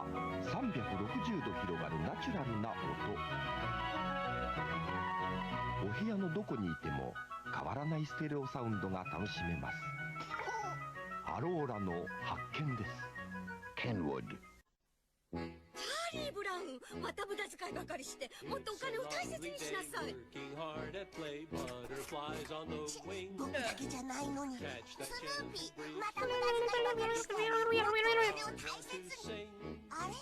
360度広がるナチュラルな音。お部屋のどこにいても変わらないステレオサウンドが楽しめます。アローラの発見です。ケンウッド。チャーリー・ブラウン、また無駄遣いばかりして、もっとお金を大切にしなさい。僕だけじゃないのに。スヌーピー、また無駄遣いばかりして、もっとお金を大切に。あれ？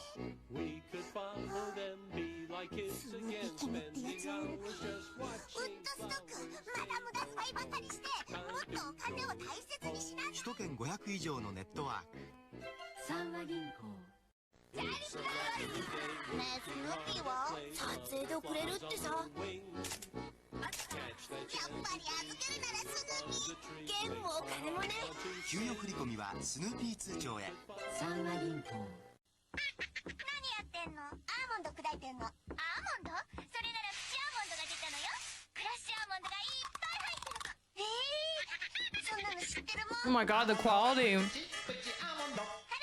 スヌーピー君ってやつはウッドストック、また無駄遣いばかりして、もっとお金を大切にしなさい。首都圏500以上のネットワーク。三和銀行。チャーリー・ブラウン、ねえスヌーピーは撮影で送れるってさ。やっぱり預けるならスヌーピー。ゲームもお金もね。給与振込はスヌーピー通帳へ。三和銀行。何やってんの？アーモンド砕いてんの。アーモンド？それならプチアーモンドが出たのよ。クラッシュアーモンドがいっぱい入ってるの。そんなの知ってるもん。 Oh my god, the quality. カル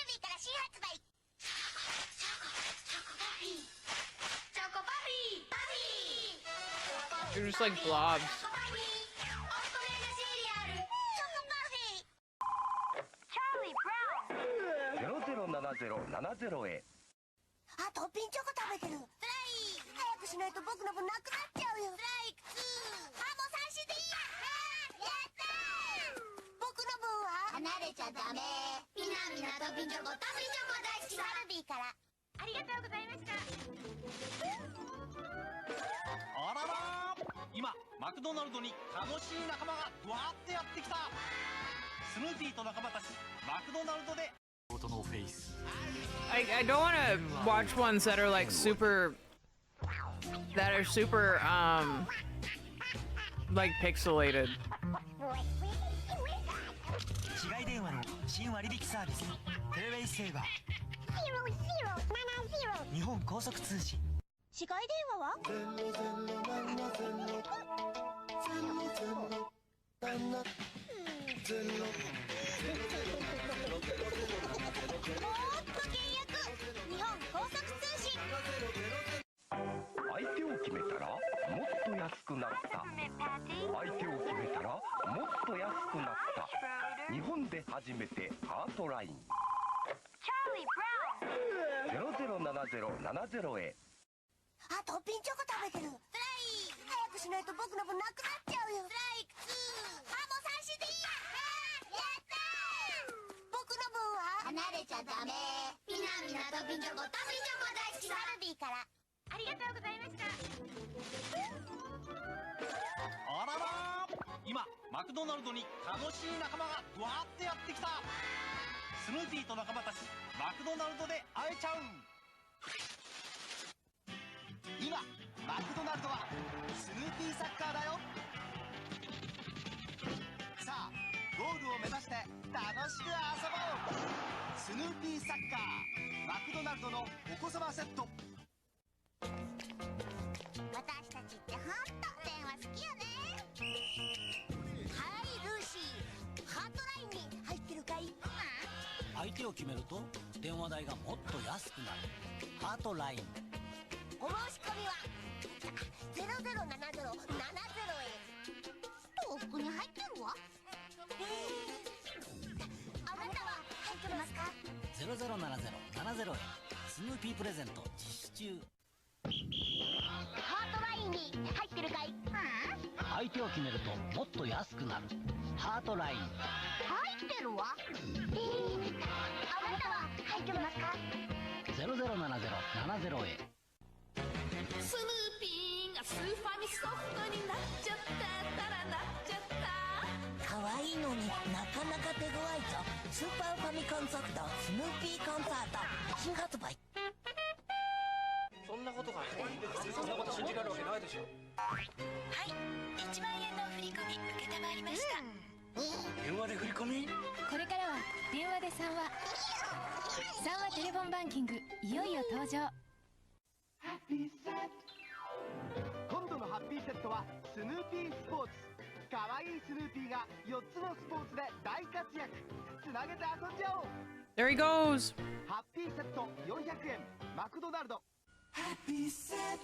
ビーから新発売。チョコパフィー。チョコパフィー。パフィー。 They're just like blobs. 007070へ。あ、トッピンチョコ食べてる。スライ早くしないと僕の分なくなっちゃうよ。スライクツー。あ、もう3種でいいや。やったー。僕の分は離れちゃダメ。みなみなトッピンチョコ、トッピンチョコ大好き。カルビーから。ありがとうございました。あららー、今マクドナルドに楽しい仲間がわーってやってきた。スヌーピーと仲間たち、マクドナルドで。I don't want to watch ones that are like super like pixelated. 市外電話の新割引サービステレウェイセーバー。日本高速通信。市外電話は？日本高速通信。相手を決めたらもっと安くなった。相手を決めたらもっと安くなった。日本で初めてハートライン。007070へ。あ、トッピンチョコ食べてる。スライ早くしないと僕の分なくなっちゃうよ。スライクツー。あ、もう3種でいいや。やったー。僕の分は離れちゃダメ。みなみなトッピンチョコ、トッピンチョコ大好き。カルビーから。ありがとうございました。あららー、今マクドナルドに楽しい仲間がわーってやってきた。スヌーピーと仲間たち、マクドナルドで会えちゃう。今マクドナルドはスヌーピーサッカーだよ。さあゴールを目指して楽しく遊ぼう。スヌーピーサッカー、マクドナルドのお子様セット。私たちってほんと電話好きよね。はい、ルーシー。ハートラインに入ってるかい？相手を決めると電話代がもっと安くなる。ハートライン。お申し込みは007070へ。とっくに入ってるわ。あなたは入ってますか？007070へ。スヌーピープレゼント実施中。ハートラインに入ってるかい？相手を決めるともっと安くなる。ハートライン。入ってるわ。あなたは入ってますか？007070へ。スヌーピーがスーパーにソフトになっちゃったたらなっちゃった。可愛いのになかなか手強いぞ。スーパーファミコンソフトスヌーピーコンサート新発売。そんなことがある。そんなこと信じられるわけないでしょ。はい、1万円の振り込み受けたまりました。電話で振り込み？これからは電話で3話テレフォンバンキングいよいよ登場。今度のハッピーセットはスヌーピースポーツ。かわいいスヌーピーが4つのスポーツで大活躍。つなげて遊んじゃおう。There he goes. ハッピーセット400円マクドナルド。ハッピーセット。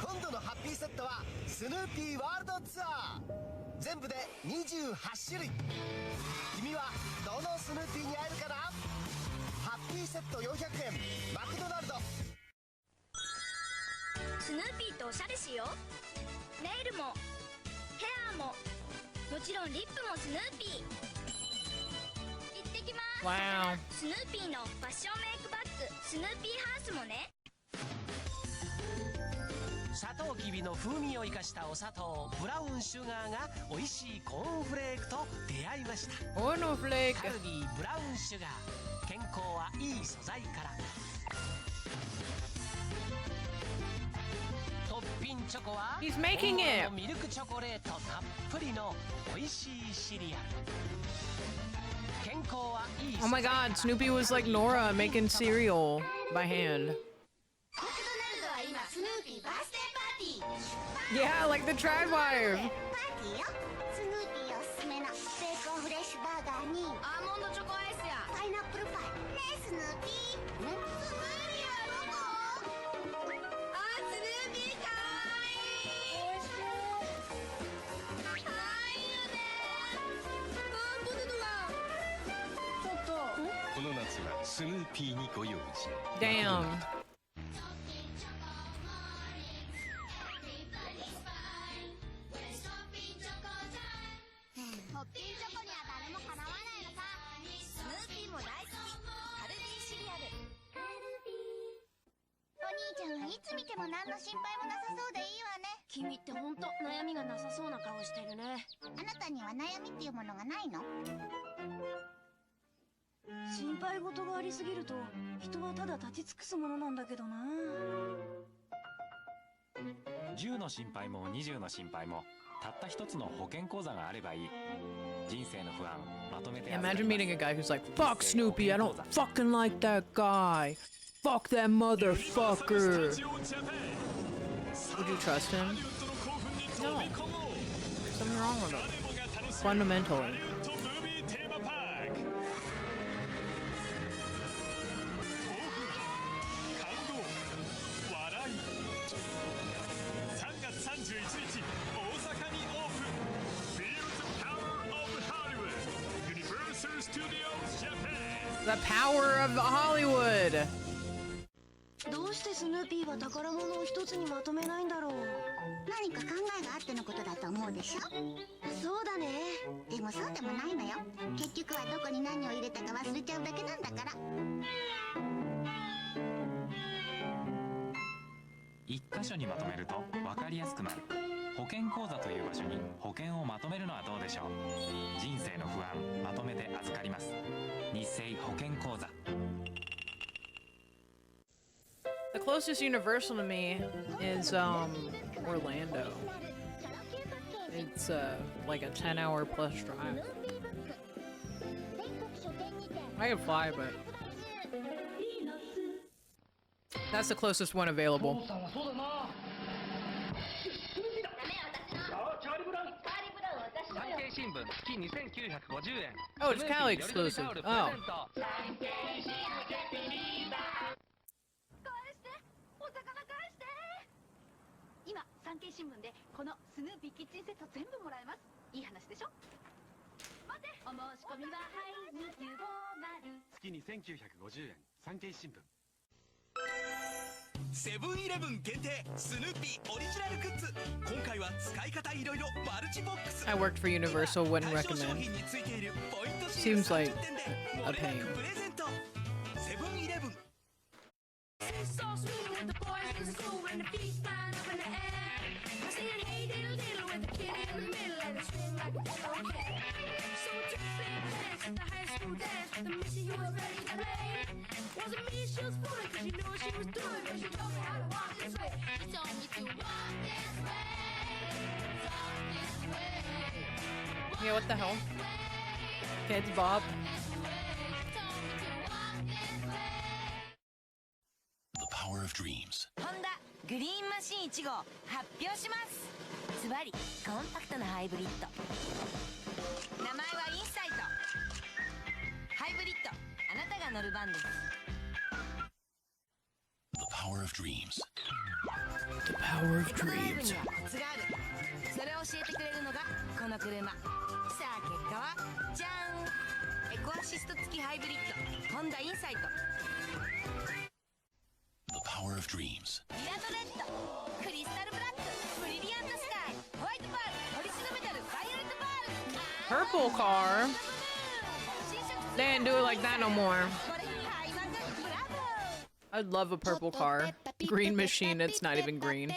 今度のハッピーセットはスヌーピーワールドツアー。全部で28種類。君はどのスヌーピーに会えるかな。ハッピーセット400円マクドナルド。スヌーピーとおしゃれしよう。ネイルもヘアももちろんリップもスヌーピー。行ってきます。 Wow. スヌーピーのファッションメイクバッグスヌーピーハウスもね。サトウキビの風味を生かしたお砂糖ブラウンシュガーが美味しいコーンフレークと出会いました。コーンフレーク。カルディブラウンシュガー、健康はいい素材から。トッピンチョコは He's making it. ミルクチョコレートたっぷりの美味しいシリアル。健康はいい素材。 Oh my god, Snoopy was like Nora making cereal by hand. Yeah, like the Tradwire. パーティーよ。スヌーピーおすすめのベーコンフレッシュバーガーにアーモンドチョコアイスやパイナップルパイねえスヌーピー。スヌーピーはどこ？あ、スヌーピーかわいい。おいしい。かわいいよね。ポテトがちょっとこの夏はスヌーピーにご用心。 Damn. ホッピーチョコには誰もかなわないのさ。スヌーピーも大好きカルディシリアル。お兄ちゃんはいつ見ても何の心配もなさそうでいいわね。君ってほんと悩みがなさそうな顔してるね。あなたには悩みっていうものがないの？心配事がありすぎると人はただ立ち尽くすものなんだけどな。10の心配も20の心配もたった一つの保険口座があればいい。人生の不安まとめて。 Imagine meeting a guy who's like, fuck Snoopy, I don't fucking like that guy. Fuck that motherfucker. Would you trust him? No. There's something wrong with him. Fundamentally. The power of Hollywood. どうしてスヌーピーは宝物を一つにまとめないんだろう。何か考えがあってのことだと思うでしょ。そうだね。でもそうでもないのよ。結局はどこに何を入れたか忘れちゃうだけなんだから。一箇所にまとめると分かりやすくなる。保険口座という場所に保険をまとめるのはどうでしょう。人生の不安まとめて預かります。日清保険口座。 The closest Universal to me is Orlando. It's like a 10-hour plus drive. I could fly, but that's the closest one available. Oh, it's Cali exclusive. Oh. 今産経新聞でこのスヌーピーキッチンセット全部もらえます。いい話でしょ。待って、お申し込みははい2950。月に1950円。産経新聞。セブンイレブン限定スヌーピーオリジナルグッズ。今回は使い方いろいろマルチボックス。 I worked for Universal, wouldn't recommend. Seems like a pain. セブンイレブン。Yeah, what the hell? Kids Bob. The power of dreams. ホンダグリーンマシン1号発表します。ズバリコンパクトなハイブリッド。名前はインサイト。ハイブリッドあなたが乗る番です。 The power of dreams. The power of dreams. コツがある。それを教えてくれるのがこの車。さあ結果はじゃーん。エコアシスト付きハイブリッドホンダインサイト。 The power of dreams. ミラトレッド、クリスタルブラック、ブリリアントスカイ、ホワイトパール、ポリスノメタル、バイオレットパール。 Purple car. They didn't do it like that no more. I'd love a purple car. Green machine, it's not even green.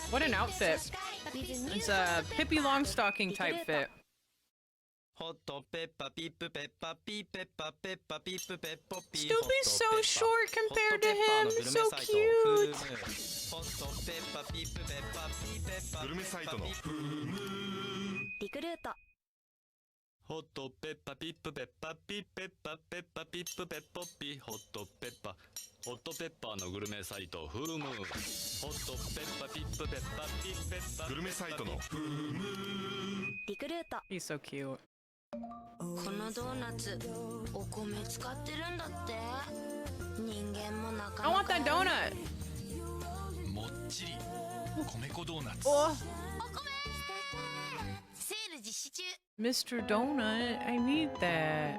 What an outfit. It's a Pippi Longstocking type fit. Snoopy's so short compared to him. So cute. グルメサイトのリクルート。ホットペッパピップペッパピッペッパペッパピップペッポッピホットペッパーのグルメサイトフームホットペッパピップペッパピッペッパグルメサイトのフームリクルート。 He's so cute. このドーナツお米使ってるんだって。人間もなか I な want か that donut. もっちり米粉ドーナツ。 Oh, セール実施中。 Mr. Donut, I need that.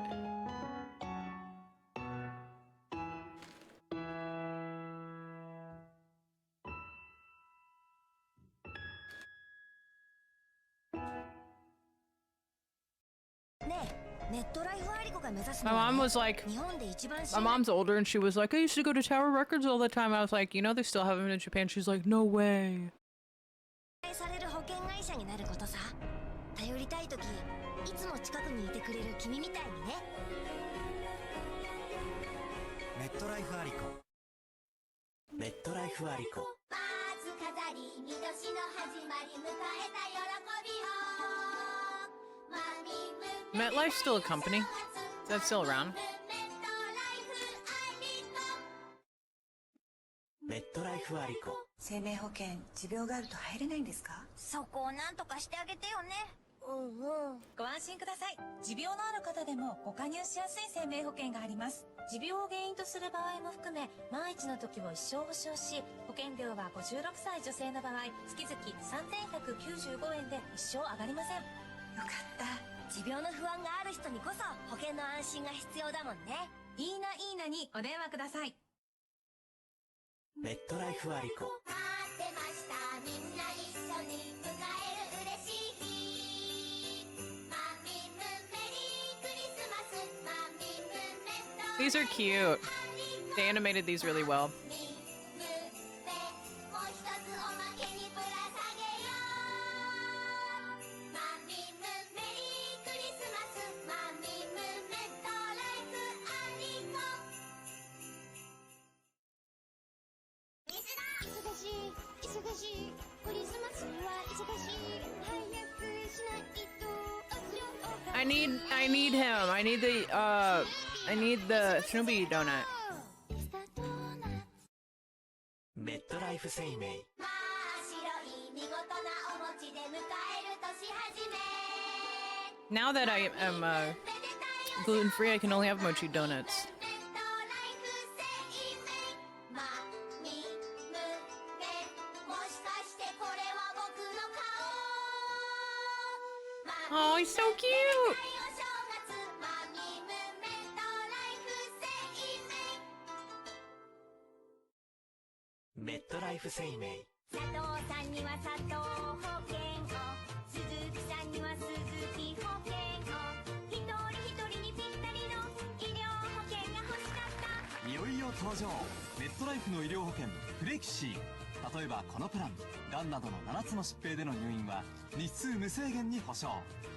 My mom was like, my mom's older and she was like, I used to go to Tower Records all the time. I was like, you know, they still have them in Japan. She's like, no way. される保険会社になることさ。頼りたいとき、いつも近くにいてくれる君みたいにね。メットライフアリコ。メットライフアリコ。バーツ飾り見年の始まり迎えた喜びを。マミム MetLife's still a company. Is that still around? メットライフアリコ。生命保険、持病があると入れないんですか？そこをなんとかしてあげてよね。ご安心ください。持病のある方でもご加入しやすい生命保険があります。持病を原因とする場合も含め、万一の時を一生保証し、保険料は56歳女性の場合、月々3195円で一生上がりません。よかった。持病の不安がある人にこそ保険の安心が必要だもんね。いいないいなにお電話ください。メットライフアリコ。待ってました。みんな一緒に迎える嬉しい日。マミムメリークリスマス。マミムメット。 These are cute. They animated these really well. もう一つおまけにぶら下げよう。マミムメリークリスマス。マミムメットライフアリコ。忙しい忙しいクリスマスは忙しい早くしないと I need him. I need the Snoopy donut. メットライフ生命。真っ白い見事なお餅で迎える年始め。 Now that I am gluten free, I can only have mochi donuts. マミムメもしかしてこれは僕の顔。 Oh, he's so cute. お正月マミムメとライフ生命。メットライフ生命。佐藤さんには佐藤保険を、鈴木さんには鈴木保険を、一人一人にぴったりの医療保険が欲しかった。いよいよ登場。メットライフの医療保険フレキシー。例えばこのプラン、がんなどの7つの疾病での入院は日数無制限に保証。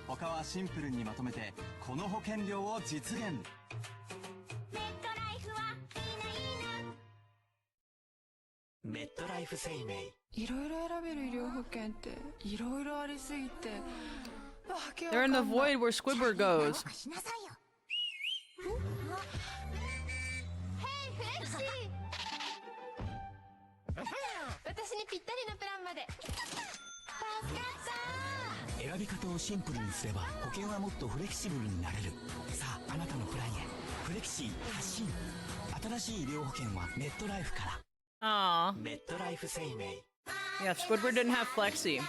他はシンプルにまとめてこの保険料を実現。メットライフはいいないいな。メットライフ生命。いろいろ選べる医療保険っていろいろありすぎてわけわ They're か in ん the ない。 void where Squidward goes. しなさいよ。ヘイフレキシー。私にぴったりのプランまで。助かった。をシンプルにすれば保険はもっとフレキシブルになれる。さああなたのプランへ。フレキシ発信。新しい医療保険はメットライフから。Aww. メットライフ生命。 Yeah, Squidward didn't have Flexi.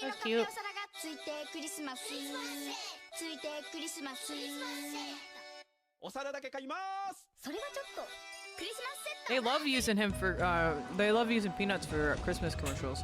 That's cute. ついてクリスマスついてクリスマスお皿だけ買います。それはちょっとクリスマスセッ They love using him for, they love using Peanuts for Christmas commercials.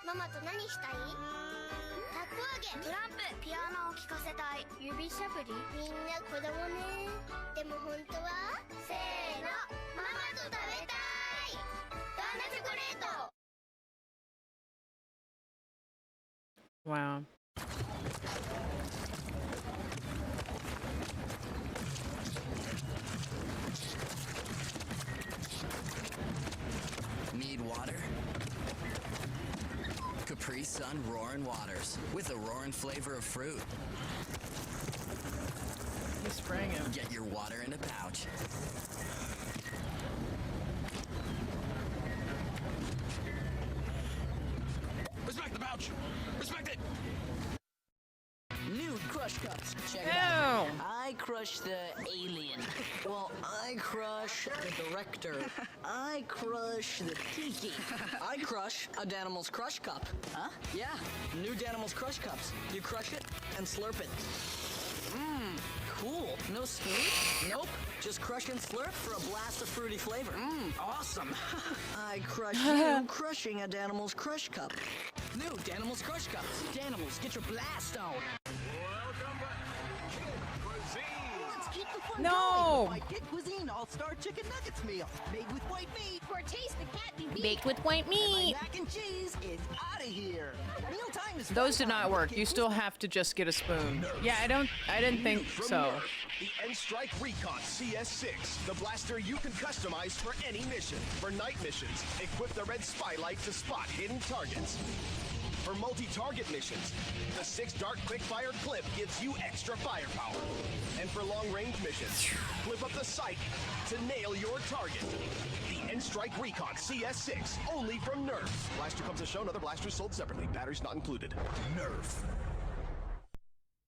ママと何したい？たこ揚げ、トランプ、ピアノを聴かせたい、指しゃぶり。みんな子供ね。でも本当はせーの、ママと食べたい。ガーナチョコレート。 Wow. Need water? Capri Sun Roaring Waters with a roaring flavor of fruit. He's spraying him. Get your water in a pouch. Respect the pouch! Respect it! New Crush Cups. Check it Ew. out. I crush the alien. Well, I crush the director. I crush the tiki. I crush a Danimals Crush Cup. Huh? Yeah, new Danimals Crush Cups. You crush it and slurp it. Mmm, cool. No spoon? Nope. Just crush and slurp for a blast of fruity flavor. Mmm, awesome. I crush you crushing a Danimals Crush Cup. New Danimals Crush Cups. Danimals, get your blast on. Welcome back. Kid Cuisine. Let's keep the fun No. going with my Kid Cuisine All-Star Chicken Nuggets meal. Made with white meat. For a taste that can't be beat. Baked with white And my meat. mac and cheese is out of here. Mealtime is Those did fun time not with work. Kid You still have to just get a spoon. Yeah, I didn't think so. The N-Strike Recon CS6, the blaster you can customize for any mission. For night missions, equip the red spylight to spot hidden targets. For multi-target missions, the 6-dart quick-fire clip gives you extra firepower. And for long-range missions, flip up the sight to nail your target. The N-Strike Recon CS6, only from Nerf. Blaster comes as shown, other blasters sold separately. Batteries not included. Nerf.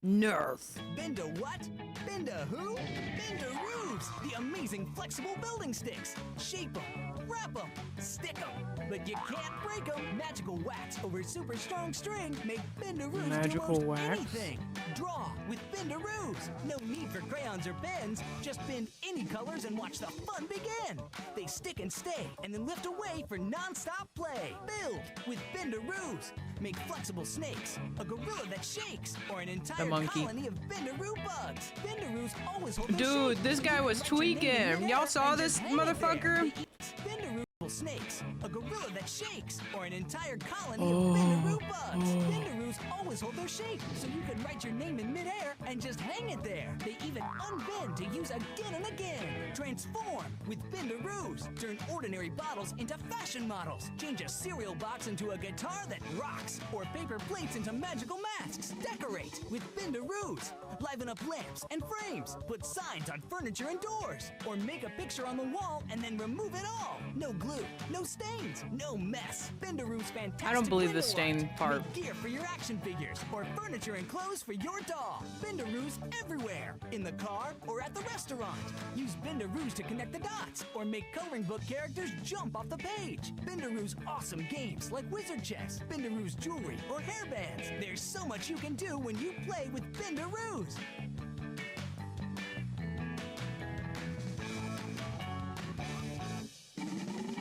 Nerf. Been to what? Been to who? Been to Roofs, the amazing flexible building sticks. Shape them, wrap them, stick them, but you can't break them. Magical wax over super strong string make Bend-A-Roos do Magical most wax? anything. Draw with Bend-A-Roos. No need for crayons or pens. Just bend any colors and watch the fun begin. They stick and stay and then lift away for non-stop play. Build with Bend-A-Roos. Make flexible snakes, a gorilla that shakes, or an entire monkey. colony of Bend-A-Roo bugs. Bend-A-Roos always hold their Dude, shape, this so guy you was can write your name in tweaking. midair Y'all saw and this just hang it there. motherfucker? They eat Bend-A-Roo snakes, a gorilla that shakes, or an entire colony of Bend-A-Roo bugs. Bend-A-Roos always hold their shape, so you can write your name in midair and just hang it there. They even unbend to use again and again. Transform with Bend-A-Roos. Turn ordinary bottles into fashion models. Change a cereal box into a guitar that rocks, or paper plates into magical masks. Decorate with Bend-A-Roos. Liven up lamps and frames. Put signs on furniture and doors, or make a picture on the wall and then remove it all. No glue, glue, no stains, no mess. Benderoo's fantastic. I don't believe the window stain art. part. Make gear for your action figures or furniture and clothes for your dog. Benderoo's everywhere, in the car or at the restaurant. Use Benderoo's to connect the dots or make coloring book characters jump off the page. Benderoo's awesome games like Wizard Chess, Benderoo's jewelry, or hairbands. There's so much you can do when you play with Benderoo's.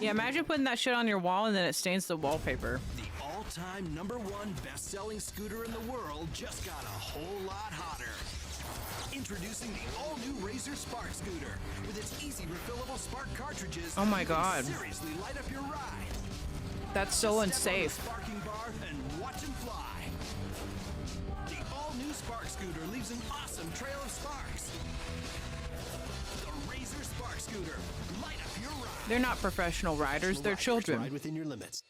Yeah, imagine putting that shit on your wall and then it stains the wallpaper. The all-time #1 best-selling scooter in the world just got a whole lot hotter. Introducing the all-new Razor Spark Scooter with its easy refillable spark cartridges. Oh my God. Seriously light up your ride. That's so Step on the unsafe. sparking bar and watch them fly. The all-new Spark Scooter leaves an awesome trail of sparks. The Razor Spark Scooter. Light up your ride. They're not professional riders, they're children. Ride within your limits.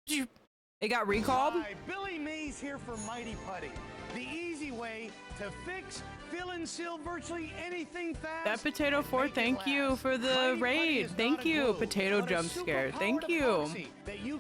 It got recalled? Hi, Billy Mays here for Mighty Putty. The easy way to fix, fill, and seal virtually anything fast. That Potato 4, thank you for the raid. Thank you, Potato Jump Scare. Thank you.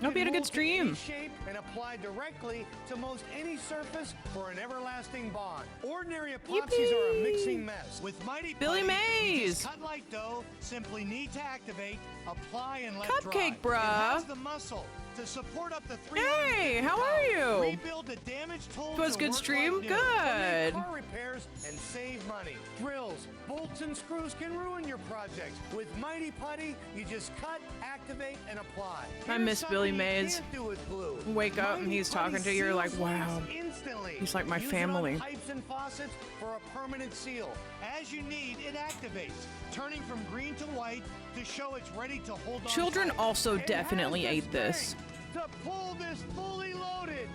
Hope you had a good stream. Shape and apply directly to most any surface for an everlasting bond. Ordinary epoxies are a mixing mess. With Mighty Billy Putty, you Mays. just cut like dough, simply need to activate, apply, and let Cupcake, dry. bruh. It has the muscle to support up to 300 Hey, how are you? Rebuild the damaged tools. It was a good stream? Good. Car repairs and save money. Drills, bolts, and screws can ruin your projects. With Mighty Putty, you just cut, activate, and apply. I miss Here's Billy something you Mays. can't do with glue. Wake up and Mighty he's Putty talking to you, you're like, seals wow. wax instantly. He's like my Use it on family. pipes and faucets for a permanent seal. As you need, it activates, turning from green to white to show it's ready to hold on. Children tight. also It definitely has the ate this. strength to pull this fully loaded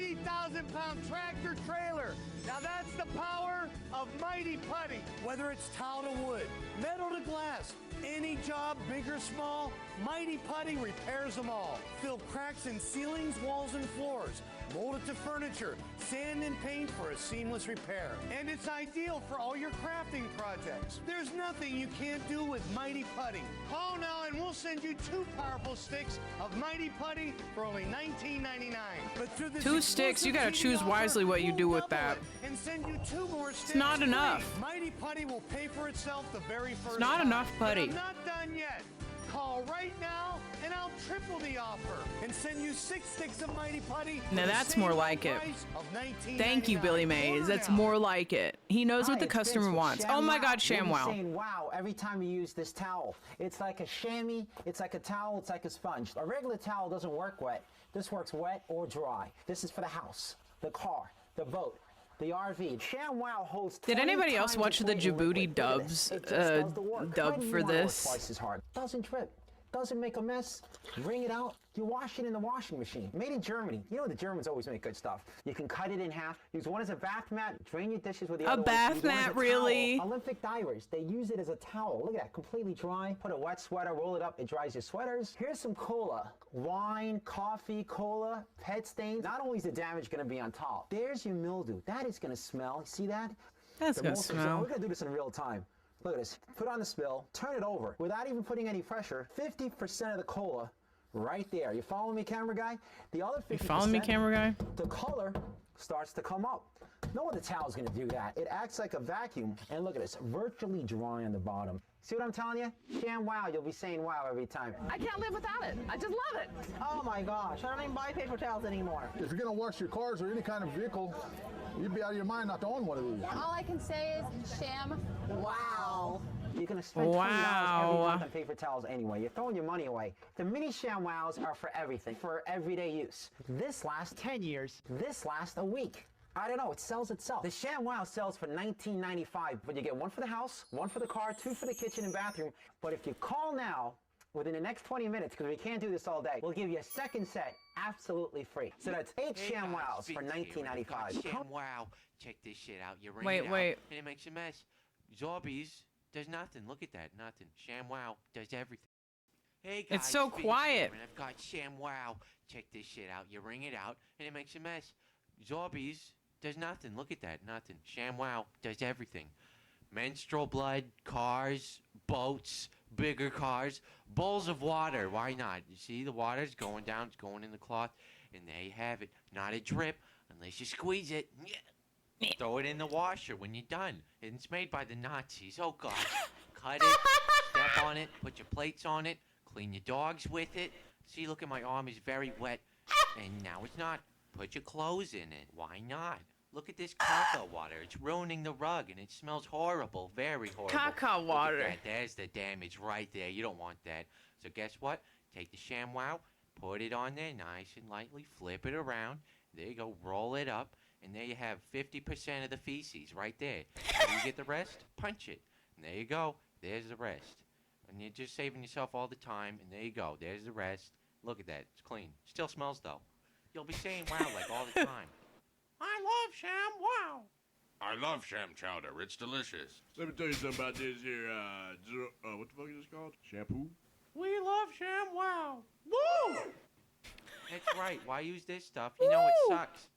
80,000-pound tractor trailer. Now that's the power of Mighty Putty. Whether it's tile to wood, metal to glass, any job, big or small, Mighty Putty repairs them all. Fill cracks in ceilings, walls, and floors. Mold it to furniture, sand and paint for a seamless repair. And it's ideal for all your crafting projects. There's nothing you can't do with Mighty Putty. Call now and we'll send you 2 powerful sticks of Mighty Putty for only $19.99. But through this 2 sticks, you gotta exclusive choose TV wisely what you offer, do we'll with that. double it and send you 2 more sticks. It's not free. enough. Mighty Putty will pay for itself the very first It's not time. enough putty. But I'm not done yet. Call right now and I'll triple the offer and send you 6 sticks of Mighty Putty. for Now the that's same more low like it. price of $19.99. Thank you, Billy Mays. Order That's now. more like it. He knows what the customer wants. Oh my God, You'll be ShamWow. saying wow every time you use this towel. It's like a chamois, it's like a towel, it's like a sponge. A regular towel doesn't work wet. This works wet or dry. This is for the house, the car, the boat, the RV. ShamWow holds. Did 20 anybody else times watch its the weight in Djibouti liquid. Look at this. dubs It just does the work. dub Why do you for wanna work this? Twice as hard. Doesn't trip. Doesn't make a mess. Wring it out. You wash it in the washing machine. Made in Germany. You know the Germans always make good stuff. You can cut it in half. Use one as a bath mat. Drain your dishes with the A other one. bath Use one as mat, a towel. really? Olympic divers, they use it as a towel. Look at that, completely dry. Put a wet sweater, roll it up, it dries your sweaters. Here's some cola. Wine, coffee, cola, pet stains. Not only is the damage gonna be on top, there's your mildew. That is gonna smell. See that? That's The gonna most- smell. We're gonna do this in real time. Look at this. Put on the spill, turn it over. Without even putting any pressure, 50% of the cola right there. You follow me, camera guy? The other 50%, You follow me, camera guy? the color starts to come up. No other towel's gonna do that. It acts like a vacuum. And look at this, virtually dry on the bottom. See what I'm telling you? ShamWow, you'll be saying wow every time. I can't live without it. I just love it. Oh my gosh, I don't even buy paper towels anymore. If you're gonna wash your cars or any kind of vehicle, you'd be out of your mind not to own one of these. All I can say is sham. Wow. You're gonna spend $20 every Wow. month on paper towels anyway. You're throwing your money away. The mini ShamWows are for everything, for everyday use. This lasts 10 years. This lasts a week. I don't know, it sells itself. The ShamWow sells for $19.95, but you get one for the house, one for the car, 2 for the kitchen and bathroom. But if you call now, within the next 20 minutes, because we can't do this all day, we'll give you a second set absolutely free. So that's 8 ShamWows for $19.95. ShamWow. Check this shit out. You ring Wait, it out, wait. and it makes a mess. Zorbies does nothing. Look at that. Nothing. ShamWow does everything. Hey guys, It's so Vince quiet. here, and I've got ShamWow. Check this shit out. You ring it out, and it makes a mess. Zorbies does nothing. Look at that. Nothing. ShamWow does everything. Menstrual blood, cars, boats, bigger cars, bowls of water. Why not? You see, the water's going down, it's going in the cloth, and there you have it. Not a drip unless you squeeze it. Throw it in the washer when you're done. And it's made by the Nazis. Oh, God. Cut it, step on it, put your plates on it, clean your dogs with it. See, look at my arm is very wet. And now it's not. Put your clothes in it. Why not? Look at this caca water. It's ruining the rug, and it smells horrible. Very horrible. Caca water. Look at that. There's the damage right there. You don't want that. So guess what? Take the ShamWow, put it on there nice and lightly, flip it around. There you go. Roll it up, and there you have 50% of the feces right there. How do you get the rest? Punch it. And there you go. There's the rest. And you're just saving yourself all the time, and there you go. There's the rest. Look at that. It's clean. Still smells, though. You'll be saying wow like all the time. I love Sham Wow. I love sham chowder. It's delicious. Let me tell you something about this here, what the fuck is this called? Shampoo? We love Sham Wow. Woo! That's right. Why use this stuff? You know it sucks.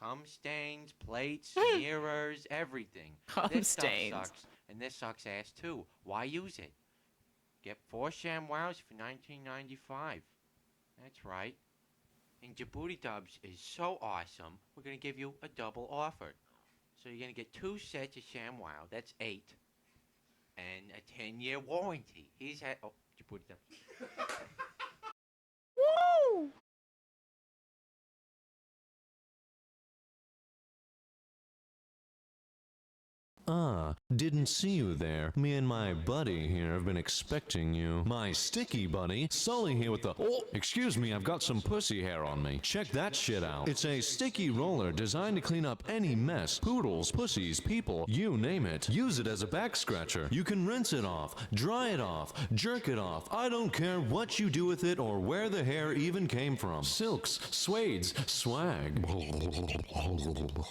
Cum stains, plates, mirrors, everything. This stuff sucks, and this sucks ass too. Why use it? Get 4 ShamWows for $19.95. That's right. And Djibouti Dubs is so awesome, we're going to give you a double offer. So you're going to get 2 sets of ShamWow, that's 8, and a 10-year warranty. He's had... Oh, Djibouti Dubs. Woo! Ah, didn't see you there. Me and my buddy here have been expecting you. My sticky buddy, Sully here with the... Oh, excuse me, I've got some pussy hair on me. Check that shit out. It's a sticky roller designed to clean up any mess. Poodles, pussies, people, you name it. Use it as a back scratcher. You can rinse it off, dry it off, jerk it off. I don't care what you do with it or where the hair even came from. Silks, suedes, swag.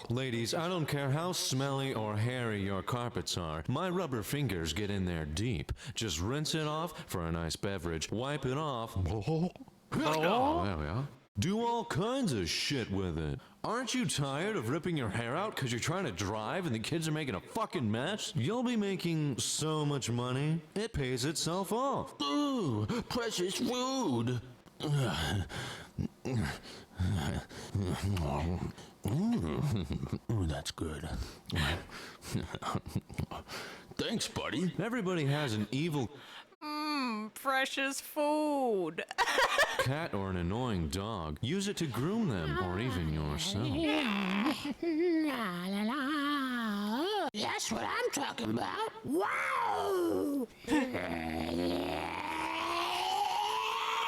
Ladies, I don't care how smelly or hairy your carpets are. My rubber fingers get in there deep. Just rinse it off for a nice beverage. Wipe it off. Oh, there we are. Do all kinds of shit with it. Aren't you tired of ripping your hair out because you're trying to drive and the kids are making a fucking mess? You'll be making so much money, it pays itself off. Ooh, precious food. Ooh, that's good. Thanks, buddy. Everybody has an evil Precious food. cat or an annoying dog. Use it to groom them or even yourself. La la la. That's what I'm talking about. Wow.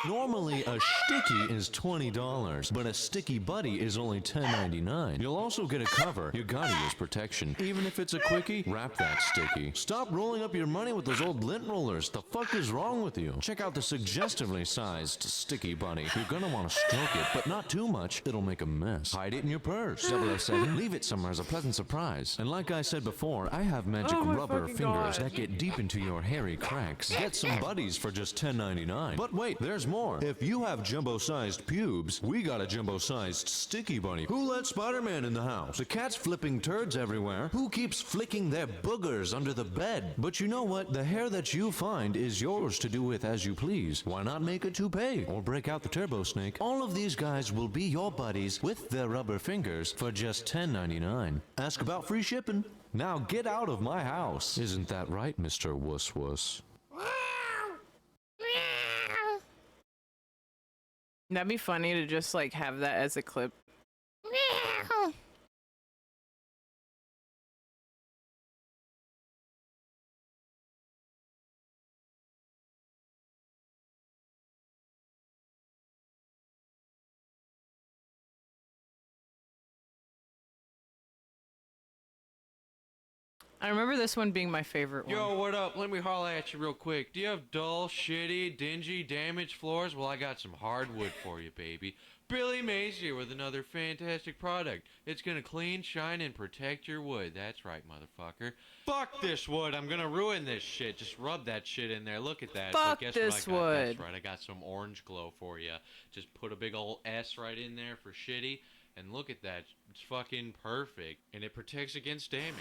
Normally, a sticky is $20, but a sticky buddy is only $10.99. You'll also get a cover. You gotta use protection. Even if it's a quickie, wrap that sticky. Stop rolling up your money with those old lint rollers. The fuck is wrong with you? Check out the suggestively sized sticky buddy. You're gonna want to stroke it, but not too much. It'll make a mess. Hide it in your purse. 007. Leave it somewhere as a pleasant surprise. And like I said before, I have magic rubber fingers that get deep into your hairy cracks. Get some buddies for just $10.99. But wait, there's more. If you have jumbo-sized pubes, we got a jumbo-sized sticky bunny. Who let Spider-Man in the house? The cat's flipping turds everywhere. Who keeps flicking their boogers under the bed? But you know what? The hair that you find is yours to do with as you please. Why not make a toupee or break out the turbo snake? All of these guys will be your buddies with their rubber fingers for just $10.99. Ask about free shipping. Now get out of my house. Isn't that right, Mr. Wuss Wuss? That'd be funny to just like have that as a clip. I remember this one being my favorite one. Yo, what up? Let me holler at you real quick. Do you have dull, shitty, dingy, damaged floors? Well, I got some hardwood for you, baby. Billy Mays here with another fantastic product. It's gonna clean, shine, and protect your wood. That's right, motherfucker. Fuck this wood. I'm gonna ruin this shit. Just rub that shit in there. Look at that. Fuck But guess this what I got? wood. That's right. I got some orange glow for you. Just put a big old S right in there for shitty. And look at that. It's fucking perfect. And it protects against damage.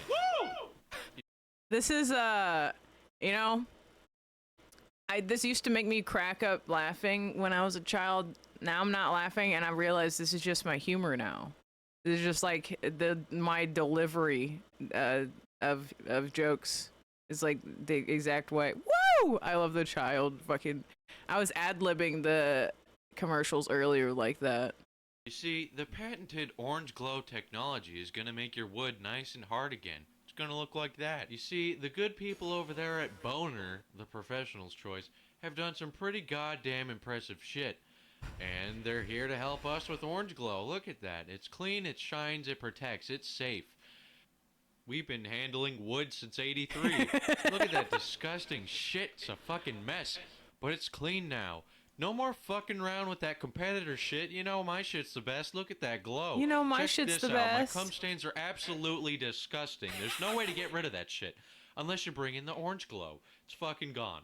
This is you know, This used to make me crack up laughing when I was a child. Now I'm not laughing, and I realize this is just my humor now. This is just like my delivery of jokes is like the exact way. Woo! I love the child fucking. I was ad-libbing the commercials earlier like that. You see, the patented orange glow technology is gonna make your wood nice and hard again. It's gonna look like that. You see, the good people over there at Boner, the professional's choice, have done some pretty goddamn impressive shit. And they're here to help us with orange glow. Look at that. It's clean, it shines, it protects, it's safe. We've been handling wood since '83. Look at that disgusting shit. It's a fucking mess. But it's clean now. No more fucking around with that competitor shit. You know my shit's the best. Look at that glow. You know my Check shit's this the out. best. My cum stains are absolutely disgusting. There's no way to get rid of that shit. Unless you bring in the orange glow. It's fucking gone.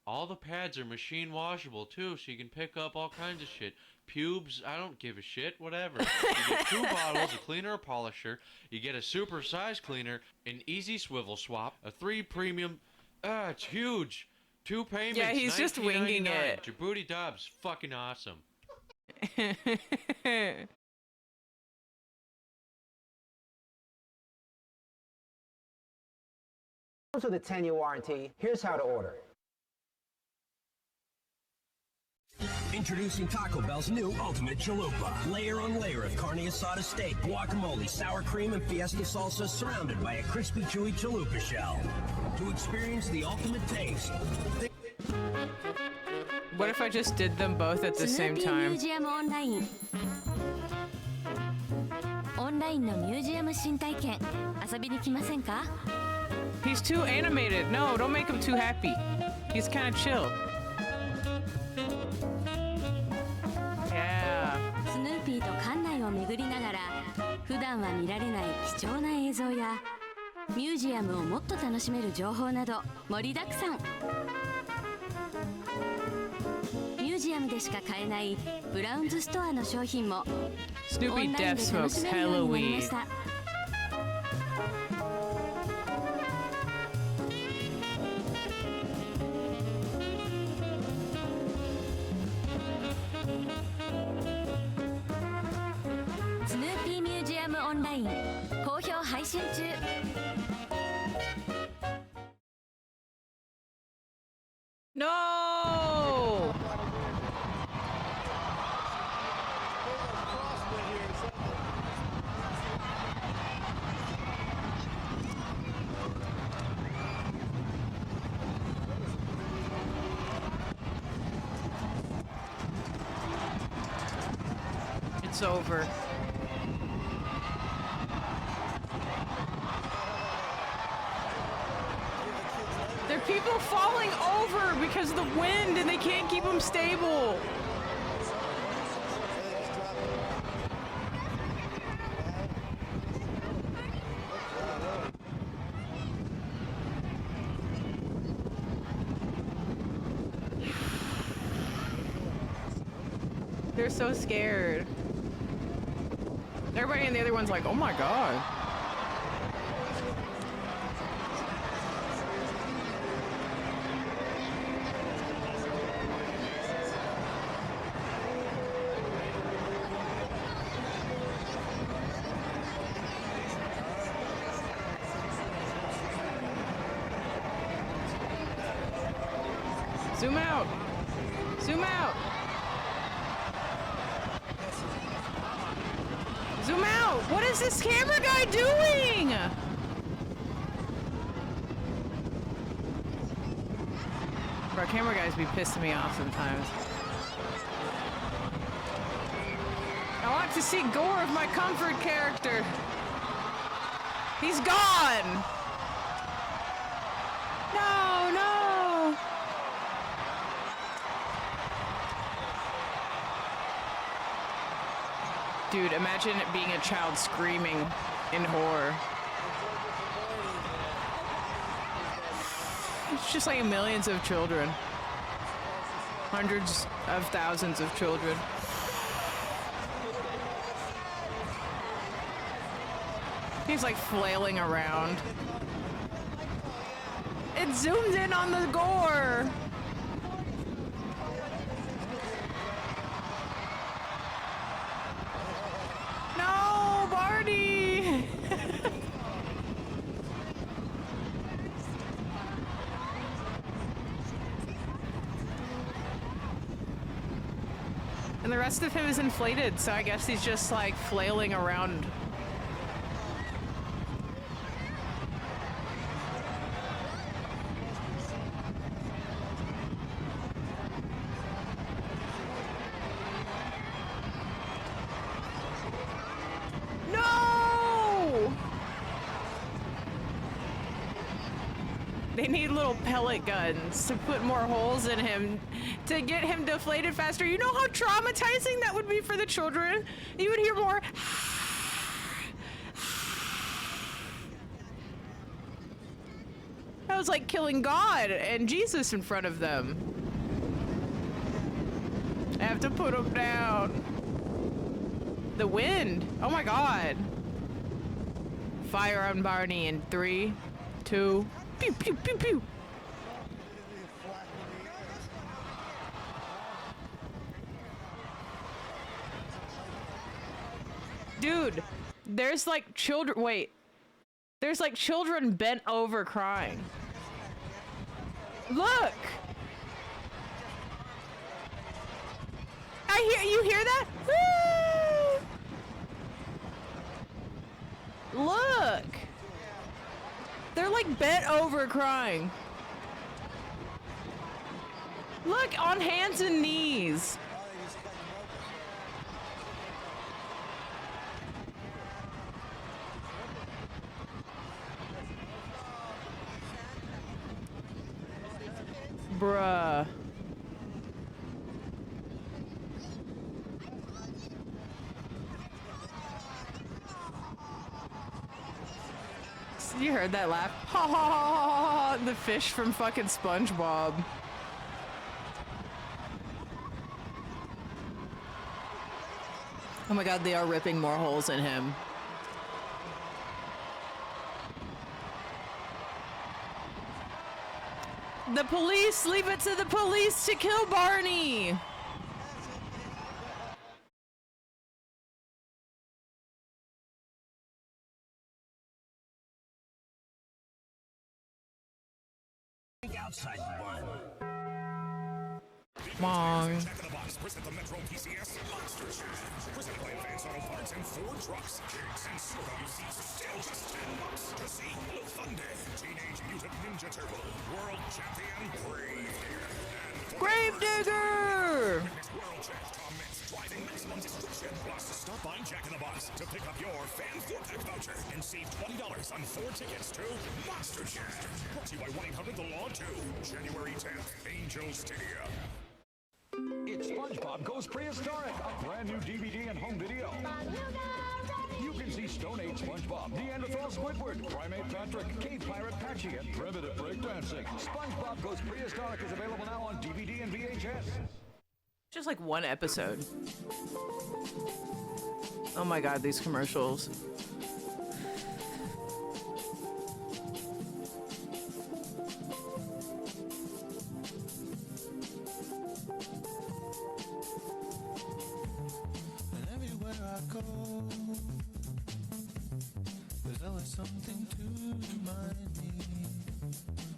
All the pads are machine washable too, so you can pick up all kinds of shit. Pubes, I don't give a shit, whatever. You get 2 bottles, a cleaner, a polisher. You get a super size cleaner, an easy swivel swap, a 3 premium. It's huge. 2 payments. Yeah, he's just winging it. Your booty dub's fucking awesome. Comes with a 10-year warranty. Here's how to order. Introducing Taco Bell's new Ultimate Chalupa. Layer on layer of carne asada steak, guacamole, sour cream, and fiesta salsa surrounded by a crispy, chewy chalupa shell. To experience the ultimate taste. What if I just did them both at the same time? オンラインのミュージアム新体験遊びに来ませんか He's too animated. No, don't make him too happy. He's kind of chill. Yeah. スヌーピーと館内を巡りながら普段は見られない貴重な映像やミュージアムをもっと楽しめる情報など盛りだくさん。ミュージアムでしか買えないブラウンズストアの商品もオンラインで楽しめるようになりました。スヌーピーミュージアムオンライン好評配信中。No! It's over. There are people falling over because of the wind and they can't keep them stable. They're so scared. Everybody in the other one's like, oh my god. Zoom out! Zoom out! Zoom out! What is this camera guy doing? Bro, camera guys be pissing me off sometimes. I want to see gore of my comfort character. He's gone! No, no! Dude, imagine it being a child screaming in horror. It's just like millions of children. Hundreds of thousands of children. He's like flailing around. It zooms in on the gore. No, Barney. And the rest of him is inflated, so I guess he's just like flailing around. No! They need little pellet guns to put more holes in him to get him deflated faster. You know how traumatizing that would be for the children? You would hear more. That was like killing God and Jesus in front of them. I have to put him down. The wind. Oh my God. Fire on Barney in 3, 2, pew, pew, pew, pew. Dude, there's like children. Wait. There's like children bent over crying. Look! You hear that? Woo! Look! They're like bent over crying. Look, on hands and knees. Bruh. You heard that laugh? Ha ha ha ha ha! The fish from fucking SpongeBob. Oh my God, they are ripping more holes in him. The police! Leave it to the police to kill Barney! Outside the bun. Mong. Jack in the Box present the Metro PCS Monster Shack. Presented by Advance Auto Parts and Ford Trucks. Kids and CWCs still just $10 to see Little Thunder, Teenage Mutant Ninja Turtle, World Champion Gravedigger! World Champ Tom Metz driving maximum destruction. Plus, stop by Jack in the Box to pick up your Fan 4-pack voucher and save $20 on 4 tickets to Monster Shack. Brought to you by 1-800-THE-LAW 2. January 10th, Angel Stadium. It's SpongeBob Goes Prehistoric, a brand new DVD and home video. You can see Stone Age SpongeBob, Neanderthal Squidward, Primate Patrick, Cave Pirate Patchy, and primitive breakdancing. SpongeBob Goes Prehistoric is available now on DVD and VHS. Just like one episode. Oh my God, these commercials. There's always something to remind me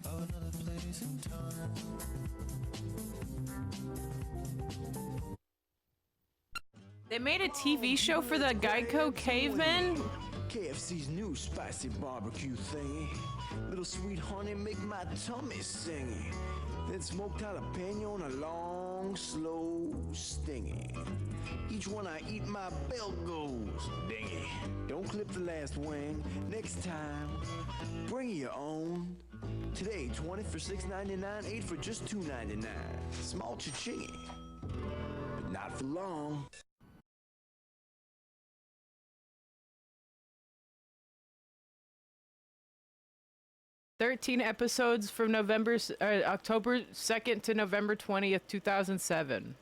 of another place and time. They made a TV show for the Geico Cavemen? KFC's new spicy barbecue thingy. Little sweet honey make my tummy singy. Then smoked jalapeno on a long, slow stingy. Each one I eat, my belt goes dingy. Don't clip the last wing. Next time, bring your own. Today, 20 for $6.99, 8 for just $2.99. Small cha-ching, but not for long. "13 episodes from October 2nd to November 20th, 2007.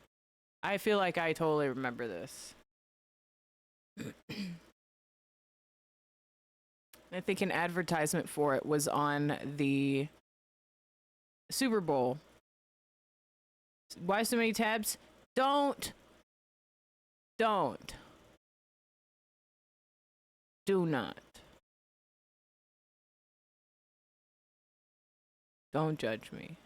I feel like I totally remember this. I think an advertisement for it was on the Super Bowl. Why so many tabs? Don't. Do not. Don't judge me.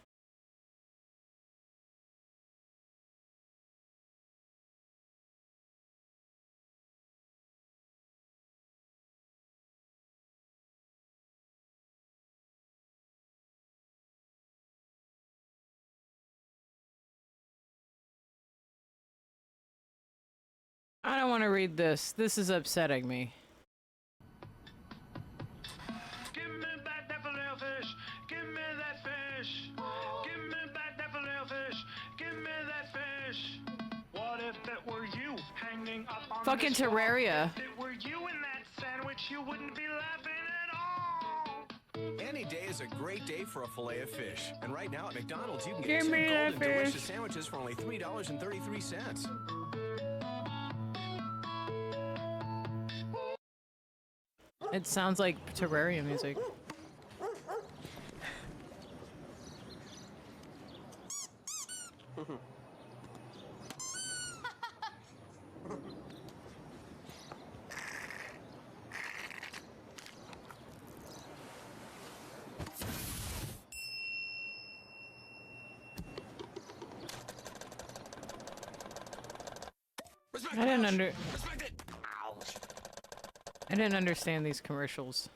I don't want to read this. This is upsetting me. Give me back that filet fish. Give me that fish. Give me back that filet fish. Give me that fish. What if it were you hanging up on Fucking this wall? Terraria. If it were you in that sandwich, you wouldn't be laughing at all. Any day is a great day for a fillet of fish. And right now at McDonald's, you can Give get 2 me that golden delicious fish. sandwiches for only $3.33. It sounds like Terraria music. I didn't understand these commercials.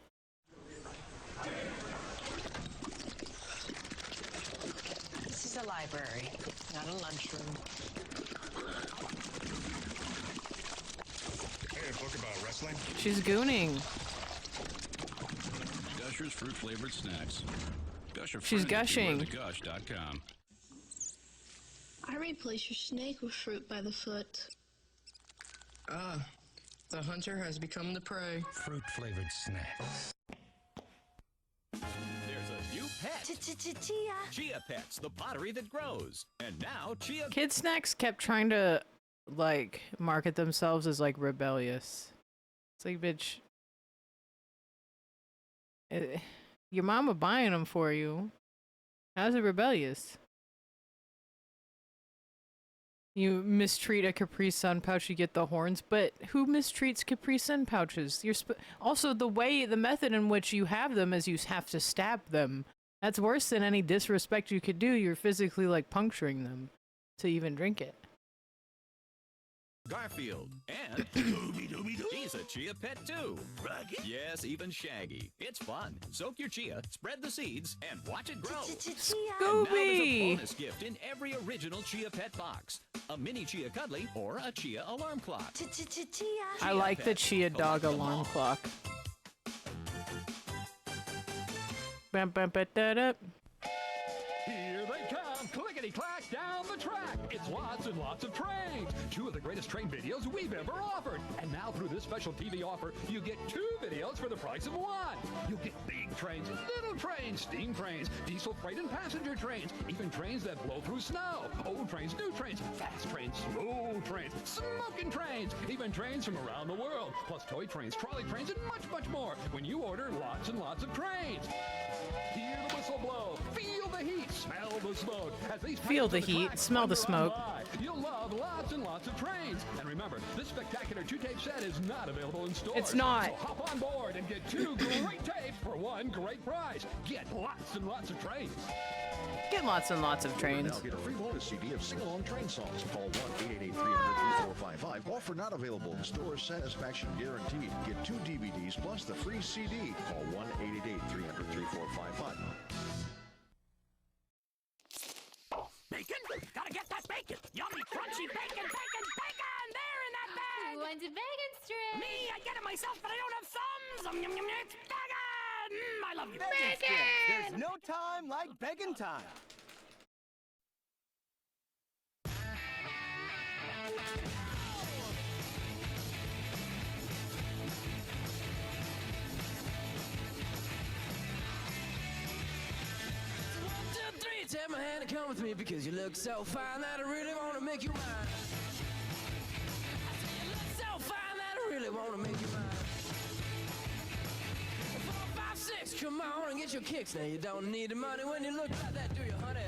This is a library, not a lunchroom. Hey, a book about wrestling? She's gooning. Gushers fruit flavored snacks. Gusher She's gushing. Gush.com. I replace your snake with fruit by the foot. Ah, the hunter has become the prey. Fruit-flavored snacks. There's a new pet. Chia. Chia Pets, the pottery that grows. And now Chia... Kid Snacks kept trying to, like, market themselves as, like, rebellious. It's like, bitch. Your mama buying them for you. How's it rebellious? You mistreat a Capri Sun pouch, you get the horns. But who mistreats Capri Sun pouches? Also, the method in which you have them is you have to stab them. That's worse than any disrespect you could do. You're physically, like, puncturing them to even drink it. Garfield. And he's a Chia pet too. Yes, even Shaggy. It's fun. Soak your Chia, spread the seeds, and watch it grow. And now there's a bonus gift in every original Chia Pet box. A mini Chia Cuddly or a Chia alarm clock. I like the Chia dog alarm clock. Bam, bam, ba, da, da. Here they come, clickety-clack down the track. It's lots and lots of trains. 2 of the greatest train videos we've ever offered. And now through this special TV offer, you get 2 videos for the price of 1. You'll get big trains, little trains, steam trains, diesel freight and passenger trains, even trains that blow through snow, old trains, new trains, fast trains, slow trains, smoking trains, even trains from around the world, plus toy trains, trolley trains, and much, much more when you order lots and lots of trains. Hear the whistle blow, feel the heat, smell the smoke. As these Feel the trains on heat, track smell the thunder on smoke. by. You'll love lots and lots of trains. And remember, this spectacular 2-tape set is not available in stores. It's not. So hop on board and get 2 great tapes for 1 great prize. Get lots and lots of trains. Get lots and lots of trains. Now get a free bonus CD of sing-along train songs. Call 1-888-300-3455. Offer not available in stores. Satisfaction guaranteed. Get 2 DVDs plus the free CD. Call 1-888-300-3455. Bacon? Gotta get that bacon! Yummy, crunchy bacon, bacon, bacon! There in that bag! Who wants a bacon strip? Me, I get it myself, but I don't have some! Yum, yum, yum, it's bacon! I love you. Bacon! There's no time like bacon time. Take my hand and come with me because you look so fine that I really want to make you mine. You look so fine that I really want to make you mine. 4, 5, 6, come on and get your kicks. Now you don't need the money when you look like that, do you, honey?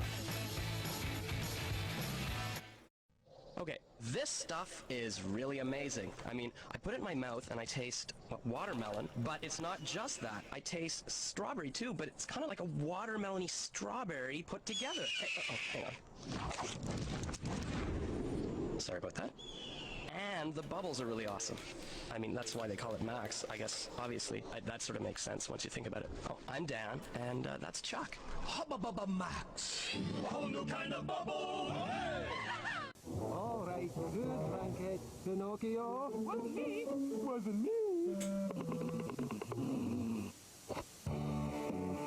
Okay, this stuff is really amazing. I mean, I put it in my mouth and I taste watermelon, but it's not just that. I taste strawberry too, but it's kind of like a watermelony strawberry put together. Hey, oh, hang on. Sorry about that. And the bubbles are really awesome. I mean, that's why they call it Max. I guess, obviously, that sort of makes sense once you think about it. Oh, I'm Dan, and that's Chuck. Hubba Max. Whole new kind of bubble. Hey! All right, good blanket, Pinocchio. Wasn't me. Wasn't me.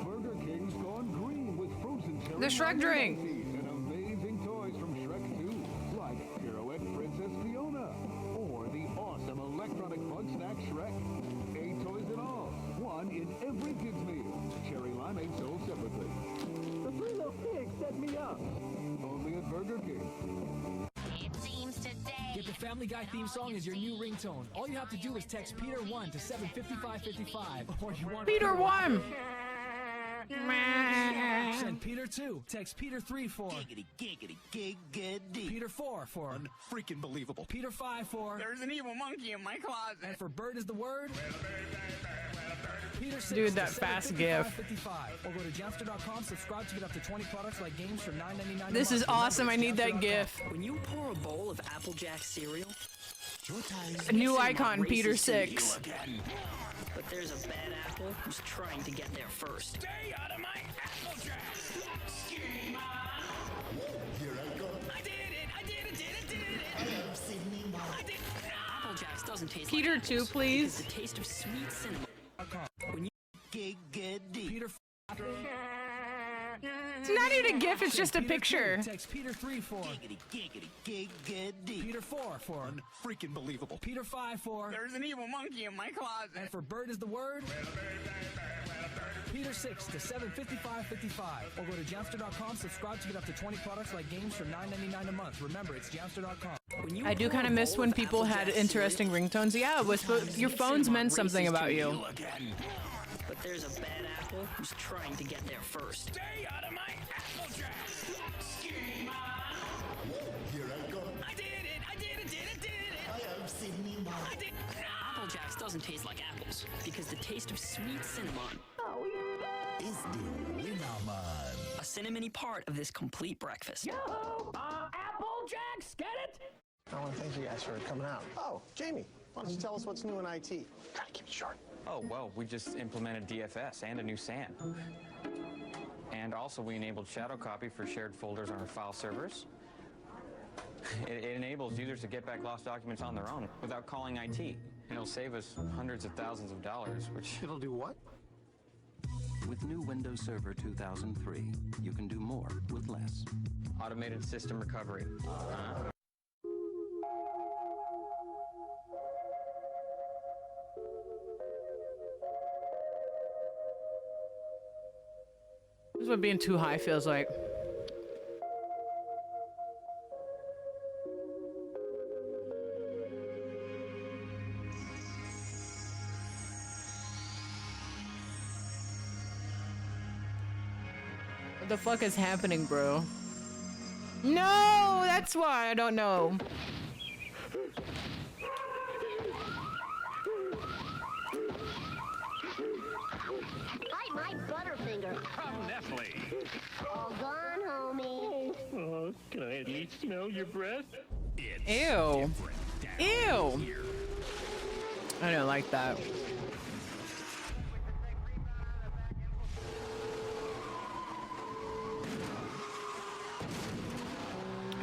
Burger King's gone green with frozen cherry. The Shrek drink. And amazing toys from Shrek 2, like Pirouette Princess Fiona, or the awesome electronic fun snack Shrek. 8 toys in all, one in every kid's meal. Cherry limeade sold separately. The 3 little pigs set me up. Only at Burger King. Get the Family Guy theme song as your new ringtone. All you have to do is text Peter1 to 75555. Or you want Peter1. Send Peter2. Text Peter3 for Giggity, giggity. Peter4 for Freaking believable. Peter5 for There's an evil monkey in my closet. And for bird is the word. Peter 6 Dude, that fast gif. 55. Or go to jamster.com, subscribe to get up to 20 products like games for $9.99. This is awesome. I need that gif. When you pour a bowl of Applejack cereal, A new icon, Peter 6. but there's a bad apple who's trying to get there first. Stay out of my Applejack. Here I go. I did it! I am Sydney Mom. I did it! Applejacks doesn't taste Peter like 2, apples, please. because the taste of sweet cinnamon. When you Peter. It's not even a gif, it's just a picture. Text Peter3 for Giggity. Peter4 for Freaking believable. Peter5 for There's an evil monkey in my closet. And for bird is the word. Peter 6 to 75555. Or go to jamster.com, subscribe to get up to 20 products like games for $9.99 a month. Remember, it's jamster.com. I do kind of miss when people had interesting ringtones. Yeah, your phones meant something about you. But there's a bad apple who's trying to get there first. Stay out of my Applejack. Here I go. I did it! I am Sydney Mom. I did it! Applejacks doesn't taste like apples, because the taste of sweet cinnamon is the cinnamon. A cinnamony part of this complete breakfast. Yo! Applejacks, get it? I want to thank you guys for coming out. Oh, Jamie, why don't you tell us what's new in IT? Try to keep it short. Oh, well, we just implemented DFS and a new SAN. And also we enabled shadow copy for shared folders on our file servers. It enables users to get back lost documents on their own without calling IT. It'll save us hundreds of thousands of dollars, which... It'll do what? With new Windows Server 2003, you can do more with less. Automated system recovery. This is what being too high feels like. What the fuck is happening, bro? No, that's why I don't know. Bite my butterfinger. Come, Nestle. All gone, homie. Oh, can I at least smell your breath? Ew. Ew. I don't like that.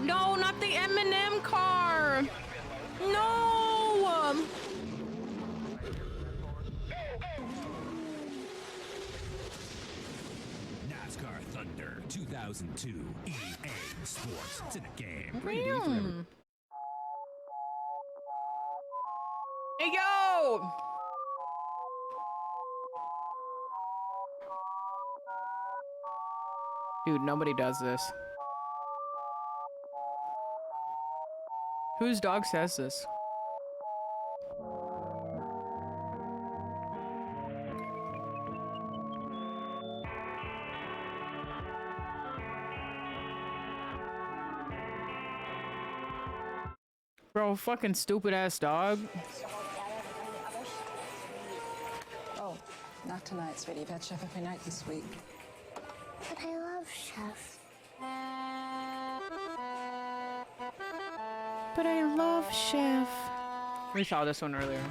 No, not the M&M car. No. NASCAR Thunder 2002 EA Sports. It's in a game. Hey, yo. Dude, nobody does this. Whose dog says this? Oh, fucking stupid ass dog. Oh, not tonight, sweetie. You've had Chef every night this week. But I love Chef. But I love Chef. We saw this one earlier.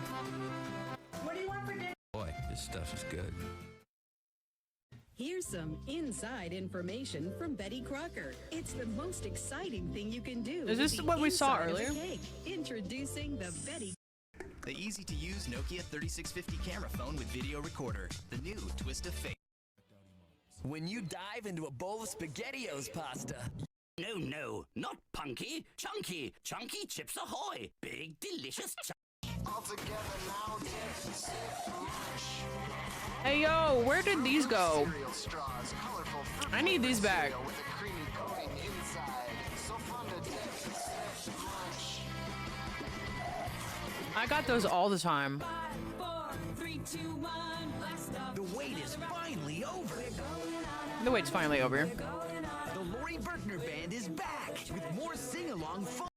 What do you want for dinner? Boy, this stuff is good. Here's some inside information from Betty Crocker. It's the most exciting thing you can do. Is this what we saw earlier? Introducing the Betty. The easy-to-use Nokia 3650 camera phone with video recorder. The new twist of fate. When you dive into a bowl of SpaghettiOs pasta. No, not punky, chunky. Chunky Chips Ahoy. Big, delicious Hey yo, where did these go? I need these back. I got those all the time. 5, 4, 3, 2, 1, blast off. The wait is finally over. The wait's finally over. The Lori Berkner Band is back with more sing-along fun.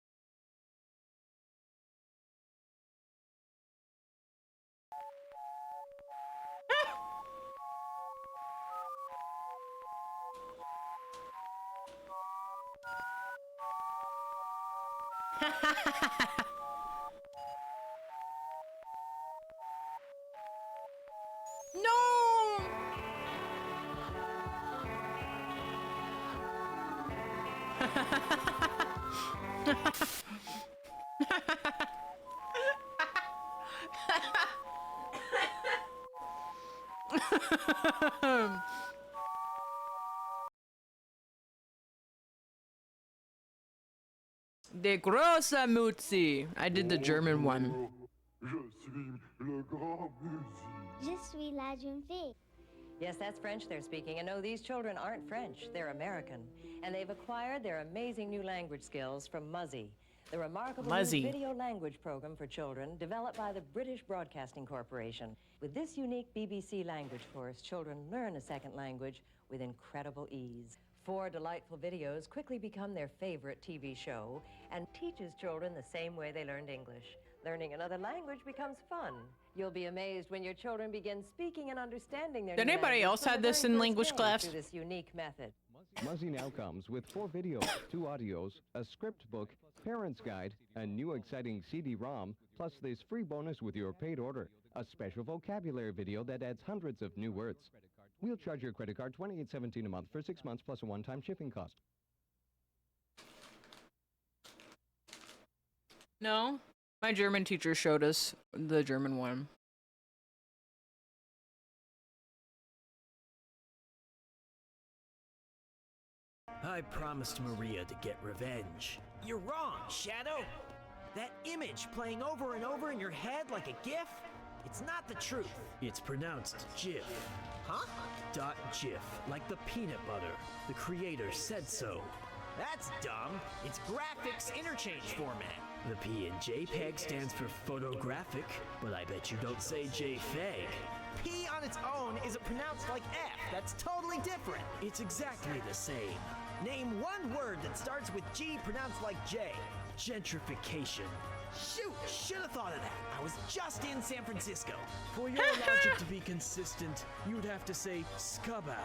No! De grossa Mutzi. I did the German one. Je suis la jeune fille. Yes, that's French they're speaking. And no, these children aren't French. They're American. And they've acquired their amazing new language skills from Muzzy, the remarkable new video language program for children developed by the British Broadcasting Corporation. With this unique BBC language course, children learn a second language with incredible ease. 4 delightful videos quickly become their favorite TV show and teaches children the same way they learned English. Learning another language becomes fun. You'll be amazed when your children begin speaking and understanding their Did new anybody language else for had the this very in first language day class? through this unique method. Muzzy now comes with 4 videos, 2 audios, a script book, parent's guide, a new exciting CD-ROM, plus this free bonus with your paid order, a special vocabulary video that adds hundreds of new words. We'll charge your credit card $28.17 a month for 6 months plus a one-time shipping cost. No? My German teacher showed us the German one. I promised Maria to get revenge. You're wrong, Shadow. That image playing over and over in your head like a GIF, it's not the truth. It's pronounced GIF. Huh? .gif, like the peanut butter. The creator said so. That's dumb. It's graphics interchange format. The P in JPEG stands for photographic, but I bet you don't say JFEG. P on its own isn't pronounced like F. That's totally different. It's exactly the same. Name one word that starts with G pronounced like J. Gentrification. Shoot, should have thought of that. I was just in San Francisco. For your logic to be consistent, you'd have to say Scaba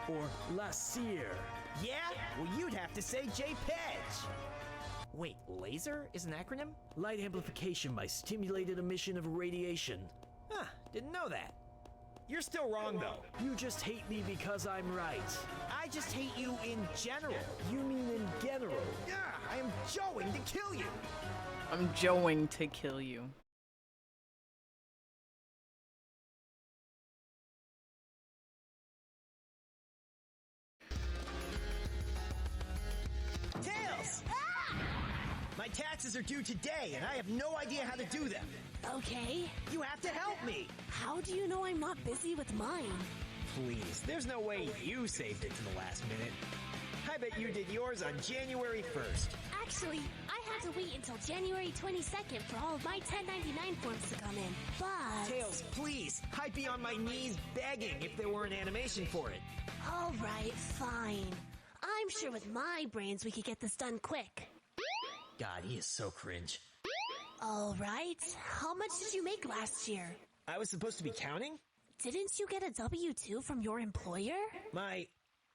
or La Cire. Yeah? Well, you'd have to say JPEG. Wait, laser is an acronym? Light amplification by stimulated emission of radiation. Huh, didn't know that. You're still wrong, though. You just hate me because I'm right. I just hate you in general. You mean in general? Yeah, I am going to kill you. I'm going to kill you. Tails! My taxes are due today, and I have no idea how to do them. Okay. You have to help me. How do you know I'm not busy with mine? Please, there's no way you saved it to the last minute. I bet you did yours on January 1st. Actually, I had to wait until January 22nd for all of my 1099 forms to come in, but... Tails, please, I'd be on my knees begging if there were an animation for it. All right, fine. I'm sure with my brains we could get this done quick. God, he is so cringe. All right. How much did you make last year? I was supposed to be counting? Didn't you get a W-2 from your employer? My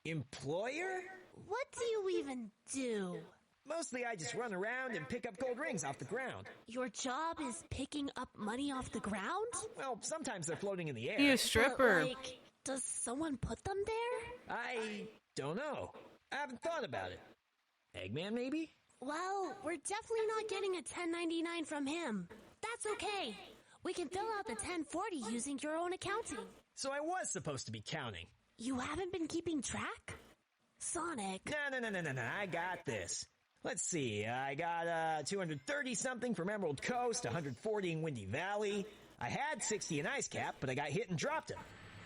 employer? What do you even do? Mostly I just run around and pick up gold rings off the ground. Your job is picking up money off the ground? Well, sometimes they're floating in the air. He a stripper. But, like, does someone put them there? I don't know. I haven't thought about it. Eggman, maybe? Well, we're definitely not getting a 1099 from him. That's okay. We can fill out the 1040 using your own accounting. So I was supposed to be counting. You haven't been keeping track? Sonic. No, I got this. Let's see, I got 230 something from Emerald Coast, 140 in Windy Valley. I had 60 in Ice Cap, but I got hit and dropped them.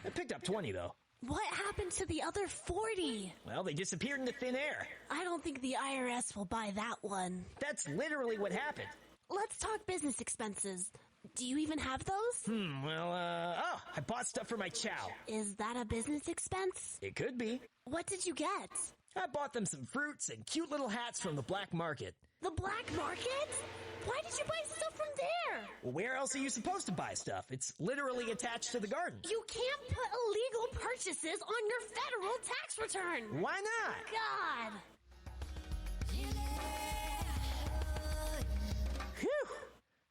I picked up 20 though. What happened to the other 40? Well, they disappeared into thin air. I don't think the IRS will buy that one. That's literally what happened. Let's talk business expenses. Do you even have those? I bought stuff for my chow. Is that a business expense? It could be. What did you get? I bought them some fruits and cute little hats from the black market. The black market? Why did you buy stuff from there? Well, where else are you supposed to buy stuff? It's literally attached to the garden. You can't put illegal purchases on your federal tax return. Why not? God. Phew!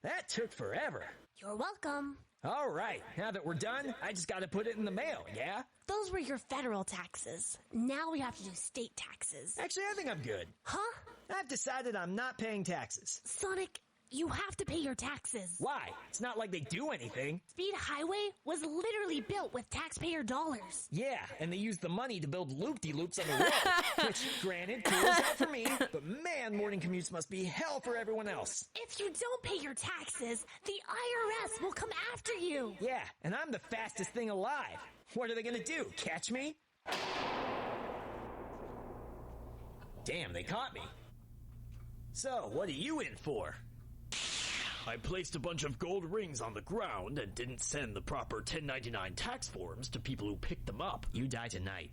That took forever. You're welcome. All right, now that we're done, I just gotta put it in the mail, yeah? Those were your federal taxes. Now we have to do state taxes. Actually, I think I'm good. Huh? I've decided I'm not paying taxes. Sonic, you have to pay your taxes. Why? It's not like they do anything. Speed Highway was literally built with taxpayer dollars. Yeah, and they used the money to build loop-de-loops on the road. Which, granted, cool as hell for me, but man, morning commutes must be hell for everyone else. If you don't pay your taxes, the IRS will come after you. Yeah, and I'm the fastest thing alive. What are they gonna do, catch me? Damn, they caught me. So, what are you in for? I placed a bunch of gold rings on the ground and didn't send the proper 1099 tax forms to people who picked them up. You die tonight.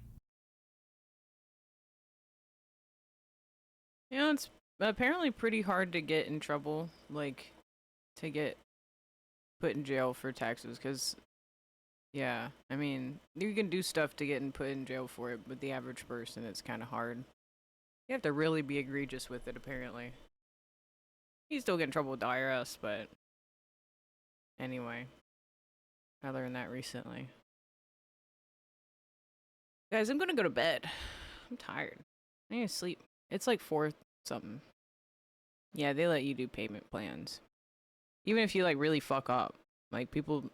You know, it's apparently pretty hard to get in trouble, like, to get put in jail for taxes, because, yeah, I mean, you can do stuff to get put in jail for it, but the average person, it's kind of hard. You have to really be egregious with it, apparently. You still get in trouble with the IRS, but anyway, I learned that recently. Guys, I'm gonna go to bed. I'm tired. I need to sleep. It's like 4 something. Yeah, they let you do payment plans. Even if you like really fuck up. Like people,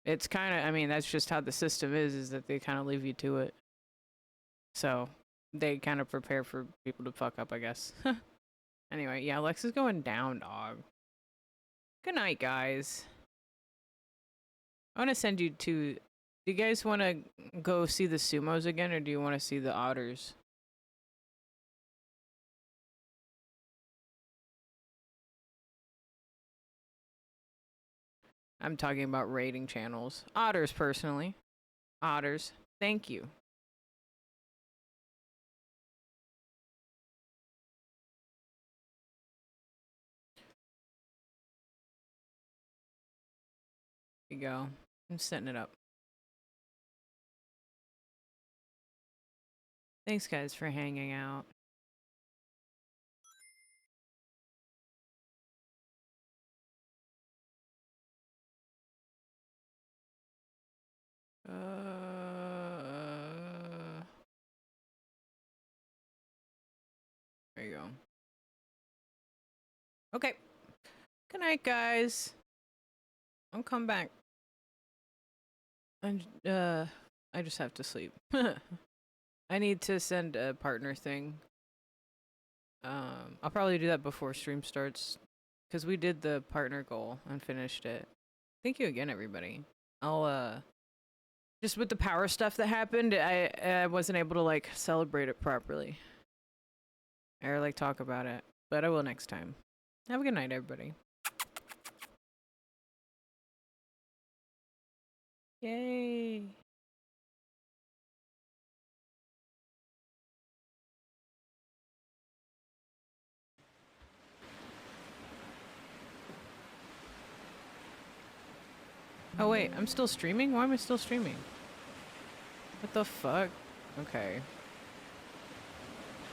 it's kind of, I mean, that's just how the system is that they kind of leave you to it. So they kind of prepare for people to fuck up, I guess. Anyway, yeah, Lex is going down, dog. Good night, guys. I want to send you to... Do you guys want to go see the sumos again, or do you want to see the otters? I'm talking about rating channels. Otters, personally. Otters. Thank you. There you go. I'm setting it up. Thanks, guys, for hanging out. There you go. Okay. Good night, guys. I'll come back. And I just have to sleep. I need to send a partner thing. I'll probably do that before stream starts, because we did the partner goal and finished it. Thank you again, everybody. I'll just with the power stuff that happened, I wasn't able to like celebrate it properly or like talk about it, but I will next time. Have a good night, everybody. Yay. Oh wait, I'm still streaming? Why am I still streaming? What the fuck? Okay.